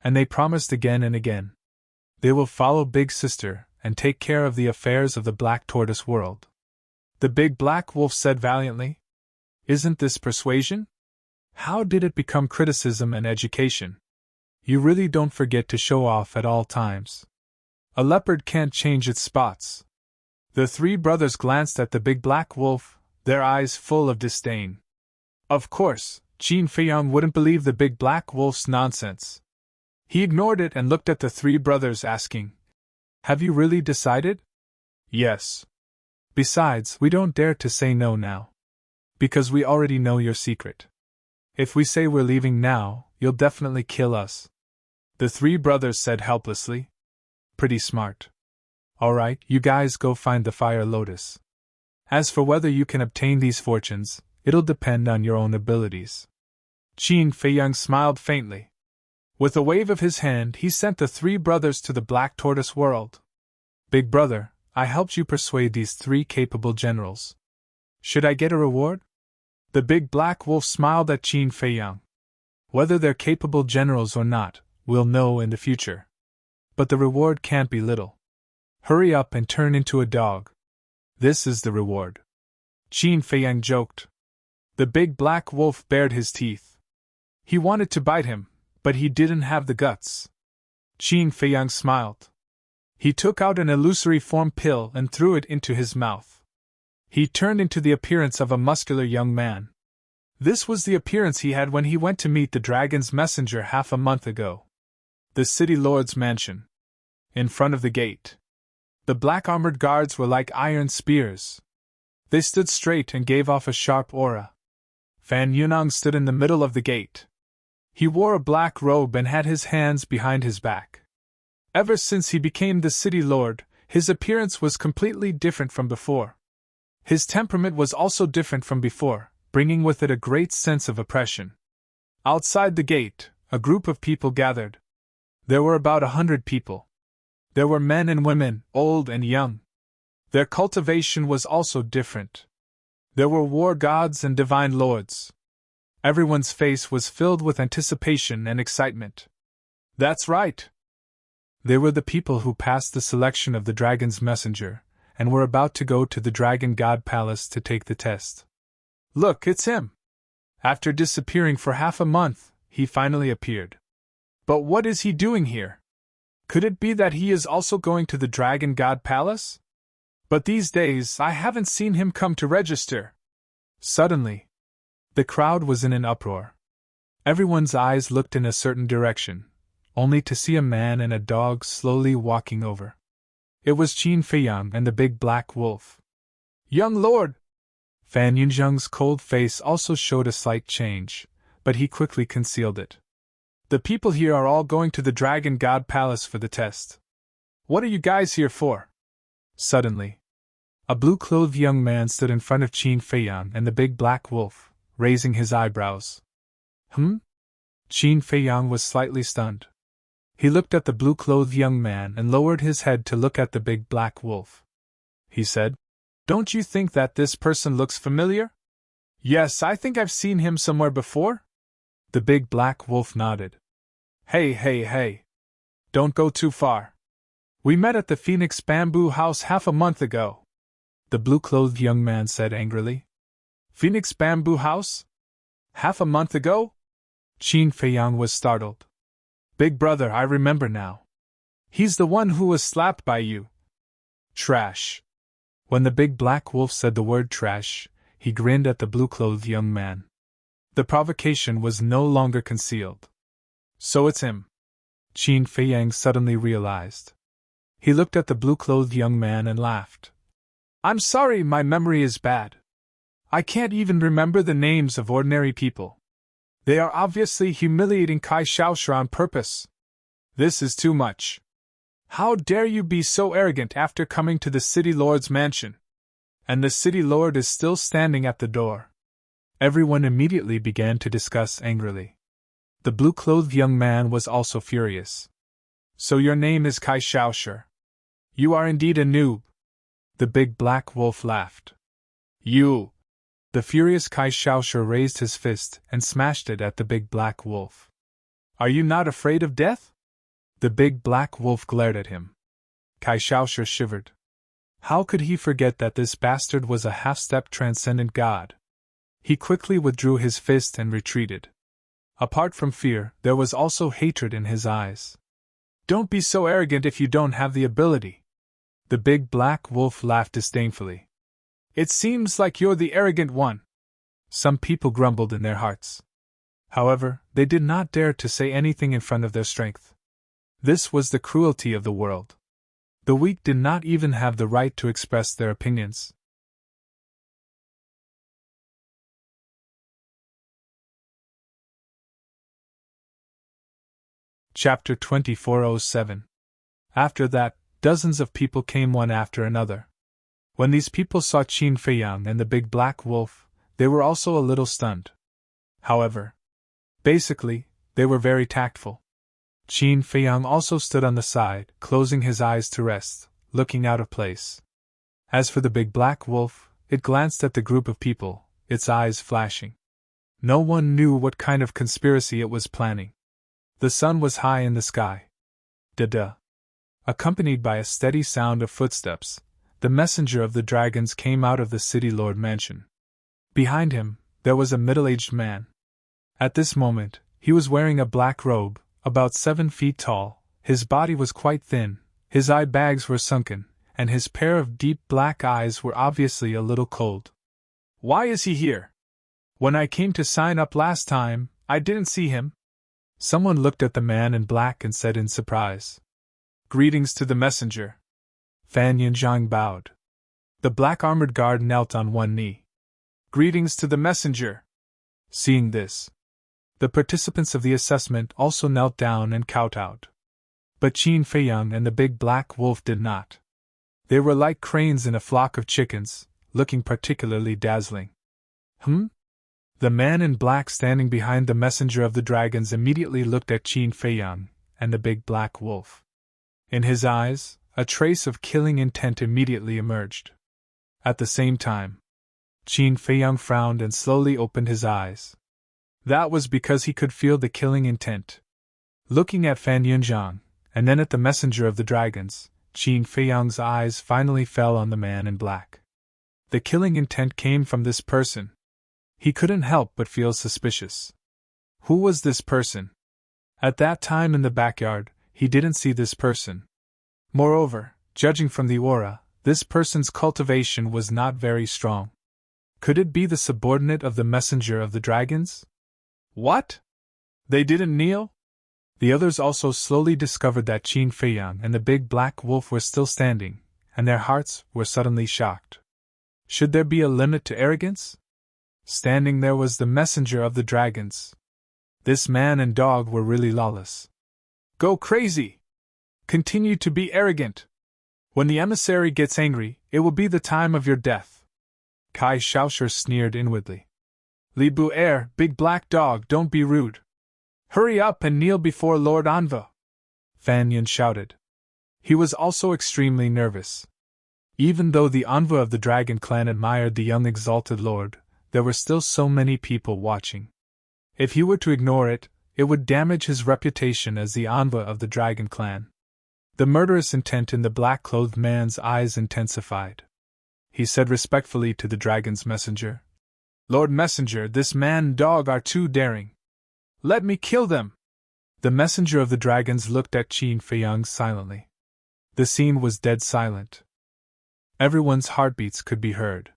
And they promised again and again. They will follow Big Sister and take care of the affairs of the black tortoise world. The big black wolf said valiantly. Isn't this persuasion? How did it become criticism and education? You really don't forget to show off at all times. A leopard can't change its spots. The three brothers glanced at the big black wolf, their eyes full of disdain. Of course, Qin Feiyan wouldn't believe the big black wolf's nonsense. He ignored it and looked at the three brothers asking, Have you really decided? Yes. Besides, we don't dare to say no now. Because we already know your secret. If we say we're leaving now, you'll definitely kill us. The three brothers said helplessly. Pretty smart. Alright, you guys go find the Fire Lotus. As for whether you can obtain these fortunes, it'll depend on your own abilities. Qin Feiyan smiled faintly. With a wave of his hand, he sent the three brothers to the black tortoise world. Big brother, I helped you persuade these three capable generals. Should I get a reward? The big black wolf smiled at Qin Feiyan. Whether they're capable generals or not, we'll know in the future. But the reward can't be little. Hurry up and turn into a dog. This is the reward. Qin Feiyang joked. The big black wolf bared his teeth. He wanted to bite him, but he didn't have the guts. Qin Feiyang smiled. He took out an illusory form pill and threw it into his mouth. He turned into the appearance of a muscular young man. This was the appearance he had when he went to meet the dragon's messenger half a month ago. The city lord's mansion. In front of the gate. The black armored guards were like iron spears. They stood straight and gave off a sharp aura. Fan Yunong stood in the middle of the gate. He wore a black robe and had his hands behind his back. Ever since he became the city lord, his appearance was completely different from before. His temperament was also different from before, bringing with it a great sense of oppression. Outside the gate, a group of people gathered. There were about 100 people. There were men and women, old and young. Their cultivation was also different. There were war gods and divine lords. Everyone's face was filled with anticipation and excitement. That's right. They were the people who passed the selection of the dragon's messenger, and were about to go to the Dragon God Palace to take the test. Look, it's him! After disappearing for half a month, he finally appeared. But what is he doing here? Could it be that he is also going to the Dragon God Palace? But these days I haven't seen him come to register. Suddenly, the crowd was in an uproar. Everyone's eyes looked in a certain direction, only to see a man and a dog slowly walking over. It was Qin Feiyang and the big black wolf. Young lord! Fan Yunzheng's cold face also showed a slight change, but he quickly concealed it. The people here are all going to the Dragon God Palace for the test. What are you guys here for? Suddenly, a blue-clothed young man stood in front of Qin Feiyang and the big black wolf, raising his eyebrows. Qin Feiyang was slightly stunned. He looked at the blue-clothed young man and lowered his head to look at the big black wolf. He said, "Don't you think that this person looks familiar?" "Yes, I think I've seen him somewhere before." The big black wolf nodded. Hey. Don't go too far. We met at the Phoenix Bamboo House half a month ago. The blue-clothed young man said angrily. Phoenix Bamboo House? Half a month ago? Qin Feiyang was startled. Big brother, I remember now. He's the one who was slapped by you. Trash. When the big black wolf said the word trash, he grinned at the blue-clothed young man. The provocation was no longer concealed. So it's him. Qin Feiyang suddenly realized. He looked at the blue-clothed young man and laughed. I'm sorry, my memory is bad. I can't even remember the names of ordinary people. They are obviously humiliating Kai Xiaoshu on purpose. This is too much. How dare you be so arrogant after coming to the city lord's mansion? And the city lord is still standing at the door. Everyone immediately began to discuss angrily. The blue-clothed young man was also furious. So your name is Kai Xiaoshu. You are indeed a noob. The big black wolf laughed. You! The furious Kai Xiaoshu raised his fist and smashed it at the big black wolf. Are you not afraid of death? The big black wolf glared at him. Kai Xiaoshu shivered. How could he forget that this bastard was a half-step transcendent god? He quickly withdrew his fist and retreated. Apart from fear, there was also hatred in his eyes. Don't be so arrogant if you don't have the ability. The big black wolf laughed disdainfully. It seems like you're the arrogant one. Some people grumbled in their hearts. However, they did not dare to say anything in front of their strength. This was the cruelty of the world. The weak did not even have the right to express their opinions. Chapter 2407. After that, dozens of people came one after another. When these people saw Qin Feiyang and the big black wolf, they were also a little stunned. However, basically, they were very tactful. Qin Feiyang also stood on the side, closing his eyes to rest, looking out of place. As for the big black wolf, it glanced at the group of people, its eyes flashing. No one knew what kind of conspiracy it was planning. The sun was high in the sky. Da-da. Accompanied by a steady sound of footsteps, the messenger of the dragons came out of the city lord mansion. Behind him, there was a middle-aged man. At this moment, he was wearing a black robe, about 7 feet tall, his body was quite thin, his eye bags were sunken, and his pair of deep black eyes were obviously a little cold. "Why is he here? When I came to sign up last time, I didn't see him." Someone looked at the man in black and said in surprise, "Greetings to the messenger." Fan Yunjiang bowed. The black armored guard knelt on one knee. "Greetings to the messenger." Seeing this, the participants of the assessment also knelt down and kowtowed. But Qin Feiyang and the big black wolf did not. They were like cranes in a flock of chickens, looking particularly dazzling. The man in black standing behind the messenger of the dragons immediately looked at Qin Feiyang and the big black wolf. In his eyes, a trace of killing intent immediately emerged. At the same time, Qin Feiyang frowned and slowly opened his eyes. That was because he could feel the killing intent. Looking at Fan Yunjiang, and then at the messenger of the dragons, Qin Feiyang's eyes finally fell on the man in black. The killing intent came from this person. He couldn't help but feel suspicious. Who was this person? At that time in the backyard, he didn't see this person. Moreover, judging from the aura, this person's cultivation was not very strong. Could it be the subordinate of the messenger of the dragons? What? They didn't kneel? The others also slowly discovered that Qin Feiyang and the big black wolf were still standing, and their hearts were suddenly shocked. Should there be a limit to arrogance? Standing there was the messenger of the dragons. This man and dog were really lawless. Go crazy! Continue to be arrogant! When the emissary gets angry, it will be the time of your death. Kai Shaoshi sneered inwardly. Li Bu-er, big black dog, don't be rude. Hurry up and kneel before Lord Anva! Fan Yun shouted. He was also extremely nervous. Even though the Anva of the Dragon clan admired the young exalted lord, there were still so many people watching. If he were to ignore it, it would damage his reputation as the Anva of the Dragon clan. The murderous intent in the black-clothed man's eyes intensified. He said respectfully to the dragon's messenger, "Lord Messenger, this man and dog are too daring. Let me kill them!" The messenger of the dragons looked at Qin Feiyang silently. The scene was dead silent. Everyone's heartbeats could be heard.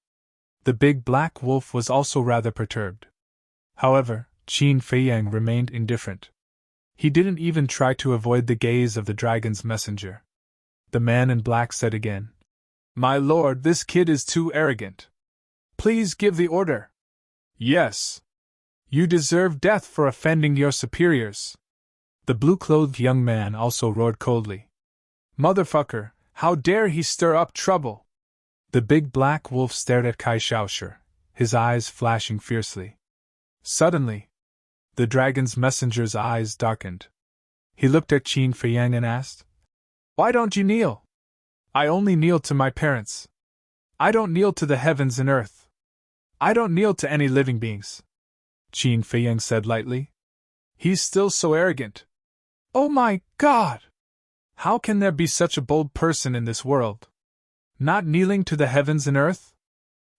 The big black wolf was also rather perturbed. However, Qin Feiyang remained indifferent. He didn't even try to avoid the gaze of the dragon's messenger. The man in black said again, "My lord, this kid is too arrogant. Please give the order." "Yes. You deserve death for offending your superiors." The blue-clothed young man also roared coldly. "Motherfucker, how dare he stir up trouble!" The big black wolf stared at Kai Shaoshi, his eyes flashing fiercely. Suddenly, the dragon's messenger's eyes darkened. He looked at Qin Feiyang and asked, "Why don't you kneel?" "I only kneel to my parents. I don't kneel to the heavens and earth. I don't kneel to any living beings," Qin Feiyang said lightly. "He's still so arrogant. Oh my God! How can there be such a bold person in this world? Not kneeling to the heavens and earth?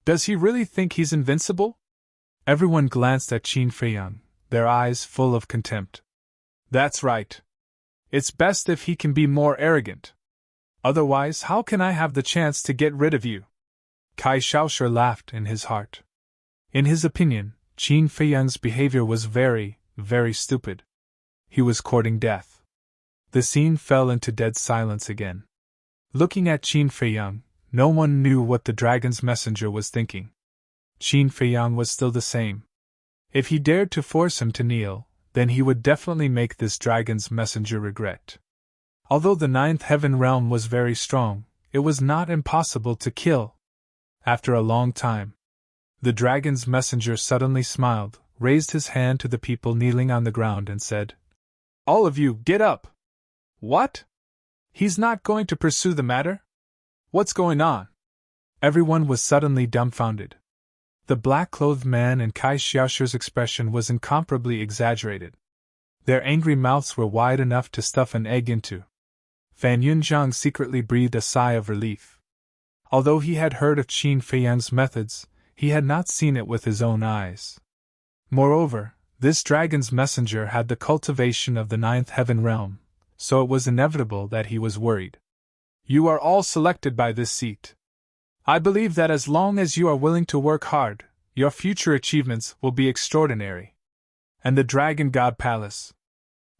Does he really think he's invincible?" Everyone glanced at Qin Feiyang, their eyes full of contempt. "That's right. It's best if he can be more arrogant. Otherwise, how can I have the chance to get rid of you?" Kai Shaoshi laughed in his heart. In his opinion, Qin Feiyang's behavior was very, very stupid. He was courting death. The scene fell into dead silence again. Looking at Qin Feiyang, no one knew what the dragon's messenger was thinking. Qin Feiyang was still the same. If he dared to force him to kneel, then he would definitely make this dragon's messenger regret. Although the ninth heaven realm was very strong, it was not impossible to kill. After a long time, the dragon's messenger suddenly smiled, raised his hand to the people kneeling on the ground and said, "All of you, get up!" "What? He's not going to pursue the matter? What's going on?" Everyone was suddenly dumbfounded. The black-clothed man and Kai Xiaoshi's expression was incomparably exaggerated. Their angry mouths were wide enough to stuff an egg into. Fan Yunjiang secretly breathed a sigh of relief. Although he had heard of Qin Feiyang's methods, he had not seen it with his own eyes. Moreover, this dragon's messenger had the cultivation of the ninth heaven realm, so it was inevitable that he was worried. You are all selected by this seat. I believe that as long as you are willing to work hard, your future achievements will be extraordinary. And the Dragon God Palace.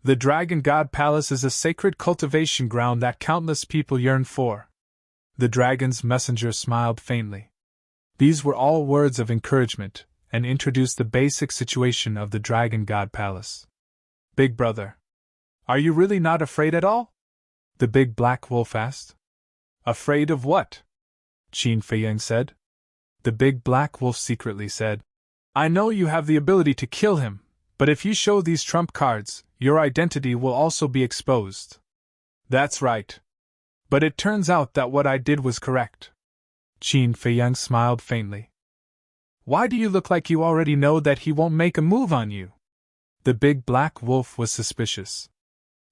The Dragon God Palace is a sacred cultivation ground that countless people yearn for. The dragon's messenger smiled faintly. These were all words of encouragement, and introduced the basic situation of the Dragon God Palace. Big brother. Are you really not afraid at all? The big black wolf asked. Afraid of what? Qin Feiyang said. The big black wolf secretly said, I know you have the ability to kill him, but if you show these trump cards, your identity will also be exposed. That's right. But it turns out that what I did was correct. Qin Feiyang smiled faintly. Why do you look like you already know that he won't make a move on you? The big black wolf was suspicious.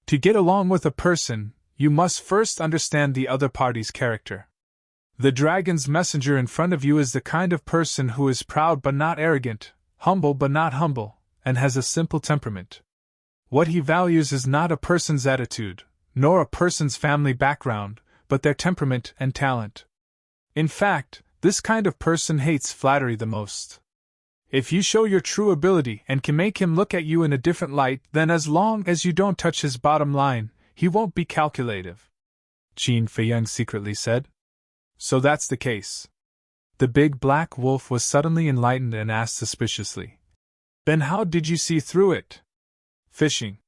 To get along with a person, you must first understand the other party's character. The dragon's messenger in front of you is the kind of person who is proud but not arrogant, humble but not humble, and has a simple temperament. What he values is not a person's attitude, nor a person's family background, but their temperament and talent. In fact, this kind of person hates flattery the most. If you show your true ability and can make him look at you in a different light, then as long as you don't touch his bottom line, he won't be calculative. Qin Feiyang secretly said. So that's the case. The big black wolf was suddenly enlightened and asked suspiciously. Then how did you see through it? Fishing.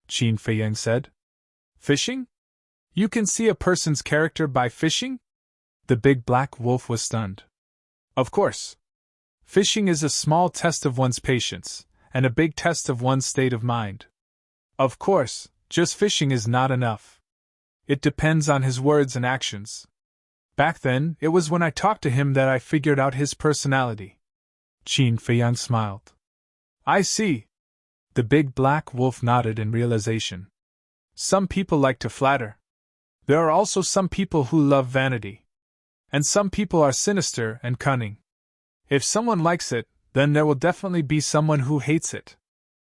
Qin Feiyang said. Fishing? You can see a person's character by fishing? The big black wolf was stunned. Of course. Fishing is a small test of one's patience, and a big test of one's state of mind. Of course, just fishing is not enough. It depends on his words and actions. Back then, it was when I talked to him that I figured out his personality. Qin Feiyang smiled. I see. The big black wolf nodded in realization. Some people like to flatter. There are also some people who love vanity. And some people are sinister and cunning. If someone likes it, then there will definitely be someone who hates it.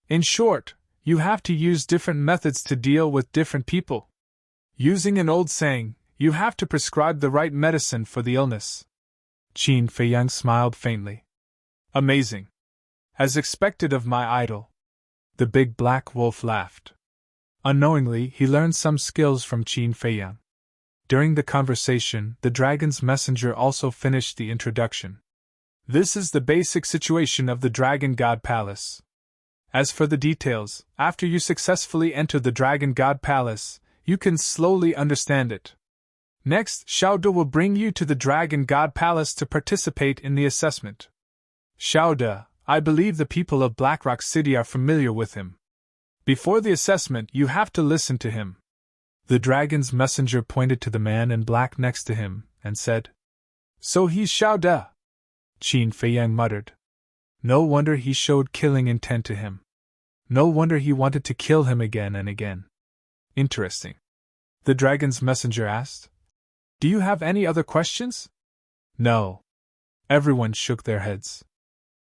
In short, you have to use different methods to deal with different people. Using an old saying, you have to prescribe the right medicine for the illness. Qin Feiyang smiled faintly. Amazing. As expected of my idol. The big black wolf laughed. Unknowingly, he learned some skills from Qin Feiyang. During the conversation, the dragon's messenger also finished the introduction. This is the basic situation of the Dragon God Palace. As for the details, after you successfully enter the Dragon God Palace, you can slowly understand it. Next, Xiaoda will bring you to the Dragon God Palace to participate in the assessment. Xiaoda, I believe the people of Blackrock City are familiar with him. Before the assessment, you have to listen to him. The dragon's messenger pointed to the man in black next to him, and said, So he's Xiaoda. Qin Feiyang muttered. No wonder he showed killing intent to him. No wonder he wanted to kill him again and again. Interesting. The dragon's messenger asked. Do you have any other questions? No. Everyone shook their heads.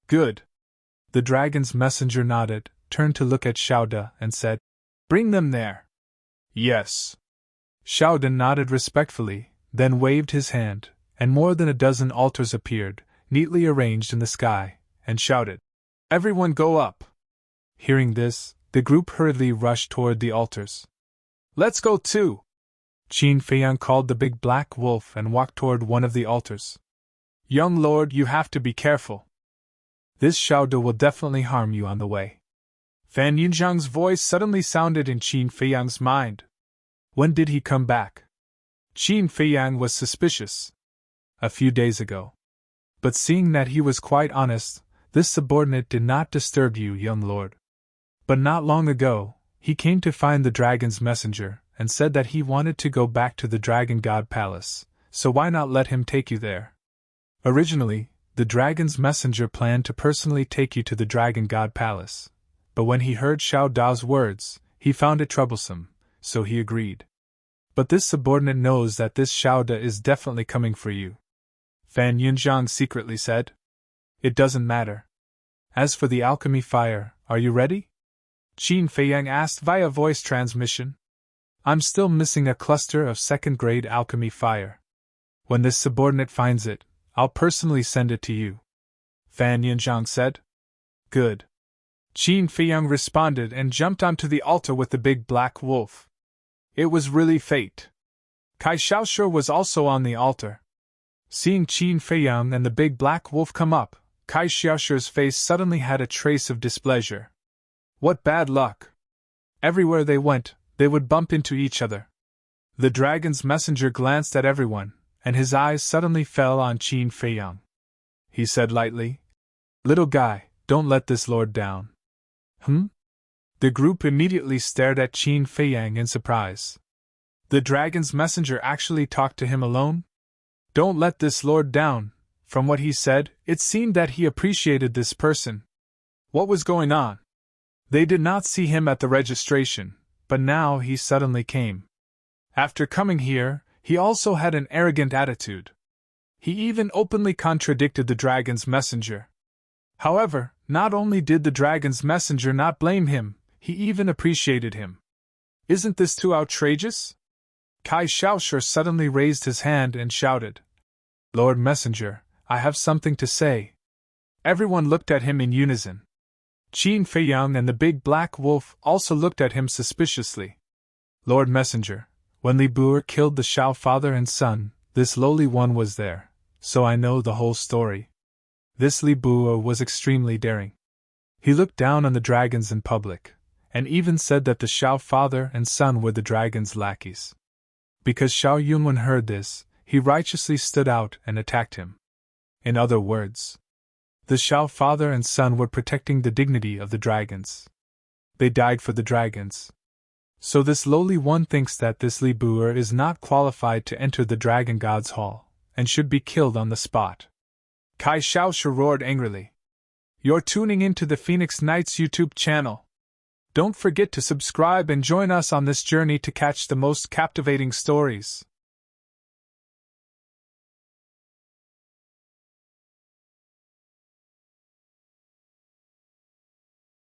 Good. The dragon's messenger nodded, turned to look at Xiaoda, and said, Bring them there. Yes. Xiaoda nodded respectfully, then waved his hand, and more than a dozen altars appeared, neatly arranged in the sky, and shouted, Everyone go up! Hearing this, the group hurriedly rushed toward the altars. Let's go too! Qin Feiyang called the big black wolf and walked toward one of the altars. Young lord, you have to be careful. This Xiaoda will definitely harm you on the way. Fan Yunzhang's voice suddenly sounded in Qin Feiyang's mind. When did he come back? Qin Feiyang was suspicious. A few days ago. But seeing that he was quite honest, this subordinate did not disturb you, young lord. But not long ago, he came to find the dragon's messenger, and said that he wanted to go back to the Dragon God Palace, so why not let him take you there? Originally, the dragon's messenger planned to personally take you to the Dragon God Palace. But when he heard Xiao Dao's words, he found it troublesome, so he agreed. But this subordinate knows that this Xiaoda is definitely coming for you, Fan Yunjiang secretly said. It doesn't matter. As for the alchemy fire, are you ready? Qin Feiyang asked via voice transmission. I'm still missing a cluster of second-grade alchemy fire. When this subordinate finds it, I'll personally send it to you, Fan Yunjiang said. Good. Qin Feiyang responded and jumped onto the altar with the big black wolf. It was really fate. Kai Xiaoshu was also on the altar. Seeing Qin Feiyang and the big black wolf come up, Kai Xiaoshu's face suddenly had a trace of displeasure. What bad luck! Everywhere they went, they would bump into each other. The dragon's messenger glanced at everyone, and his eyes suddenly fell on Qin Feiyang. He said lightly, Little guy, don't let this lord down. The group immediately stared at Qin Feiyang in surprise. The dragon's messenger actually talked to him alone? Don't let this lord down. From what he said, it seemed that he appreciated this person. What was going on? They did not see him at the registration, but now he suddenly came. After coming here, he also had an arrogant attitude. He even openly contradicted the dragon's messenger. However, not only did the dragon's messenger not blame him, he even appreciated him. Isn't this too outrageous? Kai Xiaoshu suddenly raised his hand and shouted, Lord Messenger, I have something to say. Everyone looked at him in unison. Qin Feiyang and the big black wolf also looked at him suspiciously. Lord Messenger, when Li Buer killed the Xiao father and son, this lowly one was there, so I know the whole story. This Li Buer was extremely daring. He looked down on the dragons in public, and even said that the Xiao father and son were the dragon's lackeys. Because Xiao Yunwen heard this, he righteously stood out and attacked him. In other words, the Xiao father and son were protecting the dignity of the dragons. They died for the dragons. So this lowly one thinks that this Li Buer is not qualified to enter the Dragon God's Hall, and should be killed on the spot. Kai Xiaoshu roared angrily. You're tuning into the Phoenix Knights YouTube channel. Don't forget to subscribe and join us on this journey to catch the most captivating stories.